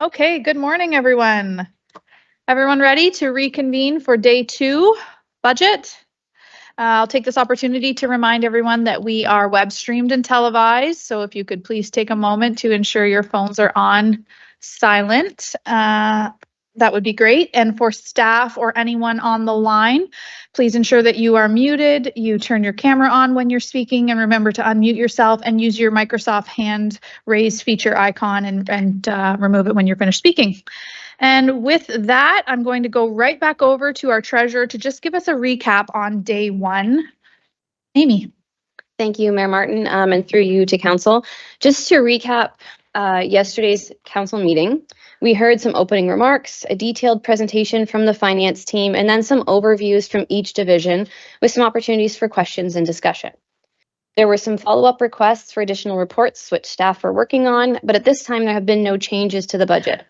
Okay, good morning, everyone. Everyone ready to reconvene for day 2 budget? I'll take this opportunity to remind everyone that we are web streamed and televised. So if you could please take a moment to ensure your phones are on silent, that would be great. And for staff or anyone on the line, please ensure that you are muted. You turn your camera on when you're speaking, and remember to unmute yourself and use your Microsoft hand raise feature icon and remove it when you're finished speaking. And with that, I'm going to go right back over to our treasurer to just give us a recap on day 1. Amy. Thank you, Mayor Martin, and through you to council. Just to recap yesterday's council meeting, we heard some opening remarks, a detailed presentation from the finance team, and then some overviews from each division with some opportunities for questions and discussion. There were some follow-up requests for additional reports, which staff are working on, but at this time there have been no changes to the budget.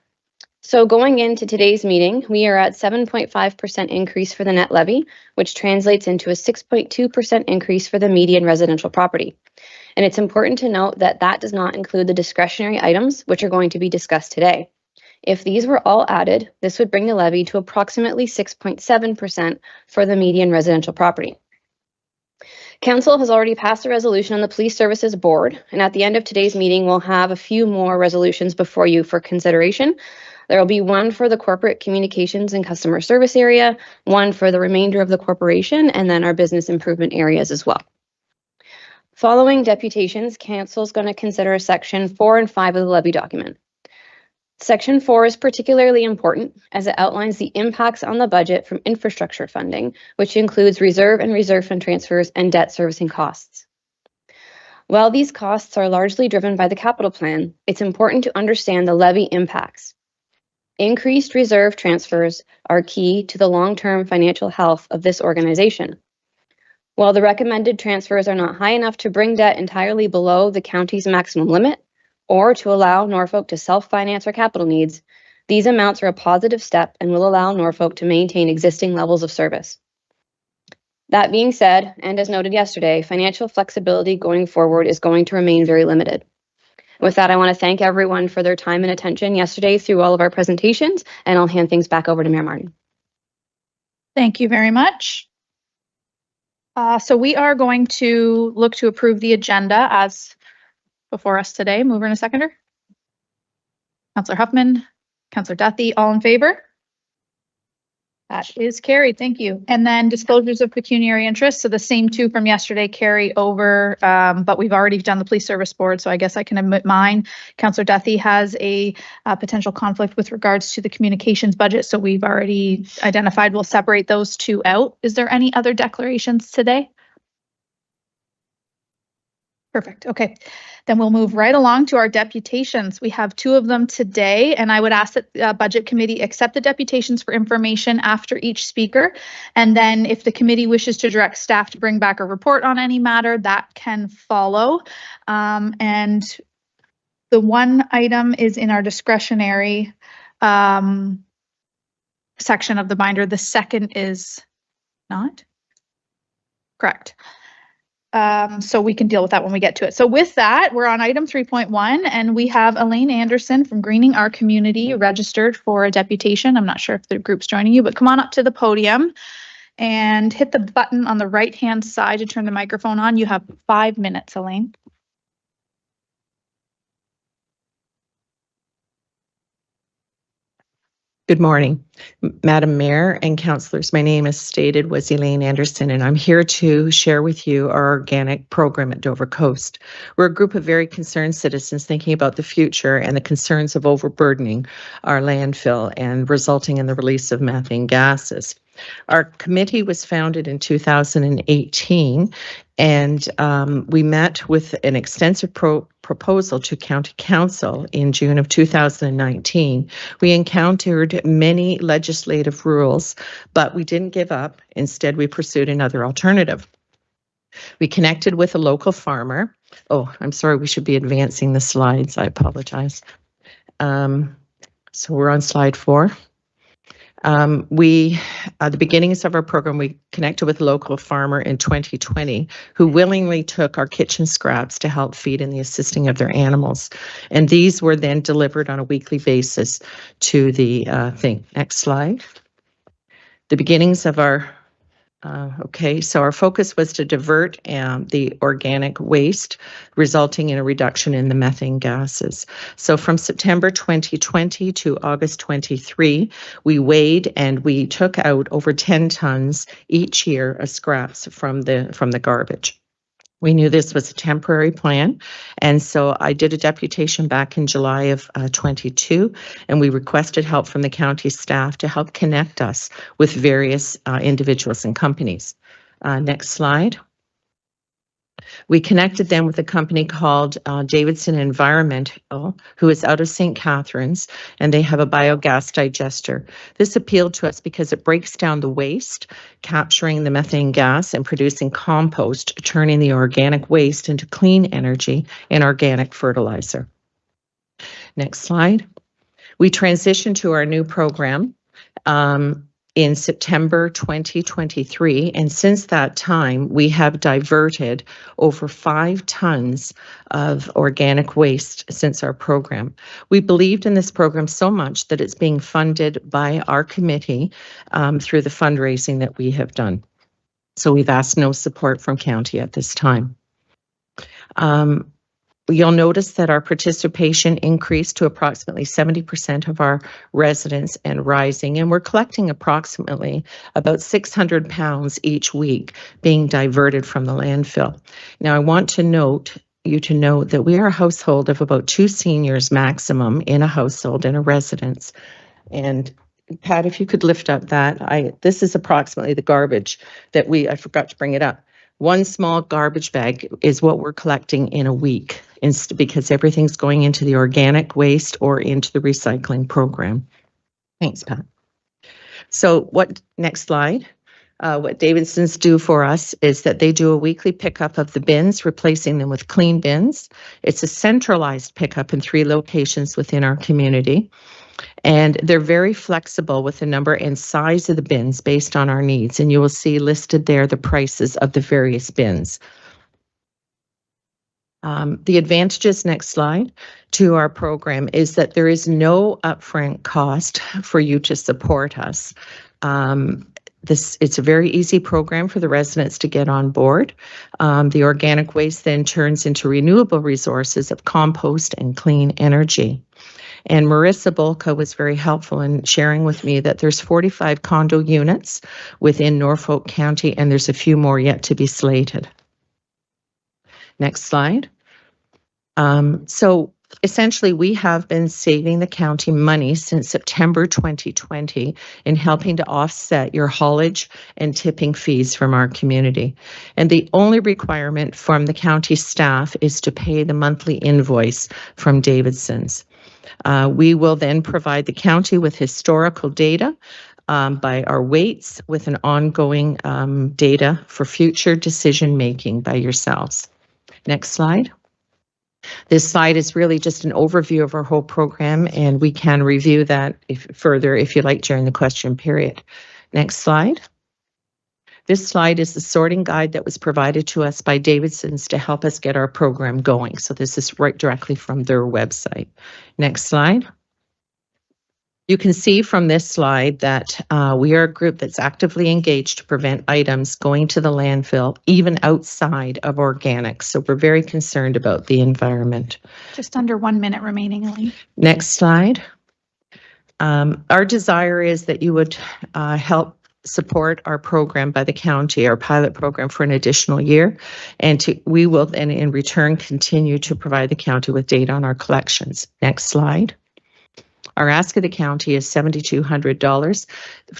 So going into today's meeting, we are at 7.5% increase for the net levy, which translates into a 6.2% increase for the median residential property. And it's important to note that that does not include the discretionary items, which are going to be discussed today. If these were all added, this would bring the levy to approximately 6.7% for the median residential property. Council has already passed a resolution on the Police Services Board, and at the end of today's meeting, we'll have a few more resolutions before you for consideration. There will be one for the corporate communications and customer service area, one for the remainder of the corporation, and then our business improvement areas as well. Following deputations, Council is going to consider Section 4 and 5 of the levy document. Section 4 is particularly important as it outlines the impacts on the budget from infrastructure funding, which includes reserve and reserve fund transfers and debt servicing costs. While these costs are largely driven by the capital plan, it's important to understand the levy impacts. Increased reserve transfers are key to the long-term financial health of this organization. While the recommended transfers are not high enough to bring debt entirely below the county's maximum limit, or to allow Norfolk to self-finance our capital needs, these amounts are a positive step and will allow Norfolk to maintain existing levels of service. That being said, and as noted yesterday, financial flexibility going forward is going to remain very limited. With that, I want to thank everyone for their time and attention yesterday through all of our presentations, and I'll hand things back over to Mayor Martin. Thank you very much. So we are going to look to approve the agenda as before us today. Mover and a seconder. Councillor Huffman, Councillor Duthie, all in favor? That is carried. Thank you. And then disclosures of pecuniary interest. So the same two from yesterday carry over, but we've already done the Police Service Board, so I guess I can admit mine. Councillor Duthie has a potential conflict with regards to the communications budget, so we've already identified we'll separate those two out. Is there any other declarations today? Perfect. Okay, then we'll move right along to our deputations. We have 2 of them today, and I would ask that the Budget Committee accept the deputations for information after each speaker. And then if the committee wishes to direct staff to bring back a report on any matter, that can follow. And the one item is in our discretionary section of the binder. The second is not correct. So we can deal with that when we get to it. So with that, we're on item 3.1, and we have Elaine Anderson from Greening Our Community registered for a deputation. I'm not sure if the group's joining you, but come on up to the podium and hit the button on the right-hand side to turn the microphone on. You have 5 minutes, Elaine. Good morning, Madam Mayor and councillors. My name, as stated, was Elaine Anderson, and I'm here to share with you our organic program at Dover Coast. We're a group of very concerned citizens thinking about the future and the concerns of overburdening our landfill and resulting in the release of methane gases. Our committee was founded in 2018, and we met with an extensive proposal to County Council in June of 2019. We encountered many legislative rules, but we didn't give up. Instead, we pursued another alternative. We connected with a local farmer. Oh, I'm sorry, we should be advancing the slides. I apologize. So we're on slide 4. The beginnings of our program, we connected with a local farmer in 2020 who willingly took our kitchen scraps to help feed in the assisting of their animals. And these were then delivered on a weekly basis to the thing. Next slide. The beginnings of our so our focus was to divert the organic waste, resulting in a reduction in the methane gases. So from September 2020 to August 23, we weighed and we took out over 10 tons each year of scraps from the garbage. We knew this was a temporary plan, and so I did a deputation back in July of 22, and we requested help from the county staff to help connect us with various individuals and companies. Next slide. We connected them with a company called Davidson Environmental, who is out of St. Catharines, and they have a biogas digester. This appealed to us because it breaks down the waste, capturing the methane gas and producing compost, turning the organic waste into clean energy and organic fertilizer. Next slide. We transitioned to our new program in September 2023, and since that time, we have diverted over 5 tons of organic waste since our program. We believed in this program so much that it's being funded by our committee through the fundraising that we have done. So we've asked no support from county at this time. You'll notice that our participation increased to approximately 70% of our residents and rising, and we're collecting approximately about 600 pounds each week being diverted from the landfill. Now, I want to note that we are a household of about 2 seniors maximum in a household in a residence. And Pat, if you could lift up that, this is approximately the garbage that I forgot to bring it up. 1 small garbage bag is what we're collecting in a week, because everything's going into the organic waste or into the recycling program. Thanks, Pat. So next slide. What Davidson's do for us is that they do a weekly pickup of the bins, replacing them with clean bins. It's a centralized pickup in 3 locations within our community. And they're very flexible with the number and size of the bins based on our needs. And you will see listed there the prices of the various bins. The advantages, next slide, to our program is that there is no upfront cost for you to support us. It's a very easy program for the residents to get on board. The organic waste then turns into renewable resources of compost and clean energy. And Marissa Bolka was very helpful in sharing with me that there's 45 condo units within Norfolk County, and there's a few more yet to be slated. Next slide. So essentially, we have been saving the county money since September 2020 in helping to offset your haulage and tipping fees from our community. And the only requirement from the county staff is to pay the monthly invoice from Davidson's. We will then provide the county with historical data by our weights with an ongoing data for future decision making by yourselves. Next slide. This slide is really just an overview of our whole program, and we can review that further if you like during the question period. Next slide. This slide is the sorting guide that was provided to us by Davidson's to help us get our program going. So this is right directly from their website. Next slide. You can see from this slide that we are a group that's actively engaged to prevent items going to the landfill, even outside of organics. So we're very concerned about the environment. Just under 1 minute remaining, Elaine. Next slide. Our desire is that you would help support our program by the county, our pilot program, for an additional year, and we will then in return continue to provide the county with data on our collections. Next slide. Our ask of the county is $7,200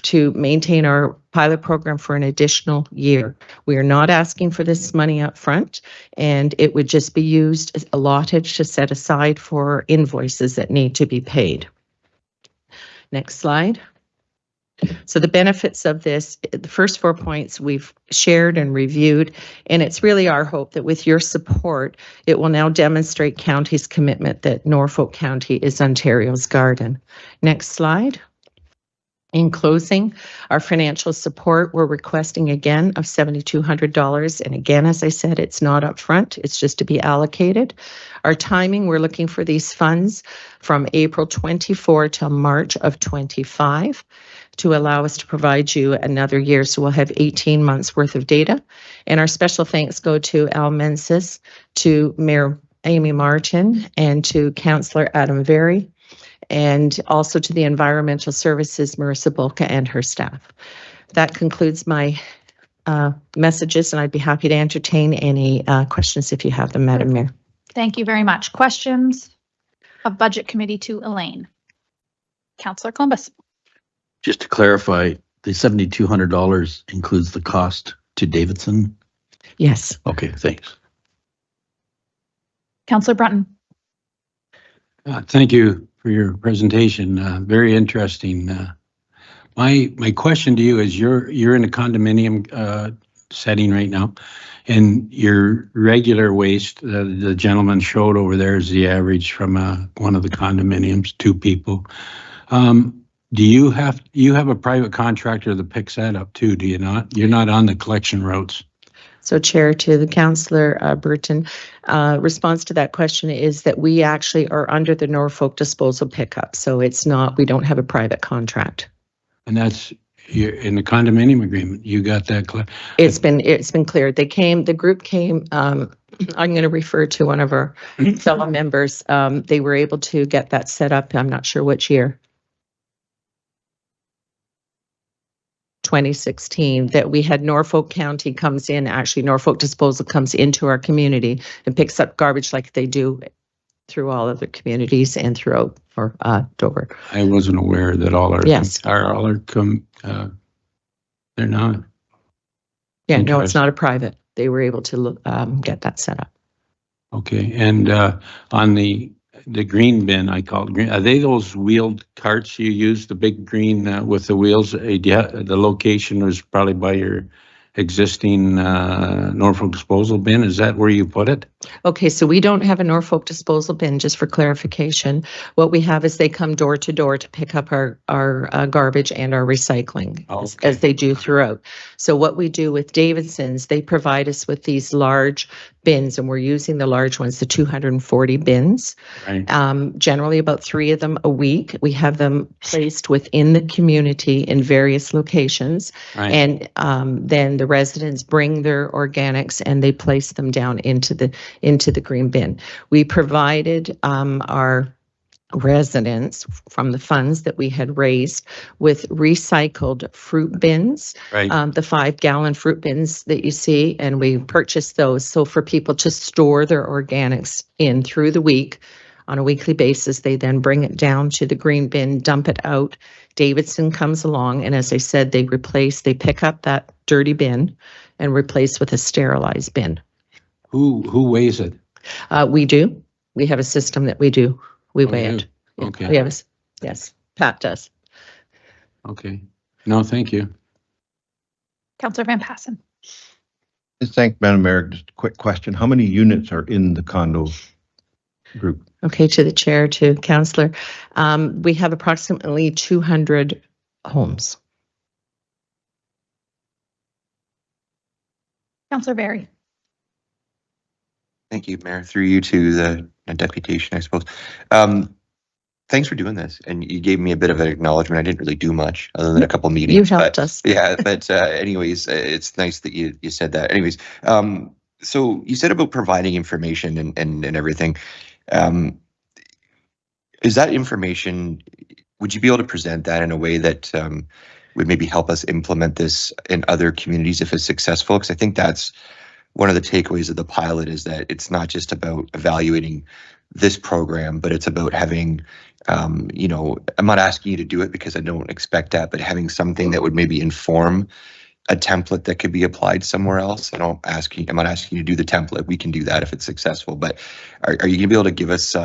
to maintain our pilot program for an additional year. We are not asking for this money up front, and it would just be used, allotted to set aside for invoices that need to be paid. Next slide. So the benefits of this, the first 4 points we've shared and reviewed, and it's really our hope that with your support, it will now demonstrate county's commitment that Norfolk County is Ontario's garden. Next slide. In closing, our financial support, we're requesting again of $7,200. And again, as I said, it's not upfront, it's just to be allocated. Our timing, we're looking for these funds from April 24 till March of 25 to allow us to provide you another year. So we'll have 18 months worth of data. And our special thanks go to Al Mensis, to Mayor Amy Martin, and to Councillor Adam Very, and also to the Environmental Services, Marissa Bulka, and her staff. That concludes my messages, and I'd be happy to entertain any questions if you have them, Madam Mayor. Thank you very much. Questions of Budget Committee to Elaine? Councillor Columbus. Just to clarify, the $7,200 includes the cost to Davidson? Yes. Okay, thanks. Councillor Brunton. Thank you for your presentation. Very interesting. My question to you is, you're in a condominium setting right now, and your regular waste, the gentleman showed over there, is the average from one of the condominiums, 2 people. Do you have a private contractor that picks that up too? Do you not? You're not on the collection routes. So, Chair, to the Councillor Burton, response to that question is that we actually are under the Norfolk disposal pickup. So it's not, we don't have a private contract. And that's in the condominium agreement. You got that clear? It's been cleared. The group came, I'm going to refer to one of our fellow members. They were able to get that set up. I'm not sure which year. 2016, that we had Norfolk County comes in, actually Norfolk Disposal comes into our community and picks up garbage like they do through all other communities and throughout for Dover. I wasn't aware that all our Yes. They're not. Yeah, no, it's not a private. They were able to get that set up. Okay, and on the green bin, I call it green, are they those wheeled carts you use, the big green with the wheels? The location was probably by your existing Norfolk disposal bin. Is that where you put it? Okay, so we don't have a Norfolk disposal bin, just for clarification. What we have is they come door to door to pick up our garbage and our recycling, as they do throughout. So what we do with Davidson's, they provide us with these large bins, and we're using the large ones, the 240 bins. Right. Generally about 3 of them a week. We have them placed within the community in various locations. Right. And then the residents bring their organics and they place them down into the green bin. We provided our residents from the funds that we had raised with recycled fruit bins, Right. The 5-gallon fruit bins that you see, and we purchased those. So for people to store their organics in through the week on a weekly basis, they then bring it down to the green bin, dump it out. Davidson comes along, and as I said, they pick up that dirty bin and replace with a sterilized bin. Who weighs it? We do. We have a system that we do. We weigh it. Yeah, Okay. We have yes, Pat does. Okay. No, thank you. Councillor Van Passen. Thank Madam Mayor. Just a quick question. How many units are in the condo group? Okay, to the chair, to Councillor. We have approximately 200 homes. Councillor Berry. Thank you, Mayor. Through you to the deputation, I suppose. Thanks for doing this, and you gave me a bit of an acknowledgement. I didn't really do much other than a couple meetings. You helped us. Yeah, but anyways, it's nice that you said that. Anyways, so you said about providing information and everything. Is that information, would you be able to present that in a way that would maybe help us implement this in other communities if it's successful? Because I think that's one of the takeaways of the pilot, is that it's not just about evaluating this program, but it's about having, I'm not asking you to do it because I don't expect that, but having something that would maybe inform a template that could be applied somewhere else. I'm not asking you to do the template. We can do that if it's successful, but are you going to be able to give us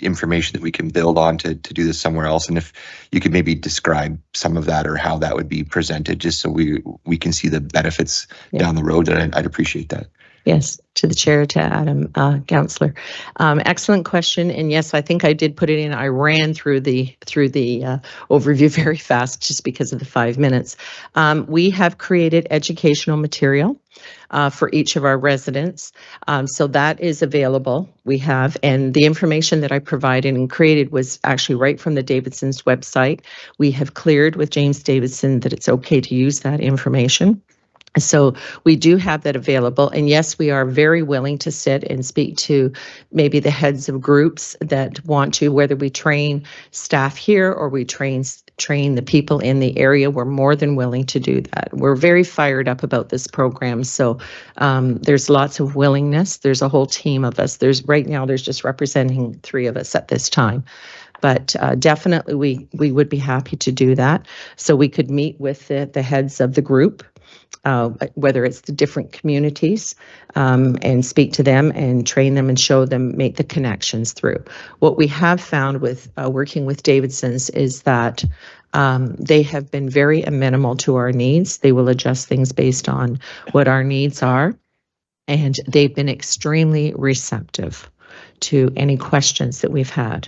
information that we can build on to do this somewhere else? And if you could maybe describe some of that or how that would be presented, just so we can see the benefits down the road, then I'd appreciate that. Yes, to the chair, to Adam, Councillor. Excellent question, and yes, I think I did put it in. I ran through the overview very fast just because of the 5 minutes. We have created educational material for each of our residents, so that is available. We have, and the information that I provided and created was actually right from the Davidson's website. We have cleared with James Davidson that it's okay to use that information. So we do have that available. And yes, we are very willing to sit and speak to maybe the heads of groups that want to, whether we train staff here or we train the people in the area. We're more than willing to do that. We're very fired up about this program. So there's lots of willingness. There's a whole team of us. Right now, there's just representing 3 of us at this time. But definitely we would be happy to do that. So we could meet with the heads of the group, whether it's the different communities, and speak to them and train them and show them, make the connections through. What we have found with working with Davidson's is that they have been very amenable to our needs. They will adjust things based on what our needs are, and they've been extremely receptive to any questions that we've had.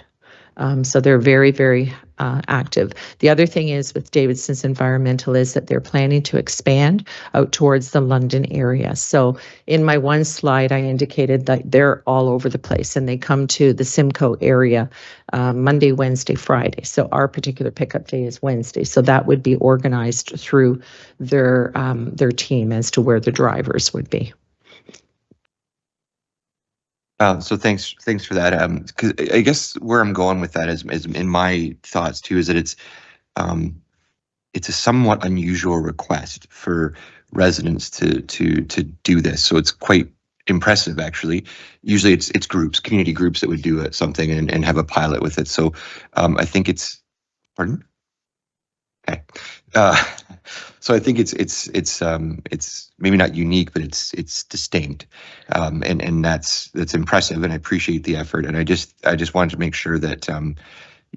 So they're very, very active. The other thing is with Davidson's Environmental is that they're planning to expand out towards the London area. So in my one slide, I indicated that they're all over the place and they come to the Simcoe area Monday, Wednesday, Friday. So our particular pickup day is Wednesday. So that would be organized through their team as to where the drivers would be. So thanks for that. 'Cause I guess where I'm going with that is in my thoughts too, is that it's a somewhat unusual request for residents to do this. So it's quite impressive, actually. Usually it's groups, community groups that would do something and have a pilot with it. So I think it's, pardon? Okay. So I think it's maybe not unique, but it's distinct, and that's impressive, and I appreciate the effort. And I just wanted to make sure that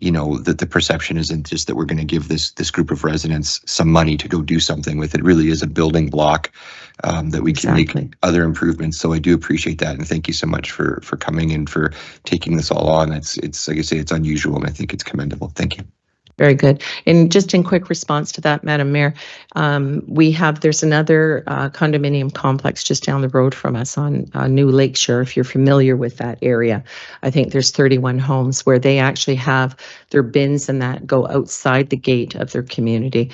that the perception isn't just that we're going to give this group of residents some money to go do something with. It really is a building block that we can make other improvements. So I do appreciate that, and thank you so much for coming and for taking this all on. It's like I say, it's unusual, and I think it's commendable. Thank you. Very good. And just in quick response to that, Madam Mayor, there's another condominium complex just down the road from us on New Lakeshore, if you're familiar with that area. I think there's 31 homes where they actually have their bins and that go outside the gate of their community,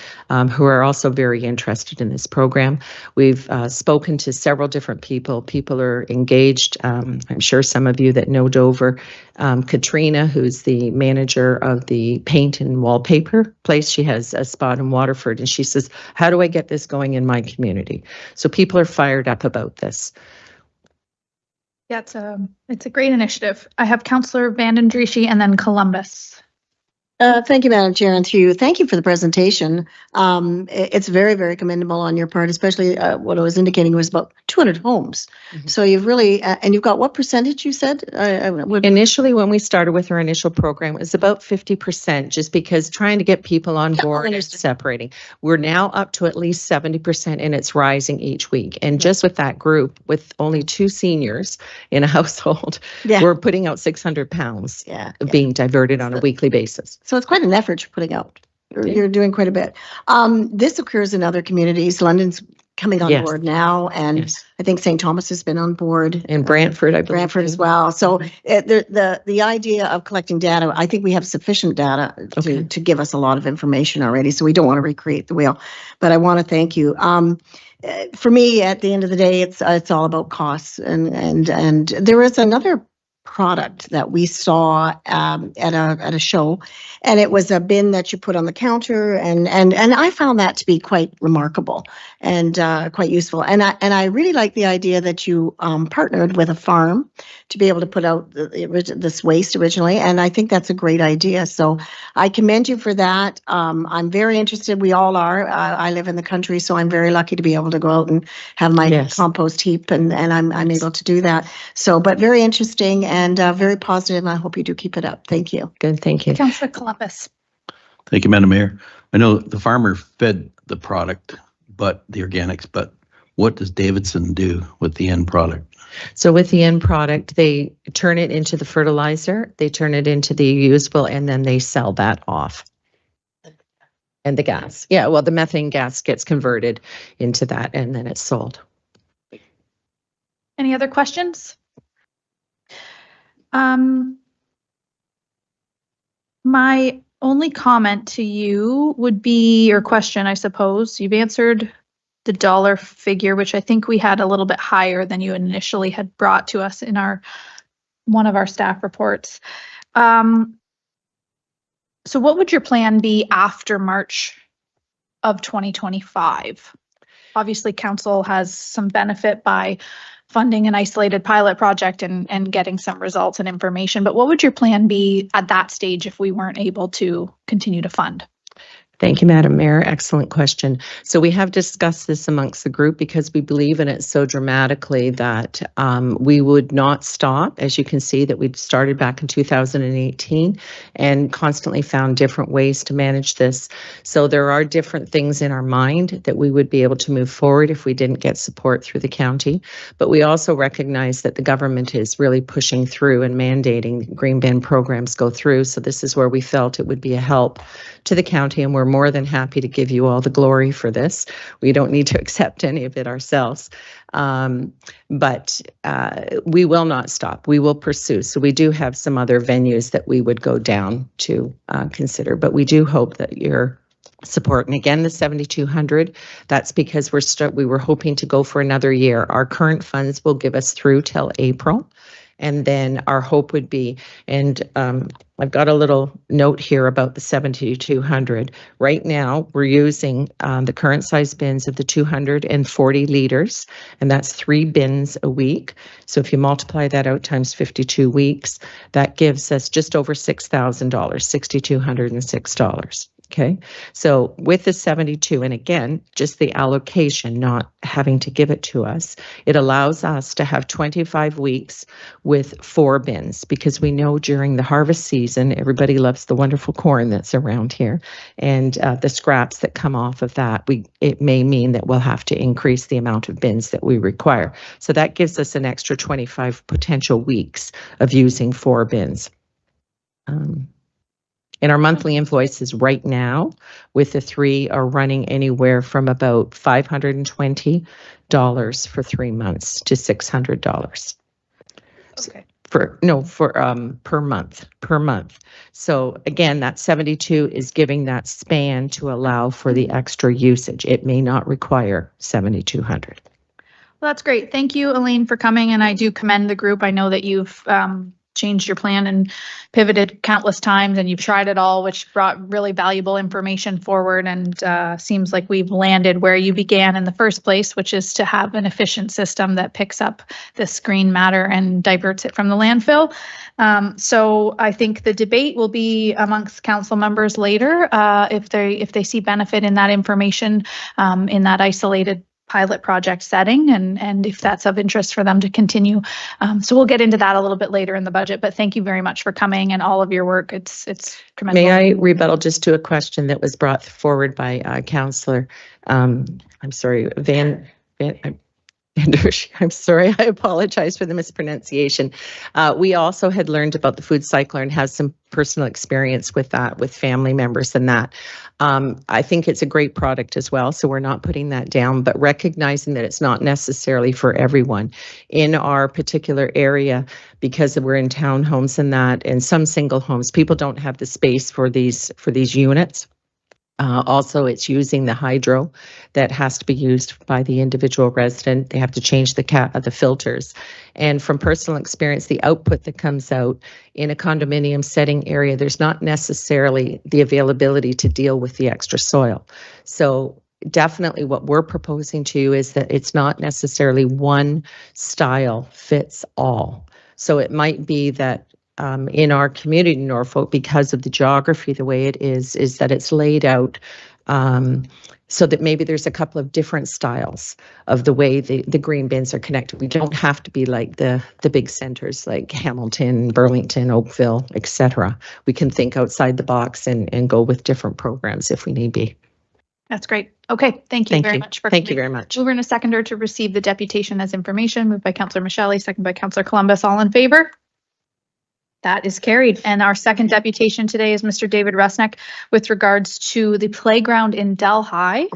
who are also very interested in this program. We've spoken to several different people. People are engaged. I'm sure some of you that know Dover, Katrina, who's the manager of the paint and wallpaper place, she has a spot in Waterford, and she says, how do I get this going in my community? So people are fired up about this. Yeah, it's a great initiative. I have Councillor Vanden Drieschie and then Columbus. Thank you, Madam Chair, and through you. Thank you for the presentation. It's very, very commendable on your part, especially what I was indicating was about 200 homes. Mm-hmm. So you've really, and you've got what percentage you said? Initially, when we started with our initial program, it was about 50%, just because trying to get people on board and separating. We're now up to at least 70%, and it's rising each week. And just with that group, with only 2 seniors in a household, we're putting out 600 pounds being diverted on a weekly basis. So it's quite an effort you're putting out. You're doing quite a bit. This occurs in other communities. London's coming on board now, and I think St. Thomas has been on board. And Brantford, I believe. Brantford as well. So the idea of collecting data, I think we have sufficient data to give us a lot of information already, so we don't want to recreate the wheel. But I want to thank you. For me, at the end of the day, it's all about costs. And there was another product that we saw at a show, and it was a bin that you put on the counter, and I found that to be quite remarkable and quite useful. And I really like the idea that you partnered with a farm to be able to put out this waste originally, and I think that's a great idea. So I commend you for that. I'm very interested. We all are. I live in the country, so I'm very lucky to be able to go out and have my compost heap, and I'm able to do that. So, but very interesting and very positive, and I hope you do keep it up. Thank you. Good, thank you. Councillor Columbus. Thank you, Madam Mayor. I know the farmer fed the product, but the organics, but What does Davidson do with the end product? So with the end product, they turn it into the fertilizer, they turn it into the usable, and then they sell that off. And the gas. Yeah, well, the methane gas gets converted into that and then it's sold. Any other questions? My only comment to you would be, or question, I suppose, you've answered the dollar figure, which I think we had a little bit higher than you initially had brought to us in one of our staff reports. So what would your plan be after March of 2025? Obviously, council has some benefit by funding an isolated pilot project and getting some results and information, but what would your plan be at that stage if we weren't able to continue to fund? Thank you, Madam Mayor. Excellent question. So we have discussed this amongst the group because we believe in it so dramatically that we would not stop. As you can see, that we started back in 2018 and constantly found different ways to manage this. So there are different things in our mind that we would be able to move forward if we didn't get support through the county. But we also recognize that the government is really pushing through and mandating green bin programs go through. So this is where we felt it would be a help to the county, and we're more than happy to give you all the glory for this. We don't need to accept any of it ourselves. But we will not stop. We will pursue. So we do have some other venues that we would go down to consider, but we do hope that your support. And again, the 7,200, that's because we were hoping to go for another year. Our current funds will give us through till April. And then our hope would be, and I've got a little note here about the 7,200. Right now, we're using the current size bins of the 240 liters, and that's 3 bins a week. So if you multiply that out times 52 weeks, that gives us just over $6,000, $6,206. Okay, so with the 72, and again, just the allocation, not having to give it to us, it allows us to have 25 weeks with 4 bins, because we know during the harvest season, everybody loves the wonderful corn that's around here, and the scraps that come off of that, it may mean that we'll have to increase the amount of bins that we require. So that gives us an extra 25 potential weeks of using 4 bins. And our monthly invoices right now with the 3 are running anywhere from about $520 for 3 months to $600. Okay. Per month. So again, that 72 is giving that span to allow for the extra usage. It may not require 7,200. Well, that's great. Thank you, Elaine, for coming, and I do commend the group. I know that you've changed your plan and pivoted countless times, and you've tried it all, which brought really valuable information forward, and seems like we've landed where you began in the first place, which is to have an efficient system that picks up this green matter and diverts it from the landfill. So I think the debate will be amongst council members later if they see benefit in that information in that isolated pilot project setting, and if that's of interest for them to continue. So we'll get into that a little bit later in the budget, but thank you very much for coming and all of your work. It's commendable. May I rebuttal just to a question that was brought forward by Councillor, I'm sorry, Van I'm sorry, I apologize for the mispronunciation. We also had learned about the food cycler and have some personal experience with that, with family members and that. I think it's a great product as well, so we're not putting that down, but recognizing that it's not necessarily for everyone. In our particular area, because we're in townhomes and that, and some single homes, people don't have the space for these units. Also, it's using the hydro that has to be used by the individual resident. They have to change the filters. And from personal experience, the output that comes out in a condominium setting area, there's not necessarily the availability to deal with the extra soil. So definitely what we're proposing to you is that it's not necessarily one style fits all. So it might be that in our community in Norfolk, because of the geography, the way it is that it's laid out so that maybe there's a couple of different styles of the way the green bins are connected. We don't have to be like the big centers like Hamilton, Burlington, Oakville, etc. We can think outside the box and go with different programs if we need be. That's great. Okay, thank you Thank very you. much for Thank you coming. very much. Mover and a seconder to receive the deputation as information, moved by Councillor Michele, second by Councillor Columbus. All in favor? That is carried. And our second deputation today is Mr. David Rusnak with regards to the playground in Delhi.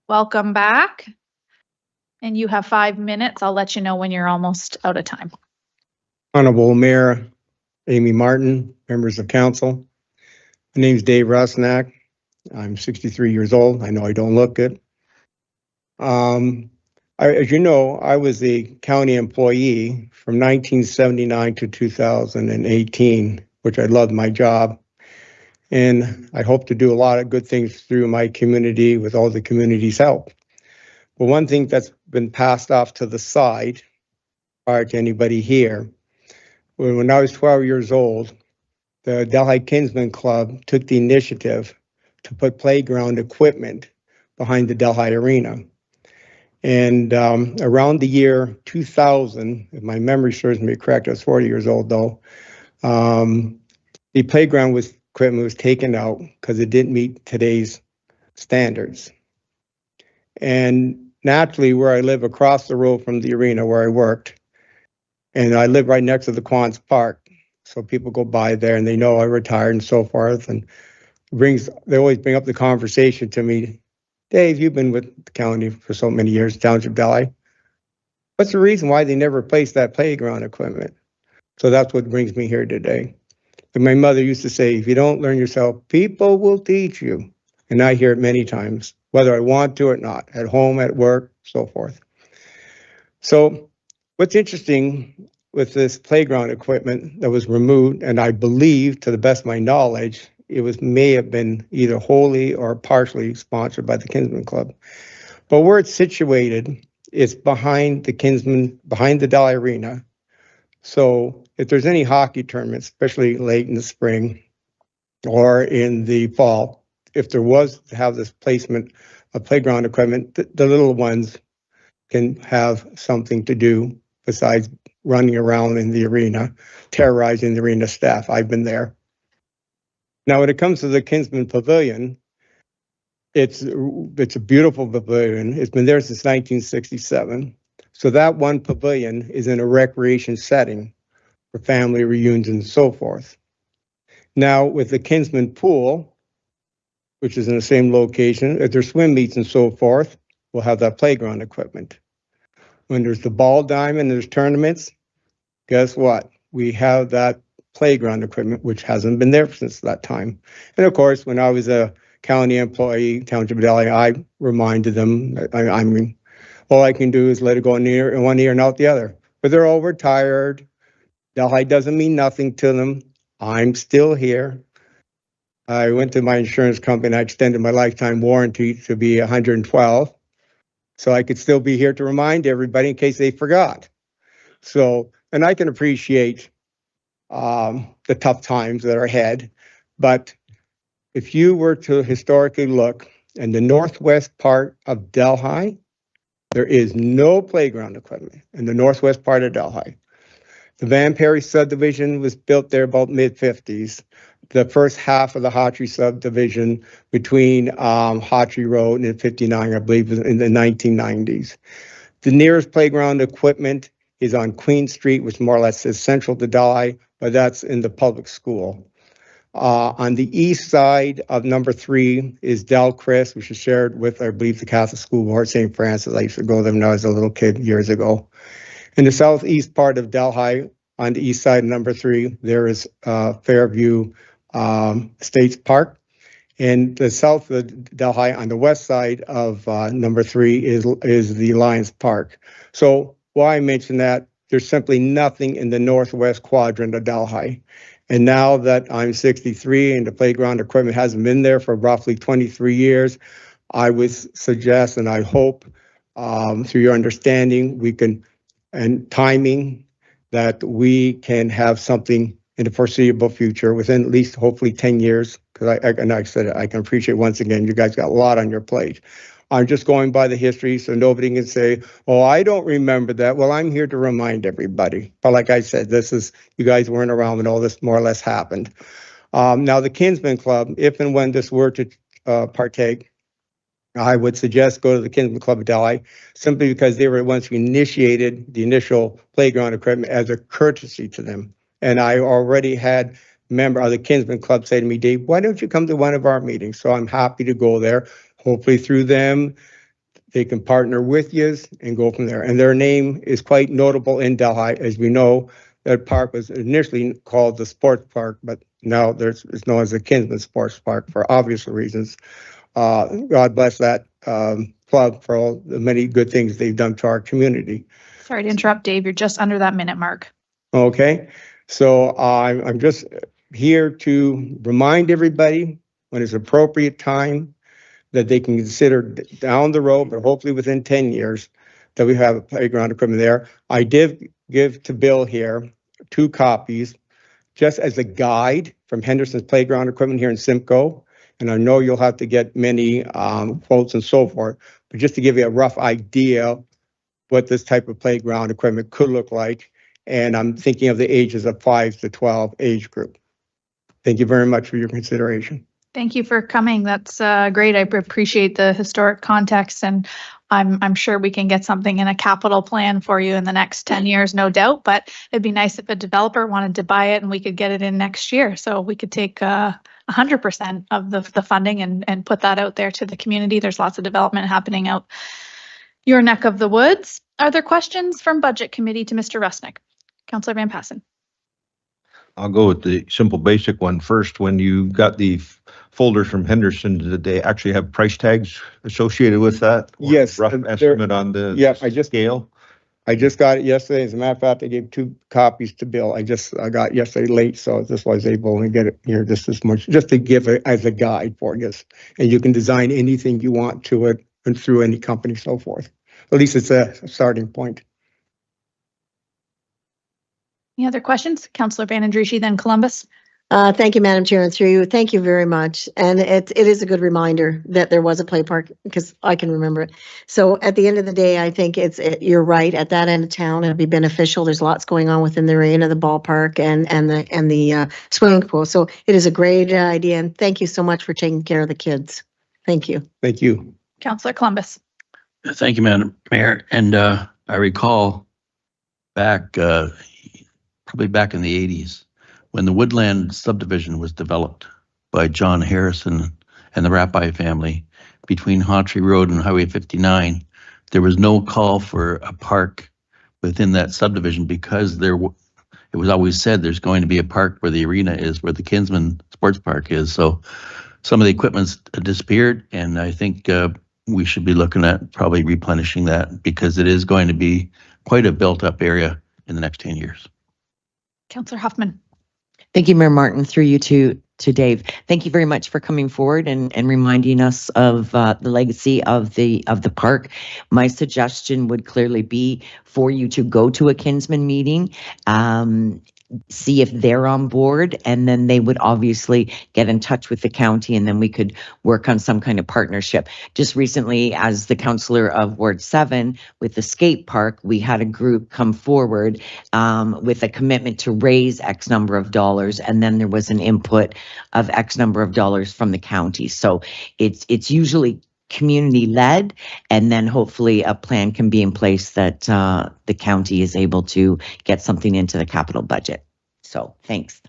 Welcome back. And you have 5 minutes. I'll let you know when you're almost out of time. Honorable Mayor Amy Martin, members of council. My name's Dave Rusnak. I'm 63 years old. I know I don't look it. As you know, I was a county employee from 1979 to 2018, which I loved my job. And I hope to do a lot of good things through my community with all the community's help. But one thing that's been passed off to the side prior to anybody here, when I was 12 years old, the Delhi Kinsman Club took the initiative to put playground equipment behind the Delhi Arena. And around the year 2000, if my memory serves me correct, I was 40 years old though, the playground equipment was taken out because it didn't meet today's standards. And naturally, where I live across the road from the arena where I worked, and I live right next to the Quants Park, so people go by there and they know I retired and so forth. And they always bring up the conversation to me. Dave, you've been with the county for so many years, Township Delhi. What's the reason why they never replaced that playground equipment? So that's what brings me here today. And my mother used to say, if you don't learn yourself, people will teach you. And I hear it many times, whether I want to or not, at home, at work, so forth. So what's interesting with this playground equipment that was removed, and I believe, to the best of my knowledge, may have been either wholly or partially sponsored by the Kinsman Club. But where it's situated is behind the Delhi Arena. So if there's any hockey tournaments, especially late in the spring or in the fall, if there was to have this placement of playground equipment, the little ones can have something to do besides running around in the arena, terrorizing the arena staff. I've been there. Now, when it comes to the Kinsman Pavilion, it's a beautiful pavilion. It's been there since 1967. So that one pavilion is in a recreation setting for family reunions and so forth. Now, with the Kinsman Pool, which is in the same location, if there's swim meets and so forth, we'll have that playground equipment. When there's the ball diamond, there's tournaments, guess what? We have that playground equipment, which hasn't been there since that time. And of course, when I was a county employee, Township Delhi, I reminded them, I mean, all I can do is let it go in one ear and out the other. But they're all retired. Delhi doesn't mean nothing to them. I'm still here. I went to my insurance company. I extended my lifetime warranty to be 112. So I could still be here to remind everybody in case they forgot. So, and I can appreciate the tough times that are ahead. But if you were to historically look in the northwest part of Delhi, there is no playground equipment in the northwest part of Delhi. The Van Perry subdivision was built there about mid-50s. The first half of the Hatchery subdivision between Hatchery Road and 59, I believe, was in the 1990s. The nearest playground equipment is on Queen Street, which more or less is central to Delhi, but that's in the public school. On the east side of number 3 is Del Chris, which is shared with, I believe, the Catholic School Board, St. Francis. I used to go there when I was a little kid years ago. In the southeast part of Delhi, on the east side of number 3, there is Fairview Estates Park. And the south of Delhi, on the west side of number 3, is the Lions Park. So why I mention that, there's simply nothing in the northwest quadrant of Delhi. And now that I'm 63 and the playground equipment hasn't been there for roughly 23 years, I would suggest and I hope through your understanding we can, and timing, that we can have something in the foreseeable future within at least hopefully 10 years. Because I said it, I can appreciate once again, you guys got a lot on your plate. I'm just going by the history so nobody can say, oh, I don't remember that. Well, I'm here to remind everybody. But like I said, you guys weren't around when all this more or less happened. Now the Kinsman Club, if and when this were to partake, I would suggest go to the Kinsman Club of Delhi, simply because they were the ones who initiated the initial playground equipment as a courtesy to them. And I already had a member of the Kinsman Club say to me, Dave, why don't you come to one of our meetings? So I'm happy to go there. Hopefully through them, they can partner with you and go from there. And their name is quite notable in Delhi. As we know, that park was initially called the Sports Park, but now it's known as the Kinsman Sports Park for obvious reasons. God bless that club for all the many good things they've done to our community. Sorry to interrupt, Dave. You're just under that minute mark. Okay, so I'm just here to remind everybody when it's appropriate time that they can consider down the road, but hopefully within 10 years, that we have a playground equipment there. I did give to Bill here 2 copies just as a guide from Henderson's Playground Equipment here in Simcoe. And I know you'll have to get many quotes and so forth, but just to give you a rough idea what this type of playground equipment could look like. And I'm thinking of the ages of 5 to 12 age group. Thank you very much for your consideration. Thank you for coming. That's great. I appreciate the historic context, and I'm sure we can get something in a capital plan for you in the next 10 years, no doubt. But it'd be nice if a developer wanted to buy it and we could get it in next year. So we could take 100% of the funding and put that out there to the community. There's lots of development happening out your neck of the woods. Are there questions from Budget Committee to Mr. Rusnick? Councillor Van Passen. I'll go with the simple basic one first. When you got the folders from Henderson, did they actually have price tags associated with that? Or yes. Rough estimate on the scale? I just got it yesterday. As a matter of fact, I gave 2 copies to Bill. I got yesterday late, so this was able to get it here just as much, just to give it as a guide for you. And you can design anything you want to it and through any company, so forth. At least it's a starting point. Any other questions? Councillor Van Andrishi, then Columbus. Thank you, Madam Chair, and through you. Thank you very much. And it is a good reminder that there was a play park, because I can remember it. So at the end of the day, I think you're right. At that end of town, it'll be beneficial. There's lots going on within the arena, the ballpark, and the swimming pool. So it is a great idea. And thank you so much for taking care of the kids. Thank you. Thank you. Councillor Columbus. Thank you, Madam Mayor. And I recall back, probably back in the 80s, when the Woodland subdivision was developed by John Harrison and the Rappi family between Hawtrey Road and Highway 59, there was no call for a park within that subdivision because it was always said there's going to be a park where the arena is, where the Kinsman Sports Park is. So some of the equipment's disappeared, and I think we should be looking at probably replenishing that, because it is going to be quite a built-up area in the next 10 years. Councillor Huffman. Thank you, Mayor Martin, through you to Dave. Thank you very much for coming forward and reminding us of the legacy of the park. My suggestion would clearly be for you to go to a Kinsman meeting, see if they're on board, and then they would obviously get in touch with the county, and then we could work on some kind of partnership. Just recently, as the councillor of Ward 7 with the skate park, we had a group come forward with a commitment to raise X number of dollars, and then there was an input of X number of dollars from the county. So it's usually community led, and then hopefully a plan can be in place that the county is able to get something into the capital budget. So thanks.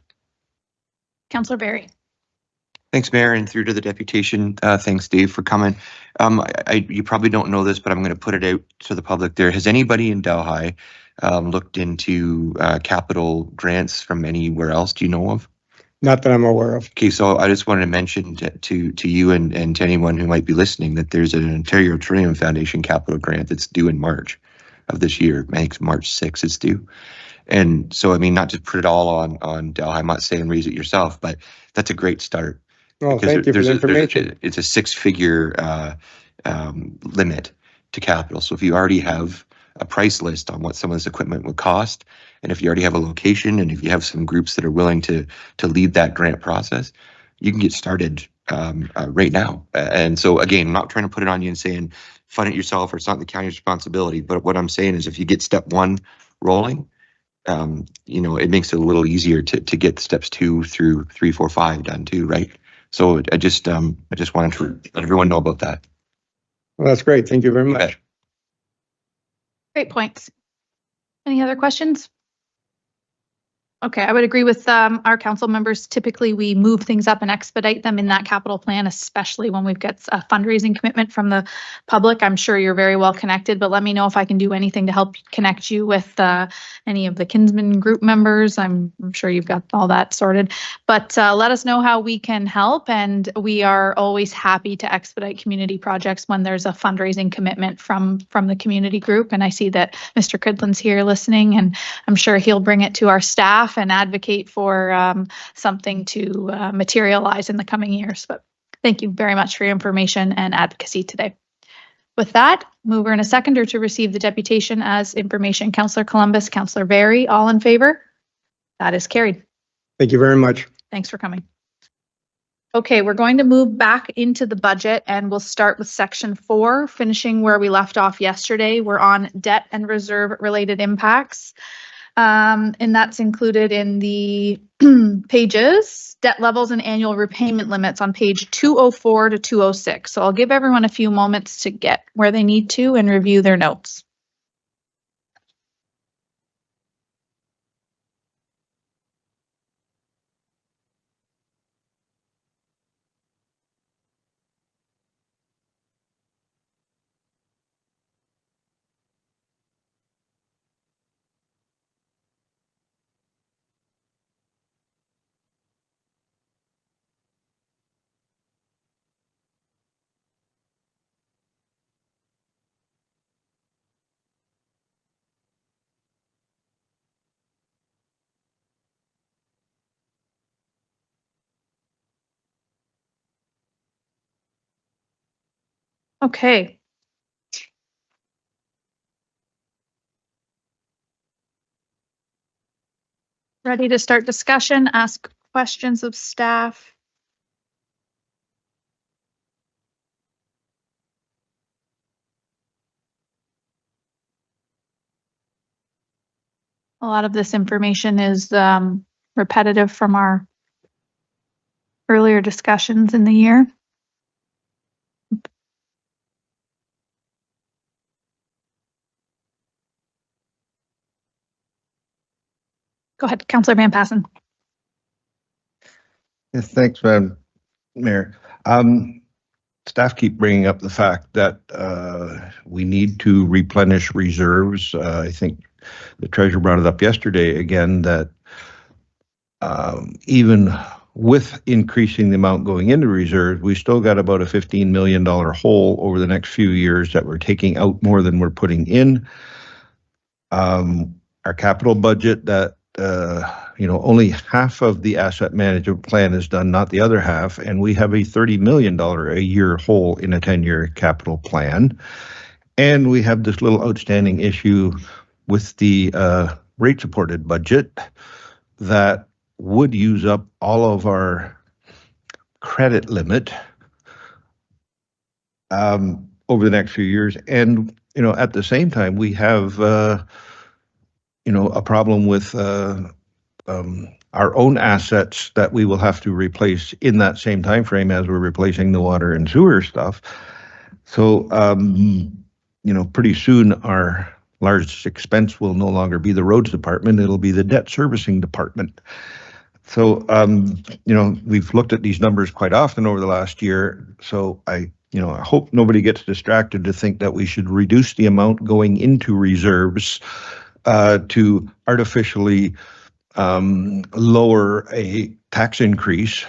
Councillor Barry. Thanks, Mayor, and through to the deputation. Thanks, Dave, for coming. You probably don't know this, but I'm going to put it out to the public there. Has anybody in Delhi looked into capital grants from anywhere else? Do you know of? Not that I'm aware of. Okay, so I just wanted to mention to you and to anyone who might be listening that there's an Ontario Trillium Foundation capital grant that's due in March of this year. I think March 6th it's due. And so, I mean, not to put it all on Delhi, I'm not saying raise it yourself, but that's a great start. Oh, thank you for the information. It's a 6-figure limit to capital. So if you already have a price list on what some of this equipment would cost, and if you already have a location, and if you have some groups that are willing to lead that grant process, you can get started right now. And so again, I'm not trying to put it on you and saying fund it yourself or it's not the county's responsibility, but what I'm saying is if you get step 1 rolling, it makes it a little easier to get steps 2 through 3, 4, 5 done too, right? So I just wanted to let everyone know about that. Well, that's great. Thank you very You much. bet. Great points. Any other questions? Okay, I would agree with our council members. Typically, we move things up and expedite them in that capital plan, especially when we've got a fundraising commitment from the public. I'm sure you're very well connected, but let me know if I can do anything to help connect you with any of the Kinsman group members. I'm sure you've got all that sorted, but let us know how we can help. And we are always happy to expedite community projects when there's a fundraising commitment from the community group. And I see that Mr. Cridland's here listening, and I'm sure he'll bring it to our staff and advocate for something to materialize in the coming years. But thank you very much for your information and advocacy today. With that, mover and a seconder to receive the deputation as information. Councillor Columbus, Councillor Berry, all in favor? That is carried. Thank you very much. Thanks for coming. Okay, we're going to move back into the budget and we'll start with section 4, finishing where we left off yesterday. We're on debt and reserve related impacts. And that's included in the pages, debt levels and annual repayment limits on page 204 to 206. So I'll give everyone a few moments to get where they need to and review their notes. Okay. Ready to start discussion, ask questions of staff. A lot of this information is repetitive from our earlier discussions in the year. Go ahead, Councillor Van Passen. Yes, thanks, Madam Mayor. Staff keep bringing up the fact that we need to replenish reserves. I think the treasurer brought it up yesterday again, that even with increasing the amount going into reserves, we still got about a $15 million hole over the next few years that we're taking out more than we're putting in. Our capital budget that only half of the asset management plan is done, not the other half, and we have a $30 million a year hole in a 10-year capital plan. And we have this little outstanding issue with the rate supported budget that would use up all of our credit limit over the next few years. And, at the same time, we have, a problem with our own assets that we will have to replace in that same time frame as we're replacing the water and sewer stuff. So, pretty soon our largest expense will no longer be the roads department, it'll be the debt servicing department. So, we've looked at these numbers quite often over the last year. So I hope nobody gets distracted to think that we should reduce the amount going into reserves to artificially lower a tax increase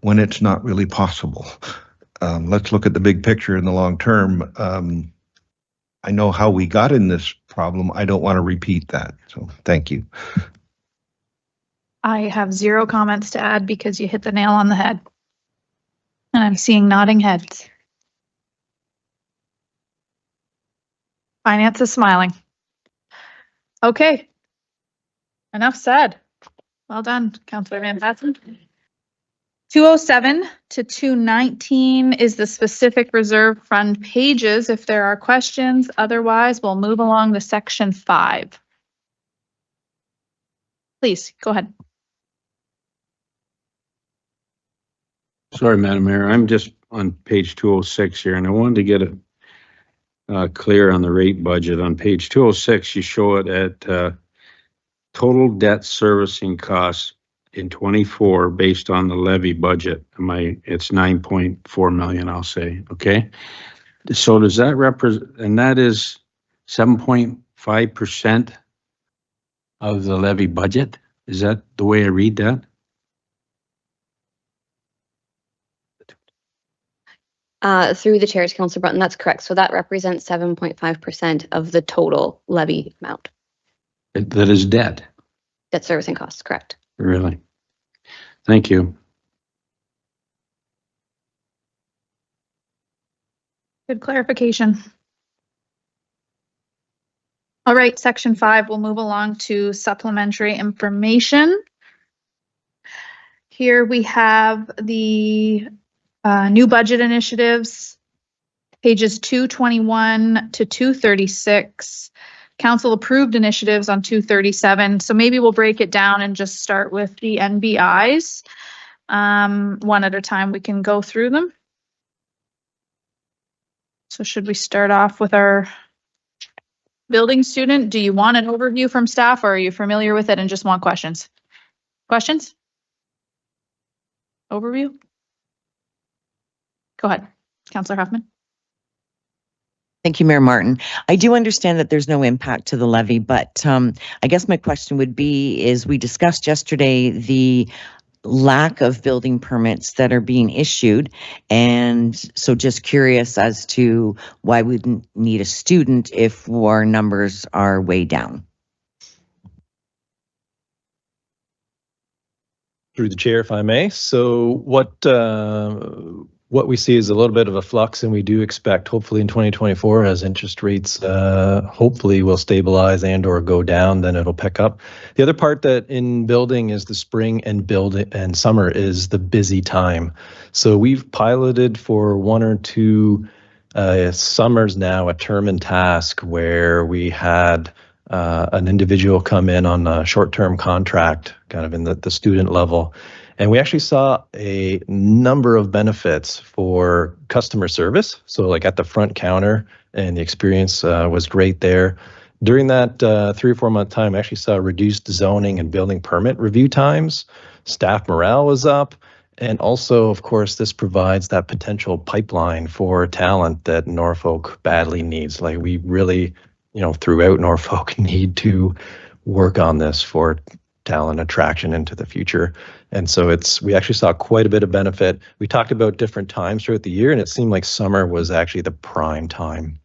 when it's not really possible. Let's look at the big picture in the long term. I know how we got in this problem. I don't want to repeat that. So thank you. I have zero comments to add because you hit the nail on the head. And I'm seeing nodding heads. Finance is smiling. Okay. Enough said. Well done, Councillor Van Passen. 207 to 219 is the specific reserve fund pages if there are questions. Otherwise, we'll move along to section 5. Please, go ahead. Sorry, Madam Mayor, I'm just on page 206 here, and I wanted to get it clear on the rate budget. On page 206, you show it at total debt servicing costs in 24 based on the levy budget. It's 9.4 million, I'll say, okay? So does that represent, and that is 7.5% of the levy budget? Is that the way I read that? Through the chair to Councillor Brunton, that's correct. So that represents 7.5% of the total levy amount. That is debt. Debt servicing costs, correct. Really? Thank you. Good clarification. All right, section 5, we'll move along to supplementary information. Here we have the new budget initiatives, pages 221 to 236. Council approved initiatives on 237. So maybe we'll break it down and just start with the NBIs. One at a time, we can go through them. So should we start off with our building student? Do you want an overview from staff, or are you familiar with it and just want questions? Questions? Overview? Go ahead, Councillor Huffman. Thank you, Mayor Martin. I do understand that there's no impact to the levy, but I guess my question would be, is we discussed yesterday the lack of building permits that are being issued, and so just curious as to why we wouldn't need a student if our numbers are way down. Through the chair, if I may. So what we see is a little bit of a flux, and we do expect, hopefully in 2024, as interest rates hopefully will stabilize and or go down, then it'll pick up. The other part that in building is the spring and summer is the busy time. So we've piloted for 1 or 2 summers now a term and task where we had an individual come in on a short-term contract, kind of in the student level. And we actually saw a number of benefits for customer service. So like at the front counter, and the experience was great there. During that 3 or 4 month time, I actually saw reduced zoning and building permit review times. Staff morale was up. And also, of course, this provides that potential pipeline for talent that Norfolk badly needs. Like we really, throughout Norfolk need to work on this for talent attraction into the future. And so we actually saw quite a bit of benefit. We talked about different times throughout the year, and it seemed like summer was actually the prime time.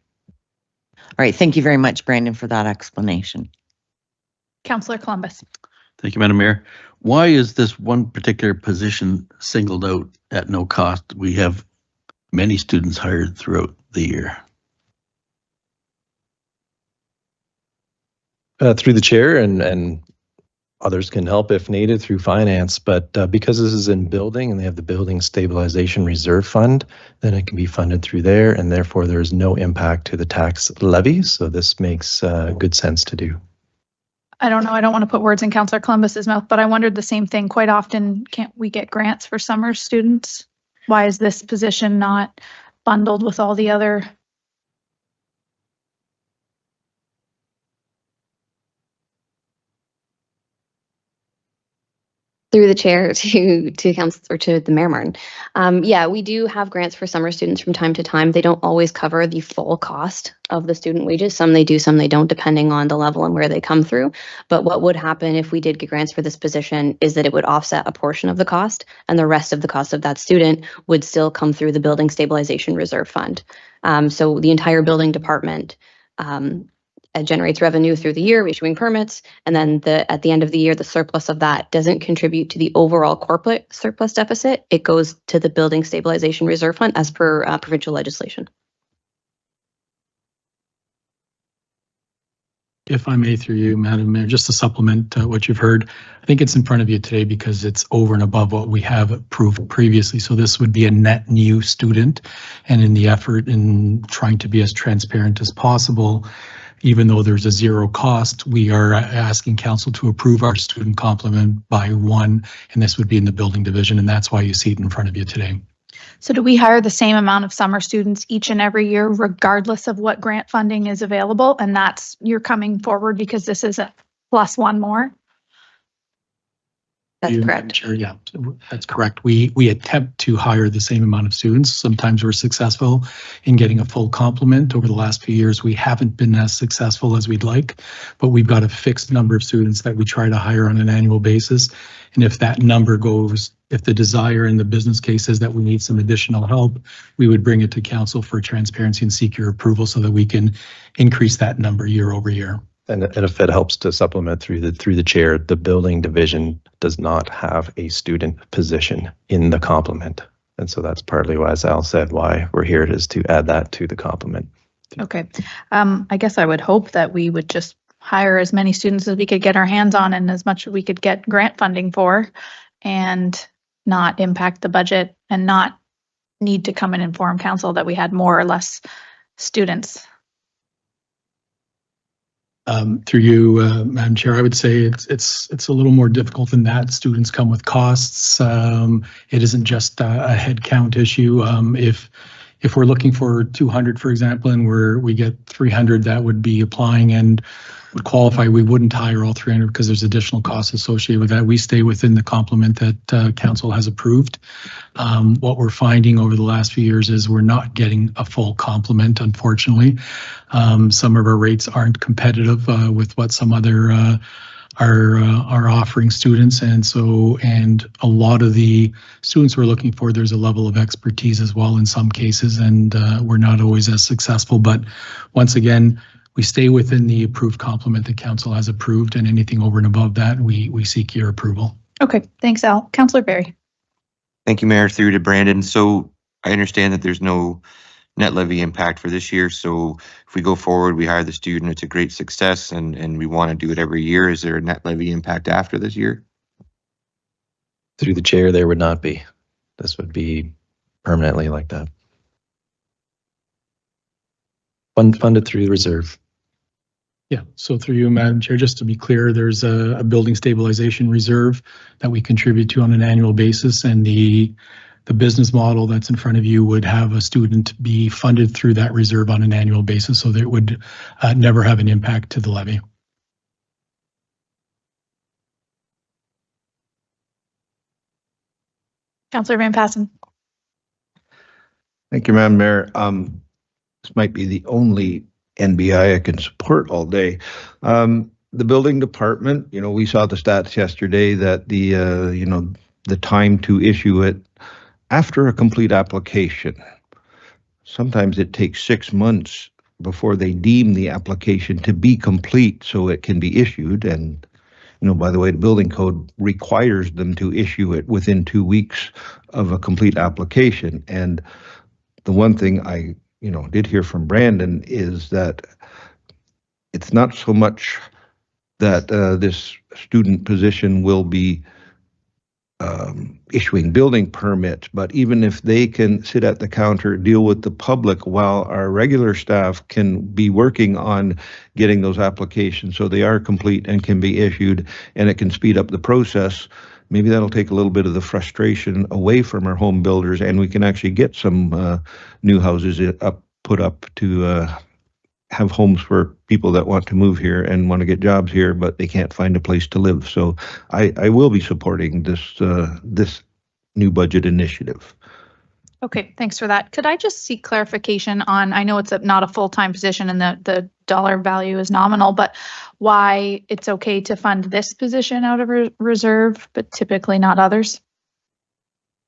All right, thank you very much, Brandon, for that explanation. Councillor Columbus. Thank you, Madam Mayor. Why is this one particular position singled out at no cost? We have many students hired throughout the year. Through the chair, and others can help if needed through finance, but because this is in building and they have the Building Stabilization Reserve Fund, then it can be funded through there, and therefore there is no impact to the tax levy. So this makes good sense to do. I don't know. I don't want to put words in Councillor Columbus's mouth, but I wondered the same thing. Quite often, can't we get grants for summer students? Why is this position not bundled with all the other? Through the chair to Councillor, to the Mayor Martin. Yeah, we do have grants for summer students from time to time. They don't always cover the full cost of the student wages. Some they do, some they don't, depending on the level and where they come through. But what would happen if we did get grants for this position is that it would offset a portion of the cost, and the rest of the cost of that student would still come through the Building Stabilization Reserve Fund. So the entire building department generates revenue through the year, issuing permits, and then at the end of the year, the surplus of that doesn't contribute to the overall corporate surplus deficit. It goes to the Building Stabilization Reserve Fund as per provincial legislation. If I may, through you, Madam Mayor, just to supplement what you've heard, I think it's in front of you today because it's over and above what we have approved previously. So this would be a net new student, and in the effort in trying to be as transparent as possible, even though there's a zero cost, we are asking council to approve our student complement by 1, and this would be in the building division, and that's why you see it in front of you today. So do we hire the same amount of summer students each and every year, regardless of what grant funding is available? And that's, you're coming forward because this is a +1 more? That's correct. Sure, yeah, that's correct. We attempt to hire the same amount of students. Sometimes we're successful in getting a full complement. Over the last few years, we haven't been as successful as we'd like, but we've got a fixed number of students that we try to hire on an annual basis. And if that number goes, if the desire and the business case is that we need some additional help, we would bring it to council for transparency and seek your approval so that we can increase that number year over year. And if it helps to supplement through the chair, the building division does not have a student position in the complement. And so that's partly why, as Al said, why we're here, is to add that to the complement. Okay. I guess I would hope that we would just hire as many students as we could get our hands on and as much as we could get grant funding for, and not impact the budget and not need to come and inform council that we had more or less students. Through you, Madam Chair, I would say it's a little more difficult than that. Students come with costs. It isn't just a head count issue. If we're looking for 200, for example, and we get 300 that would be applying and would qualify, we wouldn't hire all 300 because there's additional costs associated with that. We stay within the complement that council has approved. What we're finding over the last few years is we're not getting a full complement, unfortunately. Some of our rates aren't competitive with what some other are offering students, and a lot of the students we're looking for, there's a level of expertise as well in some cases, and we're not always as successful. But once again, we stay within the approved complement that council has approved, and anything over and above that, we seek your approval. Okay, thanks, Al. Councillor Barry. Thank you, Mayor. Through to Brandon. So I understand that there's no net levy impact for this year. So if we go forward, we hire the student, it's a great success, and we want to do it every year. Is there a net levy impact after this year? Through the chair, there would not be. This would be permanently like that. Funded through the reserve. Yeah, so through you, Madam Chair, just to be clear, there's a building stabilization reserve that we contribute to on an annual basis, and the business model that's in front of you would have a student be funded through that reserve on an annual basis, so that it would never have an impact to the levy. Councillor Van Passen. Thank you, Madam Mayor. This might be the only NBI I can support all day. The building department, we saw the stats yesterday that the time to issue it after a complete application, sometimes it takes 6 months before they deem the application to be complete so it can be issued. And, by the way, the building code requires them to issue it within 2 weeks of a complete application. And the one thing I did hear from Brandon is that it's not so much that this student position will be issuing building permits, but even if they can sit at the counter, deal with the public, while our regular staff can be working on getting those applications so they are complete and can be issued, and it can speed up the process. Maybe that'll take a little bit of the frustration away from our home builders, and we can actually get some new houses put up to have homes for people that want to move here and want to get jobs here, but they can't find a place to live. So I will be supporting this new budget initiative. Okay, thanks for that. Could I just seek clarification on, I know it's not a full-time position and the dollar value is nominal, but why it's okay to fund this position out of reserve, but typically not others?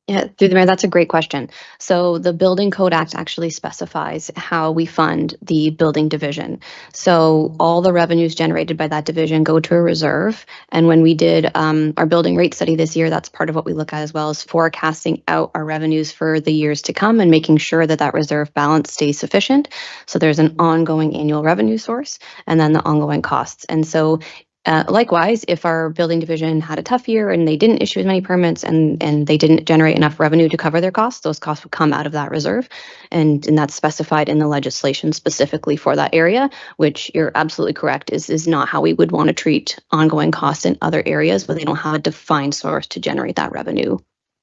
Yeah, through the mayor, that's a great question. So the Building Code Act actually specifies how we fund the building division. So all the revenues generated by that division go to a reserve. And when we did our building rate study this year, that's part of what we look at as well, as forecasting out our revenues for the years to come and making sure that that reserve balance stays sufficient. So there's an ongoing annual revenue source and then the ongoing costs. And so Likewise, if our building division had a tough year and they didn't issue as many permits and they didn't generate enough revenue to cover their costs, those costs would come out of that reserve. And that's specified in the legislation specifically for that area, which you're absolutely correct is not how we would want to treat ongoing costs in other areas where they don't have a defined source to generate that revenue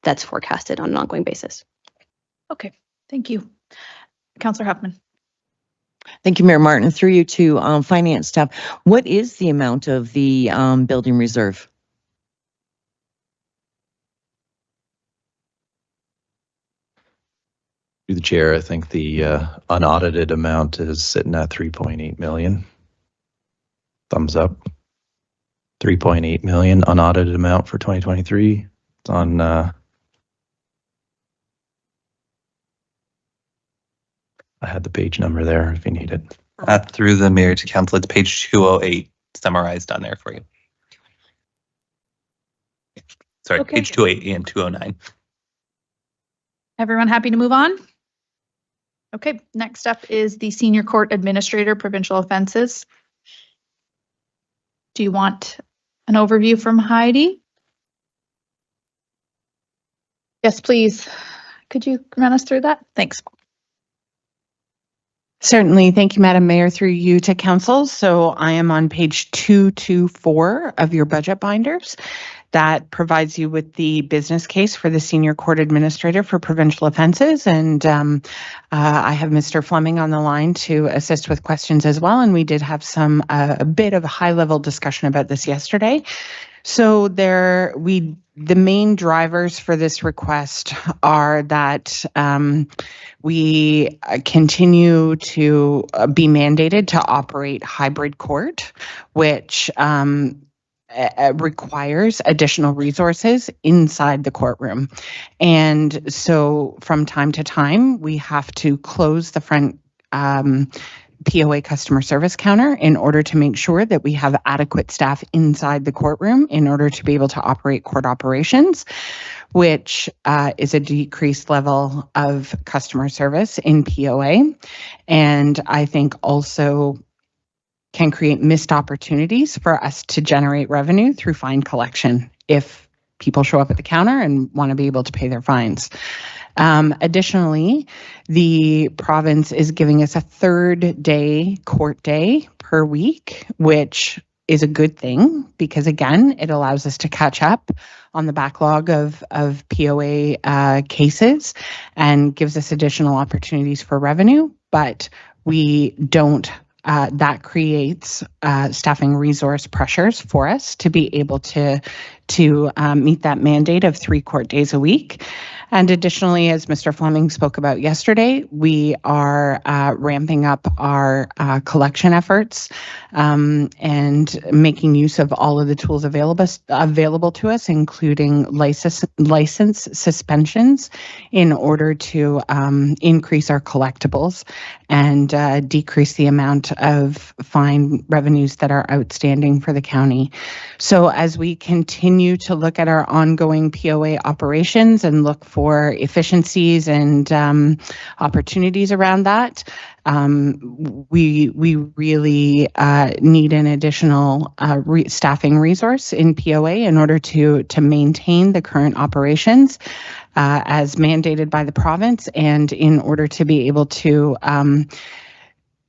that's forecasted on an ongoing basis. Okay, thank you. Councillor Huffman. Thank you, Mayor Martin. Through you to finance staff. What is the amount of the building reserve? Through the chair, I think the unaudited amount is sitting at 3.8 million. Thumbs up. 3.8 million unaudited amount for 2023. It's on I had the page number there if you need it. Through the mayor to council, it's page 208 summarized on there for you. Sorry, Okay. page 208 and 209. Everyone happy to move on? Okay, next up is the Senior Court Administrator, Provincial Offenses. Do you want an overview from Heidi? Yes, please. Could you run us through that? Thanks. Certainly. Thank you, Madam Mayor, through you to council. So I am on page 224 of your budget binders. That provides you with the business case for the Senior Court Administrator for Provincial Offenses. And I have Mr. Fleming on the line to assist with questions as well. And we did have a bit of a high-level discussion about this yesterday. So the main drivers for this request are that we continue to be mandated to operate hybrid court, which requires additional resources inside the courtroom. And so from time to time, we have to close the front POA customer service counter in order to make sure that we have adequate staff inside the courtroom in order to be able to operate court operations, which is a decreased level of customer service in POA. And I think also can create missed opportunities for us to generate revenue through fine collection if people show up at the counter and want to be able to pay their fines. Additionally, the province is giving us a third day court day per week, which is a good thing because, again, it allows us to catch up on the backlog of POA cases and gives us additional opportunities for revenue, but we don't that creates staffing resource pressures for us to be able to meet that mandate of 3 court days a week. And additionally, as Mr. Fleming spoke about yesterday, we are ramping up our collection efforts and making use of all of the tools available to us, including license suspensions, in order to increase our collectibles and decrease the amount of fine revenues that are outstanding for the county. So as we continue to look at our ongoing POA operations and look for efficiencies and opportunities around that, we really need an additional staffing resource in POA in order to maintain the current operations as mandated by the province, and in order to be able to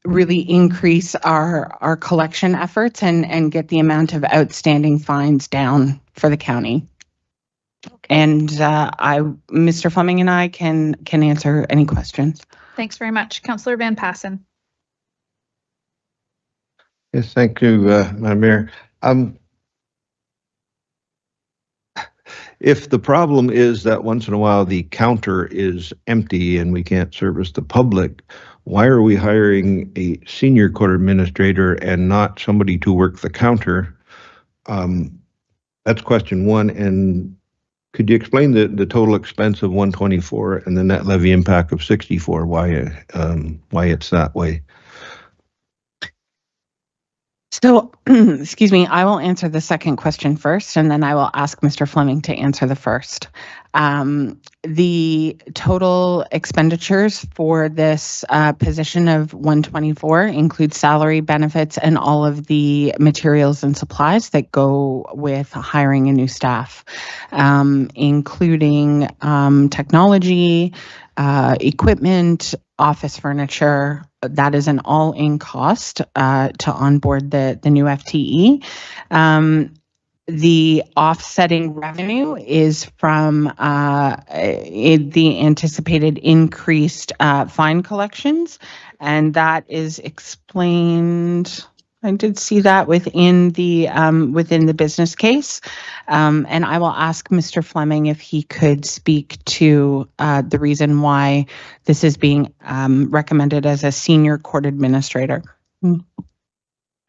really increase our collection efforts and get the amount of outstanding fines down for the county. Okay. And Mr. Fleming and I can answer any questions. Thanks very much. Councillor Van Passen. Yes, thank you, Madam Mayor. If the problem is that once in a while the counter is empty and we can't service the public, why are we hiring a senior court administrator and not somebody to work the counter? That's question one. And could you explain the total expense of 124 and the net levy impact of 64? Why it's that way? So, excuse me, I will answer the second question first, and then I will ask Mr. Fleming to answer the first. The total expenditures for this position of 124 include salary, benefits, and all of the materials and supplies that go with hiring a new staff, including technology, equipment, office furniture. That is an all-in cost to onboard the new FTE. The offsetting revenue is from the anticipated increased fine collections, and that is explained. I did see that within the business case, and I will ask Mr. Fleming if he could speak to the reason why this is being recommended as a senior court administrator.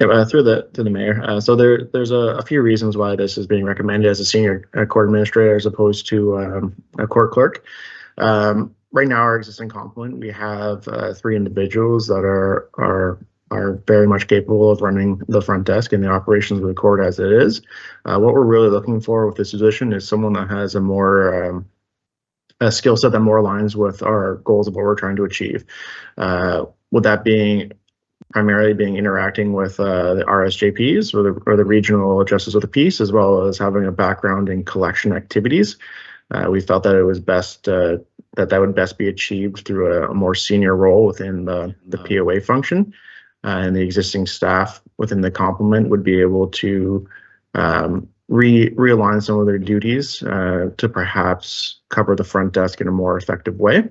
Yeah, through the mayor. So there's a few reasons why this is being recommended as a senior court administrator as opposed to a court clerk. Right now, our existing complement, we have 3 individuals that are very much capable of running the front desk and the operations of the court as it is. What we're really looking for with this position is someone that has a skill set that more aligns with our goals of what we're trying to achieve. With that being primarily interacting with the RSJPs or the regional justice of the peace, as well as having a background in collection activities. We felt that it was best that would best be achieved through a more senior role within the POA function. And the existing staff within the complement would be able to realign some of their duties to perhaps cover the front desk in a more effective way.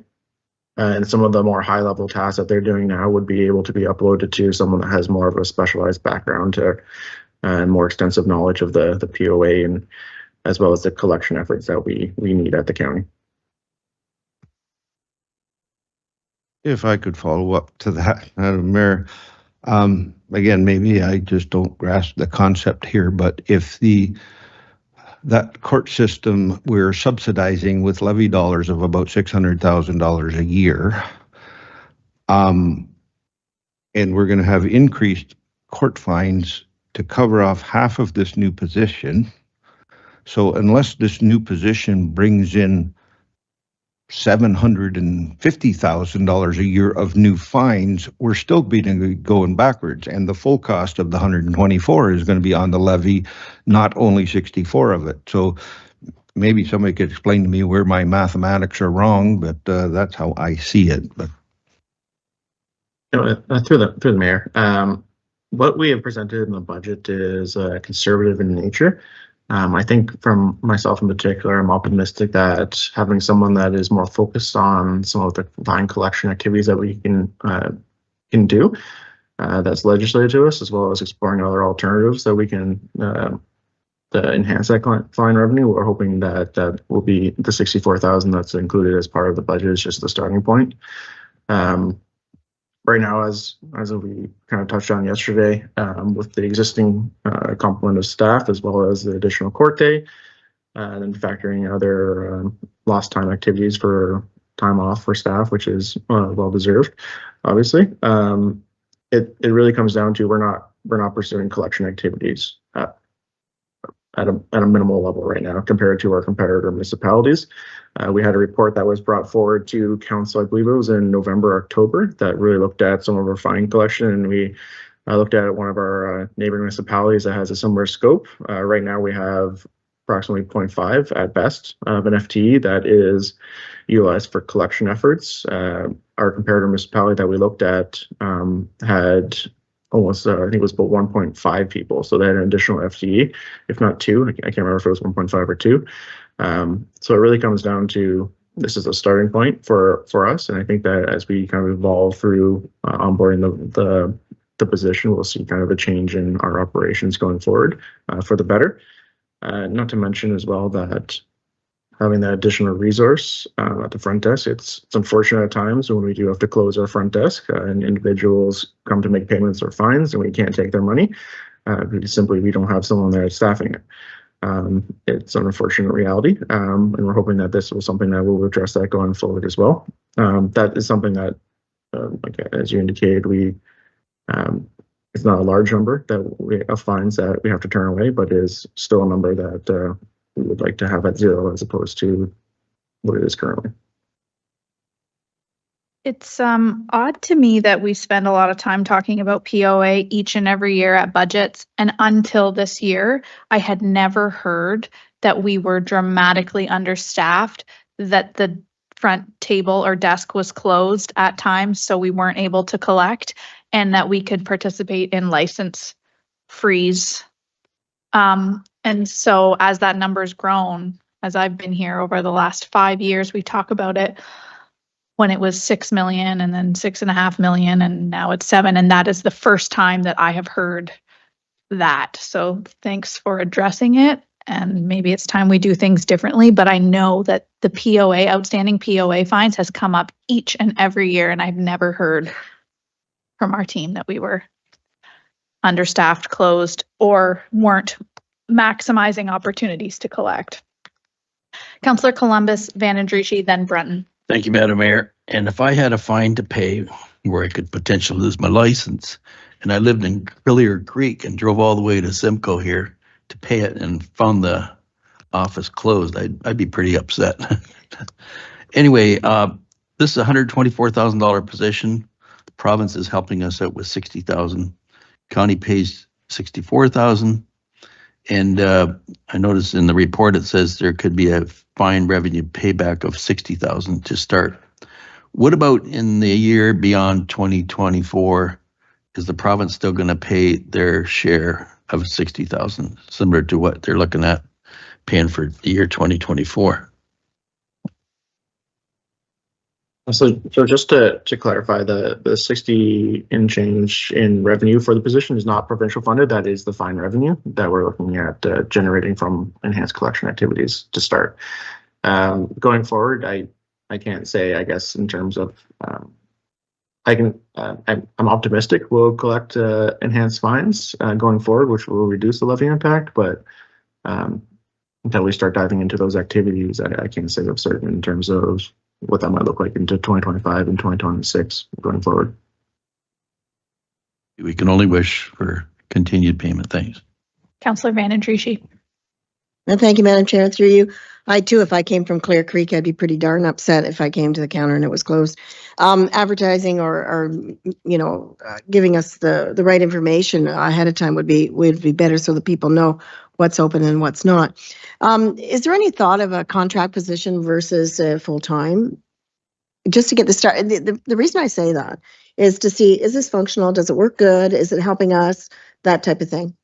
And some of the more high-level tasks that they're doing now would be able to be uploaded to someone that has more of a specialized background and more extensive knowledge of the POA and as well as the collection efforts that we need at the county. If I could follow up to that, Madam Mayor. Again, maybe I just don't grasp the concept here, but if that court system we're subsidizing with levy dollars of about $600,000 a year, and we're going to have increased court fines to cover off half of this new position. So unless this new position brings in $750,000 a year of new fines, we're still going backwards, and the full cost of the 124 is going to be on the levy, not only 64 of it. So maybe somebody could explain to me where my mathematics are wrong, but that's how I see it. But through the mayor, what we have presented in the budget is conservative in nature. I think from myself in particular, I'm optimistic that having someone that is more focused on some of the fine collection activities that we can do, that's legislated to us, as well as exploring other alternatives that we can enhance that fine revenue. We're hoping that will be the 64,000 that's included as part of the budget is just the starting point. Right now, as we kind of touched on yesterday, with the existing complement of staff, as well as the additional court day, and then factoring other lost time activities for time off for staff, which is well deserved, obviously. It really comes down to we're not pursuing collection activities at a minimal level right now compared to our competitor municipalities. We had a report that was brought forward to council, I believe it was in November, October, that really looked at some of our fine collection, and we looked at one of our neighboring municipalities that has a similar scope. Right now we have approximately 0.5 at best of an FTE that is utilized for collection efforts. Our comparator municipality that we looked at had almost, I think it was about 1.5 people. So they had an additional FTE, if not 2. I can't remember if it was 1.5 or 2. So it really comes down to this is a starting point for us. And I think that as we kind of evolve through onboarding the position, we'll see kind of a change in our operations going forward for the better. Not to mention as well that having that additional resource at the front desk, it's unfortunate at times when we do have to close our front desk and individuals come to make payments or fines and we can't take their money because simply we don't have someone there staffing it. It's an unfortunate reality, and we're hoping that this was something that will address that going forward as well. That is something that, like as you indicated, we it's not a large number of fines that we have to turn away, but is still a number that we would like to have at zero as opposed to what it is currently. It's odd to me that we spend a lot of time talking about POA each and every year at budgets, and until this year, I had never heard that we were dramatically understaffed, that the front table or desk was closed at times, so we weren't able to collect, and that we could participate in license freeze. And so as that number's grown, as I've been here over the last 5 years, we talk about it when it was 6 million and then 6.5 million, and now it's 7. And that is the first time that I have heard that. So thanks for addressing it. And maybe it's time we do things differently, but I know that the POA, outstanding POA fines, has come up each and every year. And I've never heard from our team that we were understaffed, closed, or weren't maximizing opportunities to collect. Councillor Columbus, Van Andrieschie, then Brunton. Thank you, Madam Mayor. And if I had a fine to pay where I could potentially lose my license, and I lived in Hillier Creek and drove all the way to Simcoe here to pay it and found the office closed, I'd be pretty upset. Anyway, this is a $124,000 position. The province is helping us out with $60,000. County pays $64,000. And I noticed in the report it says there could be a fine revenue payback of $60,000 to start. What about in the year beyond 2024? Is the province still going to pay their share of $60,000, similar to what they're looking at paying for the year 2024? So just to clarify, the 60 and change in revenue for the position is not provincial funded. That is the fine revenue that we're looking at generating from enhanced collection activities to start. Going forward, I can't say, I guess, in terms of I'm optimistic we'll collect enhanced fines going forward, which will reduce the levy impact, but until we start diving into those activities, I can't say for certain in terms of what that might look like into 2025 and 2026 going forward. We can only wish for continued payment. Thanks. Councillor Van Andrieschie. And thank you, Madam Chair. Through you, I too, if I came from Clear Creek, I'd be pretty darn upset if I came to the counter and it was closed. Advertising or giving us the right information ahead of time would be better, so that people know what's open and what's not. Is there any thought of a contract position versus full time? Just to get the start. The reason I say that is to see, is this functional? Does it work good? Is it helping us? That type of thing.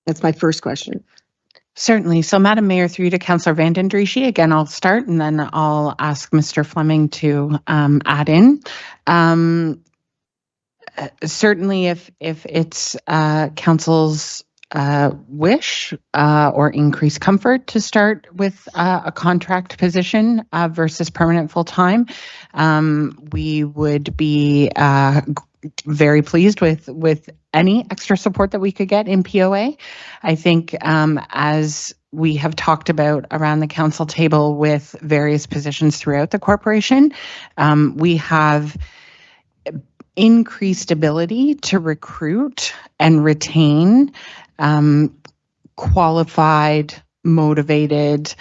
That's my first question. Certainly. So, Madam Mayor, through you to Councillor Van Andrieschie, again, I'll start and then I'll ask Mr. Fleming to add in. Certainly, if it's Council's wish or increased comfort to start with a contract position versus permanent full-time, we would be very pleased with any extra support that we could get in POA. I think as we have talked about around the council table with various positions throughout the corporation, we have increased ability to recruit and retain qualified, motivated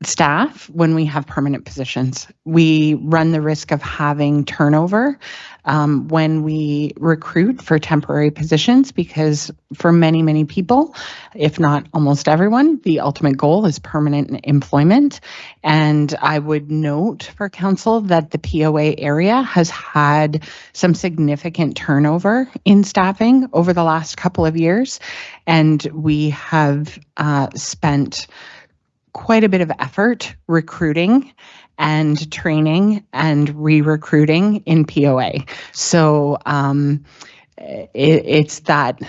staff when we have permanent positions. We run the risk of having turnover when we recruit for temporary positions, because for many, many people, if not almost everyone, the ultimate goal is permanent employment. And I would note for council that the POA area has had some significant turnover in staffing over the last couple of years. And we have spent quite a bit of effort recruiting and training and re-recruiting in POA. So it's that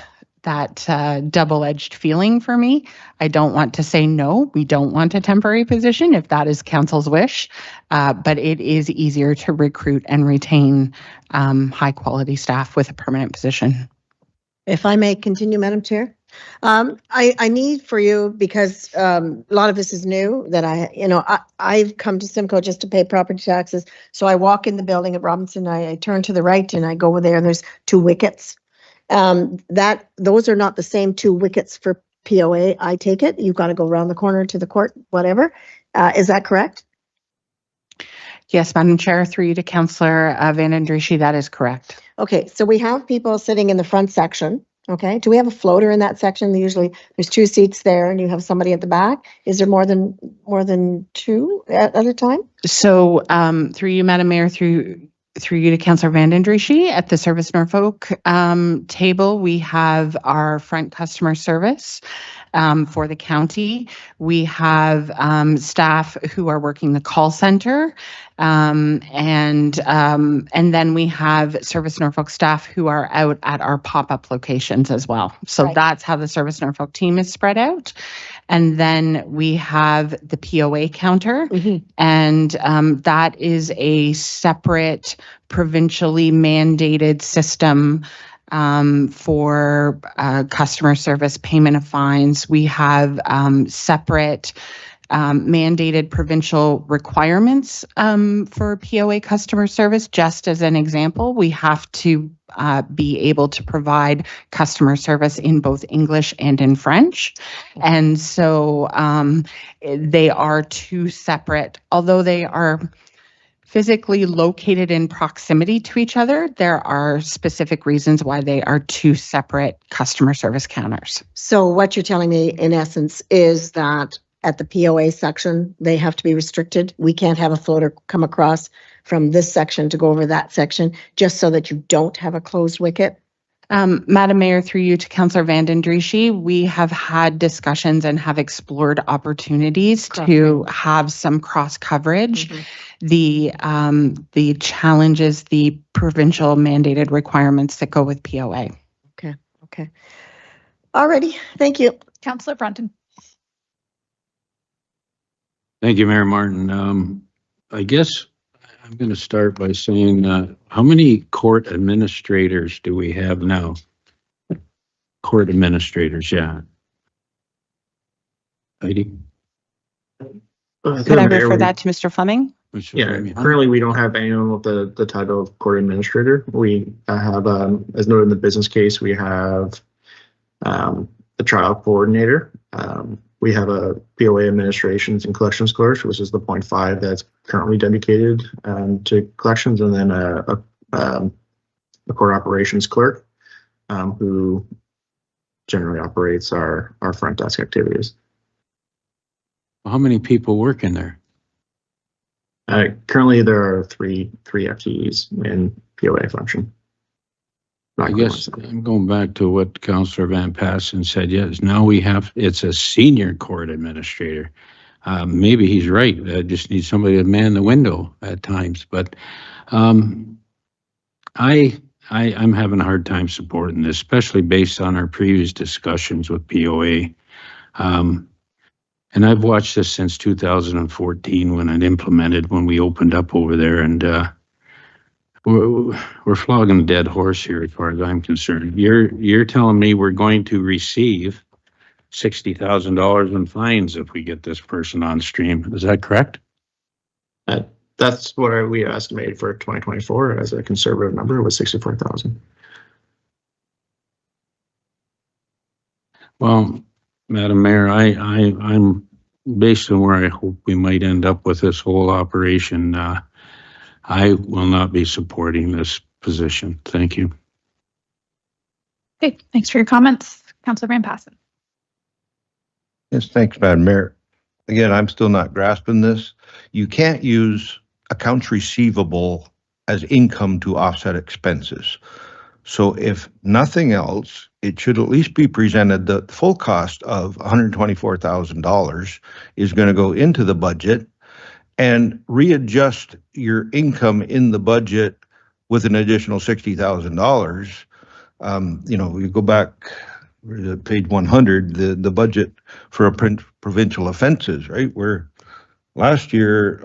double-edged feeling for me. I don't want to say no, we don't want a temporary position if that is council's wish, but it is easier to recruit and retain high-quality staff with a permanent position. If I may continue, Madam Chair. I need for you, because a lot of this is new, that I've come to Simcoe just to pay property taxes. So I walk in the building at Robinson, I turn to the right and I go over there and there's 2 wickets. Those are not the same 2 wickets for POA, I take it. You've got to go around the corner to the court, whatever. Is that correct? Yes, Madam Chair, through you to Councillor Van Andrieschi, that is correct. Okay, so we have people sitting in the front section. Okay, do we have a floater in that section? There's 2 seats there and you have somebody at the back. Is there more than 2 at a time? So through you, Madam Mayor, through you to Councillor Van Andrieschi, at the Service Norfolk table, we have our front customer service for the county. We have staff who are working the call center, and then we have Service Norfolk staff who are out at our pop-up locations as well. So Right. That's how the Service Norfolk team is spread out. And then we have the POA counter, and that is a separate provincially mandated system for customer service, payment of fines. We have separate mandated provincial requirements for POA customer service. Just as an example, we have to be able to provide customer service in both English and in French. And so they are 2 separate, although they are physically located in proximity to each other, there are specific reasons why they are 2 separate customer service counters. So what you're telling me in essence is that at the POA section, they have to be restricted. We can't have a floater come across from this section to go over that section, just so that you don't have a closed wicket. Madam Mayor, through you to Councillor Van Andrieschi, we have had discussions and have explored opportunities to have some cross coverage. The challenges, the provincial mandated requirements that go with POA. Okay. Alrighty, thank you. Councillor Brunton. Thank you, Mayor Martin. I guess I'm going to start by saying, how many court administrators do we have now? Court administrators, yeah. Heidi? Could I refer that to Mr. Fleming? Yeah, currently we don't have anyone with the title of court administrator. We have, as noted in the business case, we have the trial coordinator. We have a POA administrations and collections clerk, which is the 0.5 that's currently dedicated to collections, and then a court operations clerk who generally operates our front desk activities. How many people work in there? Currently, there are three FTEs in POA function. I guess I'm going back to what Councillor Van Passen said. Yes, now it's a senior court administrator. Maybe he's right. I just need somebody to man the window at times. But I'm having a hard time supporting this, especially based on our previous discussions with POA. And I've watched this since 2014 when we opened up over there, and we're flogging a dead horse here as far as I'm concerned. You're telling me we're going to receive $60,000 in fines if we get this person on stream. Is that correct? That's what we estimated for 2024 as a conservative number, was 64,000. Well, Madam Mayor, I'm based on where I hope we might end up with this whole operation. I will not be supporting this position. Thank you. Okay, thanks for your comments. Councillor Van Passen. Yes, thanks, Madam Mayor. Again, I'm still not grasping this. You can't use accounts receivable as income to offset expenses. So if nothing else, it should at least be presented that the full cost of $124,000 is going to go into the budget, and readjust your income in the budget with an additional $60,000. You go back to page 100, the budget for provincial offenses, right? Where last year,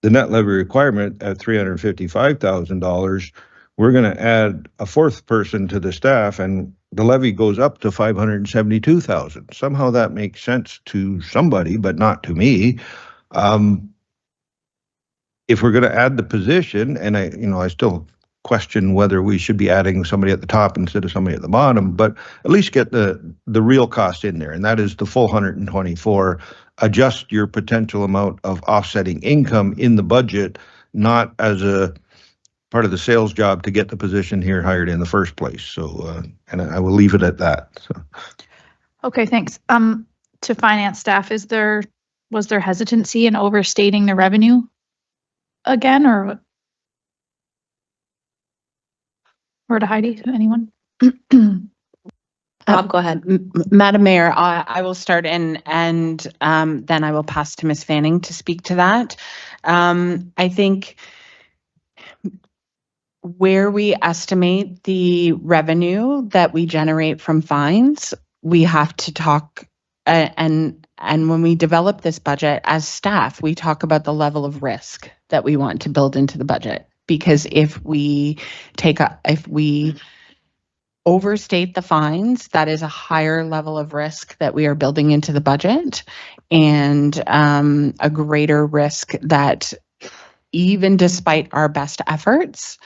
the net levy requirement at $355,000 we're going to add a fourth person to the staff and the levy goes up to 572,000. Somehow that makes sense to somebody, but not to me. If we're going to add the position, and I still question whether we should be adding somebody at the top instead of somebody at the bottom, but at least get the real cost in there, and that is the full 124. Adjust your potential amount of offsetting income in the budget, not as a part of the sales job to get the position here hired in the first place. So, and I will leave it at that. So. Okay, thanks. To finance staff, was there hesitancy in overstating the revenue again, or to Heidi, to anyone? Rob, go ahead. Madam Mayor, I will start and then I will pass to Ms. Fanning to speak to that. I think where we estimate the revenue that we generate from fines, we have to talk and when we develop this budget as staff, we talk about the level of risk that we want to build into the budget. Because if we overstate the fines, that is a higher level of risk that we are building into the budget, and a greater risk that even despite our best efforts,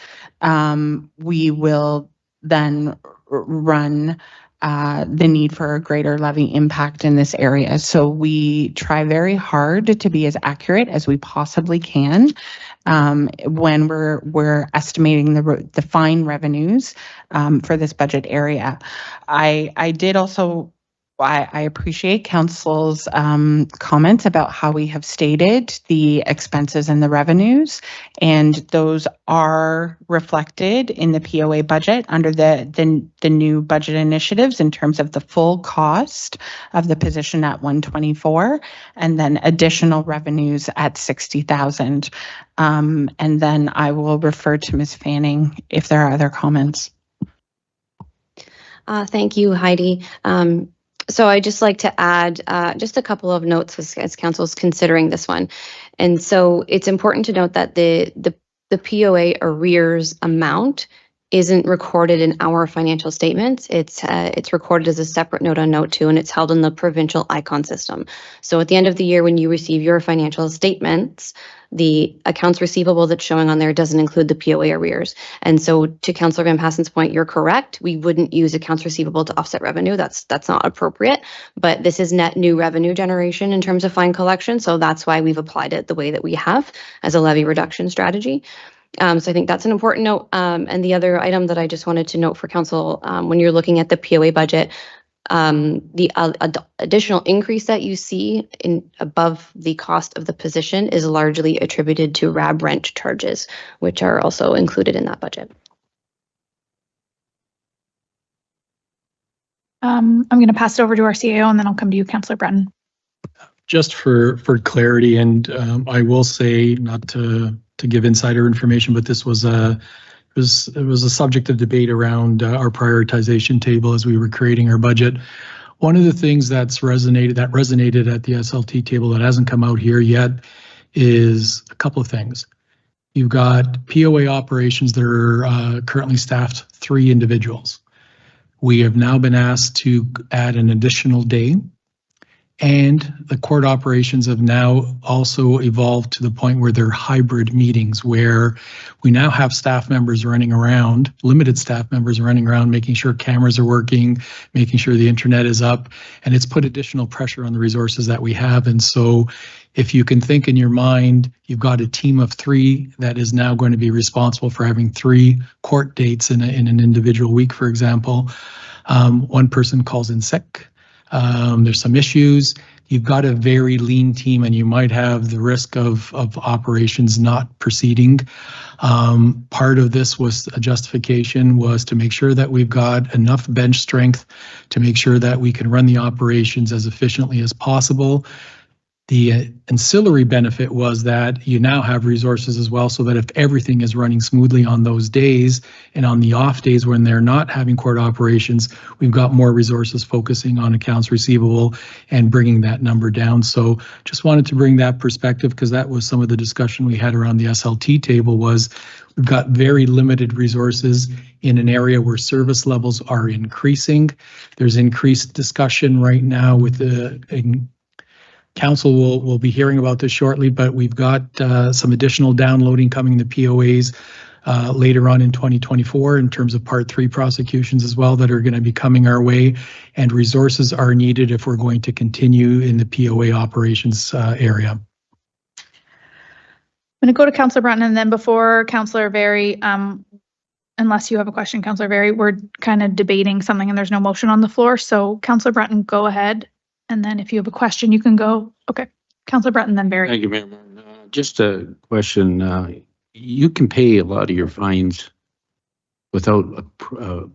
we will then run the need for a greater levy impact in this area. So we try very hard to be as accurate as we possibly can when we're estimating the fine revenues for this budget area. I did also. I appreciate Council's comments about how we have stated the expenses and the revenues, and those are reflected in the POA budget under the new budget initiatives in terms of the full cost of the position at 124, and then additional revenues at 60,000. And then I will refer to Ms. Fanning if there are other comments. Thank you, Heidi. So I'd just like to add just a couple of notes as council is considering this one. And so it's important to note that the POA arrears amount isn't recorded in our financial statements. It's recorded as a separate note on note 2, and it's held in the provincial econ system. So at the end of the year, when you receive your financial statements, the accounts receivable that's showing on there doesn't include the POA arrears. And so to Councillor Van Passen's point, you're correct. We wouldn't use accounts receivable to offset revenue. That's not appropriate, but this is net new revenue generation in terms of fine collection. So that's why we've applied it the way that we have as a levy reduction strategy. So I think that's an important note. And the other item that I just wanted to note for council, when you're looking at the POA budget, the additional increase that you see in above the cost of the position is largely attributed to RAB rent charges, which are also included in that budget. I'm going to pass it over to our CAO, and then I'll come to you, Councillor Breton. Just for clarity, and I will say, not to give insider information, but this was it was a subject of debate around our prioritization table as we were creating our budget. One of the things that resonated at the SLT table that hasn't come out here yet is a couple of things. You've got POA operations that are currently staffed 3 individuals. We have now been asked to add an additional day, and the court operations have now also evolved to the point where they're hybrid meetings, where we now have staff members running around, limited staff members running around, making sure cameras are working, making sure the internet is up, and it's put additional pressure on the resources that we have. And so if you can think in your mind, you've got a team of 3 that is now going to be responsible for having 3 court dates in an individual week, for example. One person calls in sick. There's some issues. You've got a very lean team, and you might have the risk of operations not proceeding. Part of this was a justification was to make sure that we've got enough bench strength to make sure that we can run the operations as efficiently as possible. The ancillary benefit was that you now have resources as well, so that if everything is running smoothly on those days and on the off days when they're not having court operations, we've got more resources focusing on accounts receivable and bringing that number down. So just wanted to bring that perspective, because that was some of the discussion we had around the SLT table. Was we've got very limited resources in an area where service levels are increasing. There's increased discussion right now with the council will be hearing about this shortly, but we've got some additional downloading coming to POAs later on in 2024 in terms of Part 3 prosecutions as well that are going to be coming our way, and resources are needed if we're going to continue in the POA operations area. I'm going to go to Councillor Brunton, and then before Councillor Very, unless you have a question, Councillor Very, we're kind of debating something and there's no motion on the floor. So Councillor Brunton, go ahead. And then if you have a question, you can go. Okay. Councillor Brunton, then Very. Thank you, Mayor. Just a question. You can pay a lot of your fines without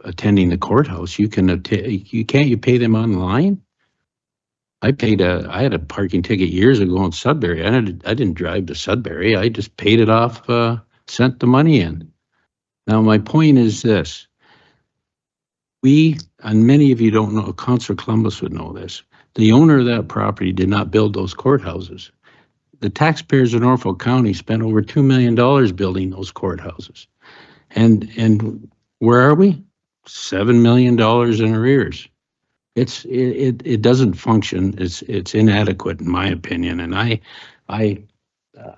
attending the courthouse. You can you pay them online? I had a parking ticket years ago in Sudbury. I didn't drive to Sudbury. I just paid it off, sent the money in. Now my point is this. And many of you don't know, Councillor Columbus would know this. The owner of that property did not build those courthouses. The taxpayers of Norfolk County spent over $2 million building those courthouses. And where are we? $7 million in arrears. It doesn't function. It's inadequate in my opinion. And I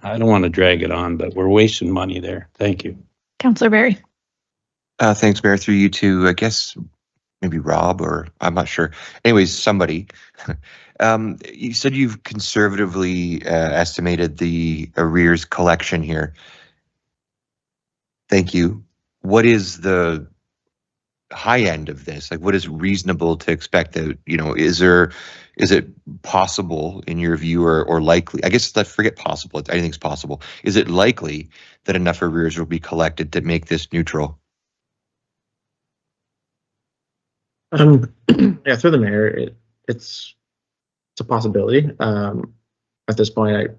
don't want to drag it on, but we're wasting money there. Thank you. Councillor Very. Thanks, Mayor. Through you to, I guess, maybe Rob, or I'm not sure. Anyways, somebody. You said you've conservatively estimated the arrears collection here. Thank you. What is the high end of this? Like, what is reasonable to expect? That, you know, is it possible in your view, or likely? I guess let's forget possible. Anything's possible. Is it likely that enough arrears will be collected to make this neutral? Yeah, through the mayor, it's a possibility. At this point,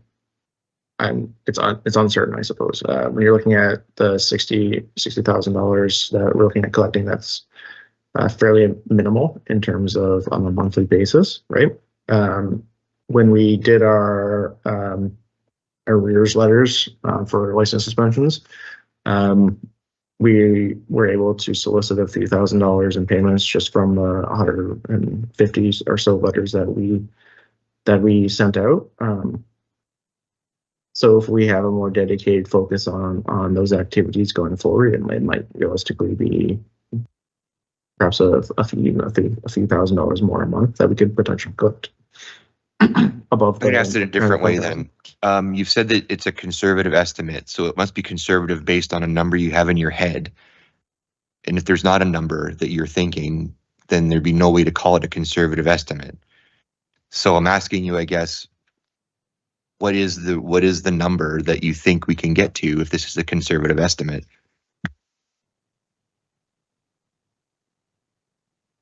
it's uncertain, I suppose. When you're looking at the $60,000 that we're looking at collecting, that's fairly minimal in terms of on a monthly basis, right? When we did our arrears letters for license suspensions, we were able to solicit a few $1,000s in payments just from 150 or so letters that we sent out. So if we have a more dedicated focus on those activities going forward, it might realistically be perhaps a few $1,000s more a month that we could potentially collect. Above. I asked it a different way then. You've said that it's a conservative estimate, so it must be conservative based on a number you have in your head. And if there's not a number that you're thinking, then there'd be no way to call it a conservative estimate. So I'm asking you, I guess, what is the number that you think we can get to if this is a conservative estimate?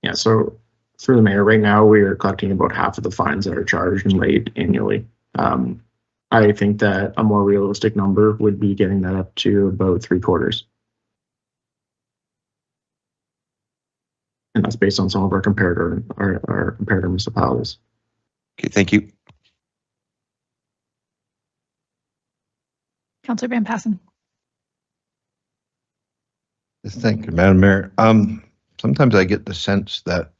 Yeah, so through the mayor, right now we are collecting about half of the fines that are charged and laid annually. I think that a more realistic number would be getting that up to about 3/4. And that's based on some of our comparator municipalities. Okay, thank you. Councillor Van Passen. Thank you, Madam Mayor. Sometimes I get the sense that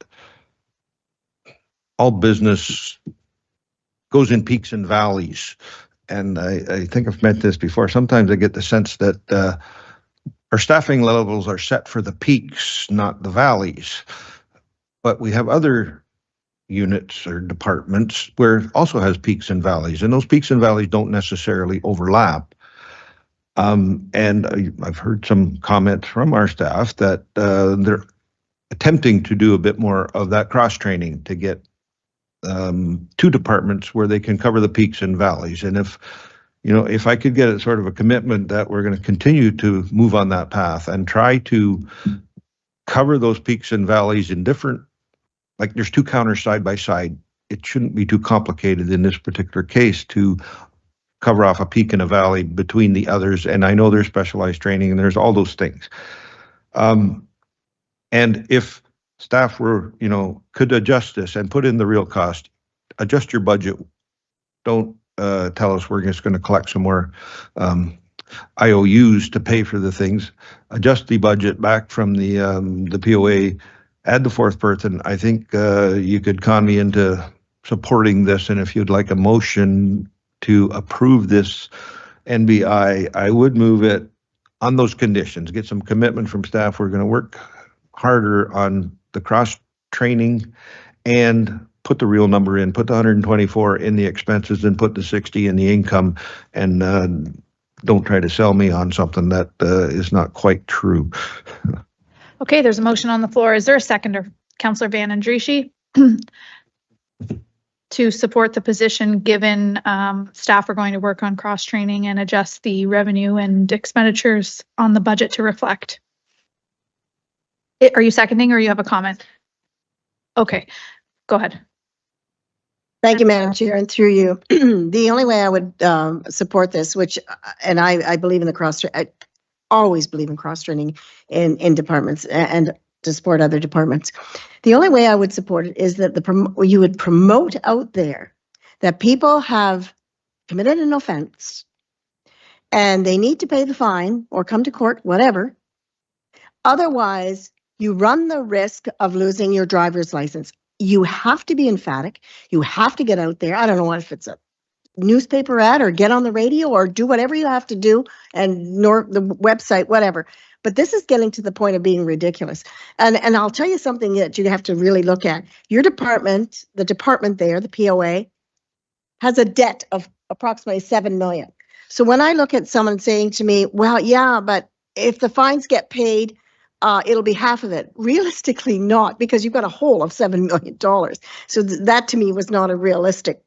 all business goes in peaks and valleys. And I think I've meant this before. Sometimes I get the sense that our staffing levels are set for the peaks, not the valleys. But we have other units or departments where it also has peaks and valleys, and those peaks and valleys don't necessarily overlap. And I've heard some comments from our staff that they're attempting to do a bit more of that cross-training to get two departments where they can cover the peaks and valleys. And if I could get a sort of a commitment that we're going to continue to move on that path and try to cover those peaks and valleys in different, like there's two counters side by side. it shouldn't be too complicated in this particular case to cover off a peak and a valley between the others. And I know there's specialized training and there's all those things. And if staff were, could adjust this and put in the real cost, adjust your budget. Don't tell us we're just going to collect some more IOUs to pay for the things. Adjust the budget back from the POA, add the fourth person. I think you could con me into supporting this. And if you'd like a motion to approve this NBI, I would move it on those conditions. Get some commitment from staff. We're going to work harder on the cross training and put the real number in, put the 124 in the expenses and put the 60 in the income, and don't try to sell me on something that is not quite true. Okay, there's a motion on the floor. Is there a seconder? Councillor Van Andrieschie to support the position, given staff are going to work on cross training and adjust the revenue and expenditures on the budget to reflect. Are you seconding or you have a comment? Okay, go ahead. Thank you, Madam Chair, and through you. The only way I would support this, and I believe in I always believe in cross-training in departments and to support other departments. The only way I would support it is that you would promote out there that people have committed an offense and they need to pay the fine or come to court, whatever. Otherwise, you run the risk of losing your driver's license. You have to be emphatic. You have to get out there. I don't know if it's a newspaper ad or get on the radio or do whatever you have to do, and the website, whatever. But this is getting to the point of being ridiculous. And I'll tell you something that you have to really look at. Your department, the department there, the POA, has a debt of approximately $7 million. So when I look at someone saying to me, well, yeah, but if the fines get paid, it'll be half of it. Realistically not, because you've got a hole of $7 million. So that to me was not a realistic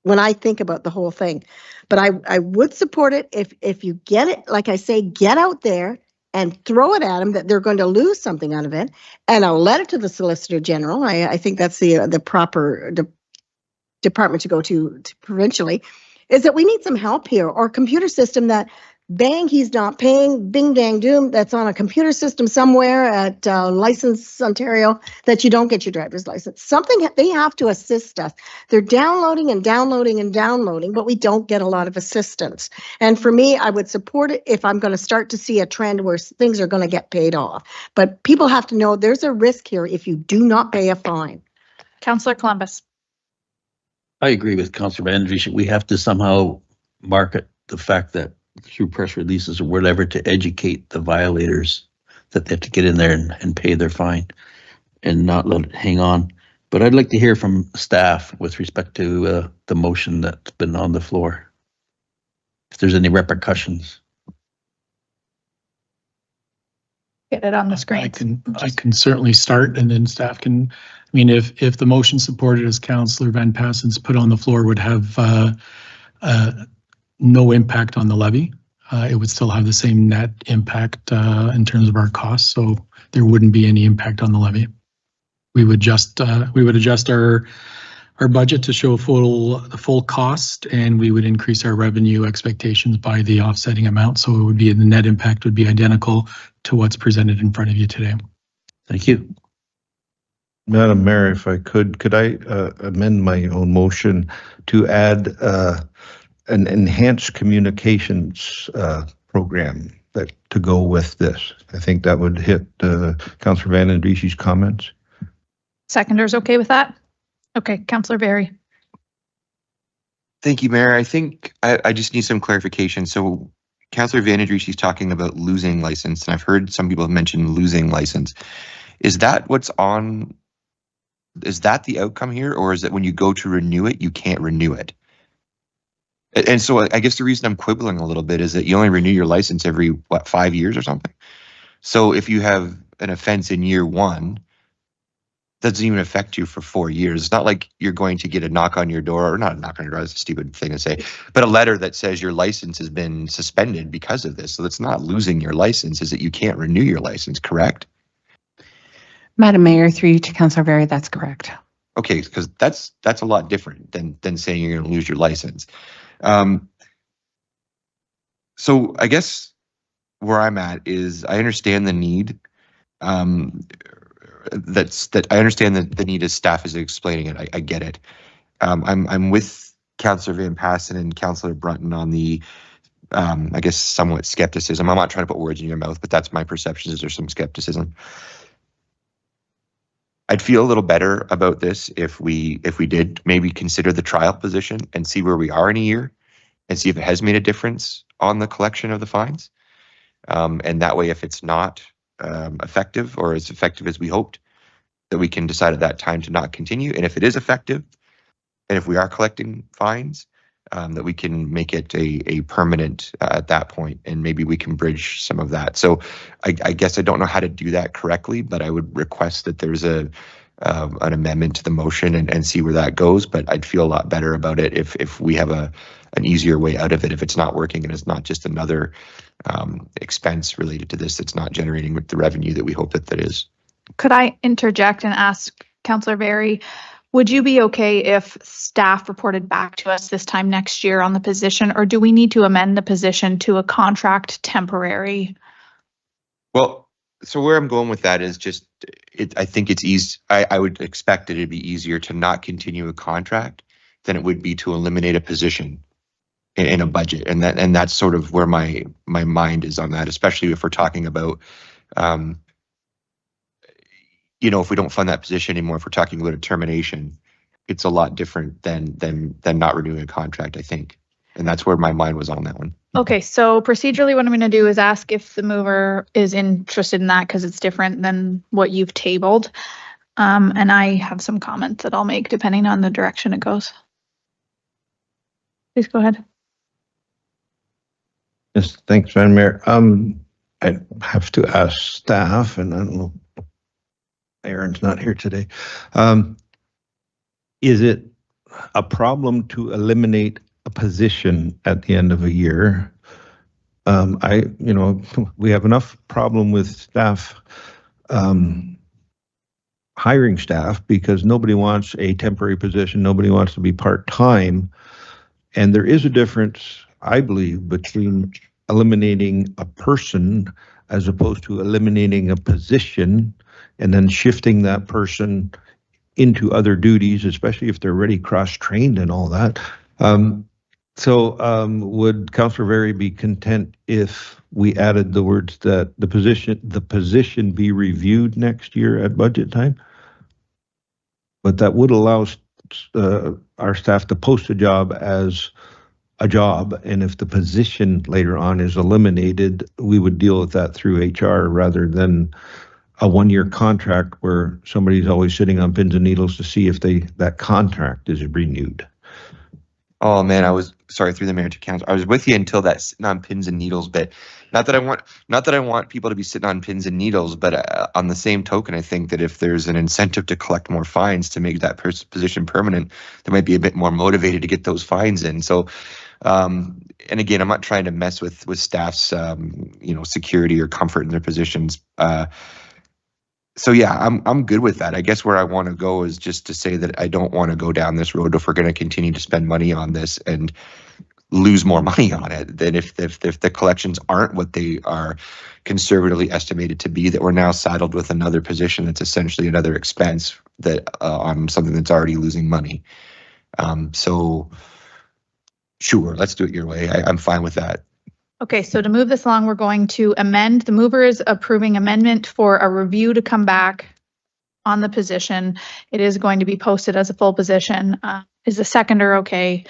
when I think about the whole thing. But I would support it if you get it, like I say, get out there and throw it at them that they're going to lose something out of it. And I'll let it to the Solicitor General. I think that's the proper department to go to provincially, is that we need some help here, or a computer system that bang, he's not paying, bing, dang, doom, that's on a computer system somewhere at License Ontario, that you don't get your driver's license. Something, they have to assist us. They're downloading and downloading and downloading, but we don't get a lot of assistance. And for me, I would support it if I'm going to start to see a trend where things are going to get paid off. But people have to know there's a risk here if you do not pay a fine. Councillor Columbus. I agree with Councillor Van Andrieschie. We have to somehow market the fact that through press releases or whatever to educate the violators that they have to get in there and pay their fine and not let it hang on. But I'd like to hear from staff with respect to the motion that's been on the floor, if there's any repercussions. Get it on the screen. I can certainly start, and then staff can. I mean, if the motion supported as Councillor Van Passen's put on the floor would have no impact on the levy, it would still have the same net impact in terms of our costs, so there wouldn't be any impact on the levy. We would adjust our budget to show the full cost, and we would increase our revenue expectations by the offsetting amount. So it would be, the net impact would be identical to what's presented in front of you today. Thank you. Madam Mayor, if I could I amend my own motion to add an enhanced communications program to go with this? I think that would hit Councillor Van Andrieschie's comments. Seconders okay with that? Okay, Councillor Barry. Thank you, Mayor. I think I just need some clarification. So Councillor Van Andrieschie's talking about losing license, and I've heard some people mention losing license. Is that what's on? Is that the outcome here, or is it when you go to renew it, you can't renew it? And so I guess the reason I'm quibbling a little bit is that you only renew your license every, 5 years or something? So if you have an offense in year one, that doesn't even affect you for 4 years. It's not like you're going to get a knock on your door, or not a knock on your door, that's a stupid thing to say, but a letter that says your license has been suspended because of this. So that's not losing your license, is that you can't renew your license, correct? Madam Mayor, through you to Councillor Barry, that's correct. Okay, because that's a lot different than saying you're going to lose your license. So I guess where I'm at is I understand the need. That I understand the need as staff is explaining it. I get it. I'm with Councillor Van Passen and Councillor Brunton on the I guess somewhat skepticism. I'm not trying to put words in your mouth, but that's my perception. Is there's some skepticism. I'd feel a little better about this if we did maybe consider the trial position and see where we are in a year and see if it has made a difference on the collection of the fines. And that way, if it's not effective or as effective as we hoped, that we can decide at that time to not continue. And if it is effective, and if we are collecting fines, that we can make it a permanent at that point, and maybe we can bridge some of that. So I guess I don't know how to do that correctly, but I would request that there's an amendment to the motion and see where that goes. But I'd feel a lot better about it if we have an easier way out of it, if it's not working and it's not just another expense related to this that's not generating the revenue that we hope that is. Could I interject and ask Councillor Berry, would you be okay if staff reported back to us this time next year on the position, or do we need to amend the position to a contract temporary? Well, so where I'm going with that is just, I think it's easy. I would expect it to be easier to not continue a contract than it would be to eliminate a position in a budget. And that's sort of where my mind is on that, especially if we're talking about, if we don't fund that position anymore, if we're talking about a termination, it's a lot different than not renewing a contract, I think. And that's where my mind was on that one. Okay, so procedurally what I'm going to do is ask if the mover is interested in that because it's different than what you've tabled. And I have some comments that I'll make depending on the direction it goes. Please go ahead. Yes, thanks, Madam Mayor. I have to ask staff, and I don't know, Aaron's not here today. Is it a problem to eliminate a position at the end of a year? We have enough problem with staff hiring staff because nobody wants a temporary position. Nobody wants to be part-time. And there is a difference, I believe, between eliminating a person as opposed to eliminating a position and then shifting that person into other duties, especially if they're already cross-trained and all that. Would Councillor Berry be content if we added the words that the position be reviewed next year at budget time? But that would allow our staff to post a job as a job, and if the position later on is eliminated, we would deal with that through HR rather than a one-year contract where somebody's always sitting on pins and needles to see if that contract is renewed. Oh man, I was sorry through the mayor to council. I was with you until that sitting on pins and needles bit. Not that I want people to be sitting on pins and needles, but on the same token, I think that if there's an incentive to collect more fines to make that position permanent, they might be a bit more motivated to get those fines in. So, and again, I'm not trying to mess with staff's security or comfort in their positions. So yeah, I'm good with that. I guess where I want to go is just to say that I don't want to go down this road if we're going to continue to spend money on this and lose more money on it than if the collections aren't what they are conservatively estimated to be, that we're now saddled with another position that's essentially another expense that on something that's already losing money. So sure, let's do it your way. I'm fine with that. Okay, so to move this along, we're going to amend. The mover is approving amendment for a review to come back on the position. It is going to be posted as a full position. Is the seconder okay?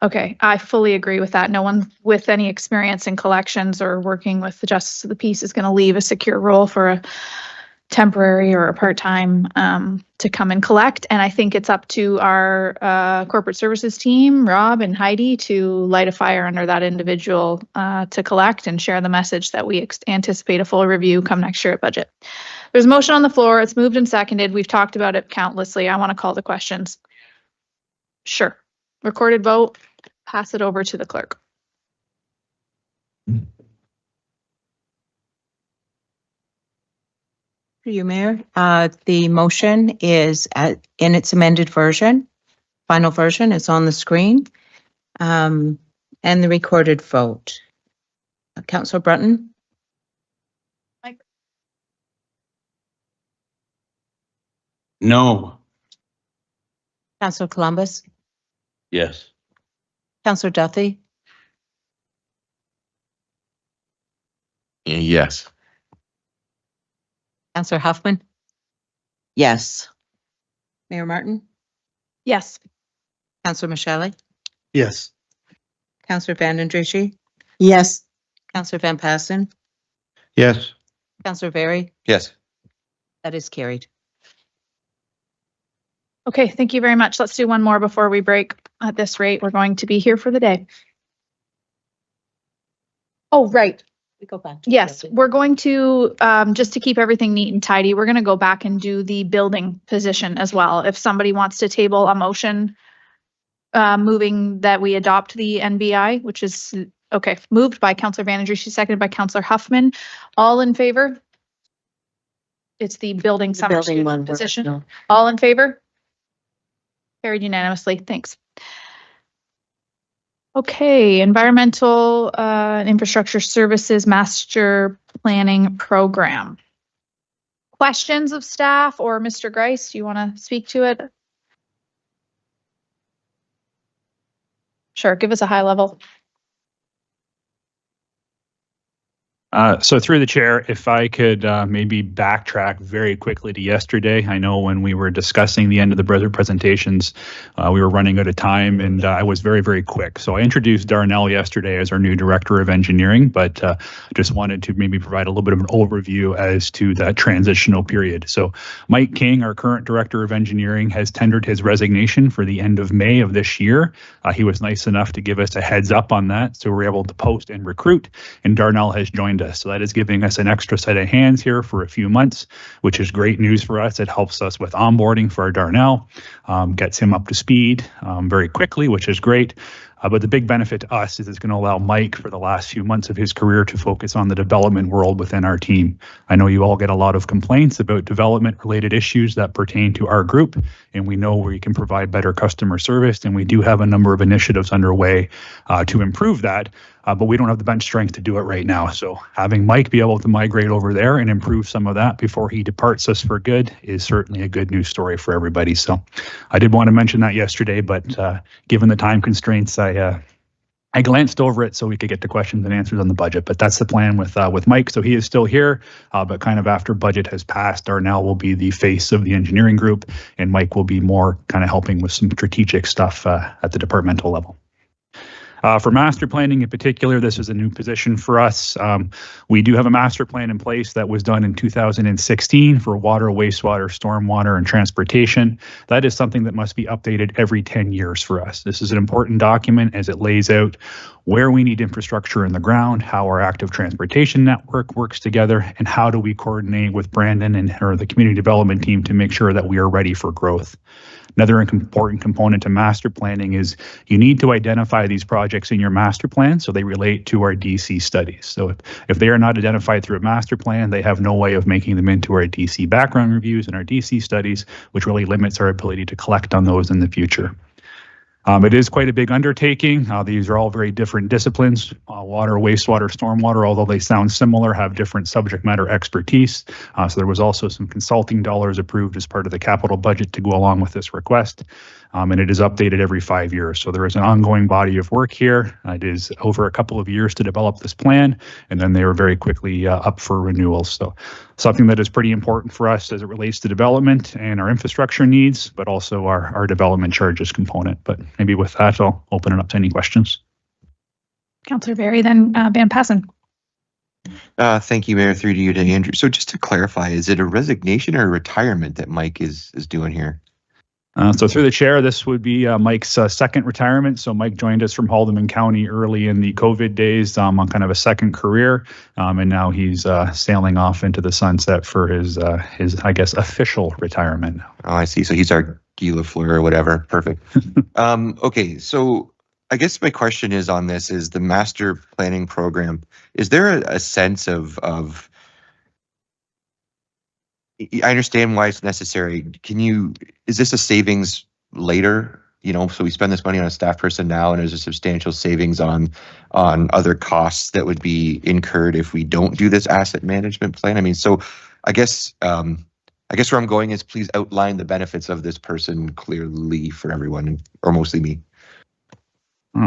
Okay, I fully agree with that. No one with any experience in collections or working with the justice of the peace is going to leave a secure role for a temporary or a part-time to come and collect. And I think it's up to our corporate services team, Rob and Heidi, to light a fire under that individual to collect and share the message that we anticipate a full review come next year at budget. There's a motion on the floor. It's moved and seconded. We've talked about it countlessly. I want to call the questions. Sure. Recorded vote. Pass it over to the clerk. Through you, Mayor. The motion is in its amended version. Final version is on the screen. And the recorded vote. Councillor Brunton? No. Councillor Columbus? Yes. Councillor Duthie? Yes. Councillor Huffman? Yes. Mayor Martin? Yes. Councillor Michelle? Yes. Councillor Van Andriesch? Yes. Councillor Van Passen? Yes. Councillor Berry? Yes. That is carried. Okay, thank you very much. Let's do one more before we break. At this rate, we're going to be here for the day. Oh, right. We go back. Yes, we're going to, just to keep everything neat and tidy, we're going to go back and do the building position as well. If somebody wants to table a motion moving that we adopt the NBI, which is, okay, moved by Councillor Van Andriesch, seconded by Councillor Huffman. All in favor? It's the building summer building student one, position. no. All in favor? Carried unanimously. Thanks. Okay, Environmental and Infrastructure Services Master Planning Program. Questions of staff or Mr. Grice, do you want to speak to it? Sure, give us a high level. So through the chair, if I could maybe backtrack very quickly to yesterday. I know when we were discussing the end of the presentations, we were running out of time and I was very, very quick. So I introduced Darnell yesterday as our new Director of Engineering, but I just wanted to maybe provide a little bit of an overview as to that transitional period. So Mike King, our current Director of Engineering, has tendered his resignation for the end of May of this year. He was nice enough to give us a heads up on that. So we're able to post and recruit, and Darnell has joined us. So that is giving us an extra set of hands here for a few months, which is great news for us. It helps us with onboarding for our Darnell, gets him up to speed very quickly, which is great. But the big benefit to us is it's going to allow Mike for the last few months of his career to focus on the development world within our team. I know you all get a lot of complaints about development related issues that pertain to our group, and we know where you can provide better customer service, and we do have a number of initiatives underway to improve that. But we don't have the bench strength to do it right now. So having Mike be able to migrate over there and improve some of that before he departs us for good is certainly a good news story for everybody. So I did want to mention that yesterday, but given the time constraints, I glanced over it so we could get to questions and answers on the budget. But that's the plan with Mike. So he is still here, but kind of after budget has passed, Darnell will be the face of the engineering group, and Mike will be more kind of helping with some strategic stuff at the departmental level. For master planning in particular, this is a new position for us. We do have a master plan in place that was done in 2016 for water, wastewater, stormwater, and transportation. That is something that must be updated every 10 years for us. This is an important document as it lays out where we need infrastructure in the ground, how our active transportation network works together, and how do we coordinate with Brandon and or the community development team to make sure that we are ready for growth. Another important component to master planning is you need to identify these projects in your master plan so they relate to our DC studies. So if they are not identified through a master plan, they have no way of making them into our DC background reviews and our DC studies, which really limits our ability to collect on those in the future. It is quite a big undertaking. These are all very different disciplines. Water, wastewater, stormwater, although they sound similar, have different subject matter expertise. So there was also some consulting dollars approved as part of the capital budget to go along with this request. And it is updated every 5 years. So there is an ongoing body of work here. It is over a couple of years to develop this plan, and then they are very quickly up for renewal. So something that is pretty important for us as it relates to development and our infrastructure needs, but also our development charges component. But maybe with that, I'll open it up to any questions. Councillor Berry, then Van Passen. Thank you, Mayor. Through to you, Andrew. So just to clarify, is it a resignation or a retirement that Mike is doing here? So through the chair, this would be Mike's second retirement. So Mike joined us from Haldeman County early in the COVID days on kind of a second career. And now he's sailing off into the sunset for his, I guess, official retirement. Oh, I see. So he's our Guy Lafleur or whatever. Perfect. Okay. So I guess my question is on this is the master planning program. Is there a sense of I understand why it's necessary. Is this a savings later? So we spend this money on a staff person now, and there's a substantial savings on other costs that would be incurred if we don't do this asset management plan. I mean, so I guess where I'm going is, please outline the benefits of this person clearly for everyone, or mostly me.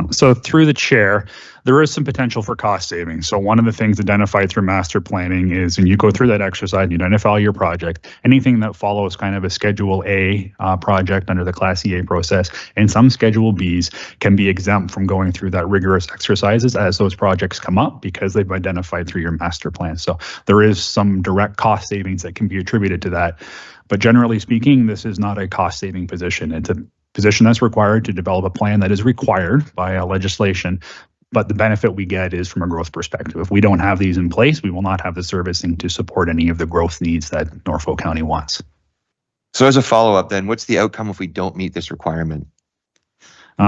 So through the chair, there is some potential for cost savings. So one of the things identified through master planning is when you go through that exercise, you identify your project, anything that follows kind of a Schedule A project under the Class EA process, and some Schedule Bs can be exempt from going through that rigorous exercises as those projects come up because they've identified through your master plan. So there is some direct cost savings that can be attributed to that. But generally speaking, this is not a cost saving position. It's a position that's required to develop a plan that is required by legislation, but the benefit we get is from a growth perspective. If we don't have these in place, we will not have the servicing to support any of the growth needs that Norfolk County wants. So as a follow-up then, what's the outcome if we don't meet this requirement?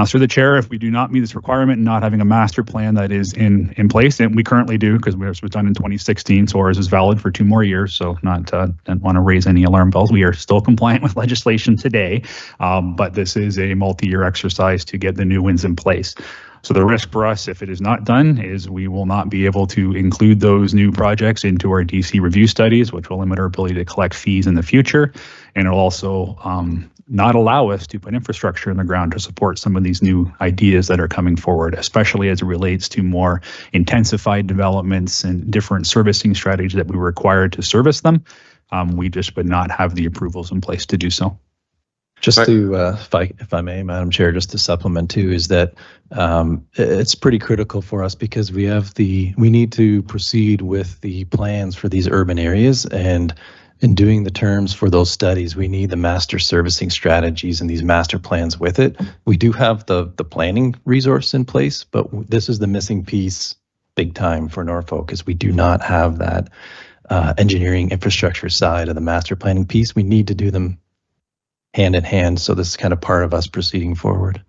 Through the chair, if we do not meet this requirement and not having a master plan that is in place, and we currently do because it was done in 2016, so ours is valid for 2 more years, so don't want to raise any alarm bells. We are still compliant with legislation today, but this is a multi-year exercise to get the new ones in place. So the risk for us, if it is not done, is we will not be able to include those new projects into our DC review studies, which will limit our ability to collect fees in the future, and it'll also not allow us to put infrastructure in the ground to support some of these new ideas that are coming forward, especially as it relates to more intensified developments and different servicing strategies that we require to service them. We just would not have the approvals in place to do so. Just to, if I may, Madam Chair, just to supplement too, is that it's pretty critical for us because we need to proceed with the plans for these urban areas, and in doing the terms for those studies, we need the master servicing strategies and these master plans with it. We do have the planning resource in place, but this is the missing piece big time for Norfolk, is we do not have that engineering infrastructure side of the master planning piece. We need to do them hand in hand. So this is kind of part of us proceeding forward.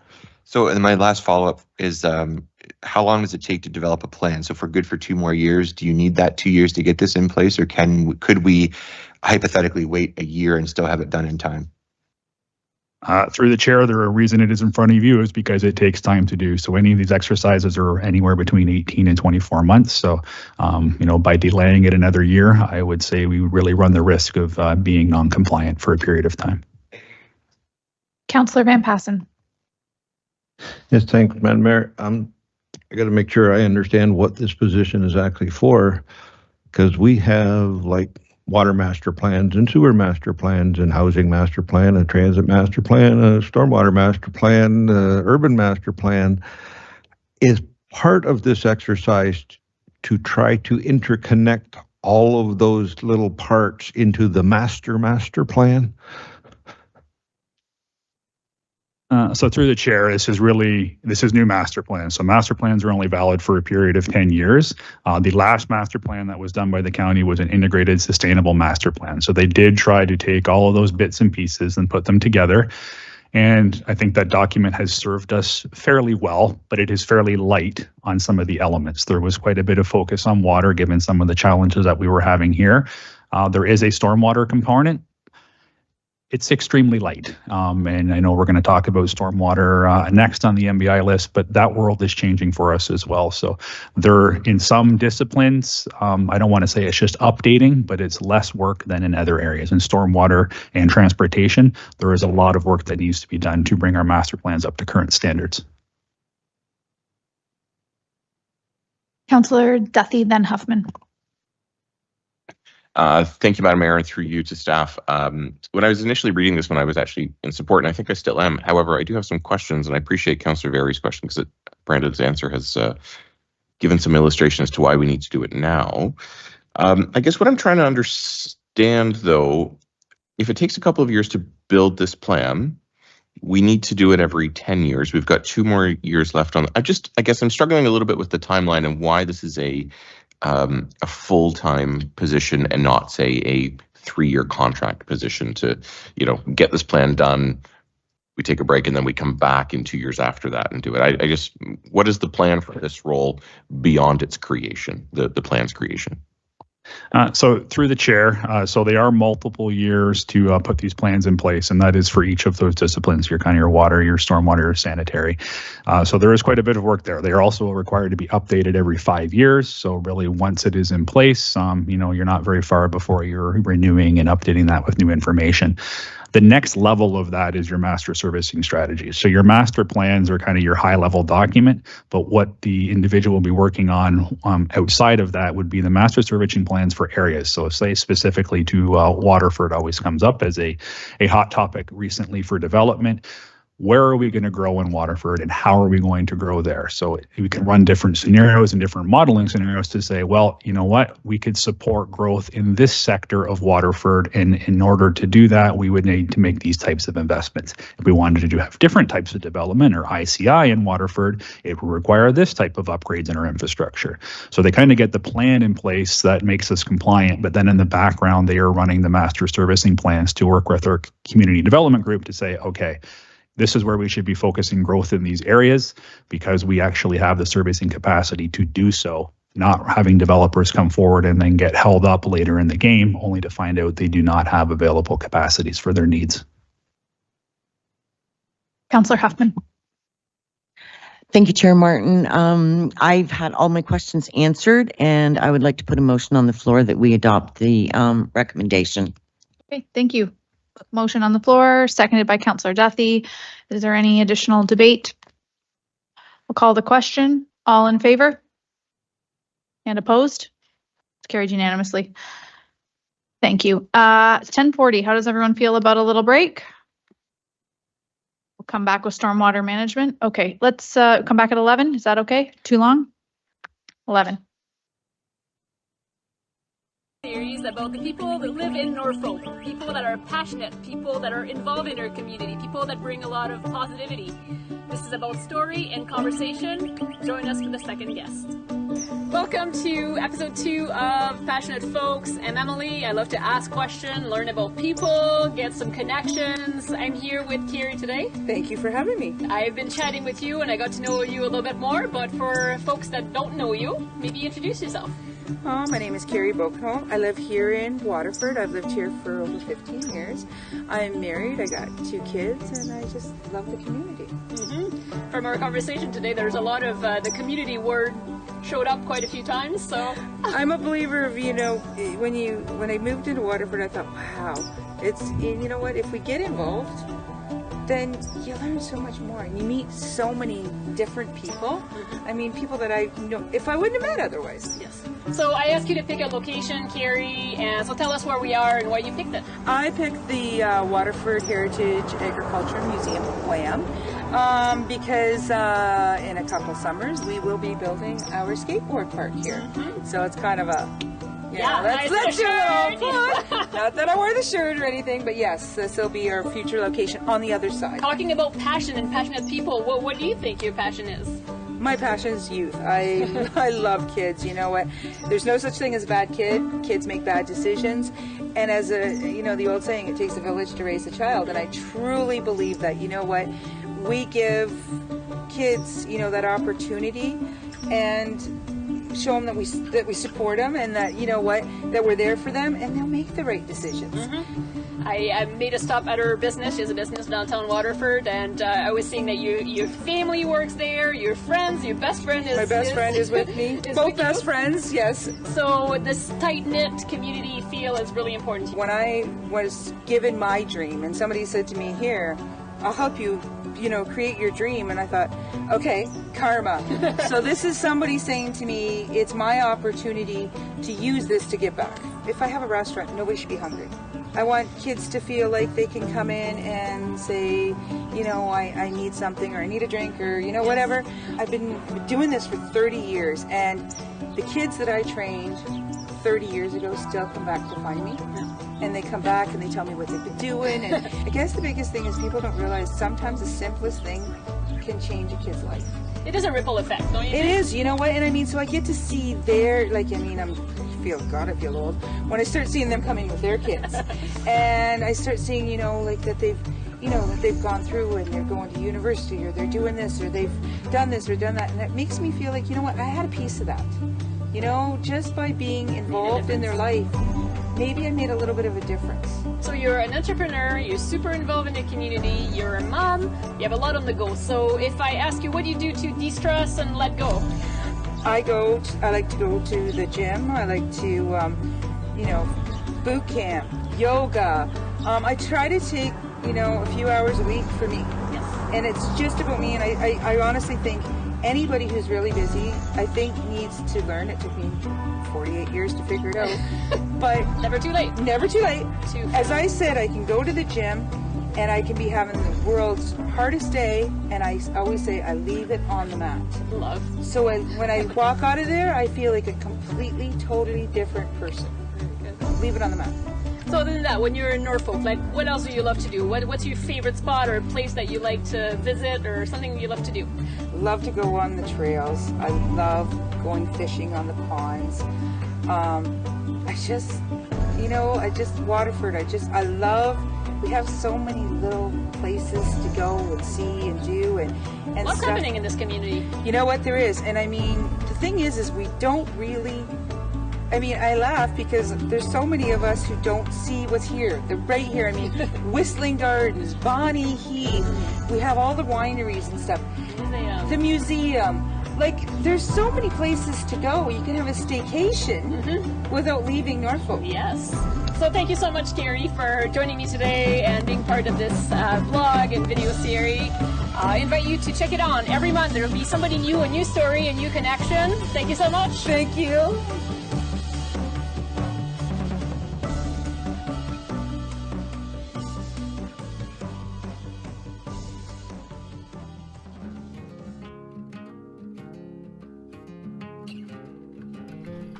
So, and my last follow-up is, how long does it take to develop a plan? So if we're good for 2 more years, do you need that 2 years to get this in place, or could we hypothetically wait a year and still have it done in time? Through the chair, the reason it is in front of you is because it takes time to do. So any of these exercises are anywhere between 18 and 24 months. So, by delaying it another year, I would say we really run the risk of being non-compliant for a period of time. Councillor Van Passen. Yes, thanks, Madam Mayor. I got to make sure I understand what this position is actually for, because we have like water master plans and sewer master plans and housing master plan, a transit master plan, a stormwater master plan, urban master plan. Is part of this exercise to try to interconnect all of those little parts into the master plan? So through the chair, this is new master plans. So master plans are only valid for a period of 10 years. The last master plan that was done by the county was an integrated sustainable master plan. So they did try to take all of those bits and pieces and put them together. And I think that document has served us fairly well, but it is fairly light on some of the elements. There was quite a bit of focus on water, given some of the challenges that we were having here. There is a stormwater component. It's extremely light. And I know we're going to talk about stormwater next on the MBI list, but that world is changing for us as well. So there, in some disciplines, I don't want to say it's just updating, but it's less work than in other areas. In stormwater and transportation, there is a lot of work that needs to be done to bring our master plans up to current standards. Councillor Duthie, then Huffman. Thank you, Madam Mayor, and through you to staff. When I was initially reading this one, I was actually in support, and I think I still am. However, I do have some questions, and I appreciate Councillor Vary's question because Brandon's answer has given some illustration as to why we need to do it now. I guess what I'm trying to understand, though, if it takes a couple of years to build this plan, we need to do it every 10 years. We've got 2 more years left on. I guess I'm struggling a little bit with the timeline and why this is a full-time position and not, say, a 3-year contract position to, get this plan done. We take a break and then we come back in 2 years after that and do it. What is the plan for this role beyond its creation, the plan's creation? So through the chair, so they are multiple years to put these plans in place, and that is for each of those disciplines, your kind of your water, your stormwater, your sanitary. So there is quite a bit of work there. They are also required to be updated every 5 years. So really once it is in place, you're not very far before you're renewing and updating that with new information. The next level of that is your master servicing strategy. So your master plans are kind of your high level document, but what the individual will be working on outside of that would be the master servicing plans for areas. So say specifically to Waterford always comes up as a hot topic recently for development. Where are we going to grow in Waterford and how are we going to grow there? So we can run different scenarios and different modeling scenarios to say, well, you know what, we could support growth in this sector of Waterford. And in order to do that, we would need to make these types of investments. If we wanted to have different types of development or ICI in Waterford, it would require this type of upgrades in our infrastructure. So they kind of get the plan in place that makes us compliant, but then in the background, they are running the master servicing plans to work with our community development group to say, okay, this is where we should be focusing growth in these areas because we actually have the servicing capacity to do so, not having developers come forward and then get held up later in the game only to find out they do not have available capacities for their needs. Councillor Huffman. Thank you, Chair Martin. I've had all my questions answered, and I would like to put a motion on the floor that we adopt the recommendation. Okay, thank you. Motion on the floor, seconded by Councillor Duthie. Is there any additional debate? We'll call the question. All in favor? And opposed? It's carried unanimously. Thank you. It's 10:40. How does everyone feel about a little break? We'll come back with stormwater management. Okay, let's come back at 11. Is that okay? Too long? 11. Series about the people that live in Norfolk, people that are passionate, people that are involved in our community, people that bring a lot of positivity. This is about story and conversation. Join us for the second guest. Welcome to episode 2 of Passionate Folks. I'm Emily. I love to ask questions, learn about people, get some connections. I'm here with Carrie today. Thank you for having me. I've been chatting with you and I got to know you a little bit more, but for folks that don't know you, maybe introduce yourself. Oh, my name is Carrie Bokenholm. I live here in Waterford. I've lived here for over 15 years. I'm married. I got 2 kids, and I just love the community. Mm-hmm. From our conversation today, there's a lot of the community word showed up quite a few times. So I'm a believer of, when I moved into Waterford, I thought, wow, you know what? If we get involved, then you learn so much more and you meet so many different people. I mean, people that I know if I wouldn't have met otherwise. Yes. So I asked you to pick a location, Carrie, and so tell us where we are and why you picked it. I picked the Waterford Heritage Agriculture Museum, WHAM, because in a couple summers we will be building our skateboard park here. So it's kind of a let's do it. Not that I wear the shirt or anything, but yes, this will be our future location on the other side. Talking about passion and passionate people, what do you think your passion is? My passion is youth. I love kids. You know what? There's no such thing as a bad kid. Kids make bad decisions. And as the old saying, it takes a village to raise a child. And I truly believe that, you know what? We give kids, that opportunity and show them that we support them and that, that we're there for them and they'll make the right decisions. I made a stop at her business. She has a business downtown Waterford, and I was seeing that your family works there, your friends, your best friend is... My best friend is with me. Both best friends, yes. So this tight-knit community feel is really important to you. When I was given my dream and somebody said to me, here, I'll help you, create your dream. And I thought, okay, karma. So this is somebody saying to me, it's my opportunity to use this to give back. If I have a restaurant, nobody should be hungry. I want kids to feel like they can come in and say, I need something or I need a drink or, whatever. I've been doing this for 30 years and the kids that I trained 30 years ago still come back to find me. And they come back and they tell me what they've been doing. And I guess the biggest thing is people don't realize sometimes the simplest thing can change a kid's life. It is a ripple effect, don't you think? It is, you know what? And I mean, so I get to see their, I feel old. When I start seeing them coming with their kids. And I start seeing, that they've gone through and they're going to university or they're doing this or they've done this or done that. And that makes me feel like, I had a piece of that. You know, just by being involved in their life, maybe I made a little bit of a difference. So you're an entrepreneur, you're super involved in your community, you're a mom, you have a lot on the go. So if I ask you, what do you do to de-stress and let go? I like to go to the gym. I like to, boot camp, yoga. I try to take, a few hours a week for me. Yes. And it's just about me. And I honestly think anybody who's really busy, I think needs to learn. It took me 48 years to figure it out. But never too late. Never too late. As I said, I can go to the gym and I can be having the world's hardest day, and I always say I leave it on the mat. Love. So when I walk out of there, I feel like a completely, totally different person. Leave it on the mat. So other than that, when you're in Norfolk, like, what else do you love to do? What's your favorite spot or place that you like to visit or something you love to do? Love to go on the trails. I love going fishing on the ponds. Waterford, we have so many little places to go and see and do and what's stuff. happening in this community? You know what, there is. And I mean, the thing is we don't really, I laugh because there's so many of us who don't see what's here. They're right here. I mean, Whistling Gardens, Bonnie Heath. We have all the wineries and stuff. The museum. Like, there's so many places to go. You can have a staycation without leaving Norfolk. Yes. So thank you so much, Carrie, for joining me today and being part of this vlog and video series. I invite you to check it on. Every month there will be somebody new, a new story, a new connection. Thank you so much. Thank you.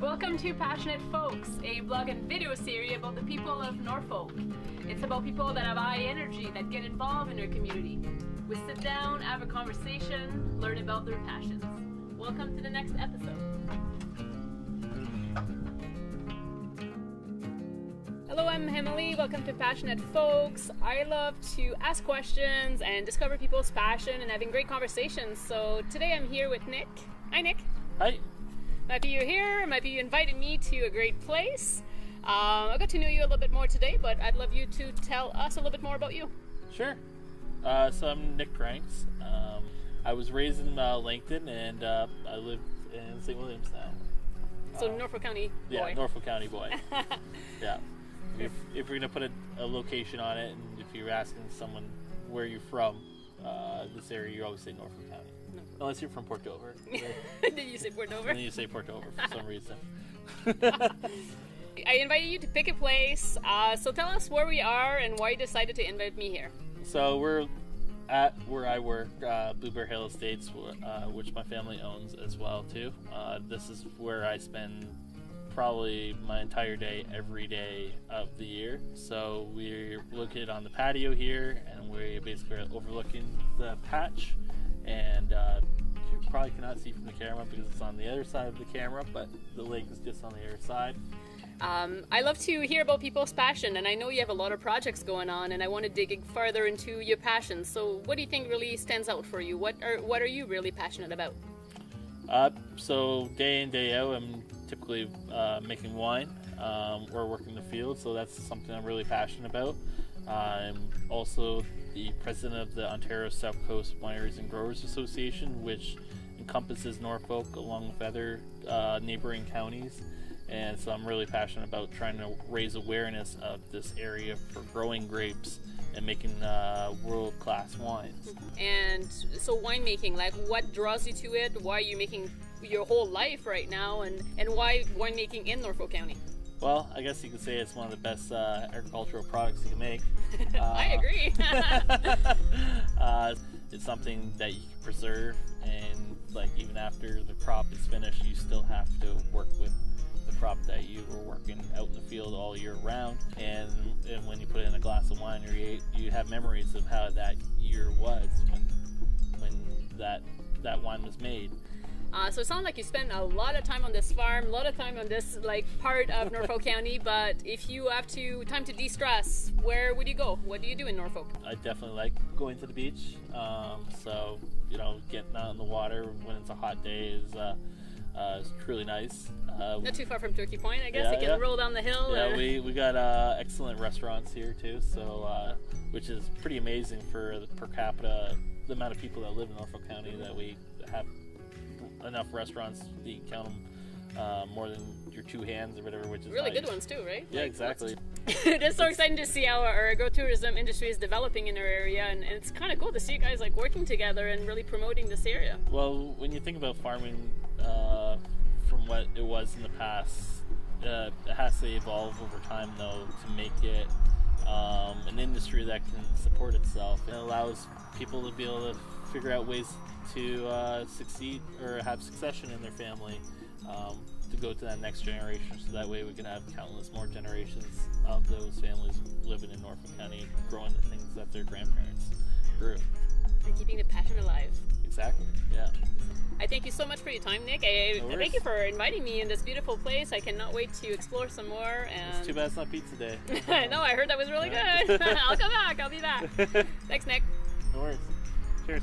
Welcome to Passionate Folks, a blog and video series about the people of Norfolk. It's about people that have high energy, that get involved in their community. We sit down, have a conversation, learn about their passions. Welcome to the next episode. Hello, I'm Emily. Welcome to Passionate Folks. I love to ask questions and discover people's passion and having great conversations. So today I'm here with Nick. Hi, Nick. Hi. Might be you here, might be you invited me to a great place. I got to know you a little bit more today, but I'd love you to tell us a little bit more about you. Sure. So I'm Nick Cranks. I was raised in Langton, and I live in St. Williams now. So Norfolk County boy. Yeah, Norfolk County boy. Yeah. If we're going to put a location on it, and if you're asking someone where you're from, this area, you always say Norfolk County. No. Unless you're from Port Dover. Did you say Port Dover? And then you say Port Dover for some reason. I invited you to pick a place. So tell us where we are and why you decided to invite me here. So we're at where I work, Blueberry Hill Estates, which my family owns as well too. This is where I spend probably my entire day every day of the year. So we're located on the patio here, and we basically are overlooking the patch. And you probably cannot see from the camera because it's on the other side of the camera, but the lake is just on the other side. I love to hear about people's passion, and I know you have a lot of projects going on, and I want to dig further into your passion. So what do you think really stands out for you? What are you really passionate about? So day in, day out, I'm typically making wine or working the field, so that's something I'm really passionate about. I'm also the president of the Ontario South Coast Wineries and Growers Association, which encompasses Norfolk along with other neighboring counties. And so I'm really passionate about trying to raise awareness of this area for growing grapes and making world-class wines. And so winemaking, like, what draws you to it? Why are you making your whole life right now? And why winemaking in Norfolk County? Well, I guess you could say it's one of the best agricultural products you can make. I agree. It's something that you can preserve, and like even after the crop is finished, you still have to work with the crop that you were working out in the field all year round. And when you put it in a glass of wine, you have memories of how that year was when that wine was made. So it sounds like you spend a lot of time on this farm, a lot of time on this part of Norfolk County, but if you have time to de-stress, where would you go? What do you do in Norfolk? I definitely like going to the beach. So, getting out in the water when it's a hot day is It's truly nice. Not too far from Turkey Point, I guess. You can roll down the hill. Yeah, we got excellent restaurants here too, so which is pretty amazing for the per capita, the amount of people that live in Norfolk County, that we have enough restaurants that you can count them more than your two hands or whatever, which is really nice. Good ones too, right? Yeah, exactly. It's so exciting to see how our agro-tourism industry is developing in our area, and it's kind of cool to see you guys like working together and really promoting this area. Well, when you think about farming from what it was in the past, it has to evolve over time though to make it an industry that can support itself. It allows people to be able to figure out ways to succeed or have succession in their family, to go to that next generation, so that way we can have countless more generations of those families living in Norfolk County, growing the things that their grandparents grew. And keeping the passion alive. Exactly, yeah. I thank you so much for your time, Nick. I thank you for inviting me in this beautiful place. I cannot wait to explore some more. And It's too bad it's not pizza day. No, I heard that was really good. I'll come back. I'll be back. Thanks, Nick. No worries. Cheers.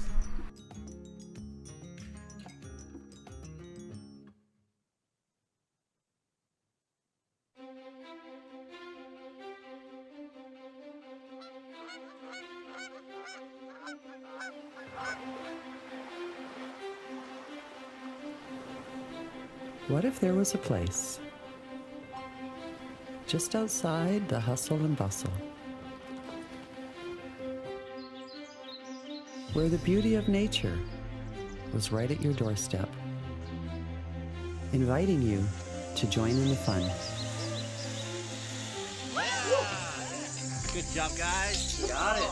What if there was a place just outside the hustle and bustle, where the beauty of nature was right at your doorstep, inviting you to join in the fun? Good job, guys. Got it.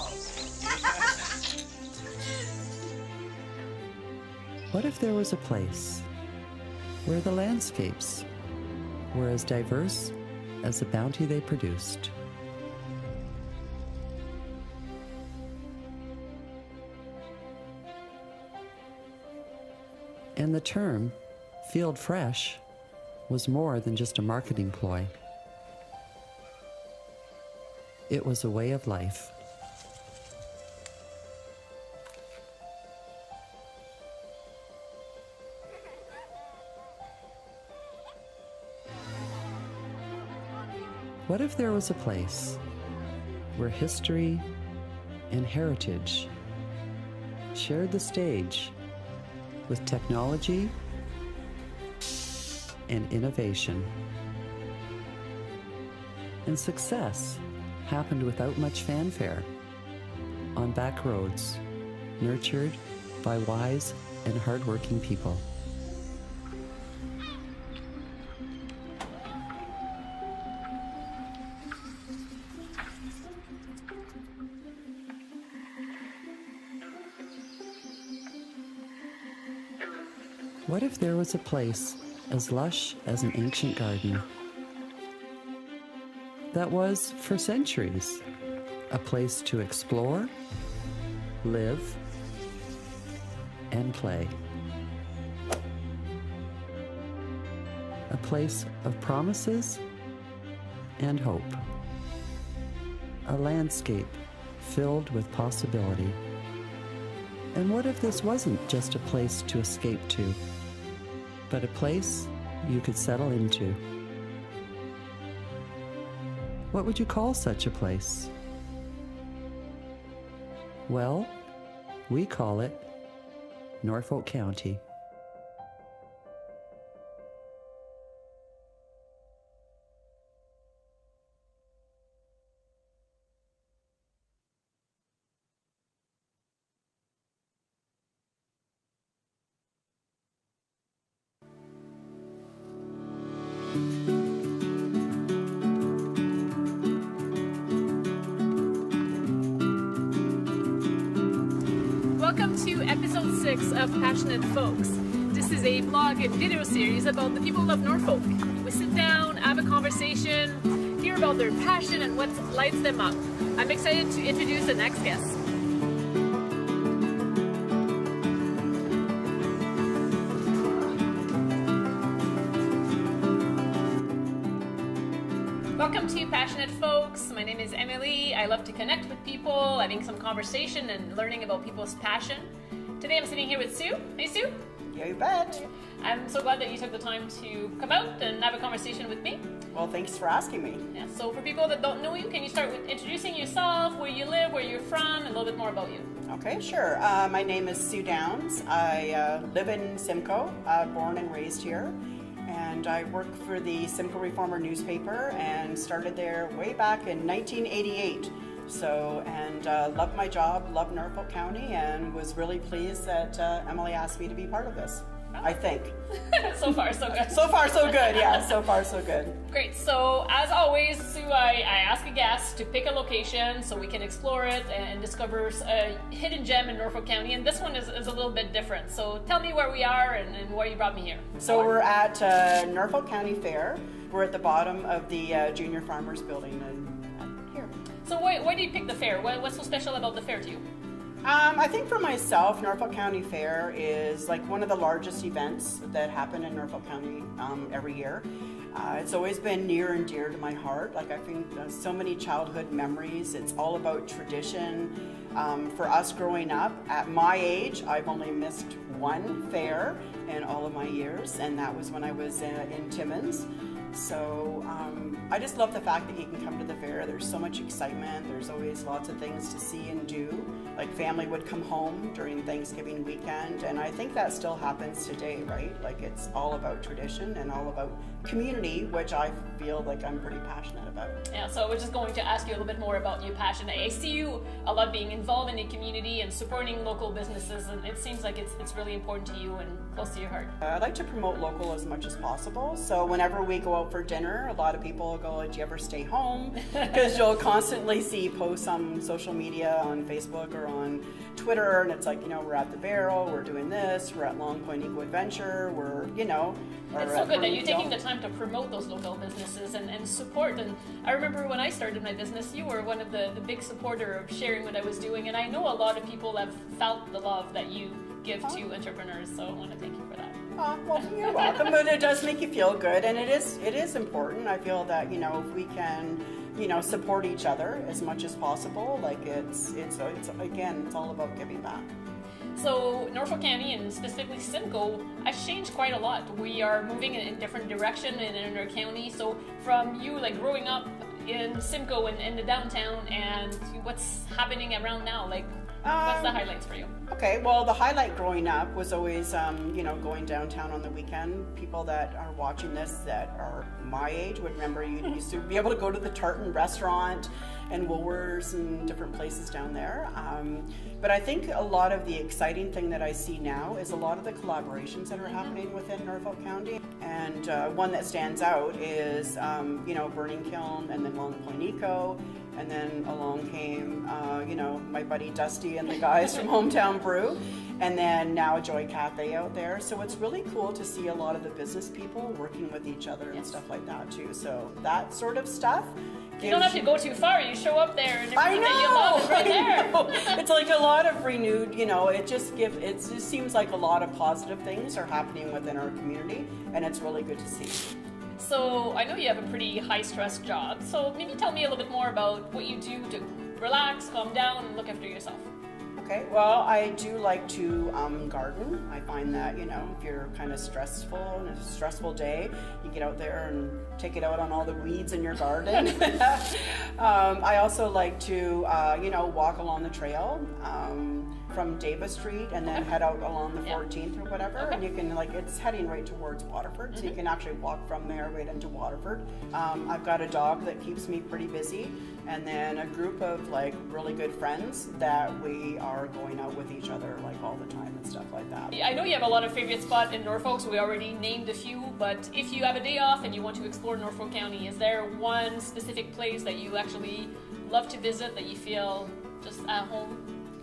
What if there was a place where the landscapes were as diverse as the bounty they produced? And the term field fresh was more than just a marketing ploy. It was a way of life. What if there was a place where history and heritage shared the stage with technology and innovation, and success happened without much fanfare, on back roads, nurtured by wise and hardworking people? What if there was a place as lush as an ancient garden that was, for centuries, a place to explore, live, and play? A place of promises and hope. A landscape filled with possibility. And what if this wasn't just a place to escape to, but a place you could settle into? What would you call such a place? Well, we call it Norfolk County. Welcome to episode 6 of Passionate Folks. This is a vlog and video series about the people of Norfolk. We sit down, have a conversation, hear about their passion and what lights them up. I'm excited to introduce the next guest. Welcome to Passionate Folks. My name is Emily. I love to connect with people, having some conversation and learning about people's passion. Today I'm sitting here with Sue. Hey, Sue. You bet. I'm so glad that you took the time to come out and have a conversation with me. Well, thanks for asking me. Yeah, so for people that don't know you, can you start with introducing yourself, where you live, where you're from, and a little bit more about you? Okay, sure. My name is Sue Downs. I live in Simcoe, born and raised here. And I work for the Simcoe Reformer newspaper and started there way back in 1988. So, and loved my job, loved Norfolk County, and was really pleased that Emily asked me to be part of this. I think. So far, so good. So far, so good. Yeah, so far, so good. Great. So, as always, Sue, I ask a guest to pick a location so we can explore it and discover a hidden gem in Norfolk County. And this one is a little bit different. So, tell me where we are and why you brought me here. So, we're at Norfolk County Fair. We're at the bottom of the Junior Farmers Building here. So, why do you pick the fair? What's so special about the fair to you? I think for myself, Norfolk County Fair is like one of the largest events that happen in Norfolk County every year. It's always been near and dear to my heart. Like I think so many childhood memories. It's all about tradition. For us growing up, at my age, I've only missed one fair in all of my years, and that was when I was in Timmins. So I just love the fact that you can come to the fair. There's so much excitement. There's always lots of things to see and do. Like family would come home during Thanksgiving weekend, and I think that still happens today, right? Like it's all about tradition and all about community, which I feel like I'm pretty passionate about. Yeah, so I was just going to ask you a little bit more about your passion. I see you a lot being involved in the community and supporting local businesses, and it seems like it's really important to you and close to your heart. I like to promote local as much as possible. So whenever we go out for dinner, a lot of people go, do you ever stay home? Because you'll constantly see posts on social media, on Facebook or on Twitter, and it's like, you know, we're at the Barrel, we're doing this, we're at Long Point Eco Adventure, we're, you know. It's so good that you're taking the time to promote those local businesses and support. And I remember when I started my business, you were one of the big supporter of sharing what I was doing. And I know a lot of people have felt the love that you give to entrepreneurs. So I want to thank you for that. Well, you're welcome. But it does make you feel good. And it is important. I feel that, you know, if we can, you know, support each other as much as possible, like it's again, it's all about giving back. So Norfolk County and specifically Simcoe has changed quite a lot. We are moving in a different direction in our county. So from you like growing up in Simcoe and in the downtown and what's happening around now, like what's the highlights for you? Okay, well, the highlight growing up was always, you know, going downtown on the weekend. People that are watching this that are my age would remember you used to be able to go to the Tartan restaurant and Woolworths and different places down there. But I think a lot of the exciting thing that I see now is a lot of the collaborations that are happening within Norfolk County. And one that stands out is, you know, Burning Kiln and then Long Point Eco. And then along came, you know, my buddy Dusty and the guys from Hometown Brew. And then now Joy Cafe out there. So it's really cool to see a lot of the business people working with each other and stuff like that too. So that sort of stuff. You don't have to go too far. You show up there and everything that you love is right there. It's like a lot of renewed, you know, it just seems like a lot of positive things are happening within our community, and it's really good to see. So I know you have a pretty high-stress job, so maybe tell me a little bit more about what you do to relax, calm down, and look after yourself. Okay, well, I do like to garden. I find that, you know, if you're kind of stressful in a stressful day, you get out there and take it out on all the weeds in your garden. I also like to, you know, walk along the trail from Davis Street and then head out along the 14th or whatever. And you can, like, it's heading right towards Waterford, so you can actually walk from there right into Waterford. I've got a dog that keeps me pretty busy, and then a group of like really good friends that we are going out with each other like all the time and stuff like that. I know you have a lot of favorite spots in Norfolk, so we already named a few, but if you have a day off and you want to explore Norfolk County, is there one specific place that you actually love to visit that you feel just at home?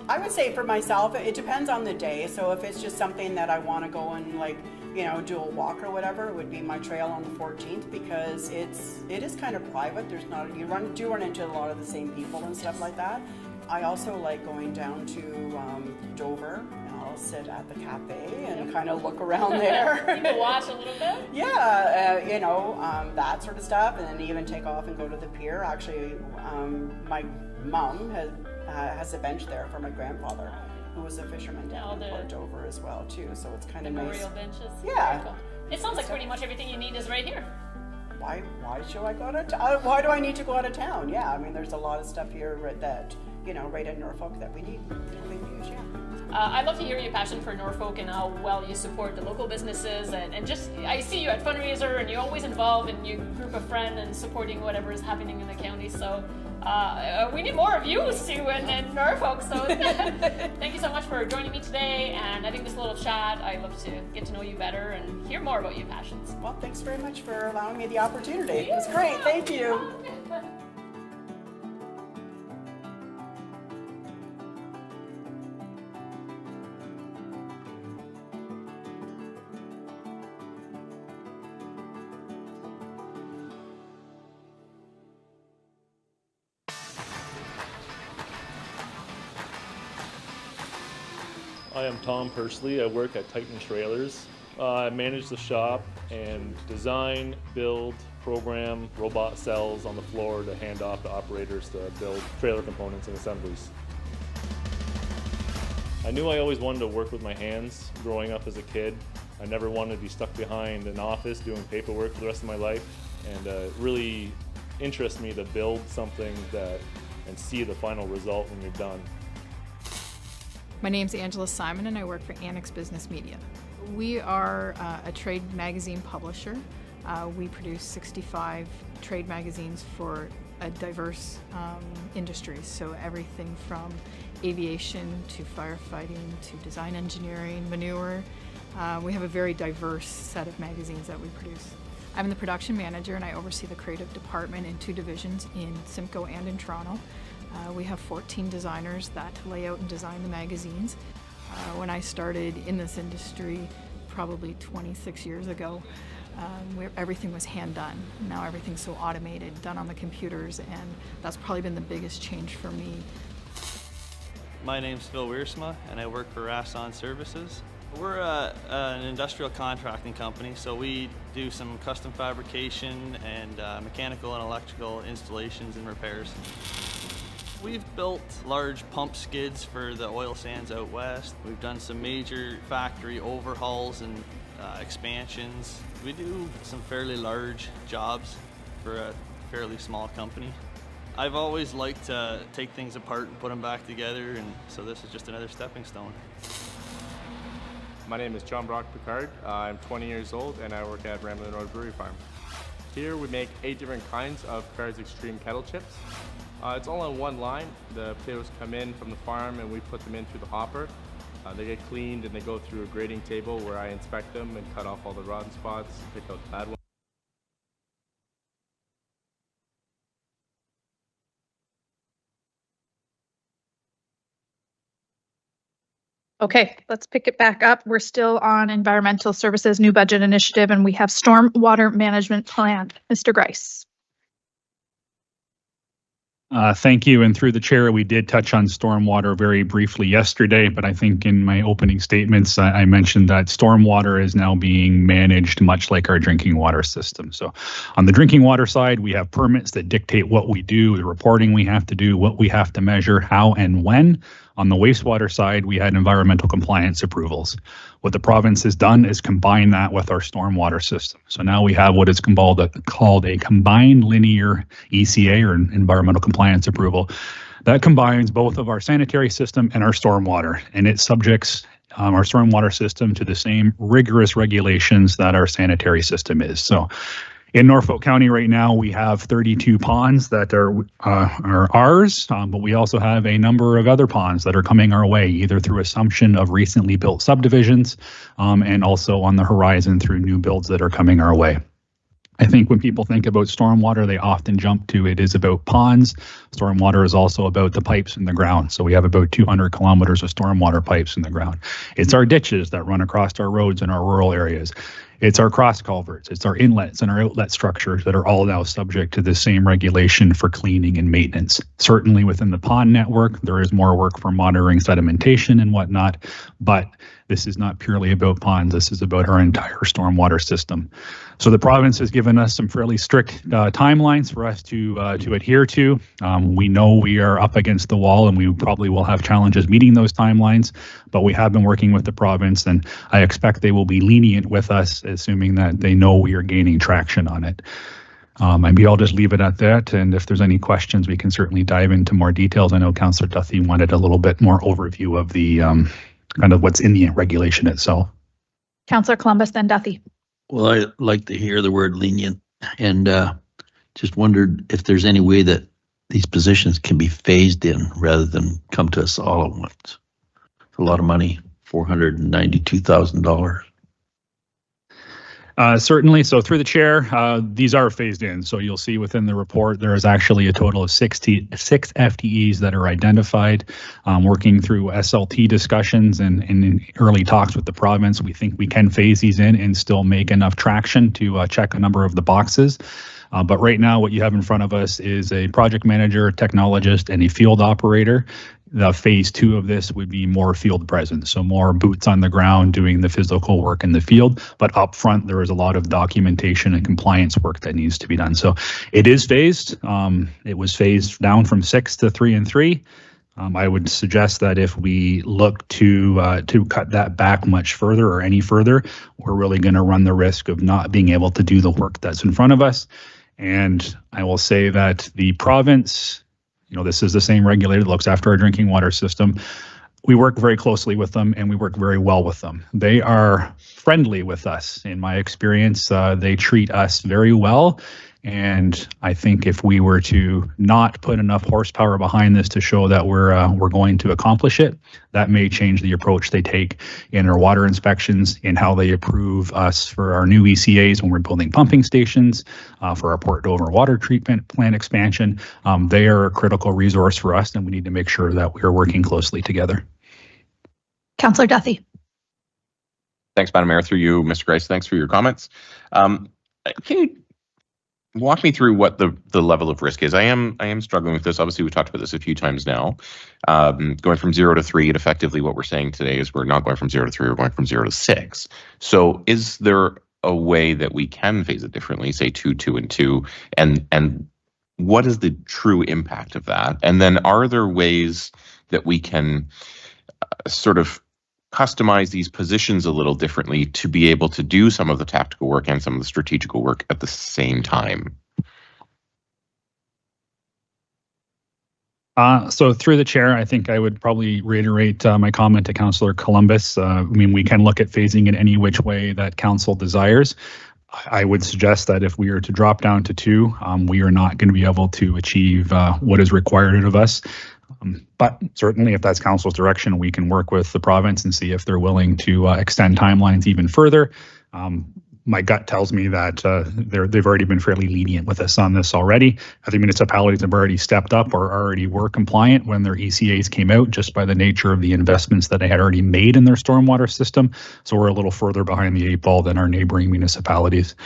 I would say for myself, it depends on the day. So if it's just something that I want to go and like, you know, do a walk or whatever, it would be my trail on the 14th because it is kind of private. There's not, you do run into a lot of the same people and stuff like that. I also like going down to Dover, and I'll sit at the cafe and kind of look around there. You can watch a little bit? Yeah, you know, that sort of stuff, and then even take off and go to the pier. Actually, my mom has a bench there for my grandfather, who was a fisherman down in Port Dover as well too. So it's kind of nice. Memorial benches. Yeah. Very cool. It sounds like pretty much everything you need is right here. Why should I go out of town? Why do I need to go out of town? Yeah, I mean, there's a lot of stuff here that, right in Norfolk that we need to use, yeah. I'd love to hear your passion for Norfolk and how well you support the local businesses and just, I see you at fundraiser and you're always involved in your group of friends and supporting whatever is happening in the county. So we need more of you, Sue, and Norfolk. So thank you so much for joining me today. And I think this little chat, I'd love to get to know you better and hear more about your passions. Well, thanks very much for allowing me the opportunity. It was great. Thank you. I am Tom Pursley. I work at Titan Trailers. I manage the shop and design, build, program robot cells on the floor to hand off to operators to build trailer components and assemblies. I knew I always wanted to work with my hands growing up as a kid. I never wanted to be stuck behind an office doing paperwork for the rest of my life, and it really interests me to build something and see the final result when you're done. My name's Angela Simon and I work for Annex Business Media. We are a trade magazine publisher. We produce 65 trade magazines for a diverse industries, so everything from aviation to firefighting to design engineering, manure. We have a very diverse set of magazines that we produce. I'm the production manager and I oversee the creative department in 2 divisions in Simcoe and in Toronto. We have 14 designers that lay out and design the magazines. When I started in this industry probably 26 years ago, everything was hand done. Now everything's so automated, done on the computers, and that's probably been the biggest change for me. My name's Phil Wiersma and I work for Rasson Services. We're an industrial contracting company, so we do some custom fabrication and mechanical and electrical installations and repairs. We've built large pump skids for the oil sands out west. We've done some major factory overhauls and expansions. We do some fairly large jobs for a fairly small company. I've always liked to take things apart and put them back together, and so this is just another stepping stone. My name is John Brock Picard. I'm 20 years old and I work at Ramblin' Road Brewery Farm. Here we make 8 different kinds of Picard's Extreme kettle chips. It's all on one line. The potatoes come in from the farm and we put them in through the hopper. They get cleaned and they go through a grading table where I inspect them and cut off all the rotten spots, pick out the bad ones. Okay, let's pick it back up. We're still on Environmental Services New Budget Initiative, and we have Stormwater Management Plan. Mr. Grice. Thank you. And through the chair, we did touch on stormwater very briefly yesterday, but I think in my opening statements, I mentioned that stormwater is now being managed much like our drinking water system. So on the drinking water side, we have permits that dictate what we do, the reporting we have to do, what we have to measure, how and when. On the wastewater side, we had environmental compliance approvals. What the province has done is combine that with our stormwater system. So now we have what is called a combined linear ECA, or environmental compliance approval, that combines both of our sanitary system and our stormwater, and it subjects our stormwater system to the same rigorous regulations that our sanitary system is. So in Norfolk County right now, we have 32 ponds that are ours, but we also have a number of other ponds that are coming our way, either through assumption of recently built subdivisions and also on the horizon through new builds that are coming our way. I think when people think about stormwater, they often jump to it is about ponds. Stormwater is also about the pipes in the ground. So we have about 200 kilometers of stormwater pipes in the ground. It's our ditches that run across our roads in our rural areas. It's our cross culverts, it's our inlets and our outlet structures that are all now subject to the same regulation for cleaning and maintenance. Certainly within the pond network, there is more work for monitoring sedimentation and whatnot, but this is not purely about ponds. This is about our entire stormwater system. So the province has given us some fairly strict timelines for us to adhere to. We know we are up against the wall, and we probably will have challenges meeting those timelines, but we have been working with the province, and I expect they will be lenient with us, assuming that they know we are gaining traction on it. Maybe I'll just leave it at that, and if there's any questions, we can certainly dive into more details. I know Councillor Duthie wanted a little bit more overview of the kind of what's in the regulation itself. Councillor Columbus, then Duthie. Well, I like to hear the word lenient, and just wondered if there's any way that these positions can be phased in rather than come to us all at once. It's a lot of money, $492,000. Certainly. So through the chair, these are phased in. So you'll see within the report, there is actually a total of 6 FTEs that are identified. Working through SLT discussions and in early talks with the province, we think we can phase these in and still make enough traction to check a number of the boxes. But right now, what you have in front of us is a project manager, a technologist, and a field operator. The phase 2 of this would be more field presence, so more boots on the ground doing the physical work in the field. But up front, there is a lot of documentation and compliance work that needs to be done. So it is phased. It was phased down from 6 to 3 and 3. I would suggest that if we look to cut that back much further or any further, we're really going to run the risk of not being able to do the work that's in front of us. And I will say that the province, this is the same regulator that looks after our drinking water system. We work very closely with them, and we work very well with them. They are friendly with us. In my experience, they treat us very well. And I think if we were to not put enough horsepower behind this to show that we're going to accomplish it, that may change the approach they take in our water inspections, in how they approve us for our new ECAs when we're building pumping stations, for our Port Dover water treatment plant expansion. They are a critical resource for us, and we need to make sure that we are working closely together. Councillor Duthie. Thanks, Madam Mayor. Through you, Mr. Grice, thanks for your comments. Can you walk me through what the level of risk is? I am struggling with this. Obviously, we've talked about this a few times now. Going from 0 to 3, and effectively what we're saying today is we're not going from 0 to 3, we're going from 0 to 6. So is there a way that we can phase it differently, say 2, 2, and 2, and what is the true impact of that? And then are there ways that we can sort of customize these positions a little differently to be able to do some of the tactical work and some of the strategical work at the same time? So through the chair, I think I would probably reiterate my comment to Councillor Columbus. We can look at phasing in any which way that council desires. I would suggest that if we are to drop down to 2, we are not going to be able to achieve what is required of us. But certainly if that's council's direction, we can work with the province and see if they're willing to extend timelines even further. My gut tells me that they've already been fairly lenient with us on this already. Other municipalities have already stepped up or already were compliant when their ECAs came out, just by the nature of the investments that they had already made in their stormwater system. So we're a little further behind the 8 ball than our neighboring municipalities.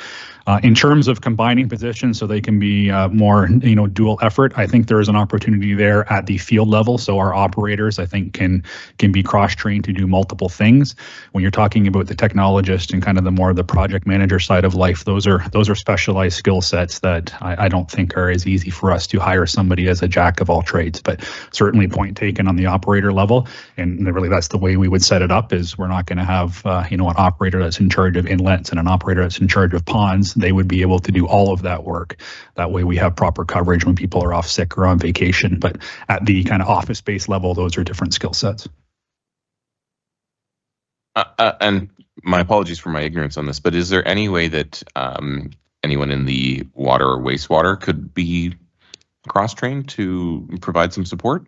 In terms of combining positions so they can be more, dual effort, I think there is an opportunity there at the field level. So our operators, I think, can be cross-trained to do multiple things. When you're talking about the technologist and kind of the project manager side of life, those are specialized skill sets that I don't think are as easy for us to hire somebody as a jack of all trades. But certainly point taken on the operator level, and really that's the way we would set it up. Is we're not going to have an operator that's in charge of inlets and an operator that's in charge of ponds. They would be able to do all of that work. That way we have proper coverage when people are off sick or on vacation. But at the kind of office-based level, those are different skill sets. And my apologies for my ignorance on this, but is there any way that anyone in the water or wastewater could be cross-trained to provide some support?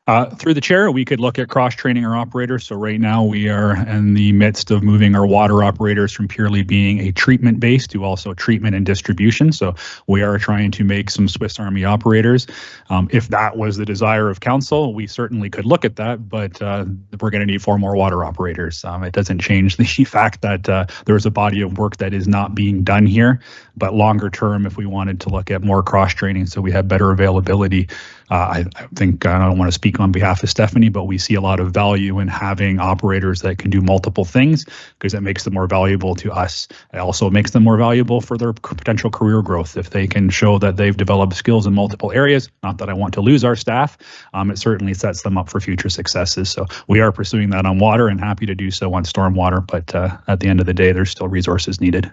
Through the chair, we could look at cross-training our operators. So right now we are in the midst of moving our water operators from purely being a treatment base to also treatment and distribution. So we are trying to make some Swiss Army operators. If that was the desire of council, we certainly could look at that, but we're going to need 4 more water operators. It doesn't change the fact that there's a body of work that is not being done here, but longer term, if we wanted to look at more cross-training so we have better availability, I think, I don't want to speak on behalf of Stephanie, but we see a lot of value in having operators that can do multiple things because it makes them more valuable to us. It also makes them more valuable for their potential career growth. If they can show that they've developed skills in multiple areas, not that I want to lose our staff, it certainly sets them up for future successes. So we are pursuing that on water and happy to do so on stormwater, but at the end of the day, there's still resources needed.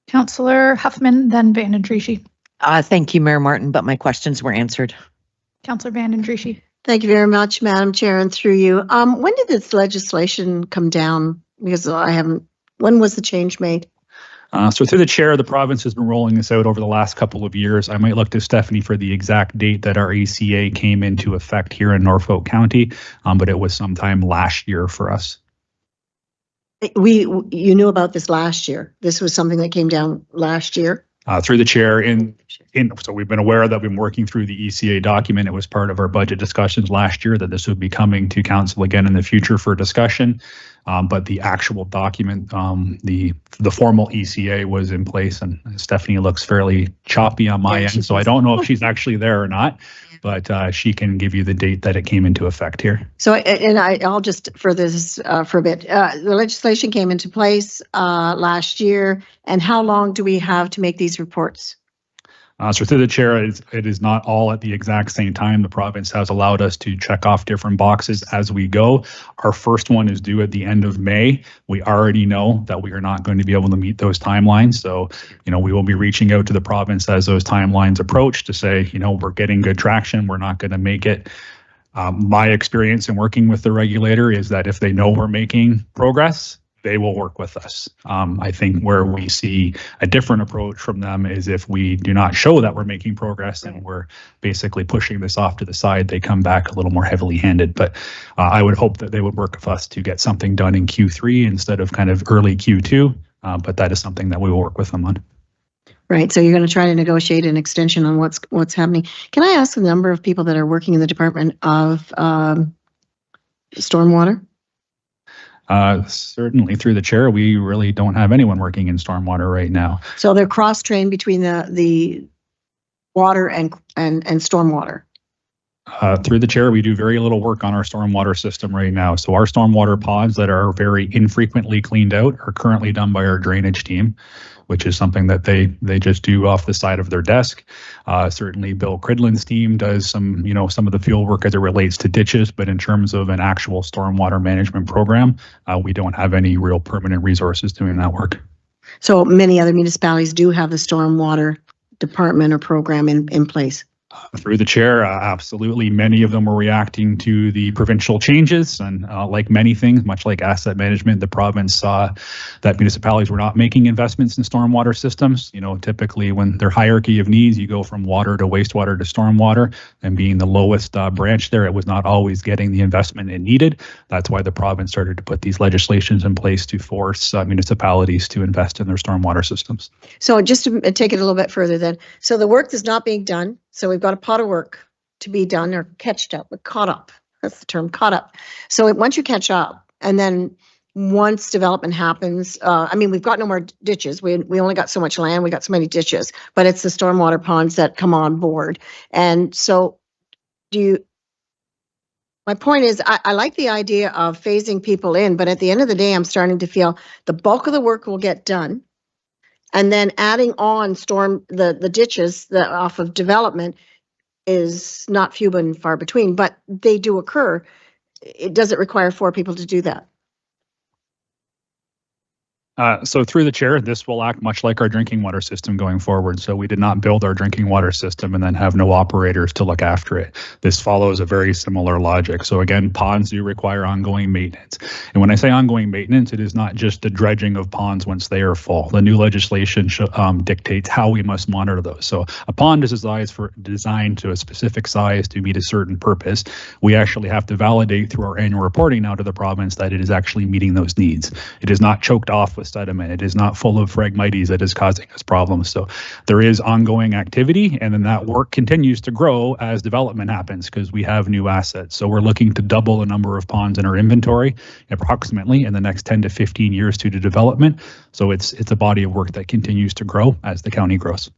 Councillor Huffman, then Vanden Driesche. Thank you, Mayor Martin, but my questions were answered. Councillor Vanden Driesche. Thank you very much, Madam Chair, and through you. When did this legislation come down? Because when was the change made? So through the chair, the province has been rolling this out over the last couple of years. I might look to Stephanie for the exact date that our ACA came into effect here in Norfolk County, but it was sometime last year for us. You knew about this last year. This was something that came down last year. Through the chair, so we've been aware that we've been working through the ECA document. It was part of our budget discussions last year that this would be coming to council again in the future for discussion. But the actual document, the formal ECA was in place, and Stephanie looks fairly choppy on my end, so I don't know if she's actually there or not. But she can give you the date that it came into effect here. So, and I'll just further this for a bit. The legislation came into place last year, and how long do we have to make these reports? So through the chair, it is not all at the exact same time. The province has allowed us to check off different boxes as we go. Our first one is due at the end of May. We already know that we are not going to be able to meet those timelines. So, we will be reaching out to the province as those timelines approach to say, we're getting good traction. We're not going to make it. My experience in working with the regulator is that if they know we're making progress, they will work with us. I think where we see a different approach from them is if we do not show that we're making progress and we're basically pushing this off to the side, they come back a little more heavily handed. But I would hope that they would work with us to get something done in Q3 instead of kind of early Q2. But that is something that we will work with them on. Right. So you're going to try to negotiate an extension on what's happening. Can I ask the number of people that are working in the Department of Stormwater? Certainly through the chair, we really don't have anyone working in stormwater right now. So they're cross-trained between the water and stormwater. Through the chair, we do very little work on our stormwater system right now. So our stormwater ponds that are very infrequently cleaned out are currently done by our drainage team, which is something that they just do off the side of their desk. Certainly Bill Cridlin's team does some of the field work as it relates to ditches, but in terms of an actual stormwater management program, we don't have any real permanent resources doing that work. So many other municipalities do have the stormwater department or program in place. Through the chair, absolutely. Many of them were reacting to the provincial changes, and like many things, much like asset management, the province saw that municipalities were not making investments in stormwater systems. Typically when their hierarchy of needs, you go from water to wastewater to stormwater, and being the lowest branch there, it was not always getting the investment it needed. That's why the province started to put these legislations in place to force municipalities to invest in their stormwater systems. So just to take it a little bit further then, so the work is not being done. So we've got a pot of work to be done or caught up. That's the term, caught up. So once you catch up, and then once development happens, we've got no more ditches. We only got so much land. We got so many ditches, but it's the stormwater ponds that come on board. And so my point is, I like the idea of phasing people in, but at the end of the day, I'm starting to feel the bulk of the work will get done. And then adding on the ditches that off of development is not few and far between, but they do occur. Does it require 4 people to do that? So through the chair, this will act much like our drinking water system going forward. So we did not build our drinking water system and then have no operators to look after it. This follows a very similar logic. So again, ponds do require ongoing maintenance. And when I say ongoing maintenance, it is not just the dredging of ponds once they are full. The new legislation dictates how we must monitor those. So a pond is designed to a specific size to meet a certain purpose. We actually have to validate through our annual reporting now to the province that it is actually meeting those needs. It is not choked off with sediment. It is not full of phragmites that is causing us problems. So there is ongoing activity, and then that work continues to grow as development happens because we have new assets. So we're looking to double the number of ponds in our inventory approximately in the next 10 to 15 years due to development. So it's a body of work that continues to grow as the county grows.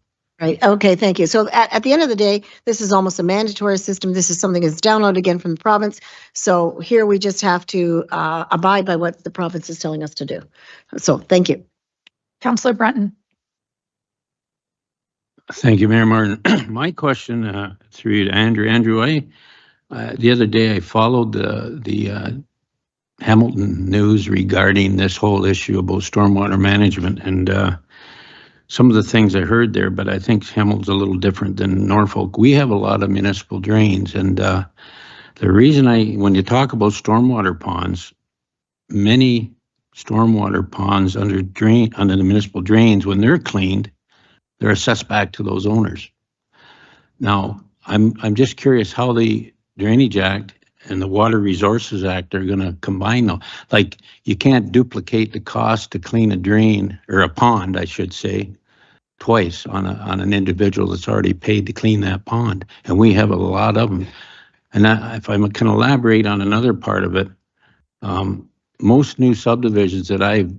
Right. Okay. Thank you. So at the end of the day, this is almost a mandatory system. This is something that's downloaded again from the province. So here we just have to abide by what the province is telling us to do. So thank you. Councillor Brunton. Thank you, Mayor Martin. My question through you to Andrew. Andrew, the other day I followed the Hamilton news regarding this whole issue about stormwater management, and some of the things I heard there, but I think Hamilton's a little different than Norfolk. We have a lot of municipal drains, and the reason when you talk about stormwater ponds, many stormwater ponds under the municipal drains, when they're cleaned, they're assessed back to those owners. Now, I'm just curious how the Drainage Act and the Water Resources Act are going to combine them. Like, you can't duplicate the cost to clean a drain, or a pond, I should say, twice on an individual that's already paid to clean that pond. And we have a lot of them. And if I can elaborate on another part of it, most new subdivisions that I've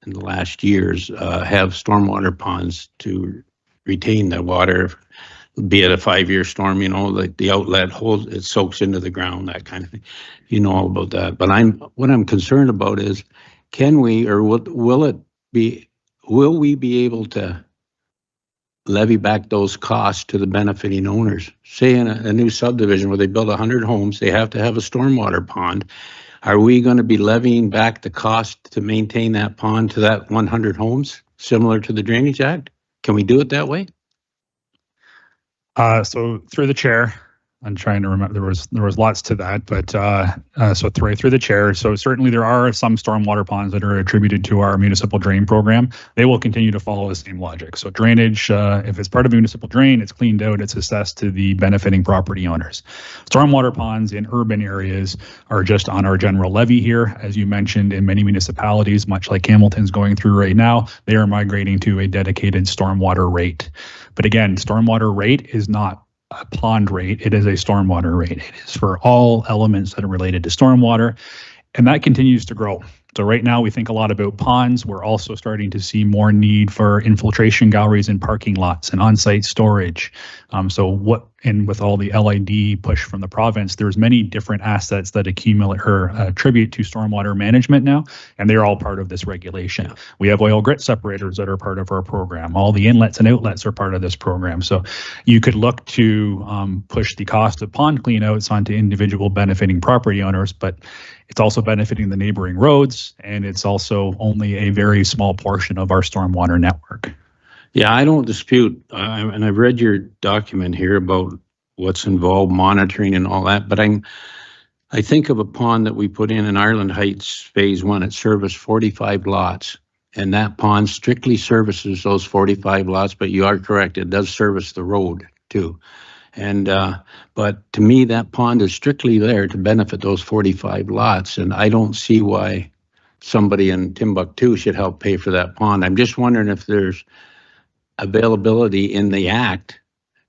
in the last years have stormwater ponds to retain the water, be it a 5-year storm, like the outlet holds, it soaks into the ground, that kind of thing. You know all about that. But what I'm concerned about is, can we, or will we be able to levy back those costs to the benefiting owners? Say in a new subdivision where they build 100 homes, they have to have a stormwater pond. Are we going to be levying back the cost to maintain that pond to that 100 homes, similar to the Drainage Act? Can we do it that way? So through the chair, I'm trying to remember, there was lots to that, but so through the chair. So certainly there are some stormwater ponds that are attributed to our municipal drain program. They will continue to follow the same logic. So drainage, if it's part of a municipal drain, it's cleaned out, it's assessed to the benefiting property owners. Stormwater ponds in urban areas are just on our general levy here. As you mentioned, in many municipalities, much like Hamilton's going through right now, they are migrating to a dedicated stormwater rate. But again, stormwater rate is not a pond rate, it is a stormwater rate. It is for all elements that are related to stormwater, and that continues to grow. So right now we think a lot about ponds. We're also starting to see more need for infiltration galleries and parking lots and on-site storage. And with all the LID push from the province, there's many different assets that accumulate or attribute to stormwater management now, and they're all part of this regulation. We have oil grit separators that are part of our program. All the inlets and outlets are part of this program. So you could look to push the cost of pond cleanouts onto individual benefiting property owners, but it's also benefiting the neighboring roads, and it's also only a very small portion of our stormwater network. Yeah, I don't dispute, and I've read your document here about what's involved, monitoring and all that, but I think of a pond that we put in Ireland Heights Phase 1. It serviced 45 lots, and that pond strictly services those 45 lots, but you are correct, it does service the road too. And but to me, that pond is strictly there to benefit those 45 lots, and I don't see why somebody in Timbuktu should help pay for that pond. I'm just wondering if there's availability in the act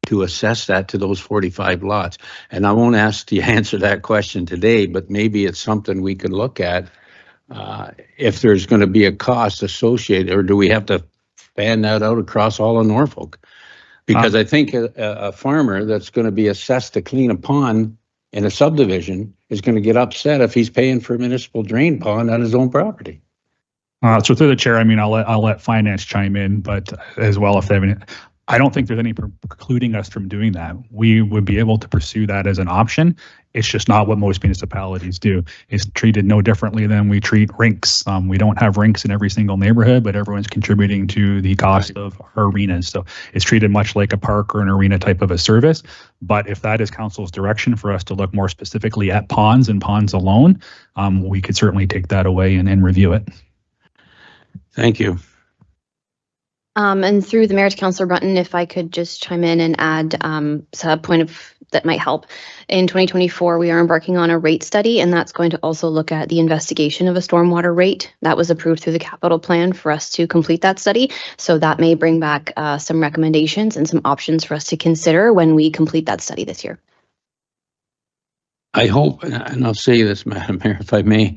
to assess that to those 45 lots. And I won't ask you to answer that question today, but maybe it's something we could look at if there's going to be a cost associated, or do we have to fan that out across all of Norfolk? Because I think a farmer that's going to be assessed to clean a pond in a subdivision is going to get upset if he's paying for a municipal drain pond on his own property. So through the chair, I mean, I'll let finance chime in, but as well, if they have any. I don't think there's any precluding us from doing that. We would be able to pursue that as an option. It's just not what most municipalities do. It's treated no differently than we treat rinks. We don't have rinks in every single neighborhood, but everyone's contributing to the cost of our arenas. So it's treated much like a park or an arena type of a service. But if that is council's direction for us to look more specifically at ponds and ponds alone, we could certainly take that away and review it. Thank you. And through the mayor to Councillor Brunton, if I could just chime in and add a point of that might help. In 2024, we are embarking on a rate study, and that's going to also look at the investigation of a stormwater rate that was approved through the capital plan for us to complete that study. So that may bring back some recommendations and some options for us to consider when we complete that study this year. I hope, and I'll say this, Madam Mayor, if I may,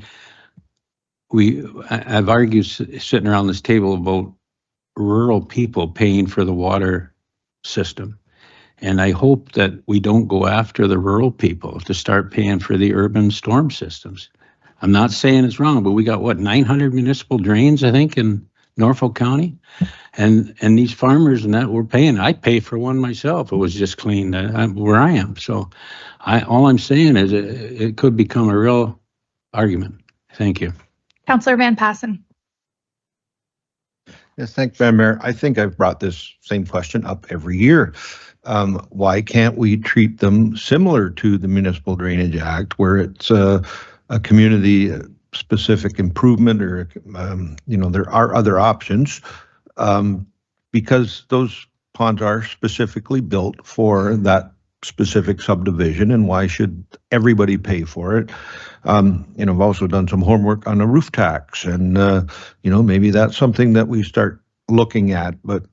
I've argued sitting around this table about rural people paying for the water system. And I hope that we don't go after the rural people to start paying for the urban storm systems. I'm not saying it's wrong, but we got, what, 900 municipal drains, I think, in Norfolk County? And these farmers and that we're paying. I'd pay for one myself. It was just cleaned where I am. So all I'm saying is it could become a real argument. Thank you. Councillor Van Passen. Yes, thanks, Madam Mayor. I think I've brought this same question up every year. Why can't we treat them similar to the Municipal Drainage Act, where it's a community-specific improvement, or there are other options, because those ponds are specifically built for that specific subdivision, and why should everybody pay for it? I've also done some homework on a roof tax, and maybe that's something that we start looking at. But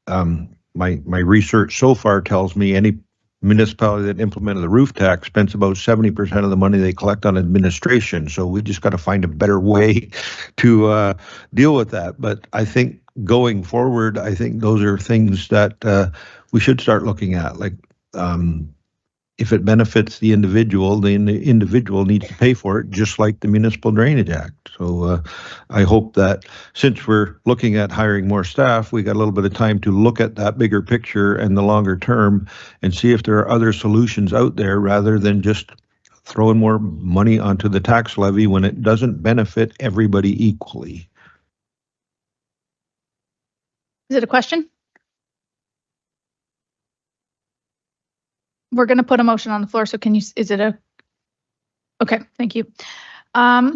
my research so far tells me any municipality that implemented the roof tax spends about 70% of the money they collect on administration. So we just got to find a better way to deal with that. But I think going forward, I think those are things that we should start looking at. Like, if it benefits the individual, then the individual needs to pay for it, just like the Municipal Drainage Act. So I hope that since we're looking at hiring more staff, we got a little bit of time to look at that bigger picture and the longer term and see if there are other solutions out there, rather than just throwing more money onto the tax levy when it doesn't benefit everybody equally. Is it a question? We're going to put a motion on the floor. So okay, thank you.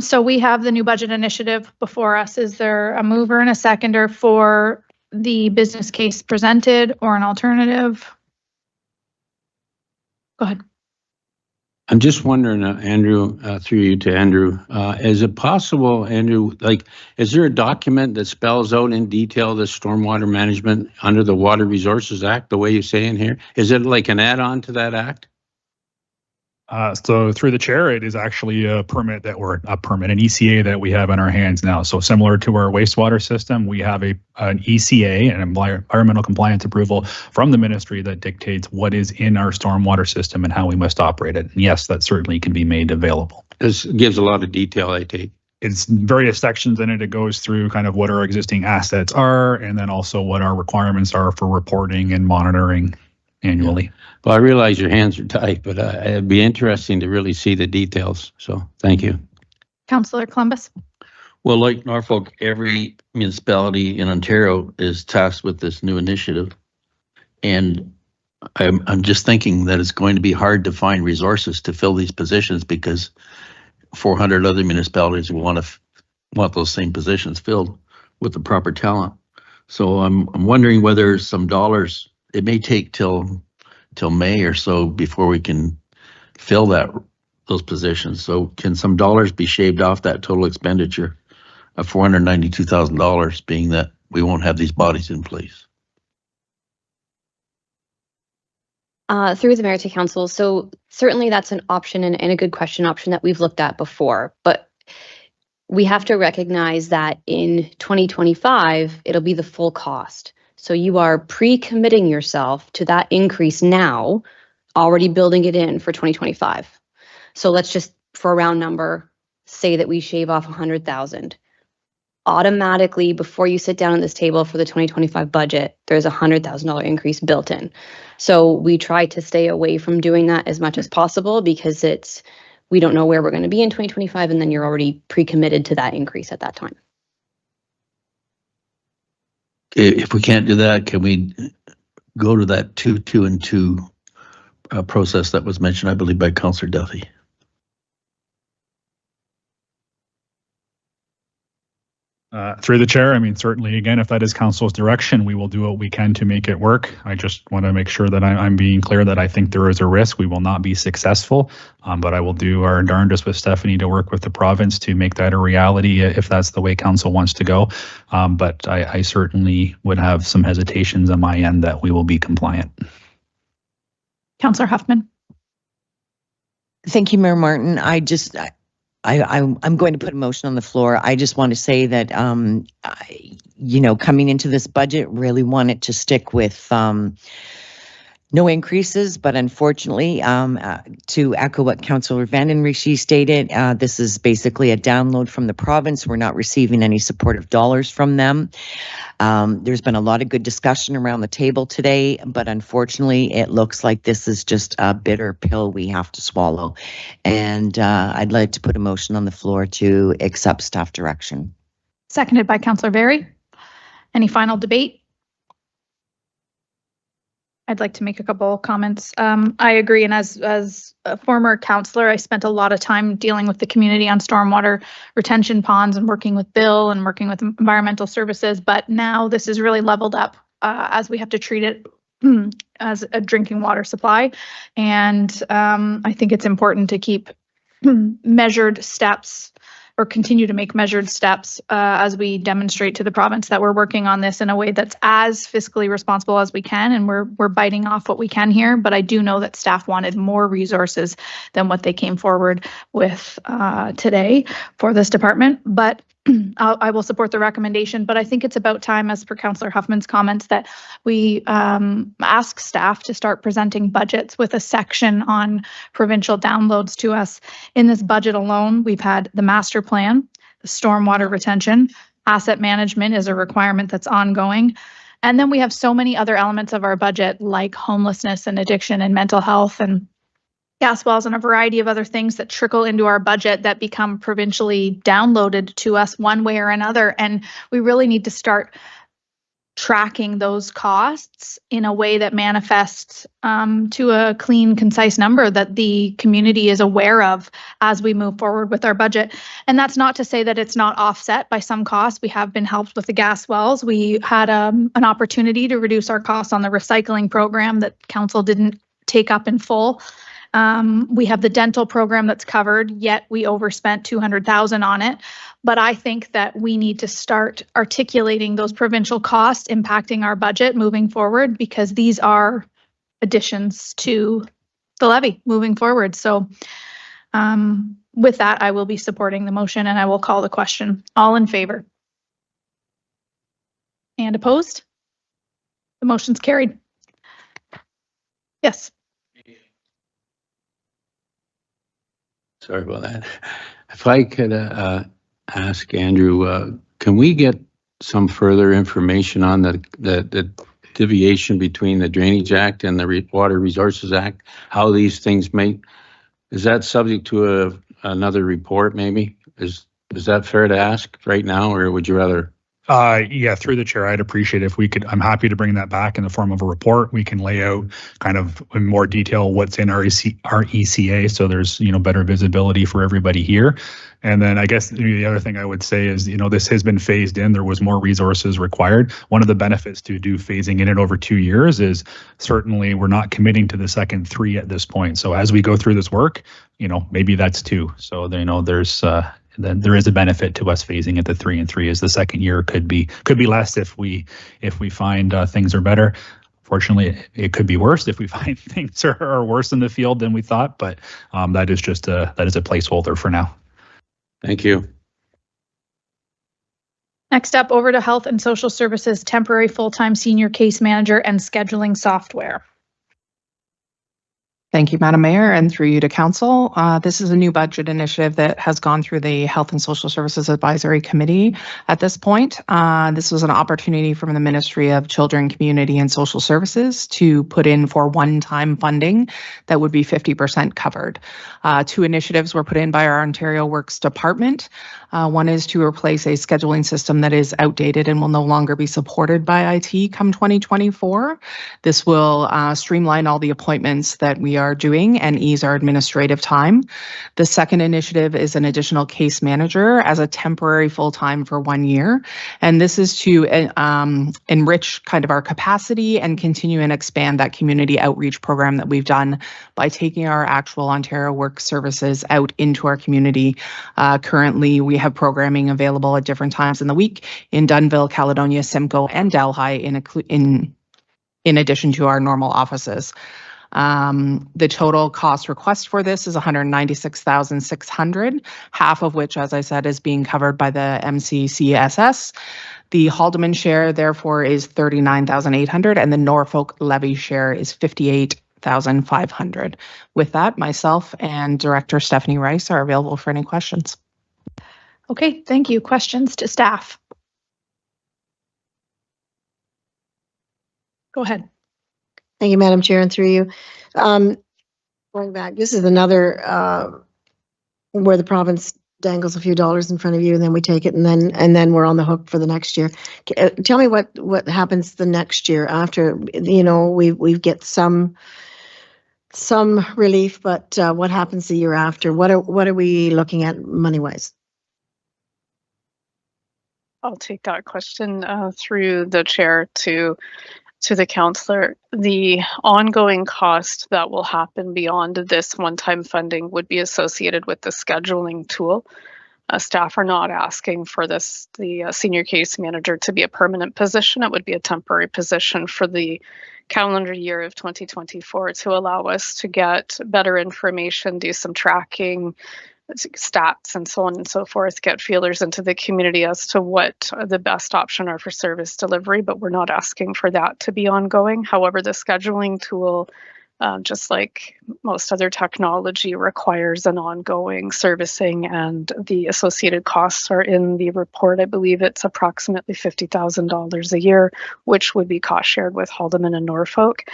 So we have the new budget initiative before us. Is there a mover and a seconder for the business case presented, or an alternative? Go ahead. I'm just wondering, Andrew, through you to Andrew, is it possible, Andrew, is there a document that spells out in detail the stormwater management under the Water Resources Act, the way you say in here? Is it like an add-on to that act? So through the chair, it is actually a permit an ECA that we have in our hands now. So similar to our wastewater system, we have an ECA, an environmental compliance approval from the ministry that dictates what is in our stormwater system and how we must operate it. And yes, that certainly can be made available. This gives a lot of detail, I take. It's various sections in it. It goes through kind of what our existing assets are, and then also what our requirements are for reporting and monitoring annually. Yeah. Well, I realize your hands are tight, but it'd be interesting to really see the details. So thank you. Councillor Columbus. Well, like Norfolk, every municipality in Ontario is tasked with this new initiative. And I'm just thinking that it's going to be hard to find resources to fill these positions, because 400 other municipalities will want those same positions filled with the proper talent. So I'm wondering whether some dollars, it may take till May or so before we can fill those positions. So can some dollars be shaved off that total expenditure of $492,000, being that we won't have these bodies in place? Through the mayor to council. So certainly that's an option, and a good option that we've looked at before. But we have to recognize that in 2025, it'll be the full cost. So you are pre-committing yourself to that increase now, already building it in for 2025. So let's just, for a round number, say that we shave off 100,000. automatically, before you sit down at this table for the 2025 budget, there's a $100,000 increase built in. So we try to stay away from doing that as much as possible, because we don't know where we're going to be in 2025, and then you're already pre-committed to that increase at that time. If we can't do that, can we go to that 2 and 2 process that was mentioned, I believe, by Councillor Duffy? Through the chair, I mean, certainly, again, if that is council's direction, we will do what we can to make it work. I just want to make sure that I'm being clear that I think there is a risk we will not be successful, but I will do our darndest with Stephanie to work with the province to make that a reality if that's the way council wants to go. But I certainly would have some hesitations on my end that we will be compliant. Councillor Huffman. Thank you, Mayor Martin. I'm going to put a motion on the floor. I just want to say that, coming into this budget, really wanted to stick with no increases, but unfortunately, to echo what Councillor Vanden Rishi stated, this is basically a download from the province. We're not receiving any supportive dollars from them. There's been a lot of good discussion around the table today, but unfortunately, it looks like this is just a bitter pill we have to swallow. And I'd like to put a motion on the floor to accept staff direction. Seconded by Councillor Berry. Any final debate? I'd like to make a couple comments. I agree, and as a former councillor, I spent a lot of time dealing with the community on stormwater retention ponds and working with Bill and working with environmental services, but now this is really leveled up as we have to treat it as a drinking water supply. And I think it's important to keep measured steps, or continue to make measured steps as we demonstrate to the province that we're working on this in a way that's as fiscally responsible as we can, and we're biting off what we can here. But I do know that staff wanted more resources than what they came forward with today for this department. But I will support the recommendation, but I think it's about time, as per Councillor Huffman's comments, that we ask staff to start presenting budgets with a section on provincial downloads to us. In this budget alone, we've had the master plan, the stormwater retention, asset management is a requirement that's ongoing. And then we have so many other elements of our budget, like homelessness and addiction and mental health and gas wells and a variety of other things that trickle into our budget that become provincially downloaded to us one way or another. And we really need to start tracking those costs in a way that manifests to a clean, concise number that the community is aware of as we move forward with our budget. And that's not to say that it's not offset by some costs. We have been helped with the gas wells. We had an opportunity to reduce our costs on the recycling program that council didn't take up in full. We have the dental program that's covered, yet we overspent $200,000 on it. But I think that we need to start articulating those provincial costs impacting our budget moving forward, because these are additions to the levy moving forward. So with that, I will be supporting the motion and I will call the question. All in favor? And opposed? The motion's carried. Yes. Sorry about that. If I could ask Andrew, can we get some further information on the deviation between the Drainage Act and the Water Resources Act? How these things is that subject to another report maybe? Is that fair to ask right now, or would you rather? Yeah, through the chair, I'd appreciate if we could, I'm happy to bring that back in the form of a report. We can lay out kind of in more detail what's in our ECA, so there's, better visibility for everybody here. And then I guess the other thing I would say is, this has been phased in. There was more resources required. One of the benefits to do phasing in it over 2 years is certainly we're not committing to the second 3 at this point. So as we go through this work, maybe that's 2. So there's then there is a benefit to us phasing it to 3 and 3, as the second year could be less if we find things are better. Fortunately, it could be worse if we find things are worse in the field than we thought, but that is a placeholder for now. Thank you. Next up, over to Health and Social Services, temporary full-time senior case manager and scheduling software. Thank you, Madam Mayor, and through you to Council. This is a new budget initiative that has gone through the Health and Social Services Advisory Committee at this point. This was an opportunity from the Ministry of Children, Community and Social Services to put in for one-time funding that would be 50% covered. Two initiatives were put in by our Ontario Works Department. One is to replace a scheduling system that is outdated and will no longer be supported by IT come 2024. This will streamline all the appointments that we are doing and ease our administrative time. The second initiative is an additional case manager as a temporary full-time for 1 year. And this is to enrich kind of our capacity and continue and expand that community outreach program that we've done by taking our actual Ontario Work services out into our community. Currently, we have programming available at different times in the week in Dunnville, Caledonia, Simcoe, and Delhi in addition to our normal offices. The total cost request for this is $196,600, half of which, as I said, is being covered by the MCCSS. The Haldeman share, therefore, is $39,800, and the Norfolk Levy share is $58,500. With that, myself and Director Stephanie Rice are available for any questions. Okay, thank you. Questions to staff? Go ahead. Thank you, Madam Chair, and through you. Going back, this is another where the province dangles a few dollars in front of you, and then we take it, and then we're on the hook for the next year. Tell me what happens the next year after. You know, we get some relief, but what happens the year after? What are we looking at money wise? I'll take that question through the chair to the councillor. The ongoing cost that will happen beyond this one-time funding would be associated with the scheduling tool. Staff are not asking for the senior case manager to be a permanent position. It would be a temporary position for the calendar year of 2024 to allow us to get better information, do some tracking, stats and so on and so forth, get feelers into the community as to what the best option are for service delivery, but we're not asking for that to be ongoing. However, the scheduling tool, just like most other technology, requires an ongoing servicing, and the associated costs are in the report. I believe it's approximately $50,000 a year, which would be cost shared with Haldeman and Norfolk.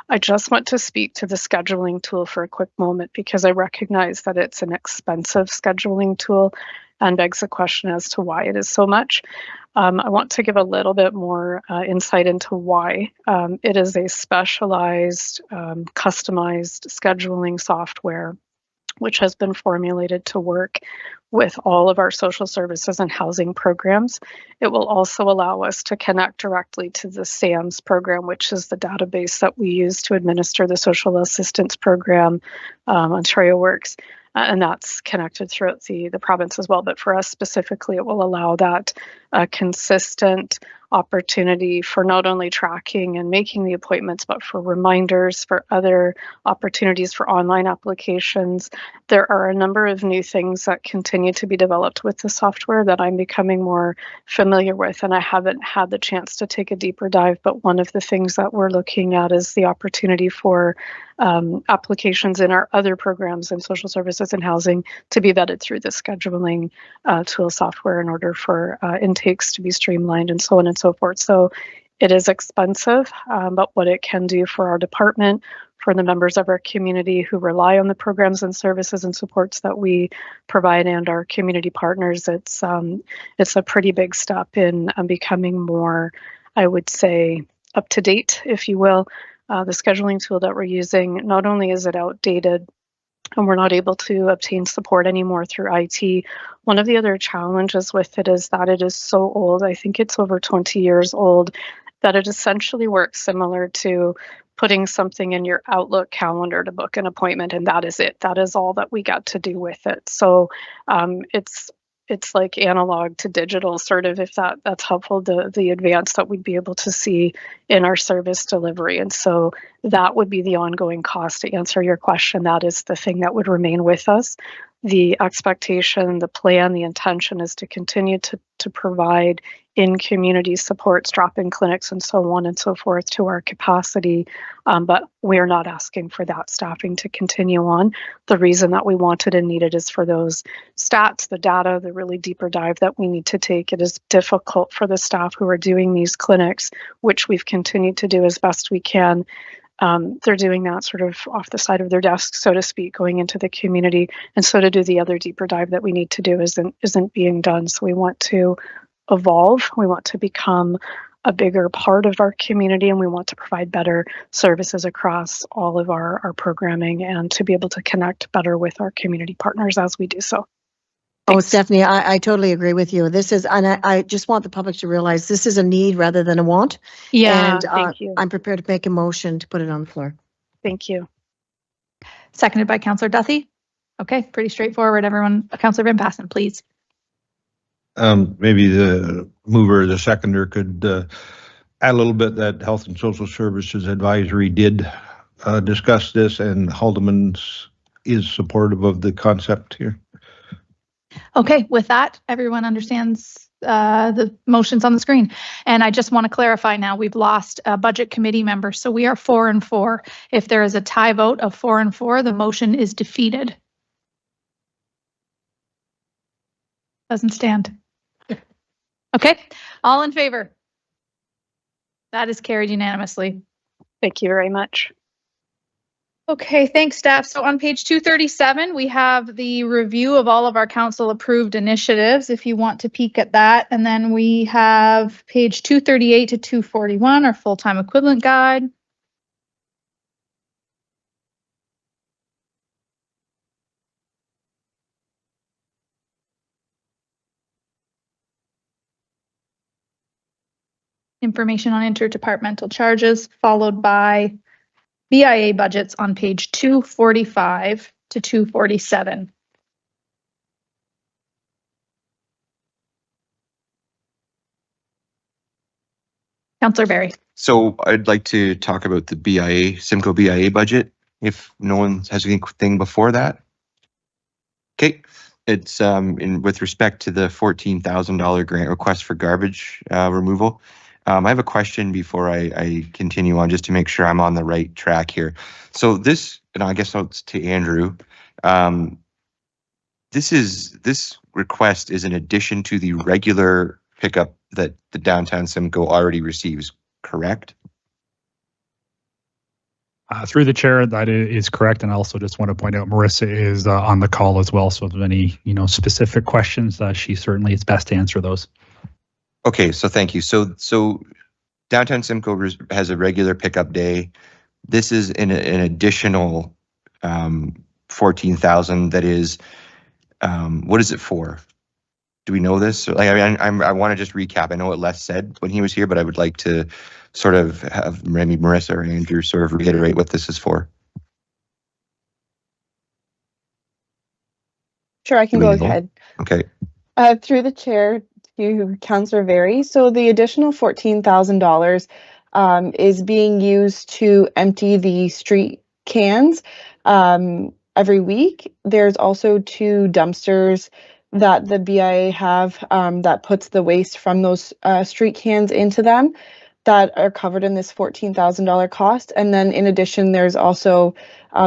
I just want to speak to the scheduling tool for a quick moment because I recognize that it's an expensive scheduling tool and begs the question as to why it is so much. I want to give a little bit more insight into why. It is a specialized, customized scheduling software which has been formulated to work with all of our social services and housing programs. It will also allow us to connect directly to the SAMS program, which is the database that we use to administer the social assistance program, Ontario Works. And that's connected throughout the province as well. But for us specifically, it will allow that consistent opportunity for not only tracking and making the appointments, but for reminders, for other opportunities for online applications. There are a number of new things that continue to be developed with the software that I'm becoming more familiar with, and I haven't had the chance to take a deeper dive. But one of the things that we're looking at is the opportunity for applications in our other programs in social services and housing to be vetted through the scheduling tool software in order for intakes to be streamlined and so on and so forth. So it is expensive, but what it can do for our department, for the members of our community who rely on the programs and services and supports that we provide, and our community partners, it's a pretty big step in becoming more, I would say, up to date, if you will. The scheduling tool that we're using, not only is it outdated and we're not able to obtain support anymore through IT, one of the other challenges with it is that it is so old. I think it's over 20 years old, that it essentially works similar to putting something in your Outlook calendar to book an appointment, and that is it. That is all that we got to do with it. So it's like analog to digital, sort of, if that's helpful, the advance that we'd be able to see in our service delivery. And so that would be the ongoing cost. To answer your question, that is the thing that would remain with us. The expectation, the plan, the intention is to continue to provide in community supports, drop-in clinics, and so on and so forth to our capacity. But we're not asking for that staffing to continue on. The reason that we wanted and needed is for those stats, the data, the really deeper dive that we need to take. It is difficult for the staff who are doing these clinics, which we've continued to do as best we can. They're doing that sort of off the side of their desk, so to speak, going into the community. And so to do the other deeper dive that we need to do isn't being done. So we want to evolve. We want to become a bigger part of our community, and we want to provide better services across all of our programming and to be able to connect better with our community partners as we do so. Oh, Stephanie, I totally agree with you. This is, and I just want the public to realize this is a need rather than a want. Yeah, and thank you. I'm prepared to make a motion to put it on the floor. Thank you. Seconded by Councillor Duthie. Okay, pretty straightforward. Everyone, Councillor Van Passen, please. Maybe the mover or the seconder could add a little bit that Health and Social Services Advisory did discuss this, and Haldeman's is supportive of the concept here. Okay, with that, everyone understands the motions on the screen. And I just want to clarify now, we've lost a budget committee member, so we are 4 and 4. If there is a tie vote of 4 and 4, the motion is defeated. Doesn't stand. Okay, all in favor? That is carried unanimously. Thank you very much. Okay, thanks, staff. So on page 237, we have the review of all of our council approved initiatives, if you want to peek at that. And then we have page 238 to 241, our full-time equivalent guide. Information on interdepartmental charges, followed by BIA budgets on page 245 to 247. Councillor Barry. So I'd like to talk about the Simcoe BIA budget, if no one has anything before that. Okay, it's with respect to the $14,000 grant request for garbage removal. I have a question before I continue on, just to make sure I'm on the right track here. So this, and I guess it's to Andrew, this request is in addition to the regular pickup that the downtown Simcoe already receives, correct? Through the chair, that is correct. And I also just want to point out Marissa is on the call as well. So if there's any specific questions, she certainly is best to answer those. Okay, so thank you. So downtown Simcoe has a regular pickup day. This is an additional $14,000. That is, what is it for? Do we know this? I want to just recap. I know what Les said when he was here, but I would like to sort of have maybe Marissa or Andrew sort of reiterate what this is for. Sure, I can go ahead. Okay. Through the chair to Councillor Very. So the additional $14,000 is being used to empty the street cans every week. There's also 2 dumpsters that the BIA have that puts the waste from those street cans into them that are covered in this $14,000 cost. And then in addition, there's also,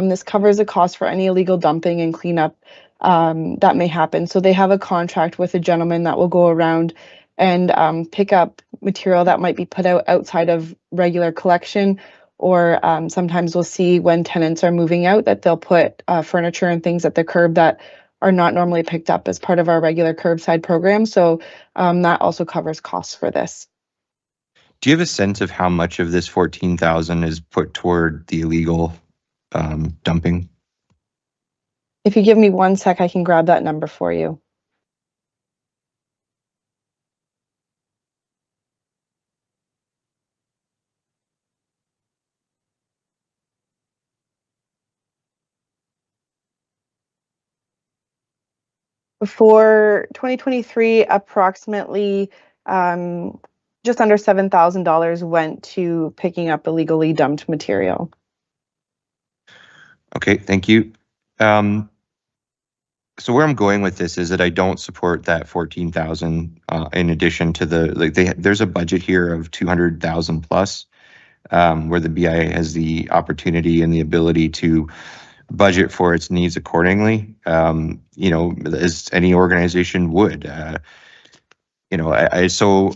this covers the cost for any illegal dumping and cleanup that may happen. So they have a contract with a gentleman that will go around and pick up material that might be put out outside of regular collection, or sometimes we'll see when tenants are moving out that they'll put furniture and things at the curb that are not normally picked up as part of our regular curbside program. So that also covers costs for this. Do you have a sense of how much of this $14,000 is put toward the illegal dumping? If you give me 1 sec, I can grab that number for you. For 2023, approximately just under $7,000 went to picking up illegally dumped material. Okay, thank you. So where I'm going with this is that I don't support that 14,000 in addition to there's a budget here of 200,000 plus, where the BIA has the opportunity and the ability to budget for its needs accordingly, as any organization would. So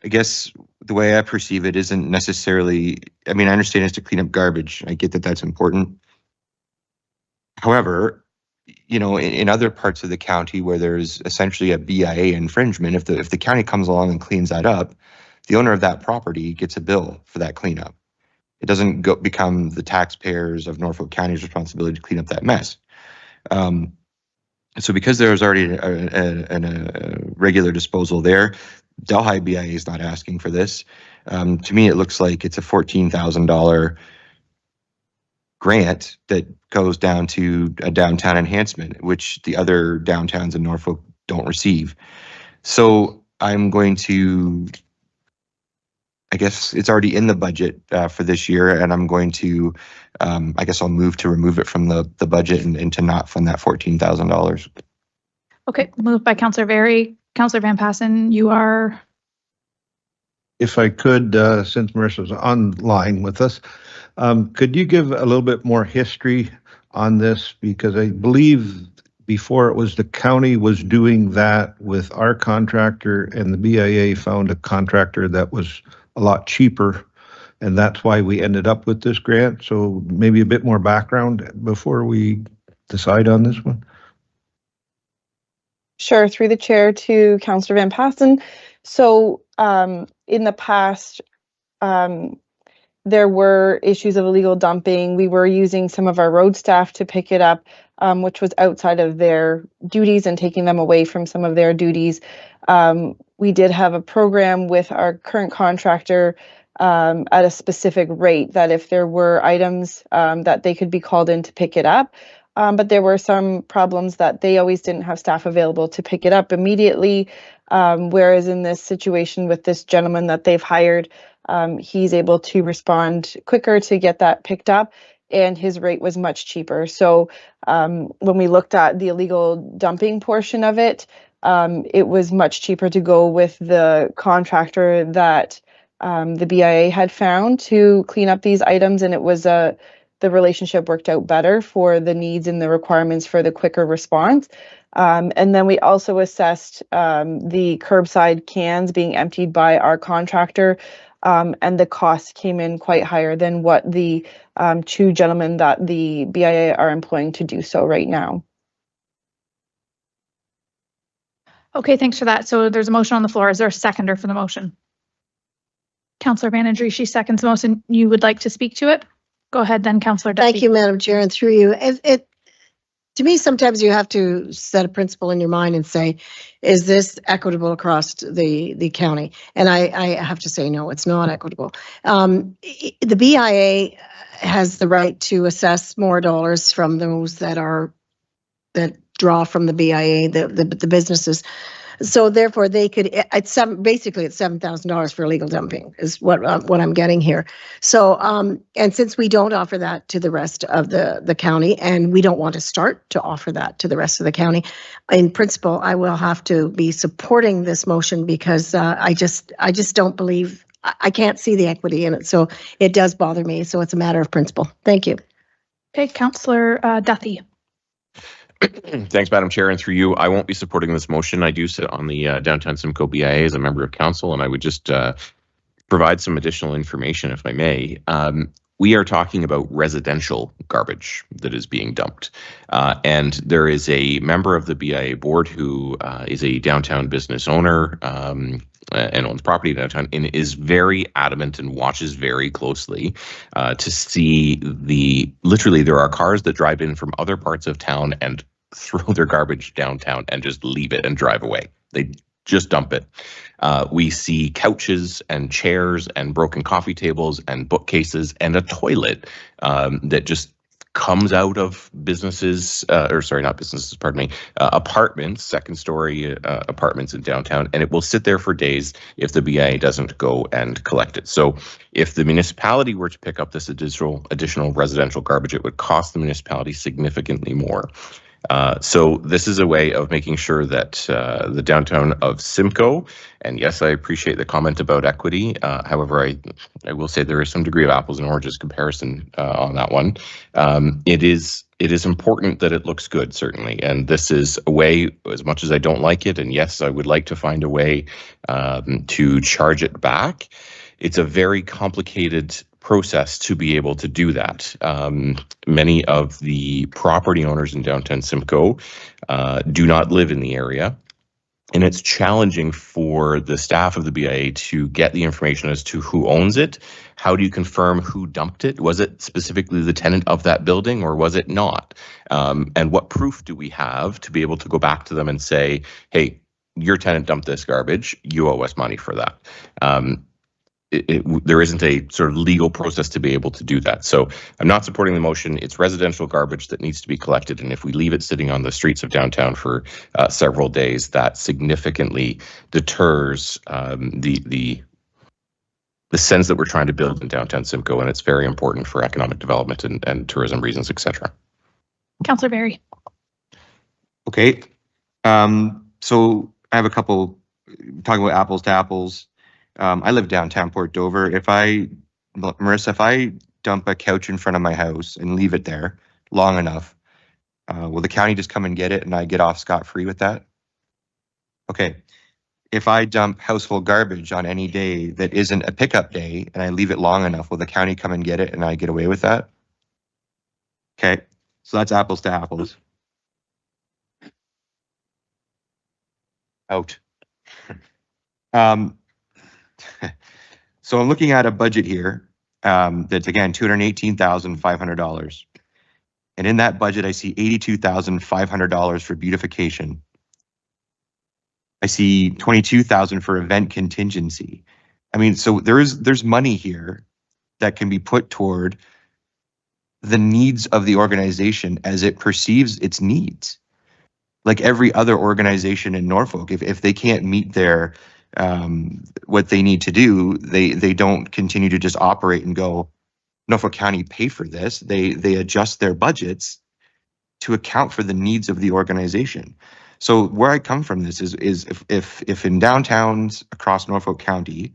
I guess the way I perceive it isn't necessarily, I mean, I understand it's to clean up garbage. I get that that's important. However, in other parts of the county where there's essentially a BIA infringement, if the county comes along and cleans that up, the owner of that property gets a bill for that cleanup. It doesn't become the taxpayers of Norfolk County's responsibility to clean up that mess. So because there's already a regular disposal there, Delhi BIA is not asking for this. To me, it looks like it's a $14,000 grant that goes down to a downtown enhancement, which the other downtowns in Norfolk don't receive. So I'm going to, I guess it's already in the budget for this year, and I'm going to, I guess I'll move to remove it from the budget and to not fund that $14,000. Okay, moved by Councillor Berry. Councillor Van Passen, you are. If I could, since Marissa's online with us, could you give a little bit more history on this? Because I believe before it was the county was doing that with our contractor, and the BIA found a contractor that was a lot cheaper, and that's why we ended up with this grant. So maybe a bit more background before we decide on this one. Sure, through the chair to Councillor Van Passen. So in the past, there were issues of illegal dumping. We were using some of our road staff to pick it up, which was outside of their duties and taking them away from some of their duties. We did have a program with our current contractor at a specific rate that if there were items that they could be called in to pick it up. But there were some problems that they always didn't have staff available to pick it up immediately. Whereas in this situation with this gentleman that they've hired, he's able to respond quicker to get that picked up, and his rate was much cheaper. So when we looked at the illegal dumping portion of it, it was much cheaper to go with the contractor that the BIA had found to clean up these items, and it was the relationship worked out better for the needs and the requirements for the quicker response. And then we also assessed the curbside cans being emptied by our contractor, and the cost came in quite higher than what the two gentlemen that the BIA are employing to do so right now. Okay, thanks for that. So there's a motion on the floor. Is there a seconder for the motion? Councillor Banerjee, she seconds the motion. You would like to speak to it? Go ahead then, Councillor Duffy. Thank you, Madam Chair, and through you. To me, sometimes you have to set a principle in your mind and say, is this equitable across the county? And I have to say, no, it's not equitable. The BIA has the right to assess more dollars from those that draw from the BIA, the businesses. So therefore, they could basically it's $7,000 for illegal dumping is what I'm getting here. So and since we don't offer that to the rest of the county, and we don't want to start to offer that to the rest of the county, in principle, I will have to be supporting this motion because I just don't believe, I can't see the equity in it. So it does bother me. So it's a matter of principle. Thank you. Okay, Councillor Duffy. Thanks, Madam Chair, and through you, I won't be supporting this motion. I do sit on the Downtown Simcoe BIA as a member of council, and I would just provide some additional information, if I may. We are talking about residential garbage that is being dumped, and there is a member of the BIA board who is a downtown business owner and owns property downtown, and is very adamant and watches very closely to see literally there are cars that drive in from other parts of town and throw their garbage downtown and just leave it and drive away. They just dump it. We see couches and chairs and broken coffee tables and bookcases and a toilet that just comes out of businesses, not businesses, pardon me, apartments, second-story apartments in downtown, and it will sit there for days if the BIA doesn't go and collect it. So if the municipality were to pick up this additional residential garbage, it would cost the municipality significantly more. So this is a way of making sure that the downtown of Simcoe, and yes, I appreciate the comment about equity. However, I will say there is some degree of apples and oranges comparison on that one. It is important that it looks good, certainly, and this is a way, as much as I don't like it, and yes, I would like to find a way to charge it back. It's a very complicated process to be able to do that. Many of the property owners in downtown Simcoe do not live in the area, and it's challenging for the staff of the BIA to get the information as to who owns it. How do you confirm who dumped it? Was it specifically the tenant of that building, or was it not? And what proof do we have to be able to go back to them and say, hey, your tenant dumped this garbage, you owe us money for that. There isn't a sort of legal process to be able to do that. So I'm not supporting the motion. It's residential garbage that needs to be collected. And if we leave it sitting on the streets of downtown for several days, that significantly deters the sense that we're trying to build in downtown Simcoe. And it's very important for economic development and tourism reasons, etc. Councillor Barry. Okay. So I have a couple, talking about apples to apples. I live downtown Port Dover. Marissa, if I dump a couch in front of my house and leave it there long enough, will the county just come and get it and I get off scot-free with that? Okay. If I dump household garbage on any day that isn't a pickup day and I leave it long enough, will the county come and get it and I get away with that? Okay. So that's apples to apples. Out. So I'm looking at a budget here that's, again, $218,500. And in that budget, I see $82,500 for beautification. I see $22,000 for event contingency. I mean, so there's money here that can be put toward the needs of the organization as it perceives its needs. Like every other organization in Norfolk, if they can't meet their what they need to do, they don't continue to just operate and go, Norfolk County pay for this. They adjust their budgets to account for the needs of the organization. So where I come from this is if in downtowns across Norfolk County,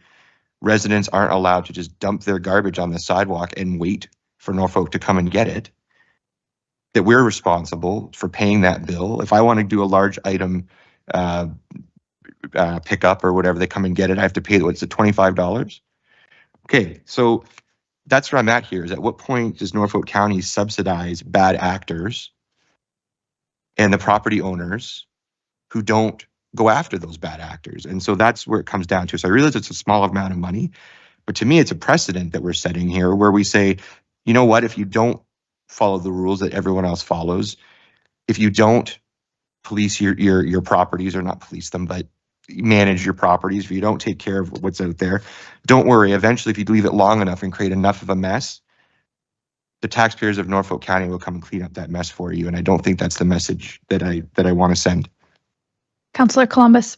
residents aren't allowed to just dump their garbage on the sidewalk and wait for Norfolk to come and get it, that we're responsible for paying that bill. If I want to do a large item pick up or whatever, they come and get it, I have to pay, what's it, $25? Okay, so that's where I'm at here, is at what point does Norfolk County subsidize bad actors and the property owners who don't go after those bad actors? And so that's where it comes down to. So I realize it's a small amount of money, but to me, it's a precedent that we're setting here where we say, you know what, if you don't follow the rules that everyone else follows, if you don't police your properties, or not police them, but manage your properties, if you don't take care of what's out there, don't worry. Eventually, if you leave it long enough and create enough of a mess, the taxpayers of Norfolk County will come and clean up that mess for you. And I don't think that's the message that I want to send. Councillor Columbus.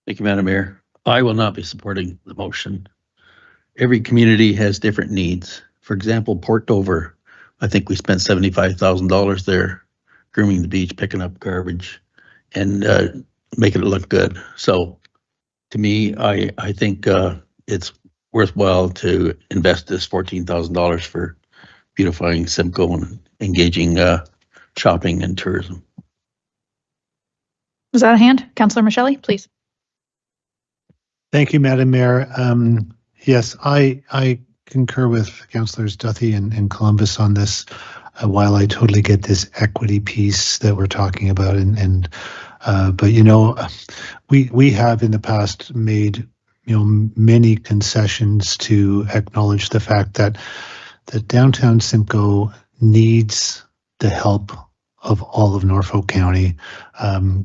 Thank you, Madam Mayor. I will not be supporting the motion. Every community has different needs. For example, Port Dover, I think we spent $75,000 there grooming the beach, picking up garbage, and making it look good. So to me, I think it's worthwhile to invest this $14,000 for beautifying Simcoe and engaging shopping and tourism. Was that a hand? Councillor Michelli, please. Thank you, Madam Mayor. Yes, I concur with Councillors Duthie and Columbus on this. While I totally get this equity piece that we're talking about, but you know, we have in the past made many concessions to acknowledge the fact that downtown Simcoe needs the help of all of Norfolk County,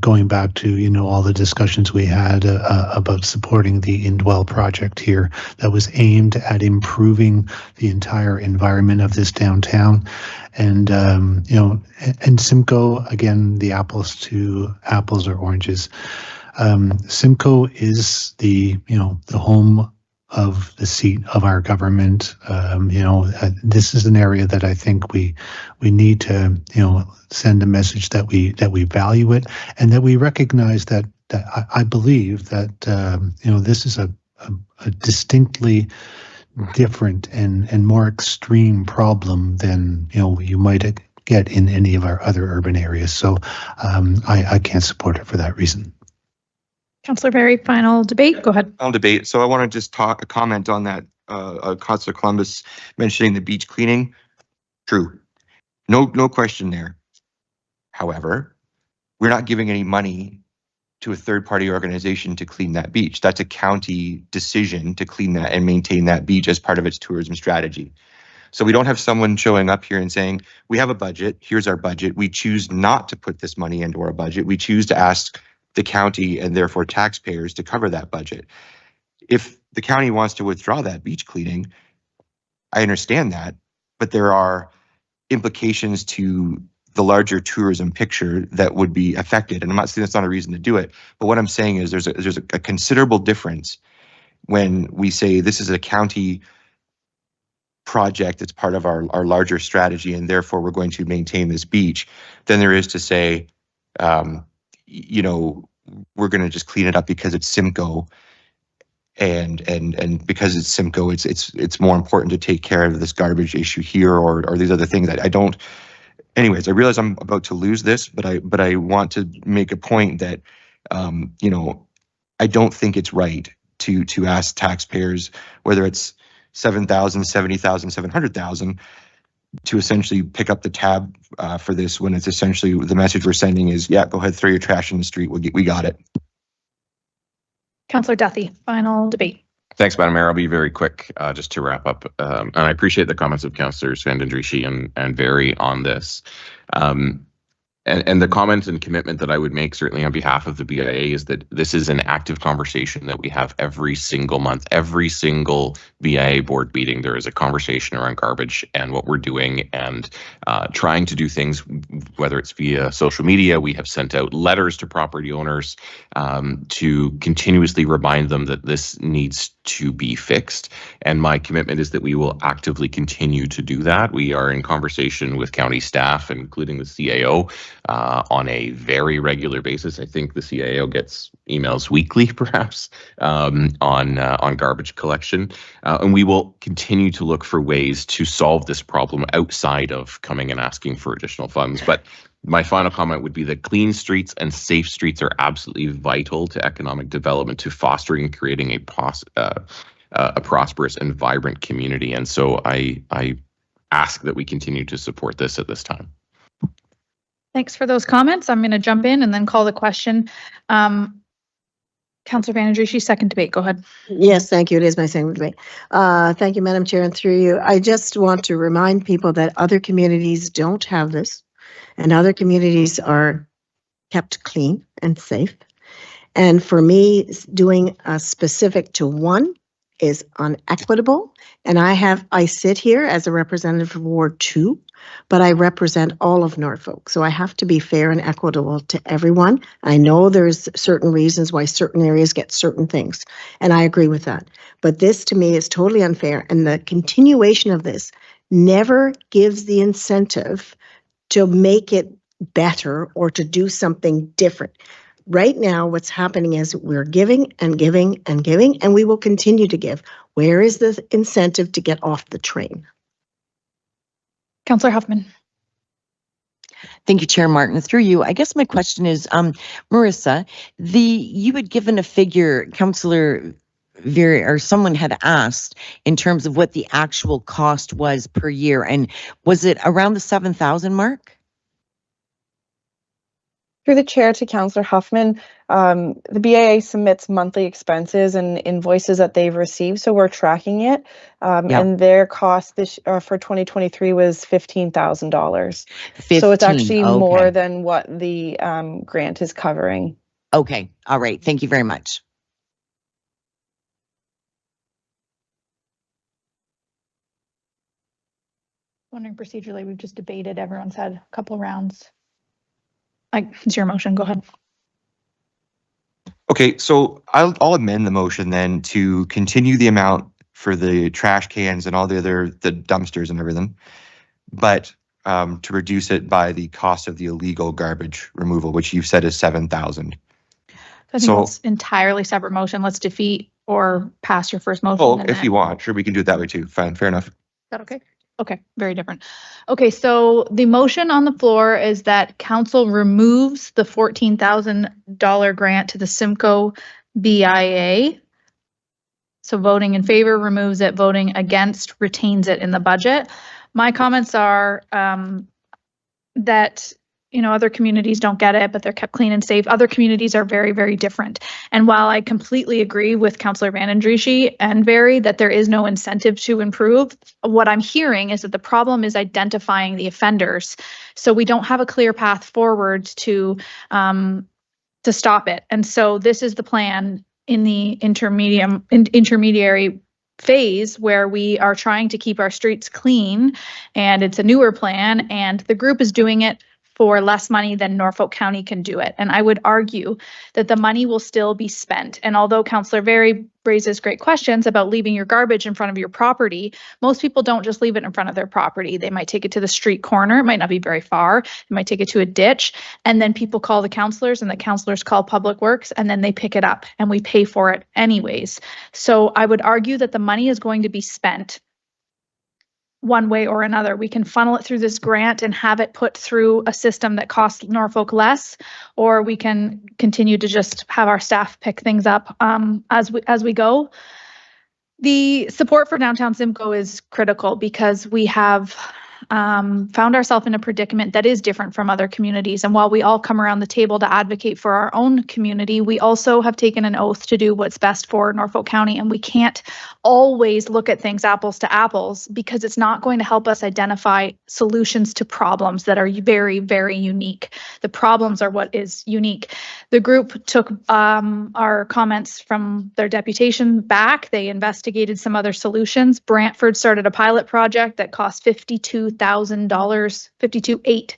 going back to, all the discussions we had about supporting the Indwell project here that was aimed at improving the entire environment of this downtown. And, and Simcoe, again, the apples to apples or oranges. Simcoe is the home of the seat of our government. This is an area that I think we need to, send a message that we value it, and that we recognize that I believe that this is a distinctly different and more extreme problem than you might get in any of our other urban areas. So I can't support it for that reason. Councillor Berry, final debate. Go ahead. Final debate. So I want to just comment on that. Councillor Columbus mentioning the beach cleaning. True. No question there. However, we're not giving any money to a third-party organization to clean that beach. That's a county decision to clean that and maintain that beach as part of its tourism strategy. So we don't have someone showing up here and saying, we have a budget, here's our budget. We choose not to put this money into our budget. We choose to ask the county and therefore taxpayers to cover that budget. If the county wants to withdraw that beach cleaning, I understand that, but there are implications to the larger tourism picture that would be affected. And I'm not saying that's not a reason to do it, but what I'm saying is there's a considerable difference when we say this is a county project that's part of our larger strategy and therefore we're going to maintain this beach than there is to say, we're going to just clean it up because it's Simcoe. And because it's Simcoe, it's more important to take care of this garbage issue here or these other things. I don't. Anyways, I realize I'm about to lose this, but I want to make a point that I don't think it's right to ask taxpayers, whether it's 7,000, 70,000, 700,000, to essentially pick up the tab for this when it's essentially the message we're sending is, yeah, go ahead, throw your trash in the street. We got it. Councillor Duthie, final debate. Thanks, Madam Mayor. I'll be very quick just to wrap up. And I appreciate the comments of Councillors Van den Drieschie and Berry on this. And the comment and commitment that I would make certainly on behalf of the BIA is that this is an active conversation that we have every single month. Every single BIA board meeting, there is a conversation around garbage and what we're doing and trying to do things, whether it's via social media. We have sent out letters to property owners to continuously remind them that this needs to be fixed. And my commitment is that we will actively continue to do that. We are in conversation with county staff, including the CAO, on a very regular basis. I think the CAO gets emails weekly, perhaps, on garbage collection. And we will continue to look for ways to solve this problem outside of coming and asking for additional funds. But my final comment would be that clean streets and safe streets are absolutely vital to economic development, to fostering and creating a prosperous and vibrant community. And so I ask that we continue to support this at this time. Thanks for those comments. I'm going to jump in and then call the question. Councillor Van den Drieschie, second debate. Go ahead. Yes, thank you. It is my second debate. Thank you, Madam Chair, and through you. I just want to remind people that other communities don't have this, and other communities are kept clean and safe. And for me, doing a specific to one is unequitable. And I sit here as a representative of Ward 2, but I represent all of Norfolk. So I have to be fair and equitable to everyone. I know there's certain reasons why certain areas get certain things, and I agree with that. But this to me is totally unfair. And the continuation of this never gives the incentive to make it better or to do something different. Right now, what's happening is we're giving and giving and giving, and we will continue to give. Where is the incentive to get off the train? Councillor Huffman. Thank you, Chair Martin. Through you, I guess my question is, Marissa, you had given a figure, Councillor Very, or someone had asked in terms of what the actual cost was per year, and was it around the 7,000 mark? Through the chair to Councillor Huffman, the BIA submits monthly expenses and invoices that they've received, so we're tracking it. And their cost for 2023 was $15,000. So it's actually more than what the grant is covering. Okay, all right. Thank you very much. Wondering procedurally, we've just debated. Everyone's had a couple rounds. It's your motion. Go ahead. Okay. Okay, so I'll amend the motion then to continue the amount for the trash cans and all the dumpsters and everything, but to reduce it by the cost of the illegal garbage removal, which you've said is 7,000. I think that's entirely separate motion. Let's defeat or pass your first motion. Oh, if you want, sure, we can do it that way too. Fine, fair enough. Is that okay? Okay, very different. Okay, so the motion on the floor is that council removes the $14,000 grant to the Simcoe BIA. So voting in favor removes it, voting against retains it in the budget. My comments are that, you know, other communities don't get it, but they're kept clean and safe. Other communities are very, very different. And while I completely agree with Councillor Vanendriessche and Barry that there is no incentive to improve, what I'm hearing is that the problem is identifying the offenders. So we don't have a clear path forward to stop it. And so this is the plan in the intermediary phase where we are trying to keep our streets clean, and it's a newer plan, and the group is doing it for less money than Norfolk County can do it. And I would argue that the money will still be spent. And although Councillor Very raises great questions about leaving your garbage in front of your property, most people don't just leave it in front of their property. They might take it to the street corner. It might not be very far. They might take it to a ditch. And then people call the councillors, and the councillors call Public Works, and then they pick it up and we pay for it anyways. So I would argue that the money is going to be spent one way or another. We can funnel it through this grant and have it put through a system that costs Norfolk less, or we can continue to just have our staff pick things up as we go. The support for downtown Simcoe is critical because we have found ourselves in a predicament that is different from other communities. And while we all come around the table to advocate for our own community, we also have taken an oath to do what's best for Norfolk County. And we can't always look at things apples to apples because it's not going to help us identify solutions to problems that are very, very unique. The problems are what is unique. The group took our comments from their deputation back. They investigated some other solutions. Brantford started a pilot project that cost $52,000, $52,800.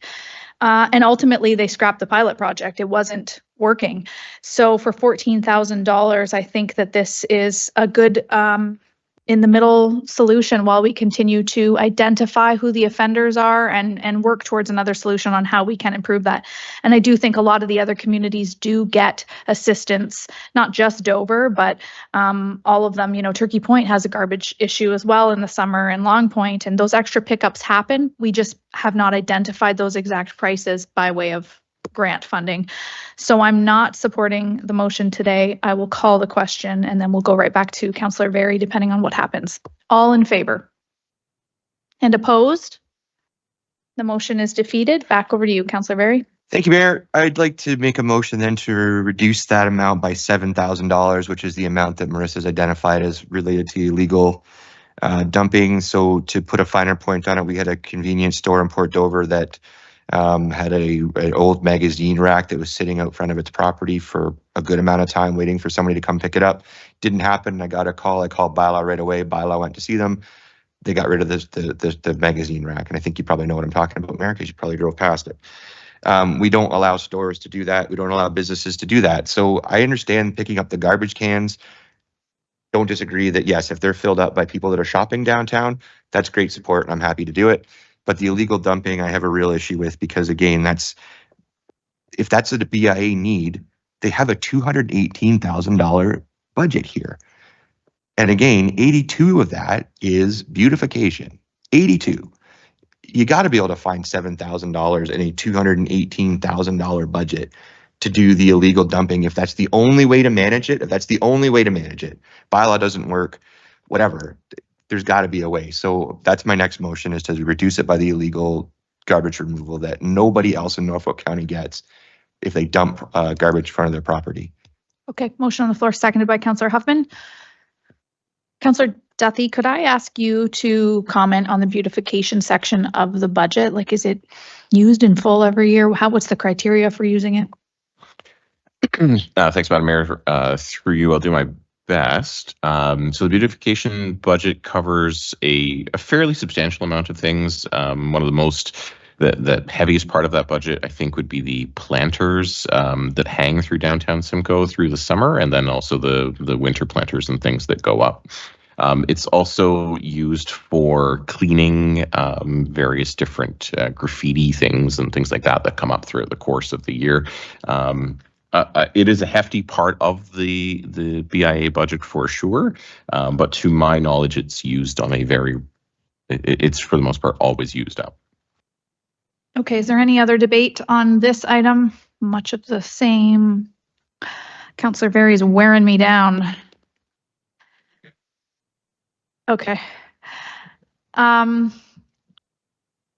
And ultimately they scrapped the pilot project. It wasn't working. So for $14,000, I think that this is a good in the middle solution while we continue to identify who the offenders are and work towards another solution on how we can improve that. And I do think a lot of the other communities do get assistance, not just Dover, but all of them. You know, Turkey Point has a garbage issue as well in the summer, and Long Point, and those extra pickups happen. We just have not identified those exact prices by way of grant funding. So I'm not supporting the motion today. I will call the question and then we'll go right back to Councillor Very depending on what happens. All in favor? And opposed? The motion is defeated. Back over to you, Councillor Very. Thank you, Mayor. I'd like to make a motion then to reduce that amount by $7,000, which is the amount that Marissa's identified as related to illegal dumping. So to put a finer point on it, we had a convenience store in Port Dover that had an old magazine rack that was sitting out front of its property for a good amount of time waiting for somebody to come pick it up. Didn't happen. I got a call. I called Bylaw right away. Bylaw went to see them. They got rid of the magazine rack. And I think you probably know what I'm talking about, Mayor, because you probably drove past it. We don't allow stores to do that. We don't allow businesses to do that. So I understand picking up the garbage cans. Don't disagree that, yes, if they're filled up by people that are shopping downtown, that's great support and I'm happy to do it. But the illegal dumping, I have a real issue with because, again, if that's a BIA need, they have a $218,000 budget here. And again, 82 of that is beautification. 82. You got to be able to find $7,000 in a $218,000 budget to do the illegal dumping if that's the only way to manage it. If that's the only way to manage it, bylaw doesn't work, whatever. There's got to be a way. So that's my next motion, is to reduce it by the illegal garbage removal that nobody else in Norfolk County gets if they dump garbage in front of their property. Okay, motion on the floor, seconded by Councillor Huffman. Councillor Duthie, could I ask you to comment on the beautification section of the budget? Like, is it used in full every year? What's the criteria for using it? Thanks, Madam Mayor. Through you, I'll do my best. So the beautification budget covers a fairly substantial amount of things. One of the most The heaviest part of that budget, I think, would be the planters that hang through downtown Simcoe through the summer, and then also the winter planters and things that go up. It's also used for cleaning various different graffiti things and things like that come up throughout the course of the year. It is a hefty part of the BIA budget for sure, but to my knowledge, it's used on it's for the most part always used up. Okay, is there any other debate on this item? Much of the same. Councillor Very is wearing me down. Okay.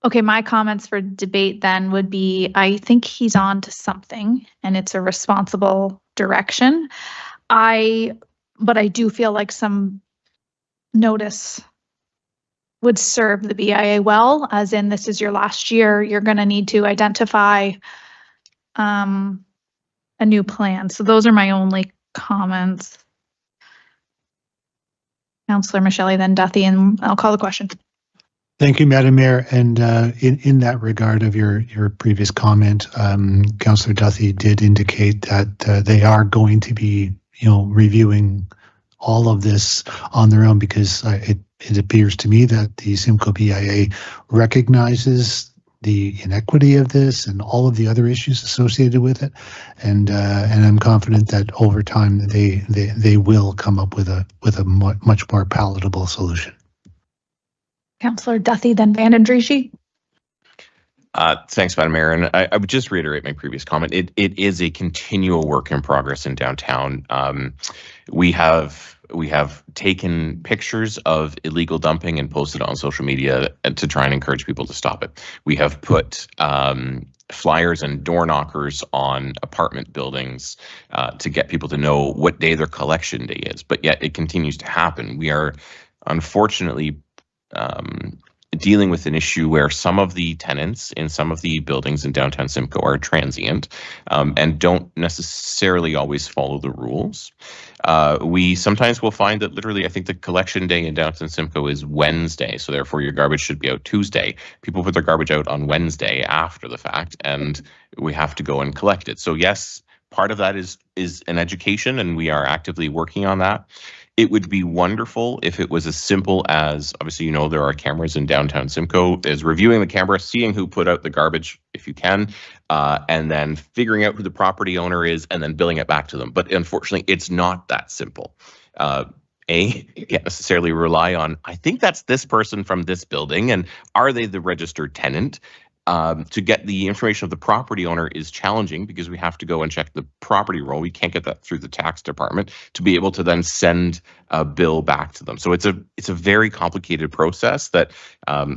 Okay, my comments for debate then would be, I think he's on to something and it's a responsible direction. But I do feel like some notice would serve the BIA well, as in this is your last year, you're going to need to identify a new plan. So those are my only comments. Councillor Michelle, then Duthie, and I'll call the question. Thank you, Madam Mayor. And in that regard of your previous comment, Councillor Duthie did indicate that they are going to be, reviewing all of this on their own, because it appears to me that the Simcoe BIA recognizes the inequity of this and all of the other issues associated with it, and I'm confident that over time they will come up with a much more palatable solution. Councillor Duthie, then Vandendriessche. Thanks, Madam Mayor. And I would just reiterate my previous comment. It is a continual work in progress in downtown. We have taken pictures of illegal dumping and posted on social media to try and encourage people to stop it. We have put flyers and door knockers on apartment buildings to get people to know what day their collection day is, but yet it continues to happen. We are unfortunately dealing with an issue where some of the tenants in some of the buildings in downtown Simcoe are transient and don't necessarily always follow the rules. We sometimes will find that literally, I think the collection day in downtown Simcoe is Wednesday, so therefore your garbage should be out Tuesday. People put their garbage out on Wednesday after the fact, and we have to go and collect it. So yes, part of that is an education, and we are actively working on that. It would be wonderful if it was as simple as, obviously, there are cameras in downtown Simcoe, is reviewing the camera, seeing who put out the garbage, if you can, and then figuring out who the property owner is and then billing it back to them. But unfortunately, it's not that simple. You can't necessarily rely on, I think that's this person from this building, and are they the registered tenant? To get the information of the property owner is challenging because we have to go and check the property roll. We can't get that through the tax department to be able to then send a bill back to them. So it's a very complicated process that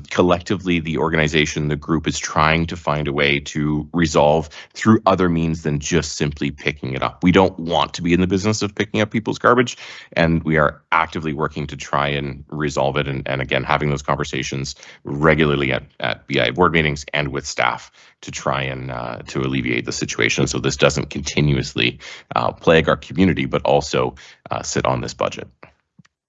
collectively the organization, the group, is trying to find a way to resolve through other means than just simply picking it up. We don't want to be in the business of picking up people's garbage, and we are actively working to try and resolve it. And again, having those conversations regularly at BI board meetings and with staff to try and to alleviate the situation, so this doesn't continuously plague our community, but also sit on this budget.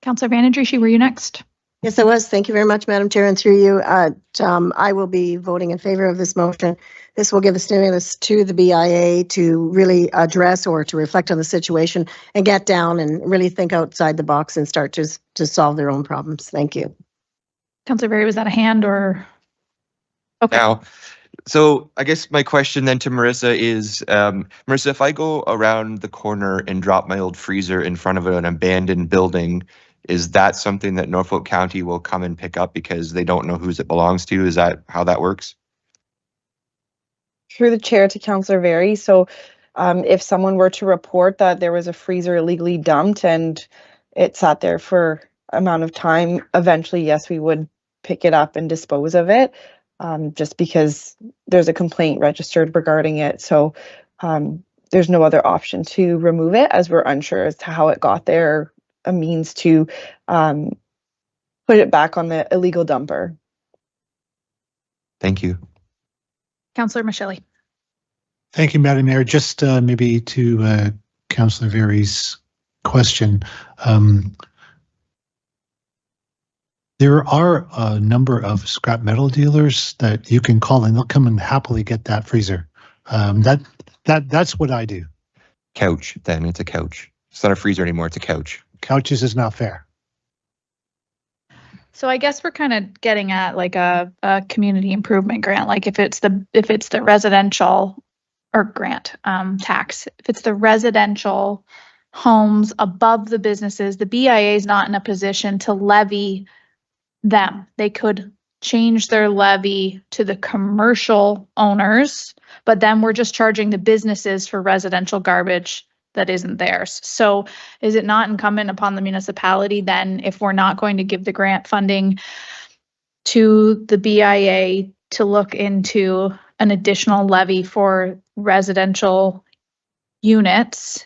Councillor Vandendriessche, were you next? Yes, I was. Thank you very much, Madam Chair. And through you, I will be voting in favor of this motion. This will give a stimulus to the BIA to really address or to reflect on the situation and get down and really think outside the box and start to solve their own problems. Thank you. Councillor Berry, was that a hand or? Okay. Now, so I guess my question then to Marissa is, Marissa, if I go around the corner and drop my old freezer in front of an abandoned building, is that something that Norfolk County will come and pick up because they don't know whose it belongs to? Is that how that works? Through the chair to Councillor Very. So if someone were to report that there was a freezer illegally dumped and it sat there for amount of time, eventually, yes, we would pick it up and dispose of it, just because there's a complaint registered regarding it. So there's no other option to remove it, as we're unsure as to how it got there, a means to put it back on the illegal dumper. Thank you. Councillor Michelle. Thank you, Madam Mayor. Just maybe to Councillor Very's question. There are a number of scrap metal dealers that you can call and they'll come and happily get that freezer. That's what I do. Couch, then it's a couch. It's not a freezer anymore, it's a couch. Couches is not fair. So I guess we're kind of getting at like a community improvement grant, like if it's the residential or grant tax, if it's the residential homes above the businesses, the BIA is not in a position to levy them. They could change their levy to the commercial owners, but then we're just charging the businesses for residential garbage that isn't theirs. So is it not incumbent upon the municipality then, if we're not going to give the grant funding to the BIA, to look into an additional levy for residential units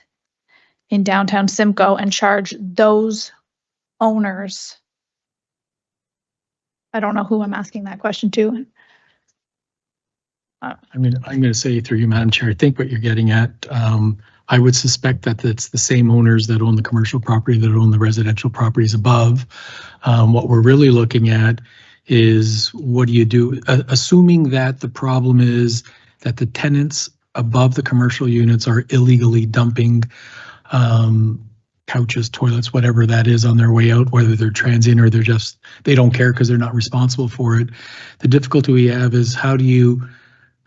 in downtown Simcoe and charge those owners? I don't know who I'm asking that question to. I'm going to say through you, Madam Chair, I think what you're getting at, I would suspect that it's the same owners that own the commercial property that own the residential properties above. What we're really looking at is, what do you do? Assuming that the problem is that the tenants above the commercial units are illegally dumping couches, toilets, whatever that is on their way out, whether they're transient or they don't care because they're not responsible for it. The difficulty we have is how do you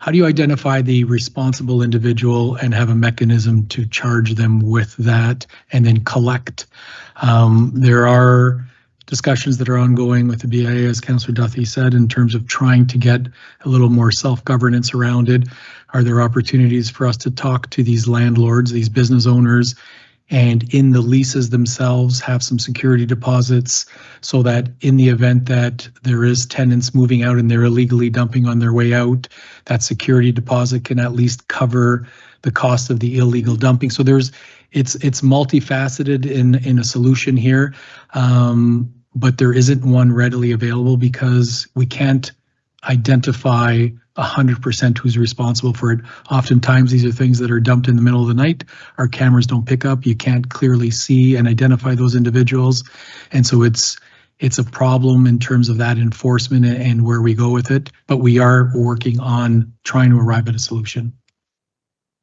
identify the responsible individual and have a mechanism to charge them with that and then collect? There are discussions that are ongoing with the BIA, as Councillor Duthie said, in terms of trying to get a little more self-governance around it. Are there opportunities for us to talk to these landlords, these business owners, and in the leases themselves have some security deposits so that in the event that there is tenants moving out and they're illegally dumping on their way out, that security deposit can at least cover the cost of the illegal dumping. So it's multifaceted in a solution here, but there isn't one readily available because we can't identify 100% who's responsible for it. Oftentimes these are things that are dumped in the middle of the night. Our cameras don't pick up. You can't clearly see and identify those individuals. And so it's a problem in terms of that enforcement and where we go with it. But we are working on trying to arrive at a solution.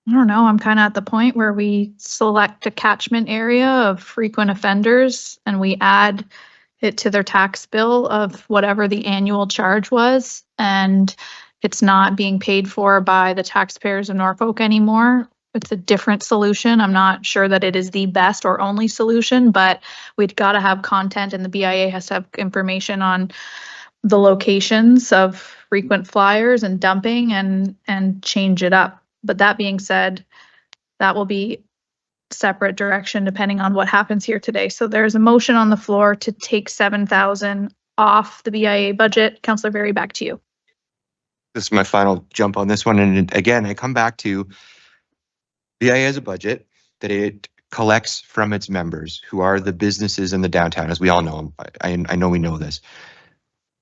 I don't know. I'm kind of at the point where we select a catchment area of frequent offenders and we add it to their tax bill of whatever the annual charge was, and it's not being paid for by the taxpayers of Norfolk anymore. It's a different solution. I'm not sure that it is the best or only solution, but we've got to have content, and the BIA has to have information on the locations of frequent flyers and dumping and change it up. But that being said, that will be separate direction depending on what happens here today. So there's a motion on the floor to take 7,000 off the BIA budget. Councillor Berry, back to you. This is my final jump on this one. And again, I come back to BIA has a budget that it collects from its members, who are the businesses in the downtown, as we all know. I know we know this.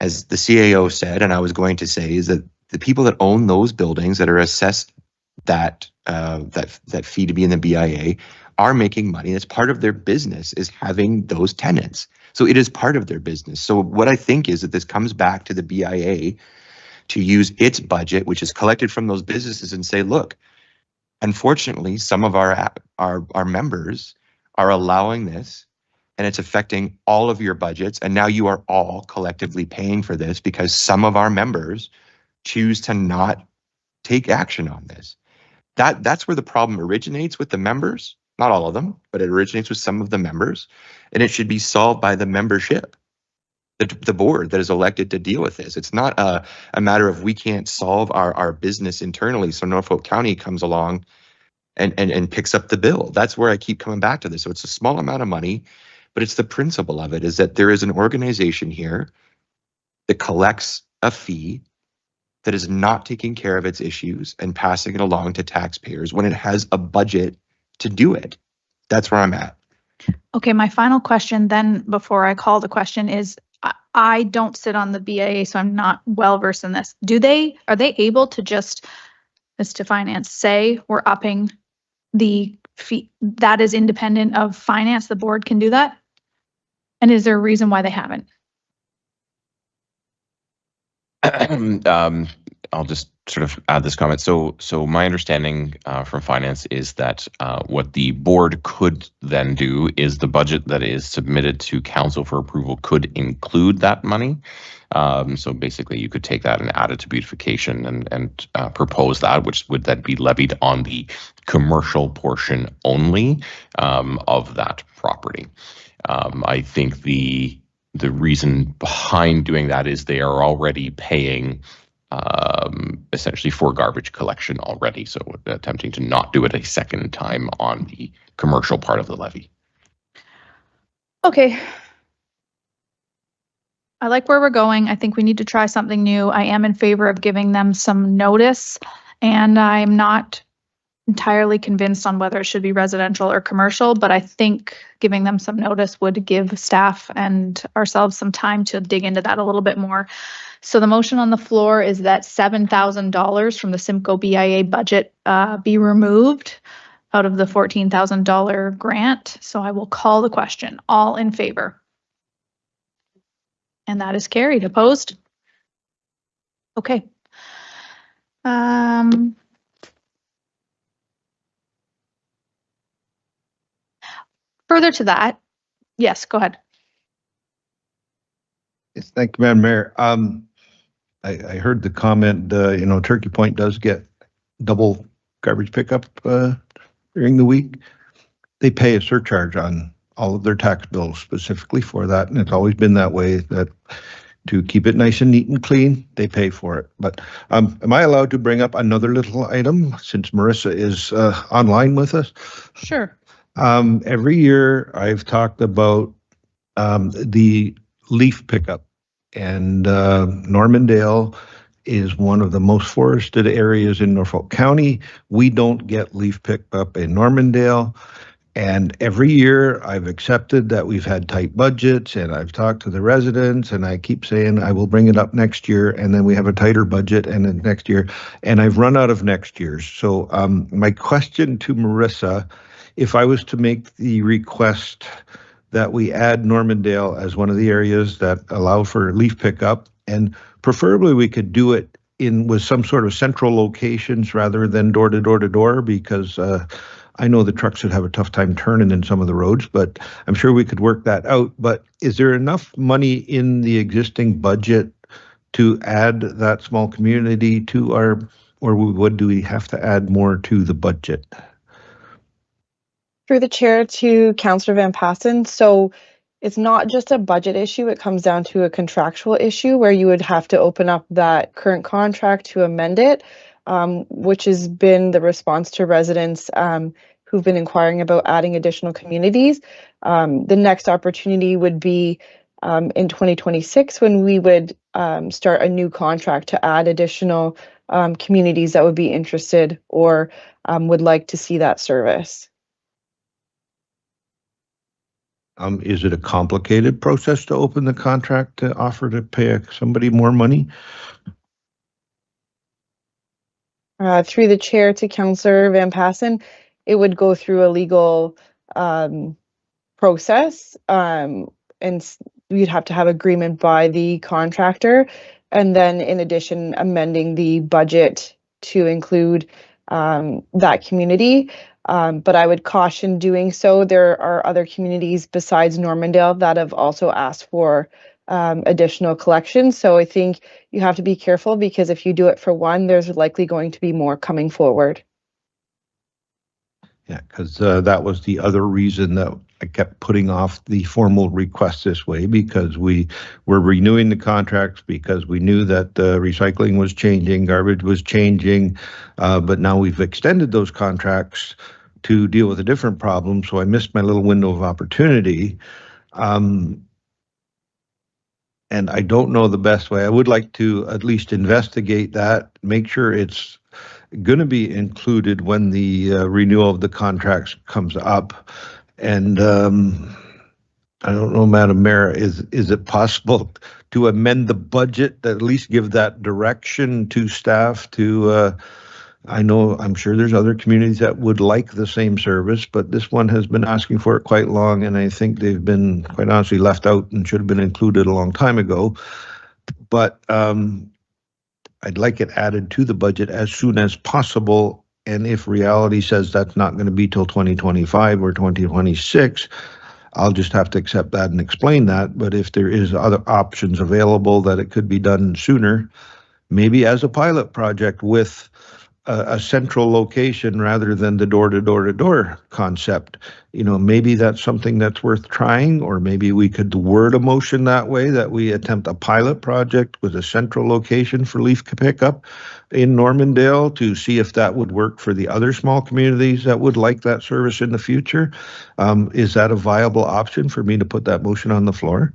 As the CAO said, and I was going to say, is that the people that own those buildings that are assessed that fee to be in the BIA are making money. It's part of their business, is having those tenants. So it is part of their business. So what I think is that this comes back to the BIA to use its budget, which is collected from those businesses, and say, look, unfortunately, some of our members are allowing this, and it's affecting all of your budgets. And now you are all collectively paying for this because some of our members choose to not take action on this. That's where the problem originates, with the members. Not all of them, but it originates with some of the members, and it should be solved by the membership, the board that is elected to deal with this. It's not a matter of we can't solve our business internally, so Norfolk County comes along and picks up the bill. That's where I keep coming back to this. So it's a small amount of money, but it's the principle of it, is that there is an organization here that collects a fee that is not taking care of its issues and passing it along to taxpayers when it has a budget to do it. That's where I'm at. Okay, my final question then, before I call the question, is I don't sit on the BIA, so I'm not well versed in this. Are they able to just, as to finance, say we're upping the fee that is independent of finance? The board can do that? And is there a reason why they haven't? I'll just sort of add this comment. So my understanding from finance is that what the board could then do is the budget that is submitted to council for approval could include that money. So basically, you could take that and add it to beautification and propose that, which would then be levied on the commercial portion only of that property. I think the reason behind doing that is they are already paying essentially for garbage collection already, so attempting to not do it a second time on the commercial part of the levy. Okay. I like where we're going. I think we need to try something new. I am in favor of giving them some notice, and I'm not entirely convinced on whether it should be residential or commercial, but I think giving them some notice would give staff and ourselves some time to dig into that a little bit more. So the motion on the floor is that $7,000 from the Simcoe BIA budget be removed out of the $14,000 grant. So I will call the question. All in favor? And that is carried. Opposed? Okay. Further to that, yes, go ahead. Yes, thank you, Madam Mayor. I heard the comment, Turkey Point does get double garbage pickup during the week. They pay a surcharge on all of their tax bills specifically for that, and it's always been that way, that to keep it nice and neat and clean, they pay for it. But am I allowed to bring up another little item since Marissa is online with us? Sure. Every year I've talked about the leaf pickup, and Normandale is one of the most forested areas in Norfolk County. We don't get leaf pickup in Normandale. And every year I've accepted that we've had tight budgets, and I've talked to the residents, and I keep saying I will bring it up next year, and then we have a tighter budget and then next year, and I've run out of next year's. So my question to Marissa, if I was to make the request that we add Normandale as one of the areas that allow for leaf pickup, and preferably we could do it with some sort of central locations rather than door to door to door, because I know the trucks would have a tough time turning in some of the roads, but I'm sure we could work that out. But is there enough money in the existing budget to add that small community to our, or do we have to add more to the budget? Through the chair to Councillor Van Passen. So it's not just a budget issue, it comes down to a contractual issue where you would have to open up that current contract to amend it, which has been the response to residents who've been inquiring about adding additional communities. The next opportunity would be in 2026 when we would start a new contract to add additional communities that would be interested or would like to see that service. Is it a complicated process to open the contract to offer to pay somebody more money? Through the chair to Councillor Van Passen, it would go through a legal process, and you'd have to have agreement by the contractor, and then in addition, amending the budget to include that community. But I would caution doing so. There are other communities besides Normandale that have also asked for additional collections. So I think you have to be careful, because if you do it for one, there's likely going to be more coming forward. Yeah, because that was the other reason that I kept putting off the formal request this way, because we were renewing the contracts because we knew that recycling was changing, garbage was changing, but now we've extended those contracts to deal with a different problem, so I missed my little window of opportunity. And I don't know the best way. I would like to at least investigate that, make sure it's going to be included when the renewal of the contracts comes up. And I don't know, Madam Mayor, is it possible to amend the budget that at least give that direction to staff to, I'm sure there's other communities that would like the same service, but this one has been asking for it quite long, and I think they've been, quite honestly, left out and should have been included a long time ago. But I'd like it added to the budget as soon as possible. And if reality says that's not going to be till 2025 or 2026, I'll just have to accept that and explain that. But if there is other options available that it could be done sooner, maybe as a pilot project with a central location rather than the door-to-door-to-door concept, maybe that's something that's worth trying, or maybe we could word a motion that way, that we attempt a pilot project with a central location for leaf pickup in Normandale to see if that would work for the other small communities that would like that service in the future. Is that a viable option for me to put that motion on the floor?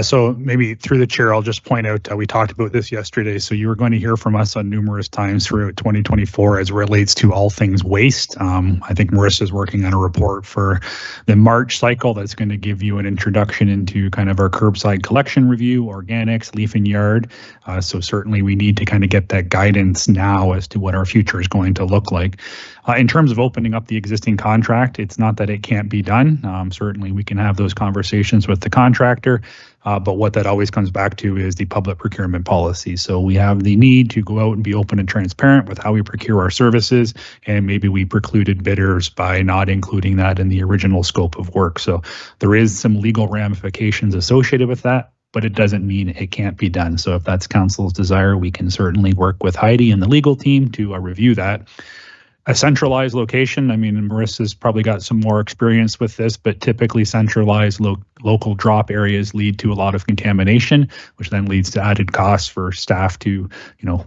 So maybe through the chair, I'll just point out, we talked about this yesterday. So you were going to hear from us on numerous times throughout 2024 as it relates to all things waste. I think Marissa's working on a report for the March cycle that's going to give you an introduction into kind of our curbside collection review, organics, leaf and yard. So certainly we need to kind of get that guidance now as to what our future is going to look like. In terms of opening up the existing contract, it's not that it can't be done. Certainly we can have those conversations with the contractor. But what that always comes back to is the public procurement policy. So we have the need to go out and be open and transparent with how we procure our services, and maybe we precluded bidders by not including that in the original scope of work. So there is some legal ramifications associated with that, but it doesn't mean it can't be done. So if that's council's desire, we can certainly work with Heidi and the legal team to review that. A centralized location, I mean, Marissa's probably got some more experience with this, but typically centralized local drop areas lead to a lot of contamination, which then leads to added costs for staff to,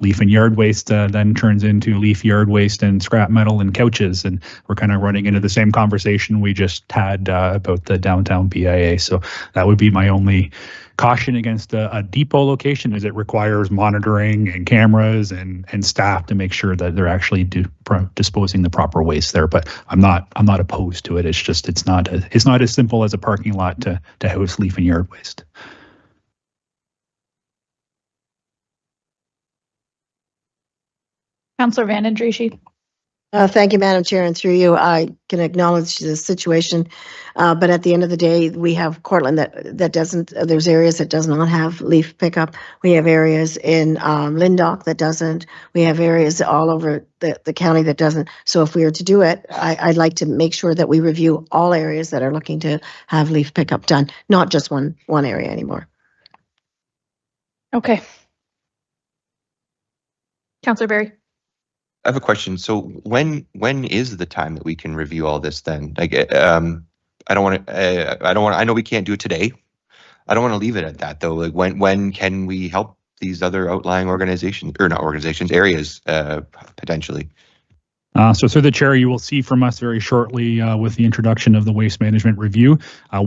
leaf and yard waste then turns into leaf yard waste and scrap metal and couches. And we're kind of running into the same conversation we just had about the downtown BIA. So that would be my only caution against a depot location, is it requires monitoring and cameras and staff to make sure that they're actually disposing the proper waste there. But I'm not opposed to it. It's just it's not as simple as a parking lot to house leaf and yard waste. Councillor Van Andrieschie. Thank you, Madam Chair, and through you, I can acknowledge the situation, but at the end of the day, we have Cortland that doesn't. There's areas that does not have leaf pickup. We have areas in Lindock that doesn't. We have areas all over the county that doesn't. So if we were to do it, I'd like to make sure that we review all areas that are looking to have leaf pickup done, not just one area anymore. Okay. Councillor Barry. I have a question. So when is the time that we can review all this then? Like, I know we can't do it today. I don't want to leave it at that though. Like when can we help these other outlying areas potentially? So through the chair, you will see from us very shortly with the introduction of the waste management review,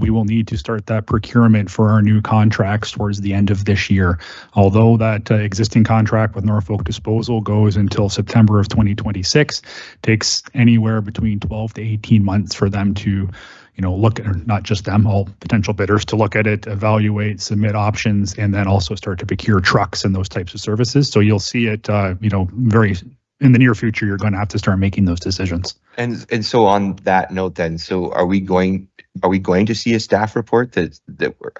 we will need to start that procurement for our new contracts towards the end of this year. Although that existing contract with Norfolk Disposal goes until September of 2026, takes anywhere between 12 to 18 months for them to look at, not just them, all potential bidders to look at it, evaluate, submit options, and then also start to procure trucks and those types of services. So you'll see it, very in the near future, you're going to have to start making those decisions. And so on that note, then, so are we going to see a staff report that we're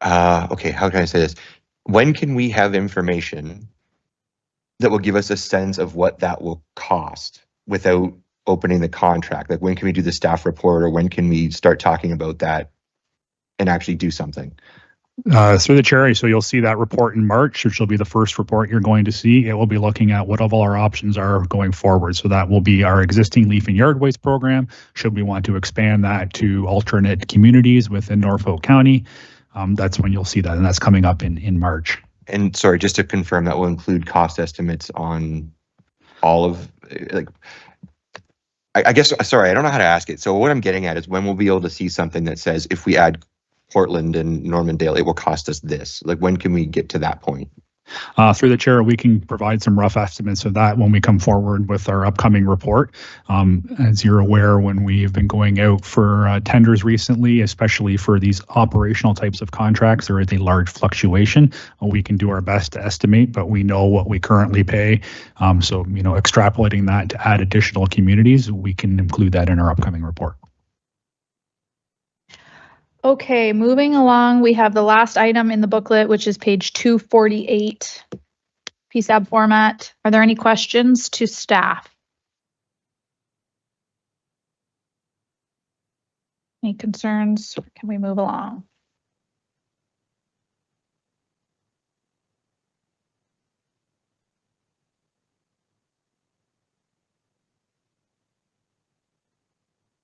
okay? How can I say this? When can we have information that will give us a sense of what that will cost without opening the contract? Like, when can we do the staff report, or when can we start talking about that and actually do something? Through the chair, so you'll see that report in March, which will be the first report you're going to see. It will be looking at what all our options are going forward. So that will be our existing leaf and yard waste program, should we want to expand that to alternate communities within Norfolk County. That's when you'll see that, and that's coming up in March. And sorry, just to confirm, that will include cost estimates on all of, like, I guess, sorry, I don't know how to ask it. So what I'm getting at is, when we'll be able to see something that says, if we add Portland and Normandale, it will cost us this. Like, when can we get to that point? Through the chair, we can provide some rough estimates of that when we come forward with our upcoming report. As you're aware, when we've been going out for tenders recently, especially for these operational types of contracts, there is a large fluctuation. We can do our best to estimate, but we know what we currently pay. So, extrapolating that to add additional communities, we can include that in our upcoming report. Okay, moving along, we have the last item in the booklet, which is page 248, PSAB format. Are there any questions to staff? Any concerns? Can we move along?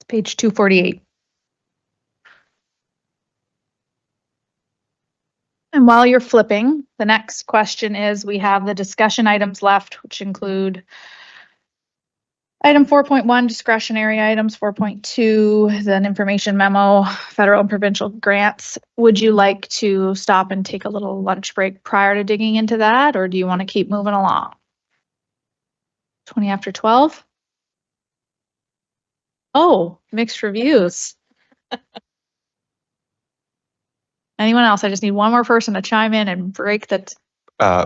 Page 248. And while you're flipping, the next question is, we have the discussion items left, which include item 4.1, discretionary items, 4.2, then information memo, federal and provincial grants. Would you like to stop and take a little lunch break prior to digging into that, or do you want to keep moving along? 20 after 12? Oh, mixed reviews. Anyone else? I just need one more person to chime in and break that.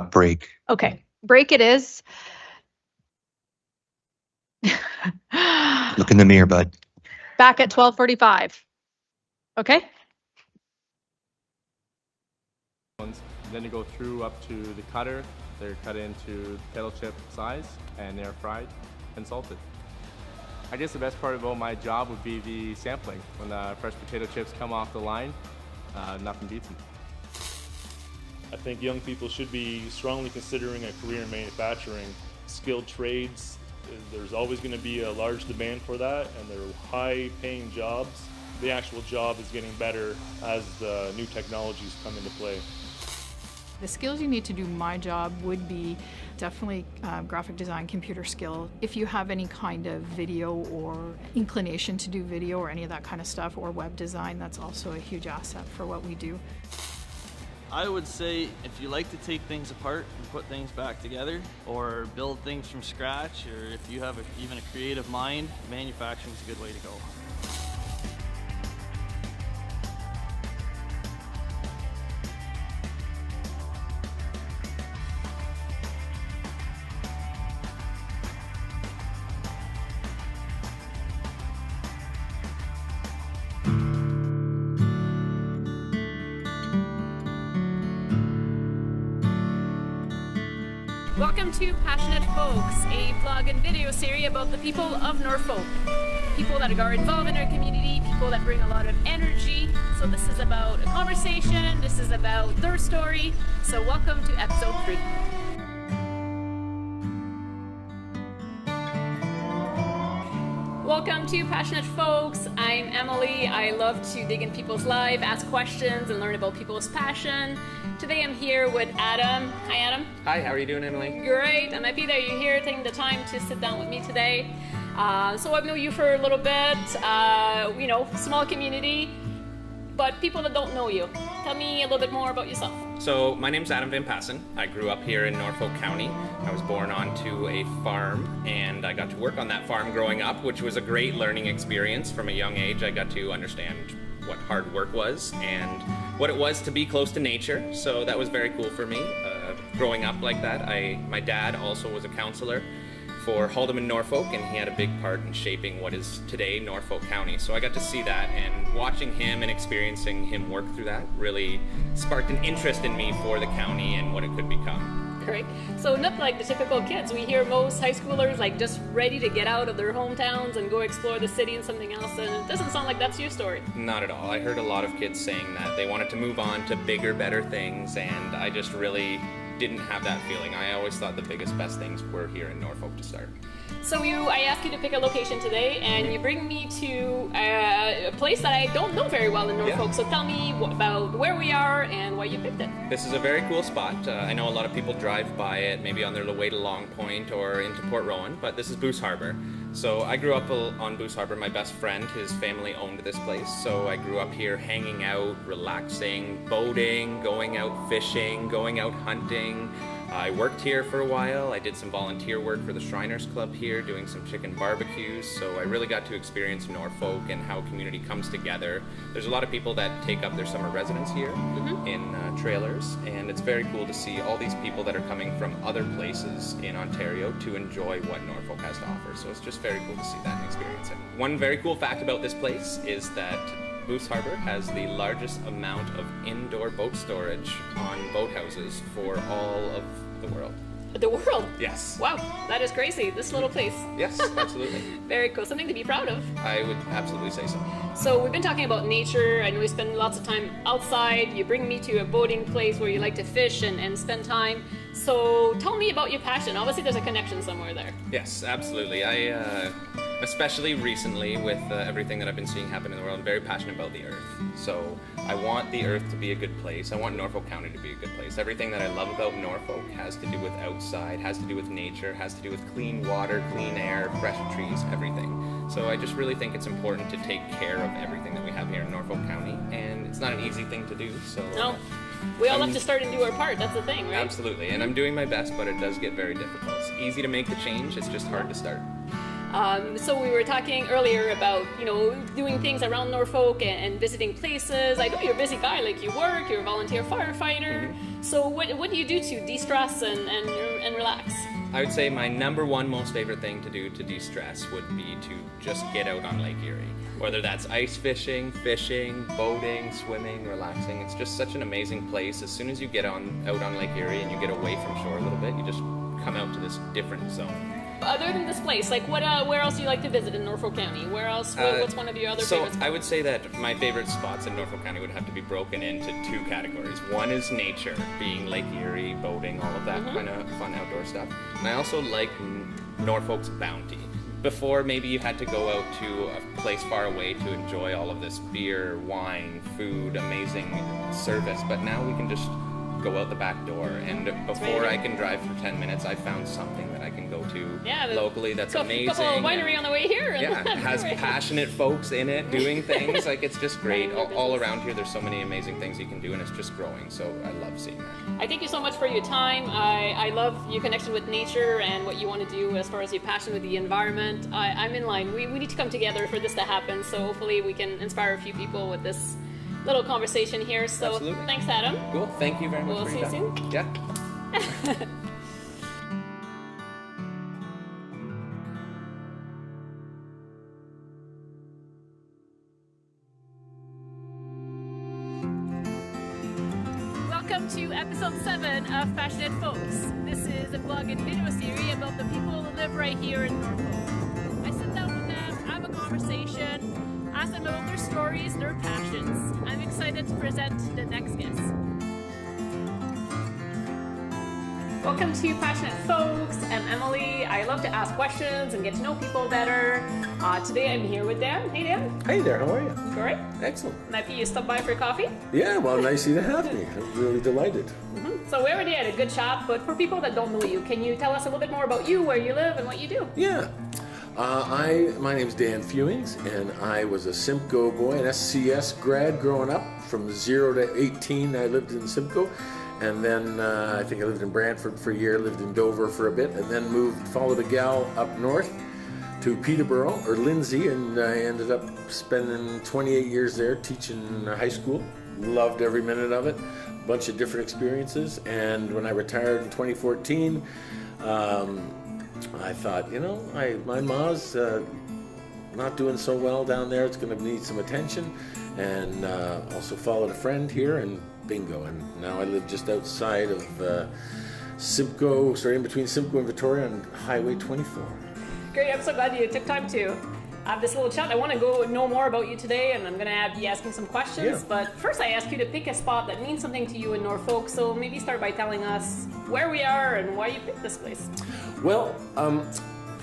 Break. Okay, break it is. Look in the mirror, bud. Back at 12:45. Okay. Then you go through up to the cutter. They're cut into kettle chip size and they're fried and salted. I guess the best part about my job would be the sampling. When the fresh potato chips come off the line, nothing beats them. I think young people should be strongly considering a career in manufacturing. Skilled trades, there's always going to be a large demand for that, and they're high-paying jobs. The actual job is getting better as the new technologies come into play. The skills you need to do my job would be definitely graphic design, computer skill. If you have any kind of video or inclination to do video or any of that kind of stuff, or web design, that's also a huge asset for what we do. I would say if you like to take things apart and put things back together, or build things from scratch, or if you have even a creative mind, manufacturing is a good way to go. Welcome to Passionate Folks, a vlog and video series about the people of Norfolk. People that are involved in our community, people that bring a lot of energy. So this is about a conversation, this is about their story. So welcome to episode 3. Welcome to Passionate Folks. I'm Emily. I love to dig in people's lives, ask questions, and learn about people's passion. Today I'm here with Adam. Hi, Adam. Hi, how are you doing, Emily? Great. I'm happy that you're here, taking the time to sit down with me today. So I've known you for a little bit, small community, but people that don't know you. Tell me a little bit more about yourself. So my name's Adam Van Passen. I grew up here in Norfolk County. I was born onto a farm, and I got to work on that farm growing up, which was a great learning experience. From a young age, I got to understand what hard work was and what it was to be close to nature. So that was very cool for me. Growing up like that, my dad also was a counselor for Haldeman, Norfolk, and he had a big part in shaping what is today Norfolk County. So I got to see that, and watching him and experiencing him work through that really sparked an interest in me for the county and what it could become. Great. So not like the typical kids. We hear most high schoolers like just ready to get out of their hometowns and go explore the city and something else, and it doesn't sound like that's your story. Not at all. I heard a lot of kids saying that they wanted to move on to bigger, better things, and I just really didn't have that feeling. I always thought the biggest, best things were here in Norfolk to start. So I asked you to pick a location today, and you bring me to a place that I don't know very well in Norfolk. Yeah. So tell me about where we are and why you picked it. This is a very cool spot. I know a lot of people drive by it, maybe on their way to Long Point or into Port Rowan, but this is Boose Harbor. So I grew up on Boose Harbor. My best friend, his family owned this place. So I grew up here hanging out, relaxing, boating, going out fishing, going out hunting. I worked here for a while. I did some volunteer work for the Shriners Club here, doing some chicken barbecues. So I really got to experience Norfolk and how community comes together. There's a lot of people that take up their summer residence here in trailers, and it's very cool to see all these people that are coming from other places in Ontario to enjoy what Norfolk has to offer. So it's just very cool to see that and experience it. One very cool fact about this place is that Moose Harbor has the largest amount of indoor boat storage on boathouses for all of the world. The world? Yes. Wow, that is crazy. This little place. Yes, absolutely. Very cool. Something to be proud of. I would absolutely say so. So we've been talking about nature. I know we spend lots of time outside. You bring me to a boating place where you like to fish and spend time. So tell me about your passion. Obviously there's a connection somewhere there. Yes, absolutely. I, especially recently with everything that I've been seeing happen in the world, I'm very passionate about the earth. So I want the earth to be a good place. I want Norfolk County to be a good place. Everything that I love about Norfolk has to do with outside, has to do with nature, has to do with clean water, clean air, fresh trees, everything. So I just really think it's important to take care of everything that we have here in Norfolk County, and it's not an easy thing to do. So no. We all have to start and do our part. That's the thing, right? Absolutely, and I'm doing my best, but it does get very difficult. It's easy to make the change, it's just hard to start. So we were talking earlier about, you know, doing things around Norfolk and visiting places. I know you're a busy guy, like you work, you're a volunteer firefighter. Mm-hmm. So what do you do to de-stress and relax? I would say my number one most favorite thing to do to de-stress would be to just get out on Lake Erie. Whether that's ice fishing, fishing, boating, swimming, relaxing. It's just such an amazing place. As soon as you get out on Lake Erie and you get away from shore a little bit, you just come out to this different zone. Other than this place, like where else do you like to visit in Norfolk County? Where else? What's one of your other favorite spots? I would say that my favorite spots in Norfolk County would have to be broken into two categories. One is nature, being Lake Erie, boating, all of that kind of fun outdoor stuff. And I also like Norfolk's bounty. Before, maybe you had to go out to a place far away to enjoy all of this beer, wine, food, amazing service, but now we can just go out the back door, and before I can drive for 10 minutes, I found something that I can go to locally that's amazing. Couple winery on the way here. Yeah, it has passionate folks in it doing things. Like, it's just great. All around here, there's so many amazing things you can do, and it's just growing, so I love seeing that. I thank you so much for your time. I love your connection with nature and what you want to do as far as your passion with the environment. I'm in line. We need to come together for this to happen, so hopefully we can inspire a few people with this little conversation here. So absolutely. Thanks, Adam. Cool. Thank you very much. We'll see you soon. Yeah. Welcome to episode 7 of Passionate Folks. This is a blog and video series about the people who live right here in Norfolk. I sit down with them, have a conversation, ask them about their stories, their passions. I'm excited to present the next guest. Welcome to Passionate Folks. I'm Emily. I love to ask questions and get to know people better. Today I'm here with Dan. Hey, Dan. Hey there, how are you? Great. Excellent. Might be you stop by for a coffee? Yeah, well, nice of you to have me. I'm really delighted. So we already had a good chat, but for people that don't know you, can you tell us a little bit more about you, where you live, and what you do? Yeah. My name's Dan Fewings, and I was a Simcoe boy, an SCS grad growing up. From 0 to 18, I lived in Simcoe. And then I think I lived in Brantford for a year, lived in Dover for a bit, and then followed a gal up north to Peterborough, or Lindsay, and I ended up spending 28 years there teaching high school. Loved every minute of it. A bunch of different experiences. And when I retired in 2014, I thought, my ma's not doing so well down there. It's going to need some attention. And also followed a friend here, and bingo. And now I live just outside of Simcoe, in between Simcoe and Victoria on Highway 24. Great. I'm so glad you took time to have this little chat. I want to go know more about you today, and I'm going to be asking some questions. Yeah. But first, I ask you to pick a spot that means something to you in Norfolk. So maybe start by telling us where we are and why you picked this place. Well,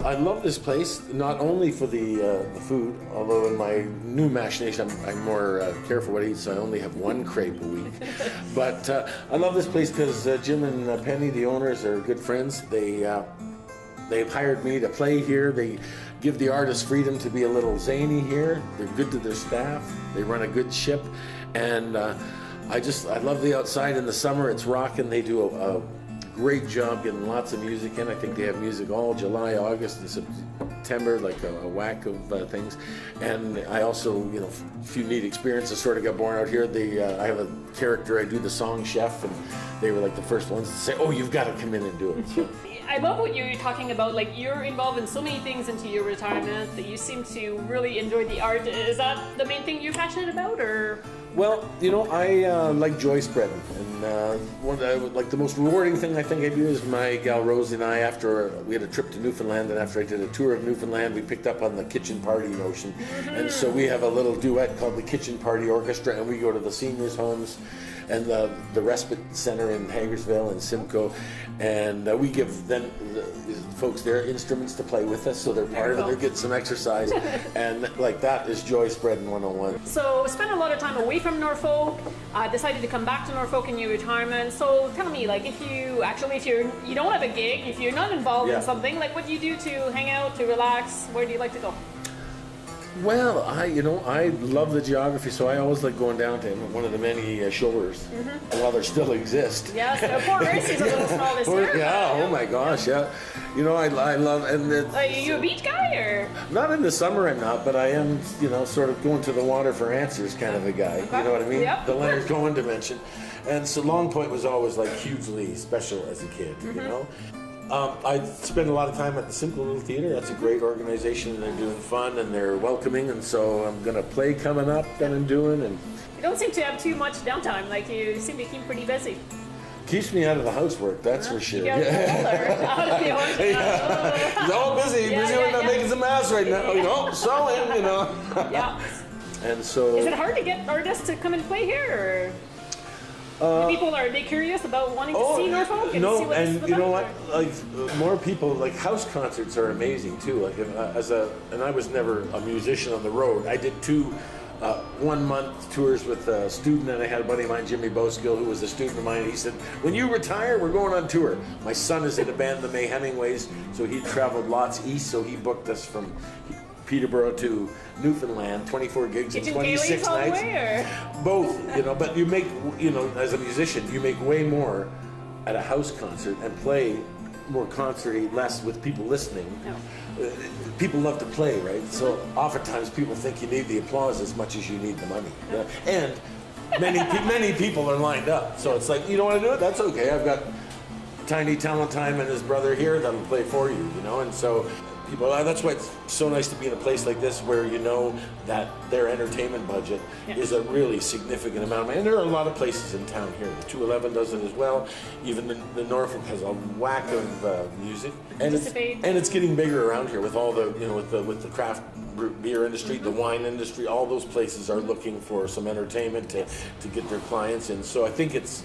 I love this place, not only for the food, although in my new machination I'm more careful what I eat, so I only have one crepe a week. But I love this place because Jim and Penny, the owners, are good friends. They've hired me to play here. They give the artists freedom to be a little zany here. They're good to their staff. They run a good ship. And I love the outside in the summer. It's rocking. They do a great job getting lots of music in. I think they have music all July, August, and September, like a whack of things. And I also, a few neat experiences sort of got born out here. I have a character, I do the song chef, and they were like the first ones to say, oh, you've got to come in and do it. So. I love what you're talking about. Like, you're involved in so many things into your retirement that you seem to really enjoy the art. Is that the main thing you're passionate about, or? Well, I like joy spreading, and the most rewarding thing I think I do is my gal Rosie and I, after we had a trip to Newfoundland, and after I did a tour of Newfoundland, we picked up on the kitchen party notion, and so we have a little duet called the Kitchen Party Orchestra, and we go to the seniors' homes and the respite center in Hagersville and Simcoe, and we give them the folks their instruments to play with us, so they're part of it. They're getting some exercise, and like that is joy spreading 101. So spent a lot of time away from Norfolk, decided to come back to Norfolk in your retirement. So tell me, like, if you don't have a gig, if you're not involved in something, like, what do you do to hang out, to relax? Where do you like to go? Well, I love the geography, so I always like going down to one of the many shores while there still exist. Yes, Port Mercy's a little small this year. Yeah, oh my gosh, yeah. I love, and are you a beach guy, or? Not in the summer, I'm not, but I am, sort of going to the water for answers kind of a guy. You know what I mean? Yep. The Leonard Cohen dimension. And so Long Point was always like hugely special as a kid, I spend a lot of time at the Simcoe Little Theater. That's a great organization, and they're doing fun and they're welcoming, and so I'm going to play coming up that I'm doing. And you don't seem to have too much downtime, like you seem to keep pretty busy. Keeps me out of the housework, that's for sure. He's all busy making some ass right now, sewing, Yeah. And so... Is it hard to get artists to come and play here, or? People, are they curious about wanting to see Norfolk and see what this is about? Like, more people, like, house concerts are amazing too. Like, and I was never a musician on the road. I did 2 1-month tours with a student, and I had a buddy of mine, Jimmy Boskill, who was a student of mine. He said, when you retire, we're going on tour. My son is in a band, the May Hemingways, so he traveled lots east, so he booked us from Peterborough to Newfoundland, 24 gigs and 26 nights. Both, but you make, as a musician, you make way more at a house concert and play more concerty, less with people listening. People love to play, right? So oftentimes people think you need the applause as much as you need the money. And many people are lined up. So it's like, you don't want to do it? That's okay. I've got Tiny Talentime and his brother here that'll play for you, and so people, that's why it's so nice to be in a place like this where you know that their entertainment budget is a really significant amount of money. And there are a lot of places in town here. The 211 does it as well. Even the Norfolk has a whack of music, and it's getting bigger around here with all the with the craft beer industry, the wine industry. All those places are looking for some entertainment to get their clients in. So I think it's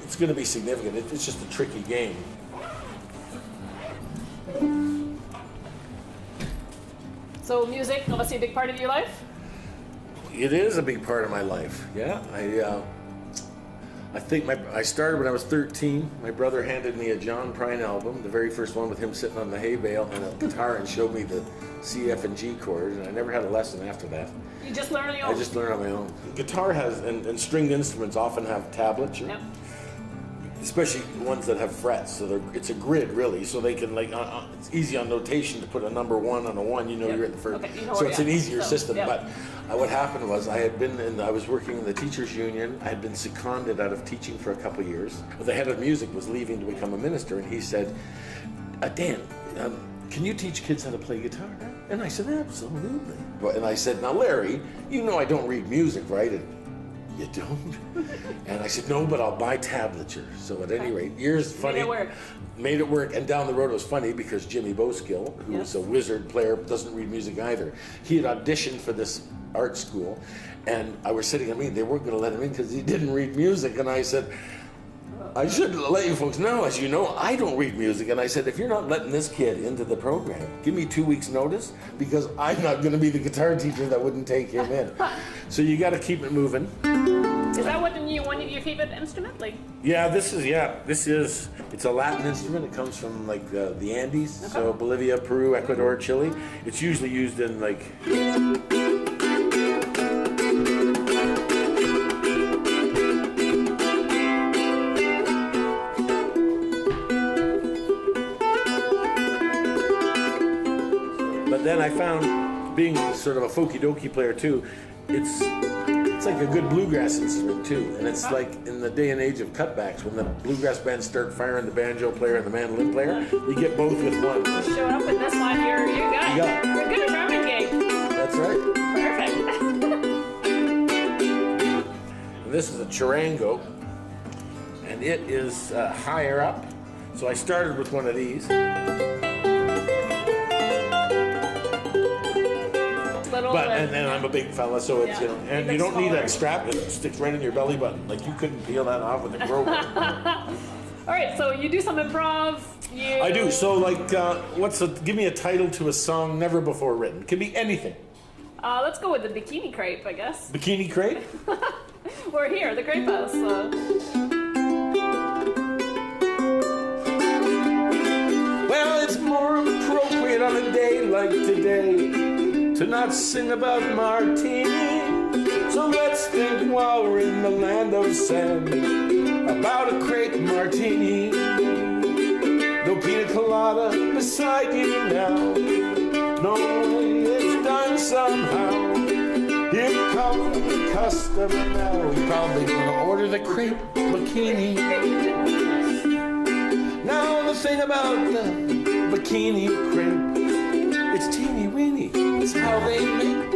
it's going to be significant. It's just a tricky game. So music, obviously a big part of your life? It is a big part of my life, yeah. I think I started when I was 13. My brother handed me a John Prine album, the very first one with him sitting on the hay bale and a guitar, and showed me the C, F, and G chords, and I never had a lesson after that. You just learn on your own? I just learned on my own. Guitar has, and stringed instruments often have tablature. Yep. Especially ones that have frets, so it's a grid really, so they can it's easy on notation to put a number 1 on a 1, you're at the first. Okay, so it's an easier system. But what happened was I was working in the teachers union. I had been seconded out of teaching for a couple of years. The head of music was leaving to become a minister, and he said, Dan, can you teach kids how to play guitar? And I said, absolutely. And I said, now Larry, I don't read music, right? You don't? And I said, no, but I'll buy tablature. So at any rate, made it work. And down the road it was funny because Jimmy Boskill, who was a wizard player, doesn't read music either. He had auditioned for this art school, and I was sitting at me, they weren't gonna let him in because he didn't read music. And I said, I should let you folks know, as you know, I don't read music. And I said, if you're not letting this kid into the program, give me 2 weeks notice, because I'm not gonna be the guitar teacher that wouldn't take him in. So you gotta keep it moving. Is that one of your favorite instrument? Yeah, this is, it's a Latin instrument. It comes from the Andes, so Bolivia, Peru, Ecuador, Chile. It's usually used in But then I found, being sort of a folky dokey player too, it's like a good bluegrass instrument too, and it's like in the day and age of cutbacks, when the bluegrass bands start firing the banjo player and the mandolin player, you get both with one. Show up with this one, you're good. You're good at drumming gig. That's right. Perfect. And this is a charango, and it is higher up. So I started with one of these. And then I'm a big fella, so it's, you know, and you don't need that strap, it sticks right in your belly button. Like you couldn't peel that off with a crowbar. All right, so you do some improv. I do. So like, give me a title to a song never before written. It can be anything. Let's go with the Bikini Crepe, I guess. Bikini Crepe? We're here, the Crepe House. Well, it's more appropriate on a day like today to not sing about martini. So let's think while we're in the land of sand about a crepe martini. No pina colada beside you now. No way, it's done somehow. Here comes the customer now. He's probably gonna order the crepe bikini. Now the thing about the bikini crepe, it's teeny weeny, it's how they make.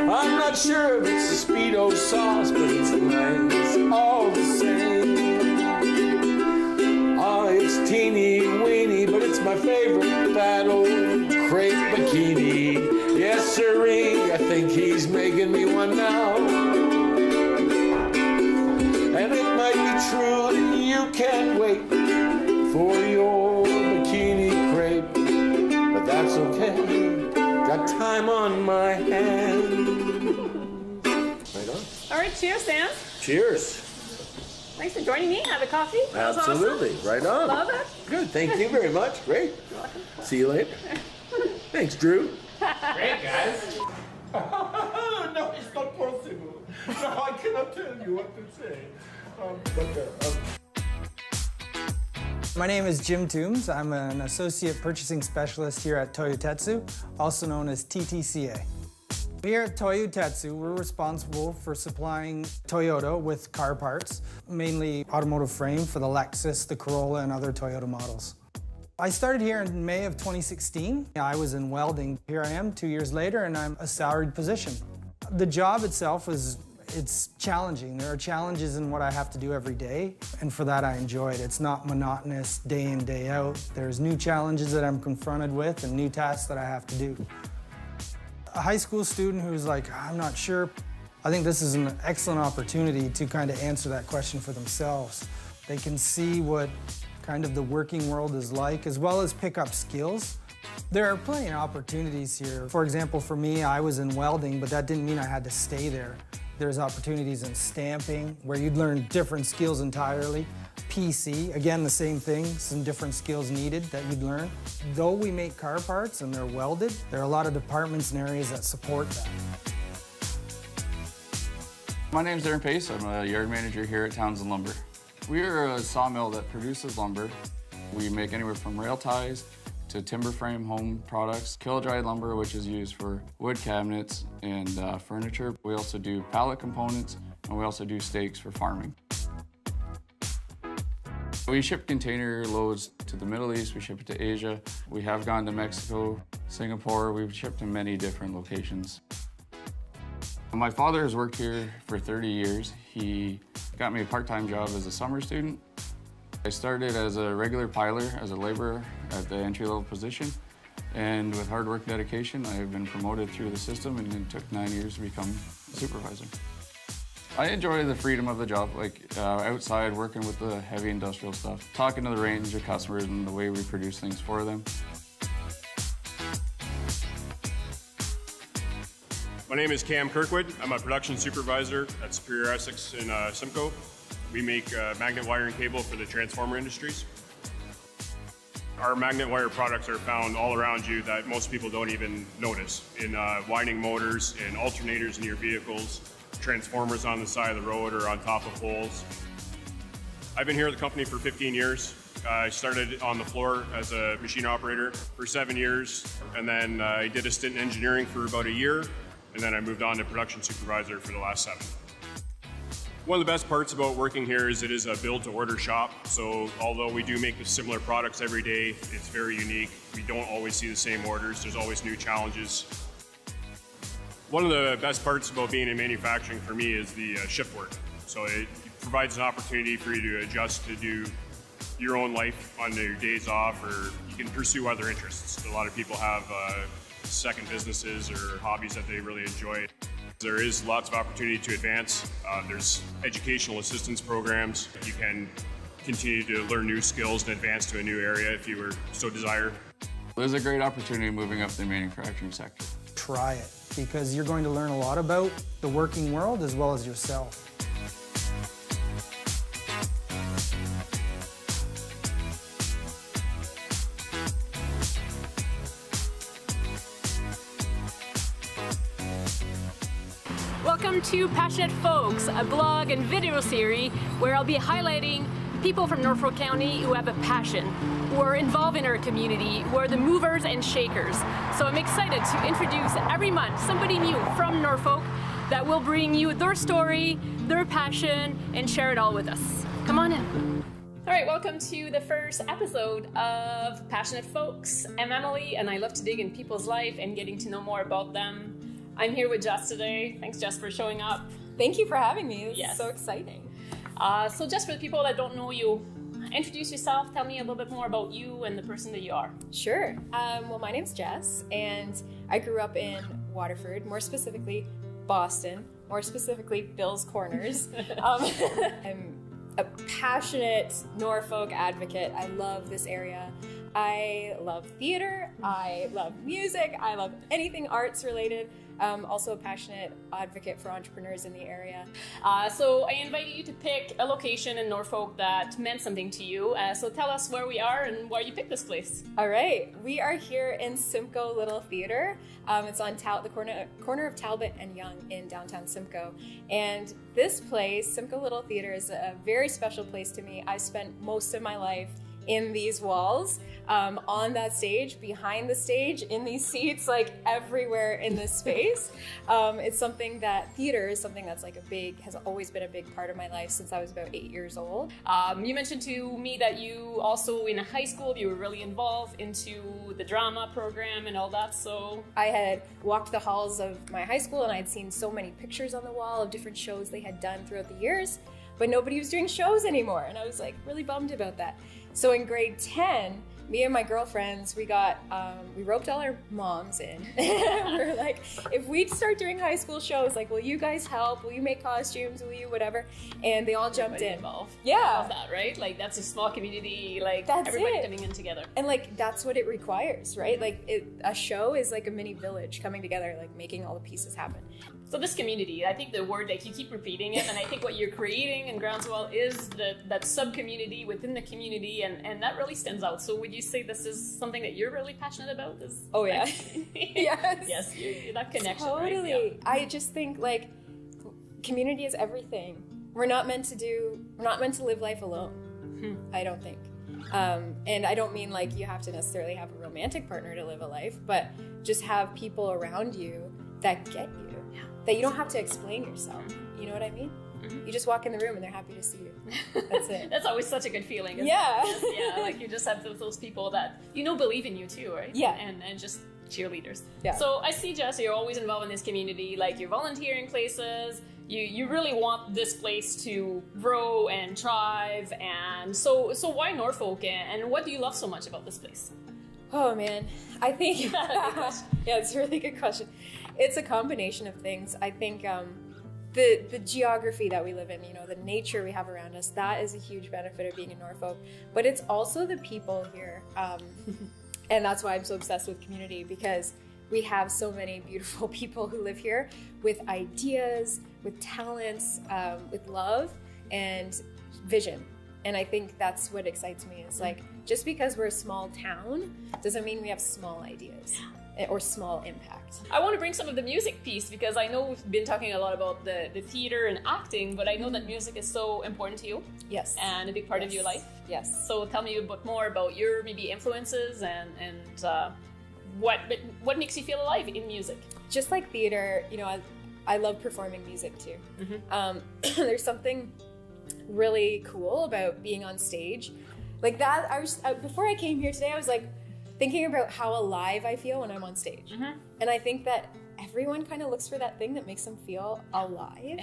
I'm not sure if it's a Speedo sauce, but it's nice all the same. Oh, it's teeny weeny, but it's my favorite, that old crepe bikini. Yes, sirree, I think he's making me one now. And it might be true that you can't wait for your bikini crepe, but that's okay. Got time on my hands. Right on. All right, cheers, Sam. Cheers. Thanks for joining me. Have a coffee. That was Absolutely. awesome. Right on. Love it. Good. Thank you very much. Great. You're welcome. See you later. Thanks, Drew. Great, guys. No, it's not possible. No, I cannot tell you what to say. My name is Jim Toombs. I'm an Associate Purchasing Specialist here at Toyotetsu, also known as TTCA. Here at Toyotetsu, we're responsible for supplying Toyota with car parts, mainly automotive frame for the Lexus, the Corolla, and other Toyota models. I started here in May of 2016. I was in welding. Here I am 2 years later, and I'm a salaried position. The job itself it's challenging. There are challenges in what I have to do every day, and for that I enjoy it. It's not monotonous day in, day out. There's new challenges that I'm confronted with and new tasks that I have to do. A high school student who's like, I'm not sure, I think this is an excellent opportunity to kind of answer that question for themselves. They can see what kind of the working world is like, as well as pick up skills. There are plenty of opportunities here. For example, for me, I was in welding, but that didn't mean I had to stay there. There's opportunities in stamping, where you'd learn different skills entirely. PC, again, the same thing, some different skills needed that you'd learn. Though we make car parts and they're welded, there are a lot of departments and areas that support that. My name's Aaron Pace. I'm a yard manager here at Townsend Lumber. We're a sawmill that produces lumber. We make anywhere from rail ties to timber frame home products, kiln-dried lumber, which is used for wood cabinets and furniture. We also do pallet components, and we also do stakes for farming. We ship container loads to the Middle East, we ship it to Asia. We have gone to Mexico, Singapore. We've shipped to many different locations. My father has worked here for 30 years. He got me a part-time job as a summer student. I started as a regular piler, as a laborer at the entry-level position. And with hard work and dedication, I've been promoted through the system, and it took 9 years to become a supervisor. I enjoy the freedom of the job, like outside working with the heavy industrial stuff, talking to the range of customers and the way we produce things for them. My name is Cam Kirkwood. I'm a production supervisor at Superior Essex in Simcoe. We make magnet wire and cable for the transformer industries. Our magnet wire products are found all around you that most people don't even notice, in winding motors, in alternators in your vehicles, transformers on the side of the road or on top of poles. I've been here at the company for 15 years. I started on the floor as a machine operator for 7 years, and then I did a stint in engineering for about a year, and then I moved on to production supervisor for the last 7. One of the best parts about working here is it is a build-to-order shop. So although we do make the similar products every day, it's very unique. We don't always see the same orders. There's always new challenges. One of the best parts about being in manufacturing for me is the shift work. So it provides an opportunity for you to adjust to do your own life on your days off, or you can pursue other interests. A lot of people have second businesses or hobbies that they really enjoy. There is lots of opportunity to advance. There's educational assistance programs. You can continue to learn new skills and advance to a new area if you were so desire. There's a great opportunity moving up the manufacturing sector. Try it, because you're going to learn a lot about the working world as well as yourself. Welcome to Passionate Folks, a blog and video series where I'll be highlighting people from Norfolk County who have a passion, who are involved in our community, who are the movers and shakers. So I'm excited to introduce every month somebody new from Norfolk that will bring you their story, their passion, and share it all with us. Come on in. All right, welcome to the first episode of Passionate Folks. I'm Emily, and I love to dig in people's life and getting to know more about them. I'm here with Jess today. Thanks, Jess, for showing up. Thank you for having me. This Yes. is so exciting. So Jess, for the people that don't know you, introduce yourself. Tell me a little bit more about you and the person that you are. Sure. Well, my name's Jess, and I grew up in Waterford, more specifically Boston, more specifically Bill's Corners. I'm a passionate Norfolk advocate. I love this area. I love theater. I love music. I love anything arts related. Also a passionate advocate for entrepreneurs in the area. So I invited you to pick a location in Norfolk that meant something to you. So tell us where we are and why you picked this place. All right, we are here in Simcoe Little Theater. It's on the corner of Talbot and Yonge in downtown Simcoe. And this place, Simcoe Little Theater, is a very special place to me. I spent most of my life in these walls, on that stage, behind the stage, in these seats, like everywhere in this space. It's something that theater is something that's has always been a big part of my life since I was about 8 years old. You mentioned to me that you also in high school, you were really involved into the drama program and all that, so. I had walked the halls of my high school and I'd seen so many pictures on the wall of different shows they had done throughout the years, but nobody was doing shows anymore. And I was really bummed about that. So in grade 10, me and my girlfriends, we roped all our moms in. We're like, if we start doing high school shows, will you guys help? Will you make costumes? Will you whatever? And they all jumped in. Involved. Yeah. I love that, right? That's a small community, that's everybody it. coming in together. And that's what it requires, right? A show is like a mini village coming together, making all the pieces happen. So this community, I think the word you keep repeating it, and I think what you're creating in Groundswell is that sub-community within the community, and that really stands out. So would you say this is something that you're really passionate about? Oh yeah. Yes. Yes, that connection, totally. right? Yeah. I just think community is everything. We're not meant to live life alone. I don't think. And I don't mean you have to necessarily have a romantic partner to live a life, but just have people around you that get you. That you don't have to explain yourself. You know what I mean? Mm-hmm. You just walk in the room and they're happy to see you. That's it. That's always such a good feeling. Isn't Yeah. it? Yeah, you just have those people that believe in you too, right? Yeah. And just cheerleaders. Yeah. So I see, Jess, you're always involved in this community. You're volunteering places. You really want this place to grow and thrive. And so why Norfolk? And what do you love so much about this place? Oh man, I think yeah, it's a really good question. It's a combination of things. I think the geography that we live in, the nature we have around us, that is a huge benefit of being in Norfolk. But it's also the people here, and that's why I'm so obsessed with community, because we have so many beautiful people who live here with ideas, with talents, with love and vision. And I think that's what excites me is just because we're a small town doesn't mean we have small ideas or small impact. I want to bring some of the music piece because I know we've been talking a lot about the theater and acting, but I know that music is so important to you. Yes. And a big part of your life. Yes. So tell me a bit more about your maybe influences and what makes you feel alive in music. just like theater, you know, I love performing music too. There's something really cool about being on stage. Like that, before I came here today, I was like thinking about how alive I feel when I'm on stage. And I think that everyone kind of looks for that thing that makes them feel alive.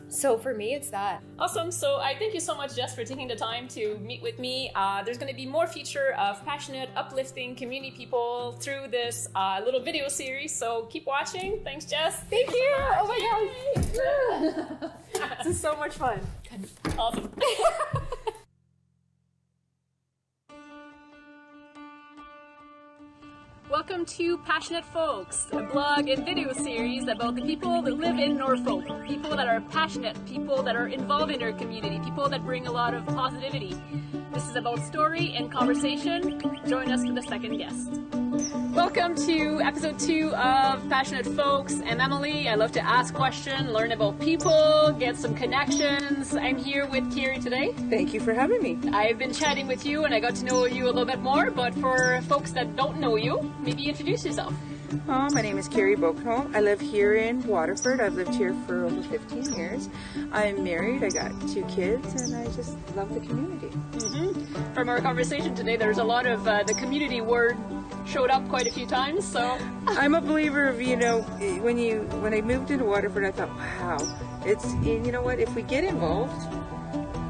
So for me, it's that. Awesome. So I thank you so much, Jess, for taking the time to meet with me. There's going to be more feature of passionate, uplifting community people through this little video series. So keep watching. Thanks, Jess. Thank you. Oh my God. This is so much fun. Awesome. Welcome to Passionate Folks, a blog and video series about the people that live in Norfolk, people that are passionate, people that are involved in their community, people that bring a lot of positivity. This is about story and conversation. Join us for the second guest. Welcome to episode 2 of Passionate Folks. I'm Emily. I love to ask questions, learn about people, get some connections. I'm here with Carrie today. Thank you for having me. I've been chatting with you and I got to know you a little bit more, but for folks that don't know you, maybe introduce yourself. My name is Carrie Bokenholt. I live here in Waterford. I've lived here for over 15 years. I'm married. I got 2 kids, and I just love the community. From our conversation today, there's a lot of the community word showed up quite a few times. So I'm a believer of, you know, when I moved into Waterford, I thought, wow, it's, you know what, if we get involved,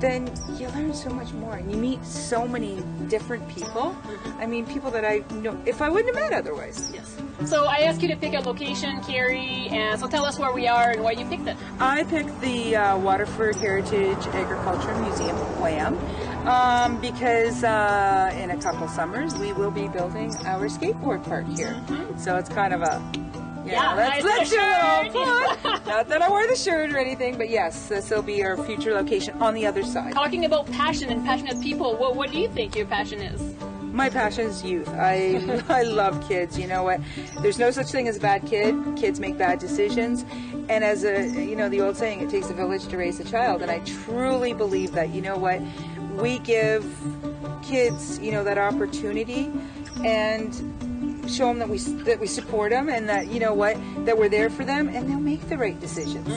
then you learn so much more and you meet so many different people. I mean, people that I know if I wouldn't have met otherwise. Yes. So I asked you to pick a location, Carrie, and so tell us where we are and why you picked it. I picked the Waterford Heritage Agriculture Museum, WHAM, because in a couple summers we will be building our skateboard park here. So it's kind of a let's do it all fun. Not that I wear the shirt or anything, but yes, this will be our future location on the other side. Talking about passion and passionate people, what do you think your passion is? My passion is youth. I love kids. You know what? There's no such thing as a bad kid. Kids make bad decisions. And as the old saying, it takes a village to raise a child. And I truly believe that, you know what? We give kids, that opportunity and show them that we support them and that, that we're there for them and they'll make the right decisions.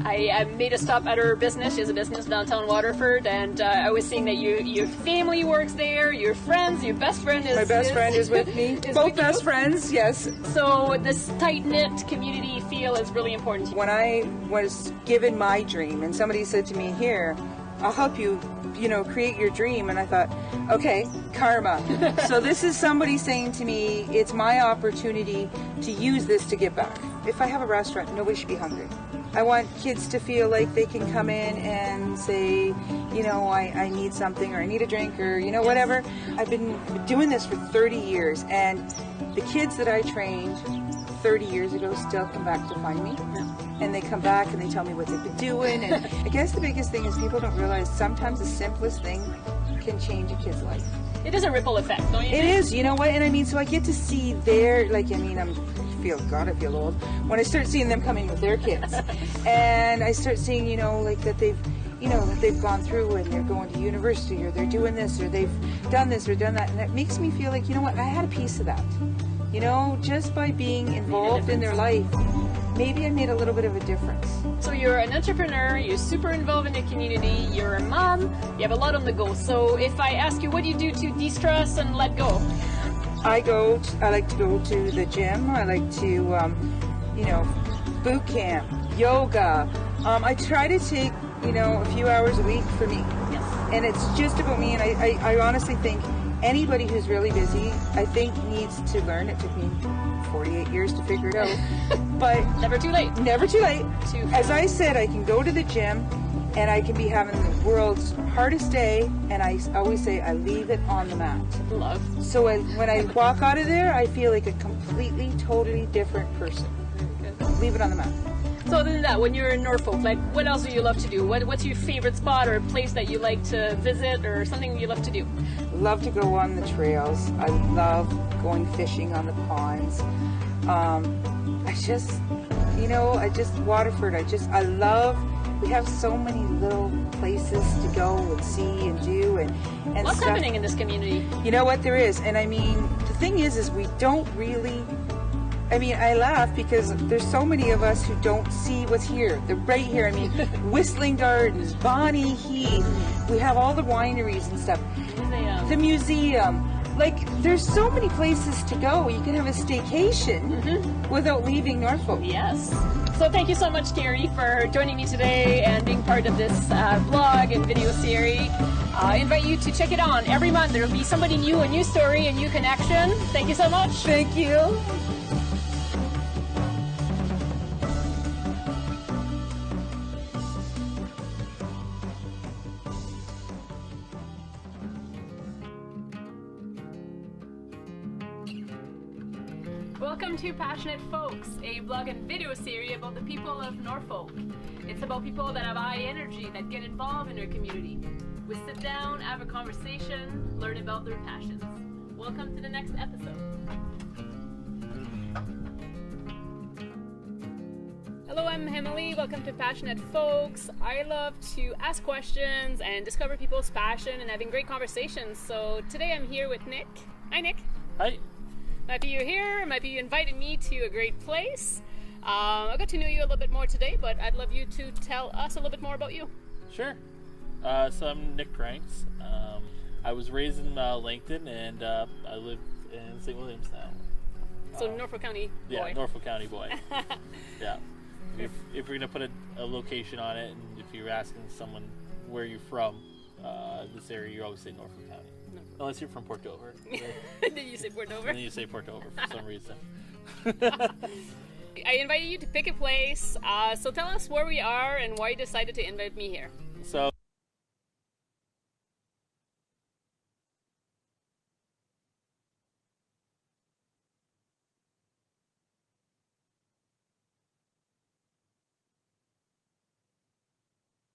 I made a stop at her business. She has a business downtown Waterford, and I was seeing that your family works there, your friends, your best friend is... My best friend is with me. Both best friends, yes. So this tight-knit community feel is really important. When I was given my dream and somebody said to me, here, I'll help you, create your dream. And I thought, okay, karma. So this is somebody saying to me, it's my opportunity to use this to give back. If I have a restaurant, nobody should be hungry. I want kids to feel like they can come in and say, I need something or I need a drink or, whatever. I've been doing this for 30 years and the kids that I trained 30 years ago still come back to find me. And they come back and they tell me what they've been doing. And I guess the biggest thing is people don't realize sometimes the simplest thing can change a kid's life. It is a ripple effect, don't you think? It is, you know what? And I mean, so I get to see their, I feel old when I start seeing them coming with their kids. And I start seeing, that they've gone through and they're going to university or they're doing this or they've done this or done that. And that makes me feel like, I had a piece of that. Just by being involved in their life, maybe I made a little bit of a difference. So you're an entrepreneur, you're super involved in the community, you're a mom, you have a lot on the go. So if I ask you, what do you do to de-stress and let go? I like to go to the gym. I like to, boot camp, yoga. I try to take, a few hours a week for me. Yes. And it's just about me. And I honestly think anybody who's really busy, I think needs to learn. It took me 48 years to figure it out. But never too late. Never too late. As I said, I can go to the gym and I can be having the world's hardest day, and I always say I leave it on the mat. Love. So when I walk out of there, I feel like a completely, totally different person. Leave it on the mat. So other than that, when you're in Norfolk, what else do you love to do? What's your favorite spot or place that you like to visit or something you love to do? Love to go on the trails. I love going fishing on the ponds. Waterford, we have so many little places to go and see and do and What's stuff. happening in this community? You know what, there is. And I mean, the thing is we don't really I mean, I laugh because there's so many of us who don't see what's here. They're right here. I mean, Whistling Gardens, Bonnie Heath. We have all the wineries and stuff. The museum. Like, there's so many places to go. You can have a staycation without leaving Norfolk. Yes. So thank you so much, Carrie, for joining me today and being part of this blog and video series. I invite you to check it on. Every month there will be somebody new, a new story, a new connection. Thank you so much. Thank you. Welcome to Passionate Folks, a blog and video series about the people of Norfolk. It's about people that have high energy, that get involved in their community. We sit down, have a conversation, learn about their passions. Welcome to the next episode. Hello, I'm Emily. Welcome to Passionate Folks. I love to ask questions and discover people's passion and having great conversations. So today I'm here with Nick. Hi, Nick. Hi. Might be you here, might be you invited me to a great place. I got to know you a little bit more today, but I'd love you to tell us a little bit more about you. Sure. So I'm Nick Pranks. I was raised in Langton, and I live in St. Williams now. So Norfolk County boy. Yeah, Norfolk County boy. Yeah. If you're going to put a location on it, and if you're asking someone where you're from, this area, you always say Norfolk County. Unless you're from Port Dover. Did you say Port Dover? And then you say Port Dover for some reason. I invited you to pick a place. So tell us where we are and why you decided to invite me here. So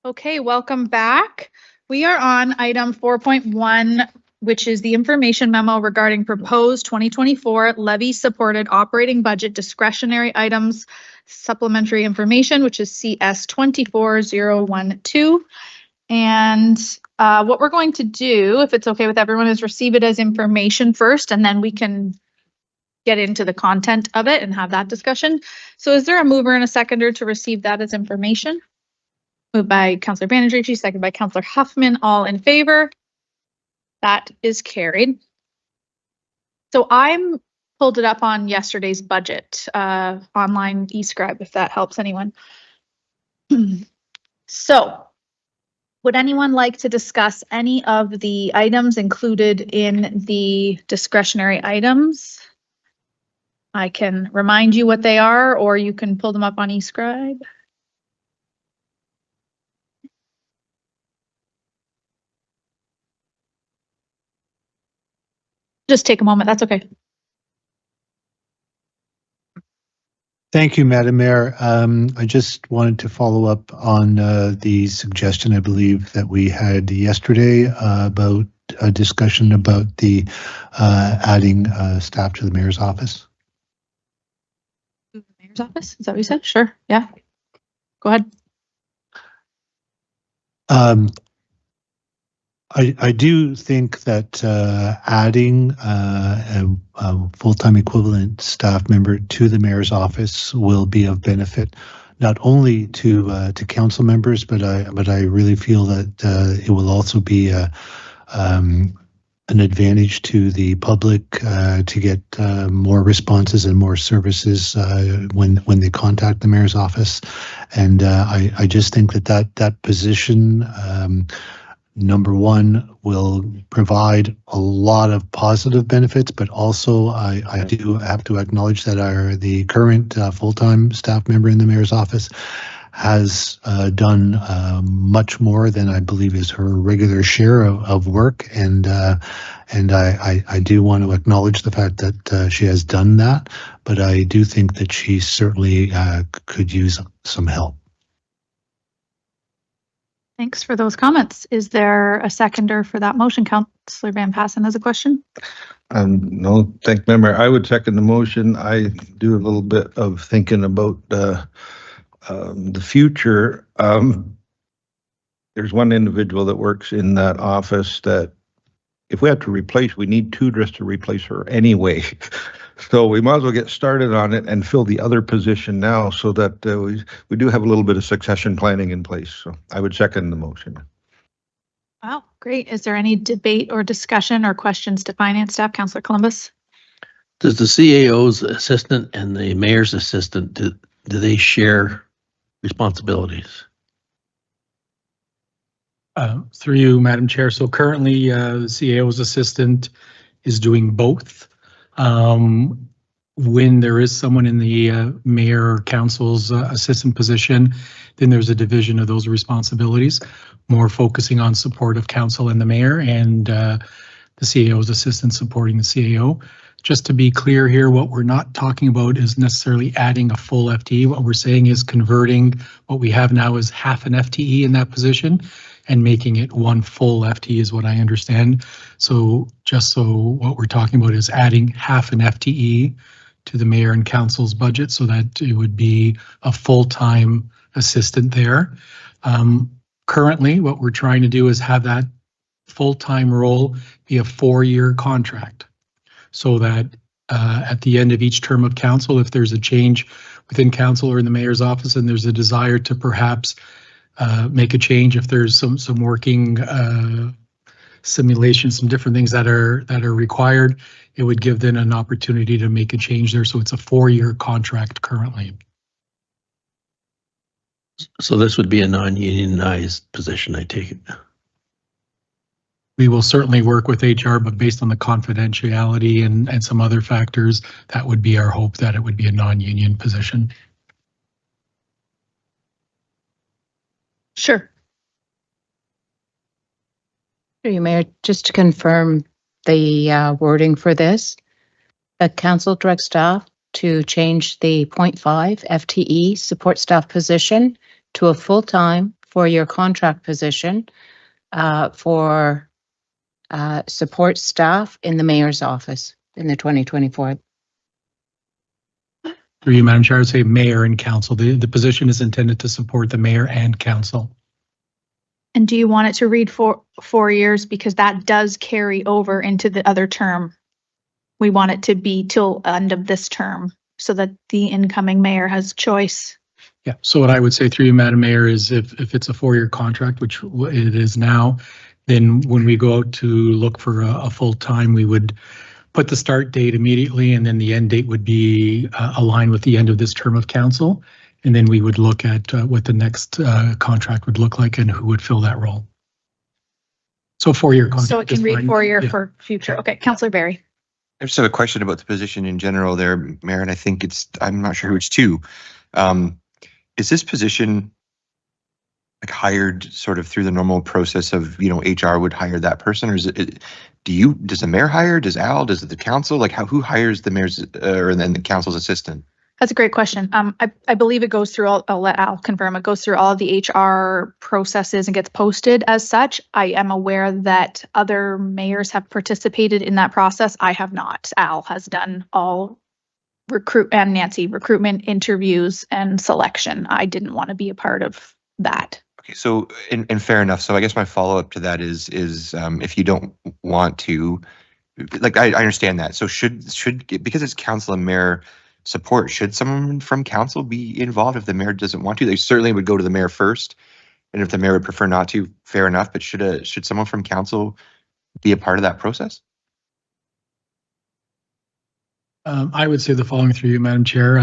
Okay, welcome back. We are on item 4.1, which is the information memo regarding proposed 2024 levy supported operating budget discretionary items supplementary information, which is CS 24012. And what we're going to do, if it's okay with everyone, is receive it as information first, and then we can get into the content of it and have that discussion. So is there a mover and a seconder to receive that as information? Moved by Councillor Banerjee, seconded by Councillor Huffman. All in favor? That is carried. So I'm pulled it up on yesterday's budget, online eScribe, if that helps anyone. So would anyone like to discuss any of the items included in the discretionary items? I can remind you what they are, or you can pull them up on eScribe. Just take a moment, that's okay. Thank you, Madam Mayor. I just wanted to follow up on the suggestion, I believe, that we had yesterday about a discussion about the adding staff to the mayor's office. The mayor's office? Is that what you said? Sure, yeah. Go ahead. I do think that adding a full-time equivalent staff member to the mayor's office will be of benefit, not only to council members, but I really feel that it will also be an advantage to the public to get more responses and more services when they contact the mayor's office, and I just think that position. Number one, will provide a lot of positive benefits, but also I do have to acknowledge that the current full-time staff member in the mayor's office has done much more than I believe is her regular share of work, and I do want to acknowledge the fact that she has done that, but I do think that she certainly could use some help. Thanks for those comments. Is there a seconder for that motion? Councillor Van Passen has a question. No, thank you, Member. I would second the motion. I do a little bit of thinking about the future. There's one individual that works in that office that if we have to replace, we need two just to replace her anyway. So we might as well get started on it and fill the other position now so that we do have a little bit of succession planning in place. So I would second the motion. Wow, great. Is there any debate or discussion or questions to finance staff? Councillor Columbus? Does the CAO's assistant and the mayor's assistant, do they share responsibilities? Through you, Madam Chair. So currently, the CAO's assistant is doing both. When there is someone in the mayor or council's assistant position, then there's a division of those responsibilities, more focusing on support of council and the mayor, and the CAO's assistant supporting the CAO. Just to be clear here, what we're not talking about is necessarily adding a full FTE. What we're saying is converting what we have now as half an FTE in that position and making it one full FTE is what I understand. So just so what we're talking about is adding half an FTE to the mayor and council's budget so that it would be a full-time assistant there. Currently, what we're trying to do is have that full-time role be a 4-year contract so that at the end of each term of council, if there's a change within council or in the mayor's office and there's a desire to perhaps make a change, if there's some working simulations, some different things that are required, it would give them an opportunity to make a change there. So it's a 4-year contract currently. So this would be a non-unionized position, I take it. We will certainly work with HR, but based on the confidentiality and some other factors, that would be our hope that it would be a non-union position. Sure. Through you, Mayor, just to confirm the wording for this, the council directs staff to change the 0.5 FTE support staff position to a full-time 4-year contract position for support staff in the mayor's office in the 2024. Through you, Madam Chair, I would say mayor and council. The position is intended to support the mayor and council. And do you want it to read for 4 years? Because that does carry over into the other term. We want it to be till end of this term so that the incoming mayor has choice. Yeah, so what I would say through you, Madam Mayor, is if it's a 4-year contract, which it is now, then when we go out to look for a full-time, we would put the start date immediately, and then the end date would be aligned with the end of this term of council. And then we would look at what the next contract would look like and who would fill that role. So 4-year contract. So it can read 4-year for future. Okay, Councillor Barry. I just have a question about the position in general there, Mayor, and I think I'm not sure who it's to. Is this position like hired sort of through the normal process of, HR would hire that person, or is it, does the mayor hire, does Al, does the council, like who hires the mayor's or then the council's assistant? That's a great question. I believe it goes through, I'll let Al confirm, it goes through all of the HR processes and gets posted as such. I am aware that other mayors have participated in that process. I have not. Al has done all recruitment, interviews, and selection. I didn't want to be a part of that. Okay, so, and fair enough. So I guess my follow-up to that is if you don't want to, like, I understand that. So should because it's council and mayor support, should someone from council be involved if the mayor doesn't want to? They certainly would go to the mayor first, and if the mayor would prefer not to, fair enough. But should someone from council be a part of that process? I would say the following through you, Madam Chair.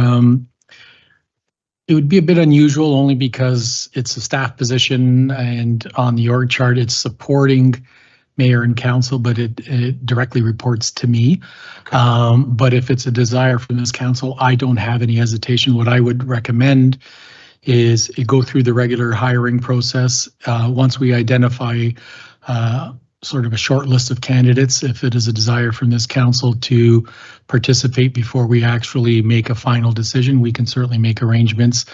It would be a bit unusual only because it's a staff position and on the org chart it's supporting mayor and council, but it directly reports to me. But if it's a desire from this council, I don't have any hesitation. What I would recommend is it go through the regular hiring process. Once we identify sort of a short list of candidates, if it is a desire from this council to participate before we actually make a final decision, we can certainly make arrangements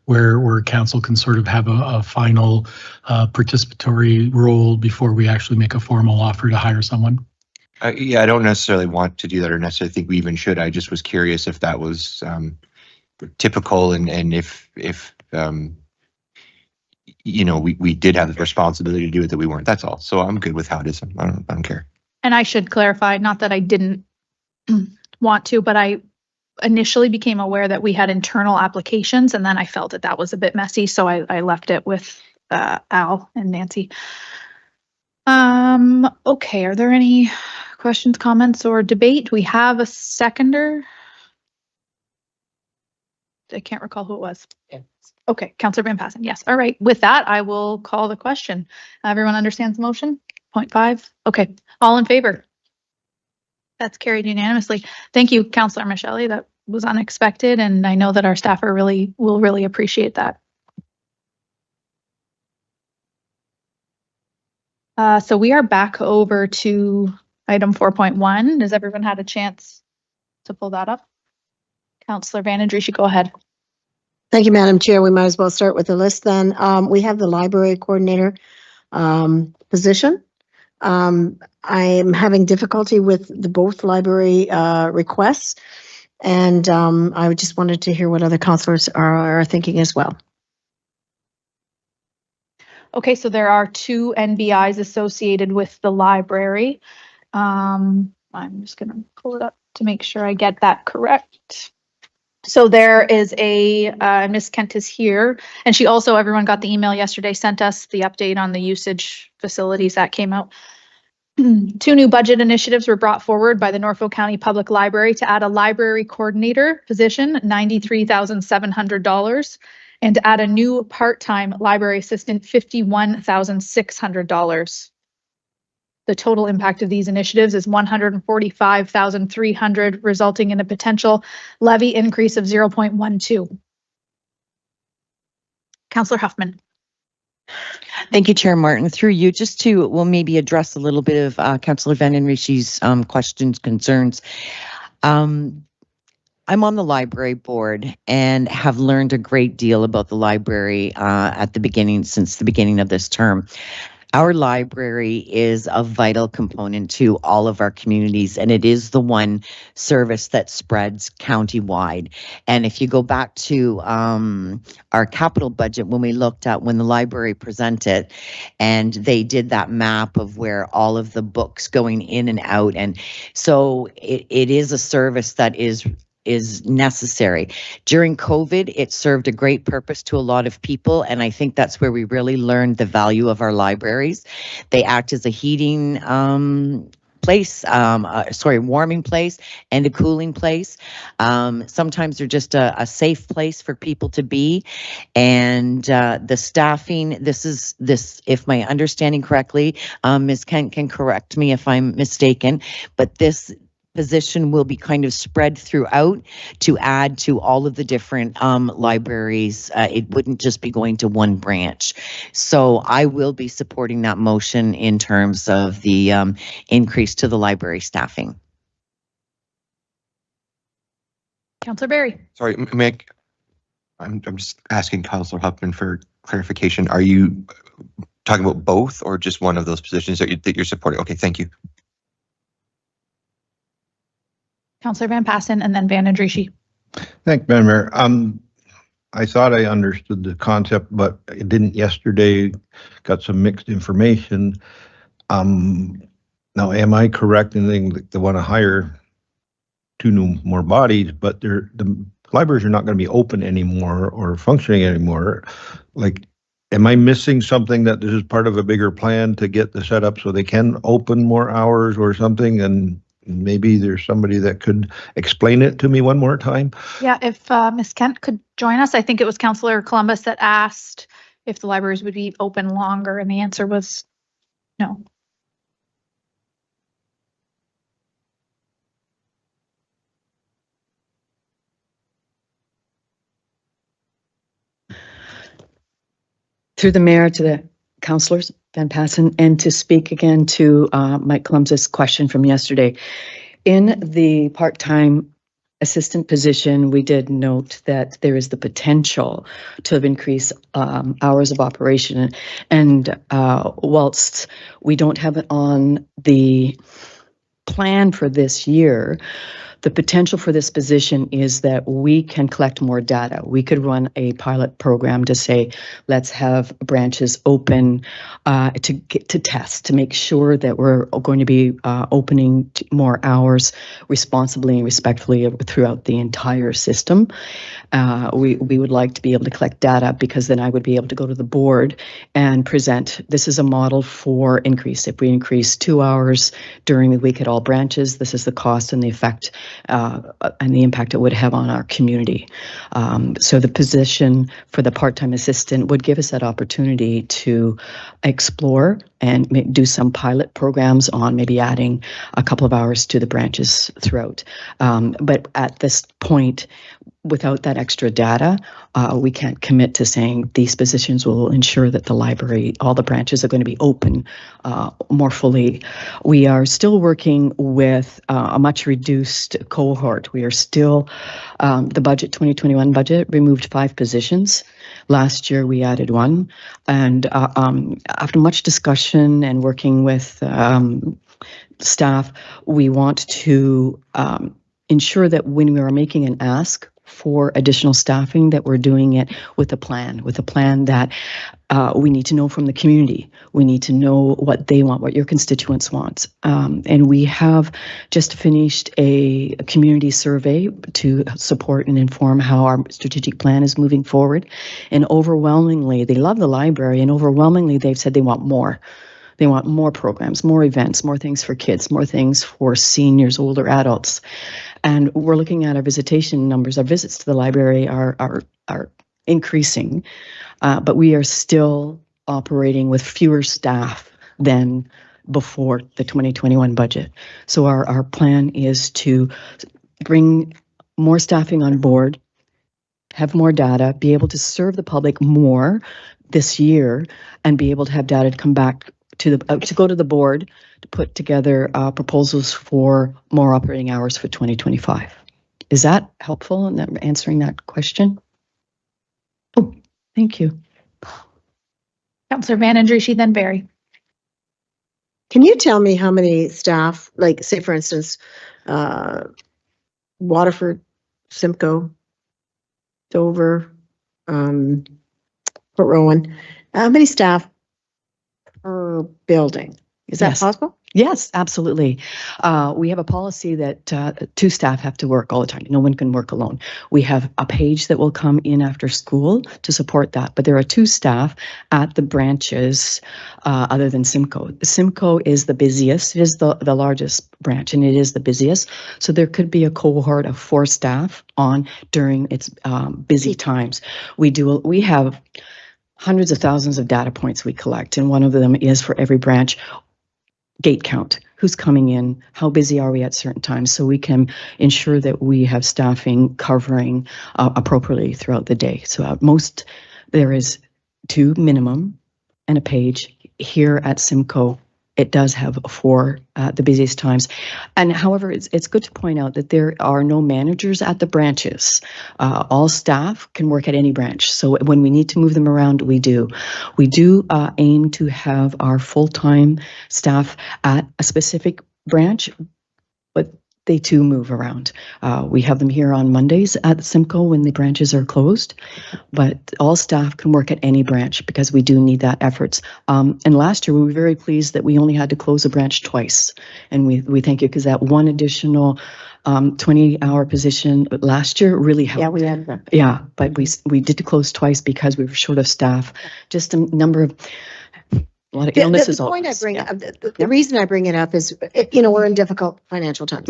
where council can sort of have a final participatory role before we actually make a formal offer to hire someone. Yeah, I don't necessarily want to do that or necessarily think we even should. I just was curious if that was typical and if we did have the responsibility to do it, that we weren't. That's all. So I'm good with how it is. I don't care. And I should clarify, not that I didn't want to, but I initially became aware that we had internal applications, and then I felt that that was a bit messy, so I left it with Al and Nancy. Okay, are there any questions, comments, or debate? We have a seconder. I can't recall who it was. Okay, Councillor Van Passen, yes. All right, with that, I will call the question. Everyone understands the motion? 0.5? Okay, all in favor? That's carried unanimously. Thank you, Councillor Michele. That was unexpected, and I know that our staff will really appreciate that. So we are back over to item 4.1. Has everyone had a chance to pull that up? Councillor Van Andriesch, go ahead. Thank you, Madam Chair. We might as well start with the list then. We have the library coordinator position. I'm having difficulty with both library requests, and I just wanted to hear what other councillors are thinking as well. Okay, so there are 2 NBIs associated with the library. I'm just going to pull it up to make sure I get that correct. So there is a, Miss Kent is here, and she also, everyone got the email yesterday, sent us the update on the usage facilities that came out. 2 new budget initiatives were brought forward by the Norfolk County Public Library to add a library coordinator position, $93,700, and to add a new part-time library assistant, $51,600. The total impact of these initiatives is $145,300, resulting in a potential levy increase of 0.12. Councillor Huffman. Thank you, Chair Martin. Through you, just to, maybe address a little bit of Councillor Van Andriesch's questions, concerns. I'm on the library board and have learned a great deal about the library since the beginning of this term. Our library is a vital component to all of our communities, and it is the one service that spreads countywide. And if you go back to our capital budget, when the library presented, and they did that map of where all of the books going in and out, and so it is a service that is necessary. During COVID, it served a great purpose to a lot of people, and I think that's where we really learned the value of our libraries. They act as a heating place, warming place and a cooling place. Sometimes they're just a safe place for people to be. And the staffing, this, if my understanding correctly, Ms. Kent can correct me if I'm mistaken, but this position will be kind of spread throughout to add to all of the different libraries. It wouldn't just be going to one branch. So I will be supporting that motion in terms of the increase to the library staffing. Councillor Barry. Sorry, Mick. I'm just asking Councillor Huffman for clarification. Are you talking about both or just one of those positions that you're supporting? Okay, thank you. Councillor Van Passen and then Van Andriesch. Thank you, Madam Mayor. I thought I understood the concept, but I didn't yesterday. Got some mixed information. Now, am I correct in thinking that they want to hire 2 more bodies, but the libraries are not going to be open anymore or functioning anymore? Like, am I missing something, that this is part of a bigger plan to get the setup so they can open more hours or something? And maybe there's somebody that could explain it to me one more time. Yeah, if Ms. Kent could join us. I think it was Councillor Columbus that asked if the libraries would be open longer, and the answer was no. Through the mayor to the councillors, Van Passen, and to speak again to Mike Columbus' question from yesterday. In the part-time assistant position, we did note that there is the potential to increase hours of operation. And whilst we don't have it on the plan for this year, The potential for this position is that we can collect more data. We could run a pilot program to say, let's have branches open to test, to make sure that we're going to be opening more hours responsibly and respectfully throughout the entire system. We would like to be able to collect data, because then I would be able to go to the board and present, this is a model for increase. If we increase 2 hours during the week at all branches, this is the cost and the effect and the impact it would have on our community. So the position for the part-time assistant would give us that opportunity to explore and do some pilot programs on maybe adding a couple of hours to the branches throughout. But at this point, without that extra data, we can't commit to saying these positions will ensure that the library, all the branches are going to be open more fully. We are still working with a much reduced cohort. We are still, the budget, 2021 budget, removed 5 positions. Last year we added 1. And after much discussion and working with staff, we want to ensure that when we are making an ask for additional staffing, that we're doing it with a plan that we need to know from the community. We need to know what they want, what your constituents want. And we have just finished a community survey to support and inform how our strategic plan is moving forward. And overwhelmingly, they love the library, and overwhelmingly they've said they want more. They want more programs, more events, more things for kids, more things for seniors, older adults. And we're looking at our visitation numbers. Our visits to the library are increasing, but we are still operating with fewer staff than before the 2021 budget. So our plan is to bring more staffing on board, have more data, be able to serve the public more this year, and be able to have data to come back to go to the board to put together proposals for more operating hours for 2025. Is that helpful in answering that question? Oh, thank you. Councillor Van Andriesch, then Barry. Can you tell me how many staff, like say for instance, Waterford, Simcoe, Dover, Port Rowan, how many staff per building? Is that possible? Yes, absolutely. We have a policy that 2 staff have to work all the time. No one can work alone. We have a page that will come in after school to support that, but there are 2 staff at the branches other than Simcoe. Simcoe is the busiest. It is the largest branch, and it is the busiest. So there could be a cohort of 4 staff on during its busy times. We have hundreds of thousands of data points we collect, and one of them is for every branch. Gate count, who's coming in, how busy are we at certain times, so we can ensure that we have staffing covering appropriately throughout the day. So there is 2 minimum and a page. Here at Simcoe, it does have 4 at the busiest times. And however, it's good to point out that there are no managers at the branches. All staff can work at any branch. So when we need to move them around, we do. We do aim to have our full-time staff at a specific branch, but they too move around. We have them here on Mondays at Simcoe when the branches are closed, but all staff can work at any branch because we do need that efforts. And last year we were very pleased that we only had to close a branch twice. And we thank you, because that one additional 20-hour position last year really helped. Yeah, we had that. Yeah, but we did close twice because we were short of staff. Just a number of a lot of illnesses. The point I bring up, the reason I bring it up is, we're in difficult financial times,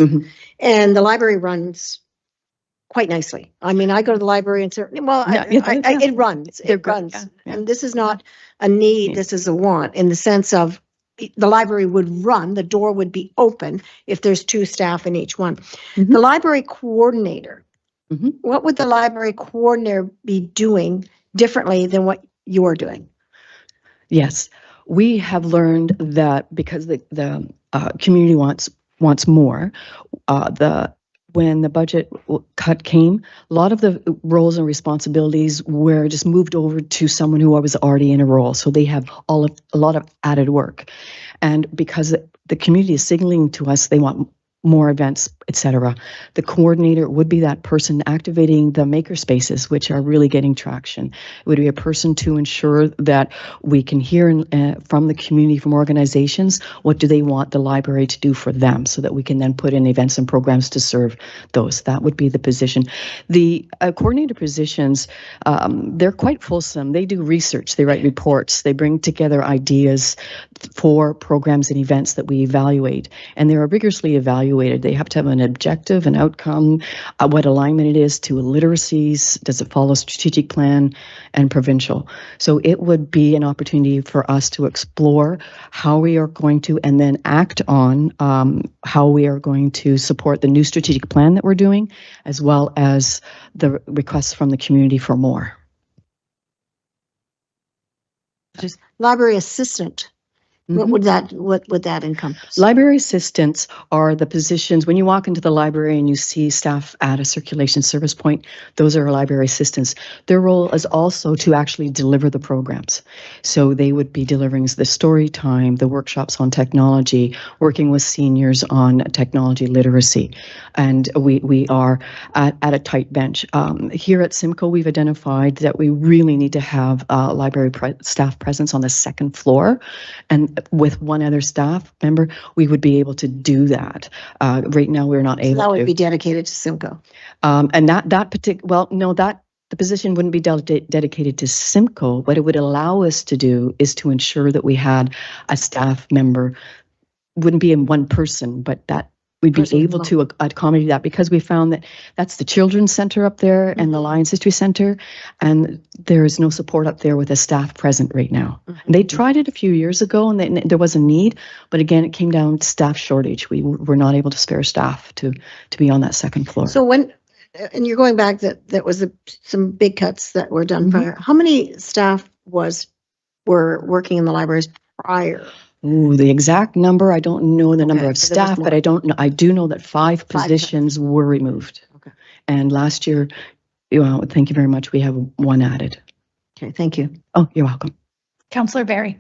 and the library runs quite nicely. I mean, I go to the library and say, well, it runs, runs, and this is not a need. This is a want, in the sense of the library would run, the door would be open if there's 2 staff in each one. The library coordinator, what would the library coordinator be doing differently than what you're doing? Yes. We have learned that because the community wants more, when the budget cut came, a lot of the roles and responsibilities were just moved over to someone who was already in a role. So they have a lot of added work. And because the community is signaling to us they want more events, etc. The coordinator would be that person activating the maker spaces, which are really getting traction. It would be a person to ensure that we can hear from the community, from organizations, what do they want the library to do for them, so that we can then put in events and programs to serve those. That would be the position. The coordinator positions, they're quite fulsome. They do research, they write reports, they bring together ideas for programs and events that we evaluate, and they are rigorously evaluated. They have to have an objective, an outcome, what alignment it is to literacies, does it follow strategic plan and provincial. So it would be an opportunity for us to explore how we are going to, and then act on how we are going to support the new strategic plan that we're doing, as well as the requests from the community for more. Just library assistant. What would that encompass? Library assistants are the positions, when you walk into the library and you see staff at a circulation service point, those are library assistants. Their role is also to actually deliver the programs. So they would be delivering the story time, the workshops on technology, working with seniors on technology literacy. And we are at a tight bench. Here at Simcoe, we've identified that we really need to have library staff presence on the second floor. And with one other staff member, we would be able to do that. Right now, we're not able to. That would be dedicated to Simcoe. And the position wouldn't be dedicated to Simcoe. What it would allow us to do is to ensure that we had a staff member, wouldn't be in one person, but that we'd be able to accommodate that, because we found that that's the Children's Center up there and the Lions History Center, and there is no support up there with a staff present right now. They tried it a few years ago, and there was a need, but again, it came down to staff shortage. We were not able to spare staff to be on that second floor. So and you're going back, that was some big cuts that were done prior. How many staff were working in the libraries prior? Ooh, the exact number, I don't know the number of staff, but I don't know. I do know that 5 positions were removed. Okay. And last year, thank you very much, we have 1 added. Okay, thank you. Oh, you're welcome. Councillor Barry.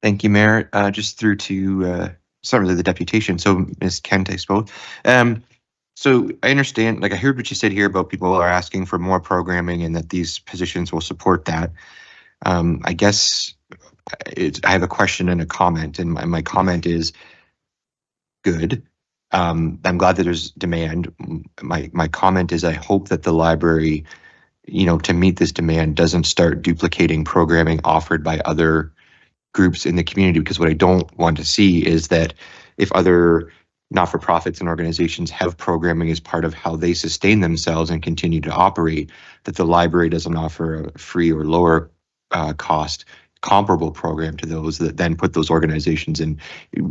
Thank you, Mayor. Just through to, it's not really the deputation, so Ms. Kent, I suppose. So I understand, I heard what you said here about people are asking for more programming and that these positions will support that. I guess I have a question and a comment, and my comment is good. I'm glad that there's demand. My comment is I hope that the library, to meet this demand, doesn't start duplicating programming offered by other groups in the community, because what I don't want to see is that if other not-for-profits and organizations have programming as part of how they sustain themselves and continue to operate, that the library doesn't offer a free or lower cost comparable program to those, that then put those organizations in.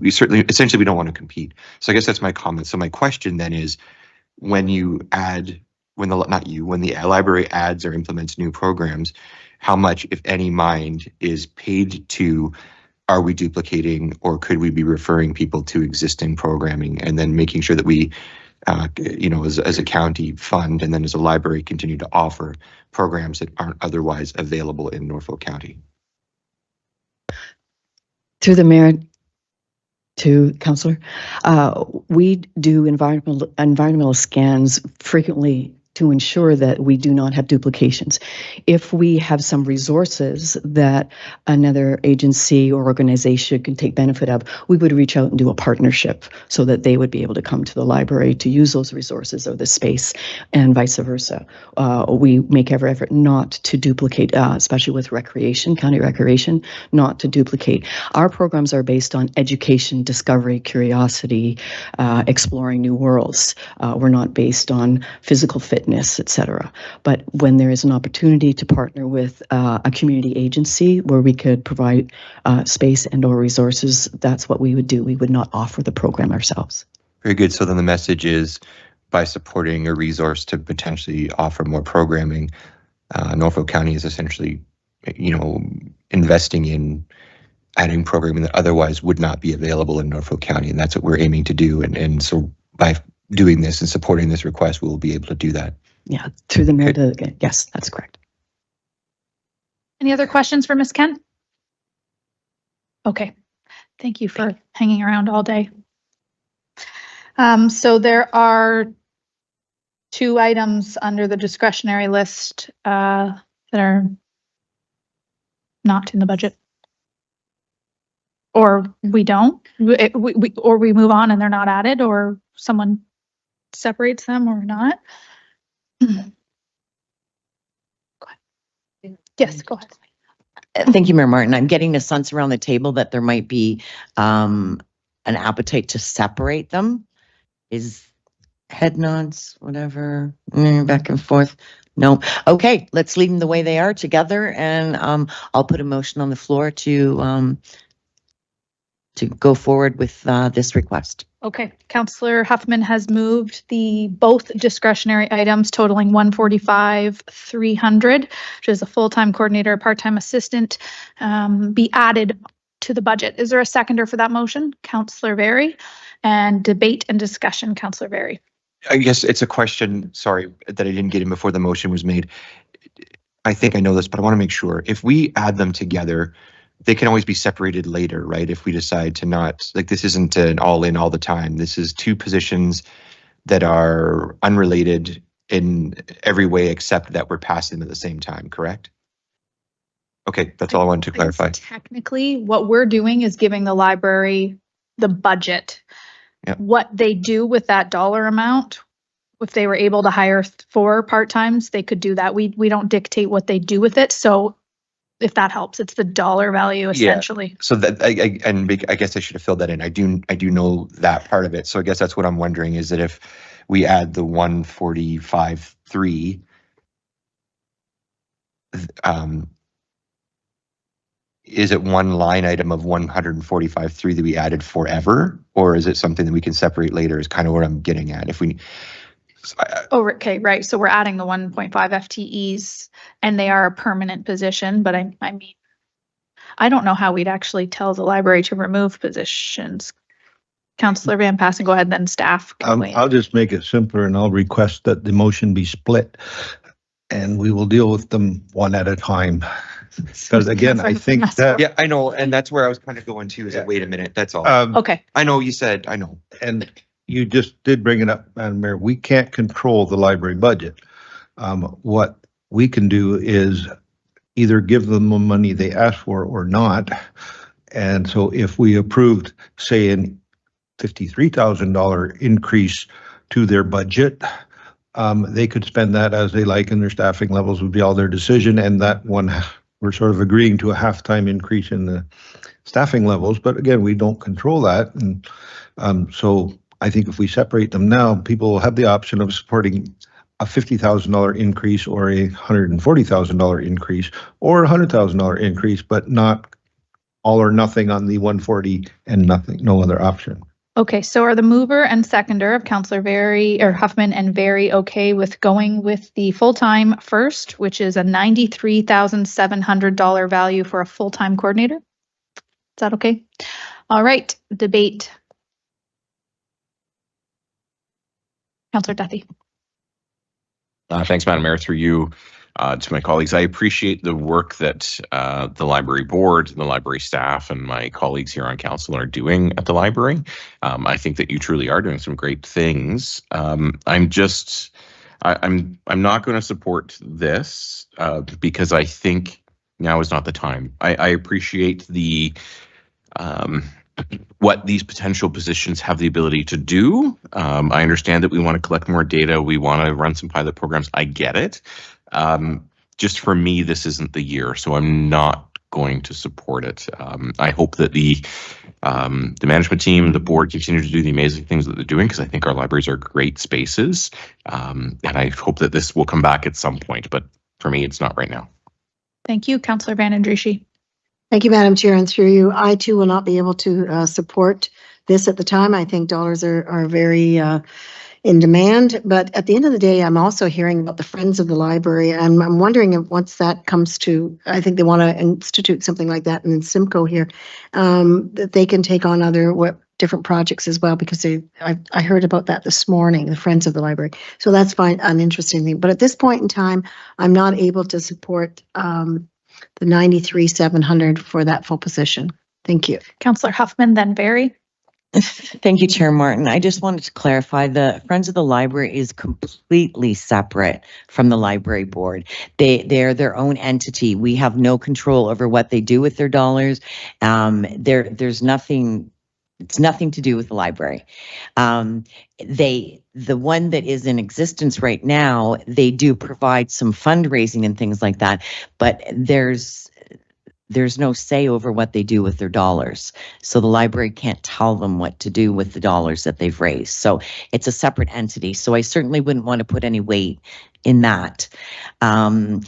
Essentially we don't want to compete. So I guess that's my comment. So my question then is, when the library adds or implements new programs, how much, if any, mind is paid to, are we duplicating, or could we be referring people to existing programming, and then making sure that we as a county fund, and then as a library continue to offer programs that aren't otherwise available in Norfolk County? Through the mayor to Councillor, we do environmental scans frequently to ensure that we do not have duplications. If we have some resources that another agency or organization can take benefit of, we would reach out and do a partnership so that they would be able to come to the library to use those resources or the space, and vice versa. We make every effort not to duplicate, especially with recreation, county recreation, not to duplicate. Our programs are based on education, discovery, curiosity, exploring new worlds. We're not based on physical fitness, etc. But when there is an opportunity to partner with a community agency where we could provide space and or resources, that's what we would do. We would not offer the program ourselves. Very good. So then the message is, by supporting a resource to potentially offer more programming, Norfolk County is essentially, investing in adding programming that otherwise would not be available in Norfolk County, and that's what we're aiming to do. And so by doing this and supporting this request, we will be able to do that. Yeah, through the mayor. Yes, that's correct. Any other questions for Ms. Kent? Okay. Thank you for hanging around all day. So there are 2 items under the discretionary list that are not in the budget. Or we don't, or we move on and they're not added, or someone separates them or not. Yes, go ahead. Thank you, Mayor Martin. I'm getting a sense around the table that there might be an appetite to separate them. Is head nods, whatever, back and forth? No. Okay, let's leave them the way they are together, and I'll put a motion on the floor to go forward with this request. Okay, Councillor Huffman has moved the both discretionary items totaling $145,300, which is a full-time coordinator, a part-time assistant, be added to the budget. Is there a seconder for that motion? Councillor Berry. And debate and discussion, Councillor Berry. I guess it's a question, sorry, that I didn't get in before the motion was made. I think I know this, but I want to make sure. If we add them together, they can always be separated later, right? If we decide to not, like, this isn't an all in all the time. This is 2 positions that are unrelated in every way except that we're passing them at the same time, correct? Okay, that's all I wanted to clarify. Technically, what we're doing is giving the library the budget. Yeah. What they do with that dollar amount, if they were able to hire 4 part-times, they could do that. We don't dictate what they do with it. So if that helps, it's the dollar value essentially. Yeah. So that I guess I should have filled that in. I do know that part of it. So I guess that's what I'm wondering, is that if we add the 145.3, is it one line item of 145.3 that we added forever, or is it something that we can separate later? Is kind of what I'm getting at. If we Okay, right. So we're adding the 1.5 FTEs and they are a permanent position, but I mean, I don't know how we'd actually tell the library to remove positions. Councillor Van Passen, go ahead, then staff. I'll just make it simpler and I'll request that the motion be split and we will deal with them one at a time. Because again, I think that... Yeah, I know. And that's where I was kind of going to, is that, wait a minute, that's all. Okay. I know you said, I know. And you just did bring it up, Madam Mayor. We can't control the library budget. What we can do is either give them the money they ask for or not. And so if we approved, say, an $53,000 increase to their budget, they could spend that as they like, and their staffing levels would be all their decision. And that one, we're sort of agreeing to a half-time increase in the staffing levels. But again, we don't control that. And so I think if we separate them now, people will have the option of supporting a $50,000 increase or a $140,000 increase or a $100,000 increase, but not all or nothing on the 140 and nothing, no other option. Okay, so are the mover and seconder of Councillor Huffman and Berry okay with going with the full-time first, which is a $93,700 value for a full-time coordinator? Is that okay? All right, debate. Councillor Duthie. Thanks, Madam Mayor. Through you to my colleagues, I appreciate the work that the library board, the library staff, and my colleagues here on council are doing at the library. I think that you truly are doing some great things. I'm not going to support this because I think now is not the time. I appreciate the what these potential positions have the ability to do. I understand that we want to collect more data. We want to run some pilot programs. I get it. Just for me, this isn't the year, so I'm not going to support it. I hope that the management team, the board, continue to do the amazing things that they're doing, because I think our libraries are great spaces. And I hope that this will come back at some point, but for me, it's not right now. Thank you, Councillor Van Andrieschie. Thank you, Madam Chair, and through you, I too will not be able to support this at the time. I think dollars are very in demand, but at the end of the day, I'm also hearing about the Friends of the Library, and I'm wondering if once that comes to, I think they want to institute something like that in Simcoe here, that they can take on other different projects as well, because I heard about that this morning, the Friends of the Library. So that's fine, an interesting thing. But at this point in time, I'm not able to support the $93,700 for that full position. Thank you. Councillor Huffman, then Barry. Thank you, Chair Martin. I just wanted to clarify, the Friends of the Library is completely separate from the library board. They're their own entity. We have no control over what they do with their dollars. There's nothing, it's nothing to do with the library. The one that is in existence right now, they do provide some fundraising and things like that, but there's no say over what they do with their dollars. So the library can't tell them what to do with the dollars that they've raised. So it's a separate entity. So I certainly wouldn't want to put any weight in that. I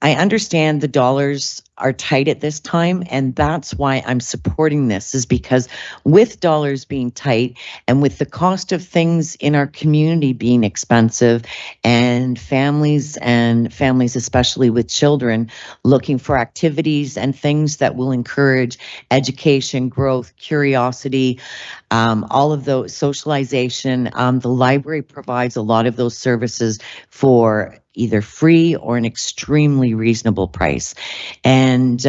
understand the dollars are tight at this time, and that's why I'm supporting this, is because with dollars being tight and with the cost of things in our community being expensive, and families especially with children looking for activities and things that will encourage education, growth, curiosity, all of those, socialization, the library provides a lot of those services for either free or an extremely reasonable price. And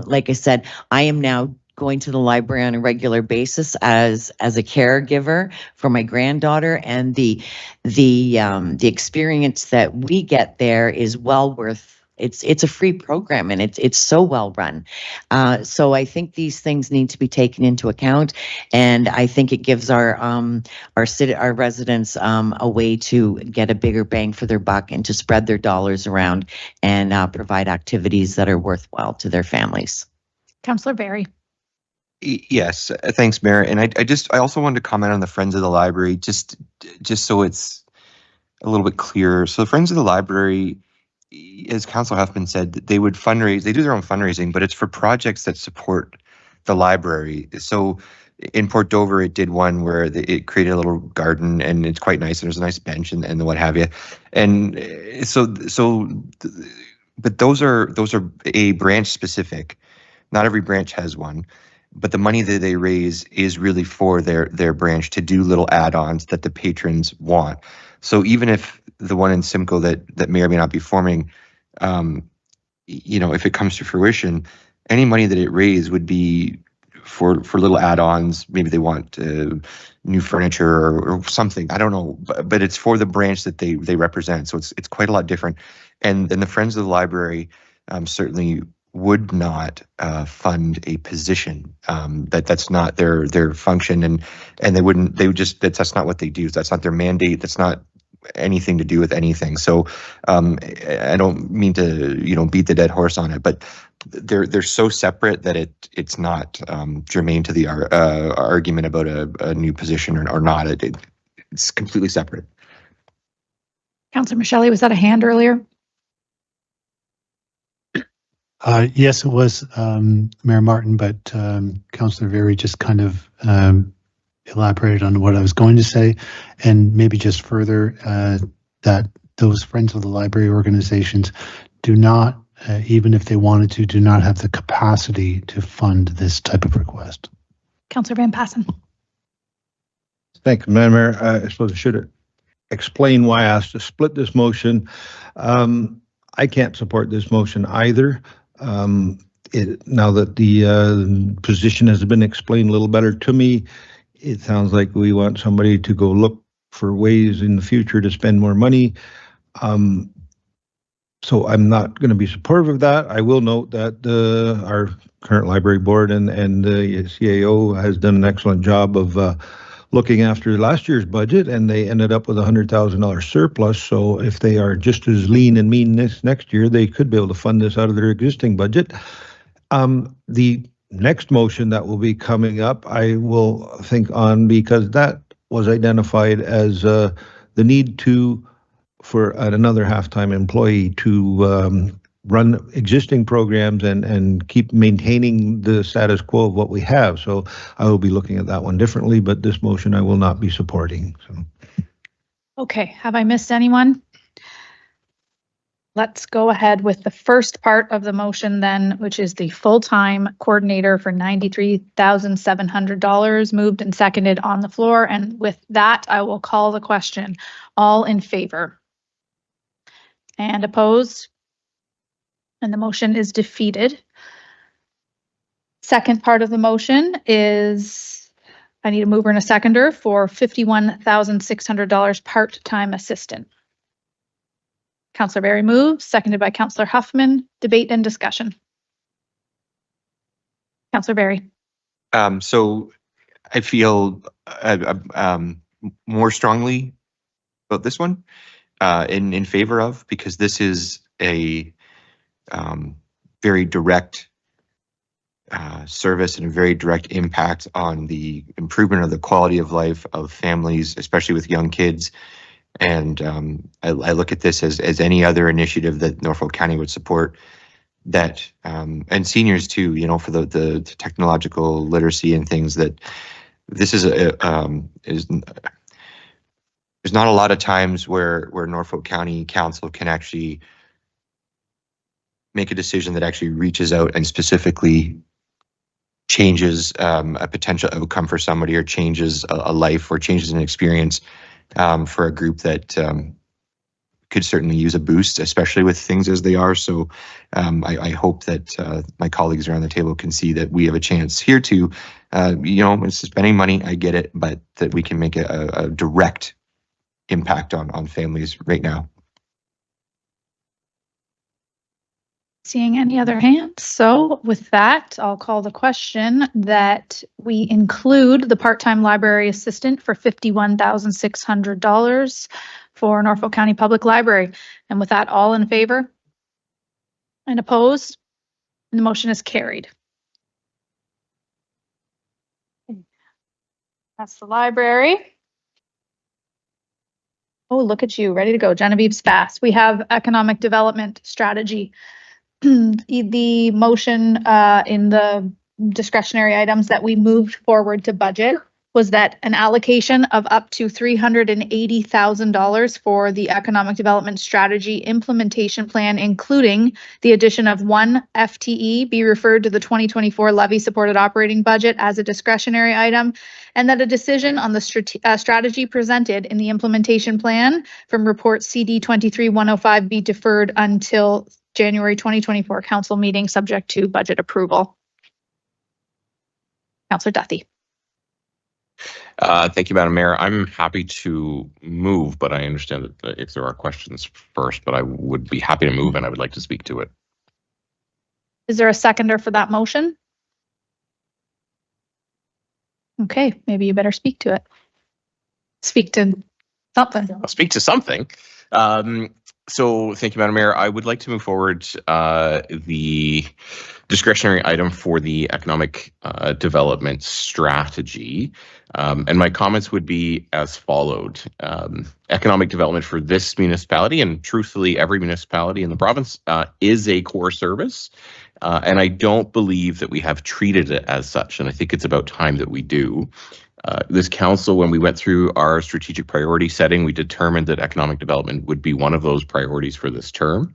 like I said, I am now going to the library on a regular basis as a caregiver for my granddaughter, and the experience that we get there is well worth. It's a free program, and it's so well run. So I think these things need to be taken into account, and I think it gives our residents a way to get a bigger bang for their buck and to spread their dollars around and provide activities that are worthwhile to their families. Councillor Barry. Yes, thanks, Mayor. And I also wanted to comment on the Friends of the Library, just so it's a little bit clearer. So the Friends of the Library, as Councillor Huffman said, they would fundraise, they do their own fundraising, but it's for projects that support the library. So in Port Dover, it did one where it created a little garden, and it's quite nice, and there's a nice bench and what have you. And but those are a branch specific. Not every branch has one, but the money that they raise is really for their branch to do little add-ons that the patrons want. So even if the one in Simcoe that may or may not be forming, if it comes to fruition, any money that it raised would be for little add-ons. Maybe they want new furniture or something. I don't know, but it's for the branch that they represent. So it's quite a lot different. And the Friends of the Library certainly would not fund a position. That's not their function, and that's not what they do. That's not their mandate. That's not anything to do with anything. So I don't mean to beat the dead horse on it, but they're so separate that it's not germane to the argument about a new position or not. It's completely separate. Councillor Michelle, was that a hand earlier? Yes, it was, Mayor Martin, but Councillor Very just kind of elaborated on what I was going to say, and maybe just further that those Friends of the Library organizations do not, even if they wanted to, do not have the capacity to fund this type of request. Councillor Van Passen. Thank you, Madam Mayor. I suppose I should explain why I asked to split this motion. I can't support this motion either. Now that the position has been explained a little better to me, it sounds like we want somebody to go look for ways in the future to spend more money. So I'm not going to be supportive of that. I will note that our current library board and the CAO has done an excellent job of looking after last year's budget, and they ended up with $100,000 surplus. So if they are just as lean and mean this next year, they could be able to fund this out of their existing budget. The next motion that will be coming up, I will think on, because that was identified as the need for another half-time employee to run existing programs and keep maintaining the status quo of what we have. So I will be looking at that one differently, but this motion I will not be supporting. So. Okay, have I missed anyone? Let's go ahead with the first part of the motion then, which is the full-time coordinator for $93,700, moved and seconded on the floor. And with that, I will call the question. All in favor? And opposed? And the motion is defeated. second part of the motion is, I need a mover and a seconder for $51,600 part-time assistant. Councillor Barry moves, seconded by Councillor Huffman. Debate and discussion. Councillor Barry. So I feel more strongly about this one in favor of, because this is a very direct service and a very direct impact on the improvement of the quality of life of families, especially with young kids. And I look at this as any other initiative that Norfolk County would support, that and seniors too, you know, for the technological literacy and things, that this is there's not a lot of times where Norfolk County Council can actually make a decision that actually reaches out and specifically changes a potential outcome for somebody, or changes a life, or changes an experience for a group that could certainly use a boost, especially with things as they are. So I hope that my colleagues around the table can see that we have a chance here to, you know, it's spending money, I get it, but that we can make a direct impact on families right now. Seeing any other hands? So with that, I'll call the question that we include the part-time library assistant for $51,600 for Norfolk County Public Library. And with that, all in favor and opposed? And the motion is carried. That's the library. Oh, look at you, ready to go. Genevieve's fast. We have economic development strategy. The motion in the discretionary items that we moved forward to budget was that an allocation of up to $380,000 for the economic development strategy implementation plan, including the addition of 1 FTE, be referred to the 2024 levy supported operating budget as a discretionary item, and that a decision on the strategy presented in the implementation plan from report CD 23-105 be deferred until January 2024 council meeting, subject to budget approval. Councillor Duthie. Thank you, Madam Mayor. I'm happy to move, but I understand that if there are questions first, but I would be happy to move and I would like to speak to it. Is there a seconder for that motion? Okay, maybe you better speak to it. Speak to something. I'll speak to something. So thank you, Madam Mayor. I would like to move forward the discretionary item for the economic development strategy. And my comments would be as followed. Economic development for this municipality, and truthfully every municipality in the province, is a core service. And I don't believe that we have treated it as such. And I think it's about time that we do. This council, when we went through our strategic priority setting, we determined that economic development would be one of those priorities for this term.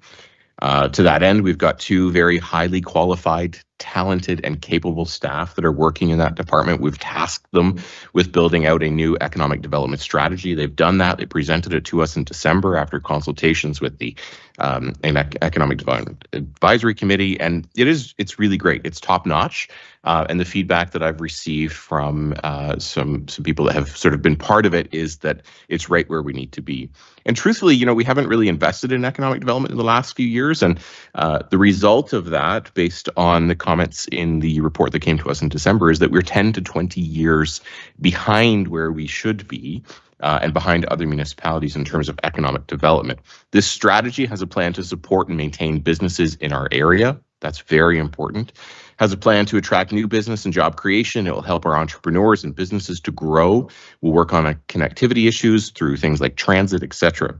To that end, we've got 2 very highly qualified, talented, and capable staff that are working in that department. We've tasked them with building out a new economic development strategy. They've done that. They presented it to us in December after consultations with the Economic Development Advisory Committee, and it's really great. It's top notch. And the feedback that I've received from some people that have sort of been part of it is that it's right where we need to be. And truthfully, you know, we haven't really invested in economic development in the last few years. And the result of that, based on the comments in the report that came to us in December, is that we're 10 to 20 years behind where we should be. And behind other municipalities in terms of economic development. This strategy has a plan to support and maintain businesses in our area. That's very important. Has a plan to attract new business and job creation. It will help our entrepreneurs and businesses to grow. We'll work on connectivity issues through things like transit, etc.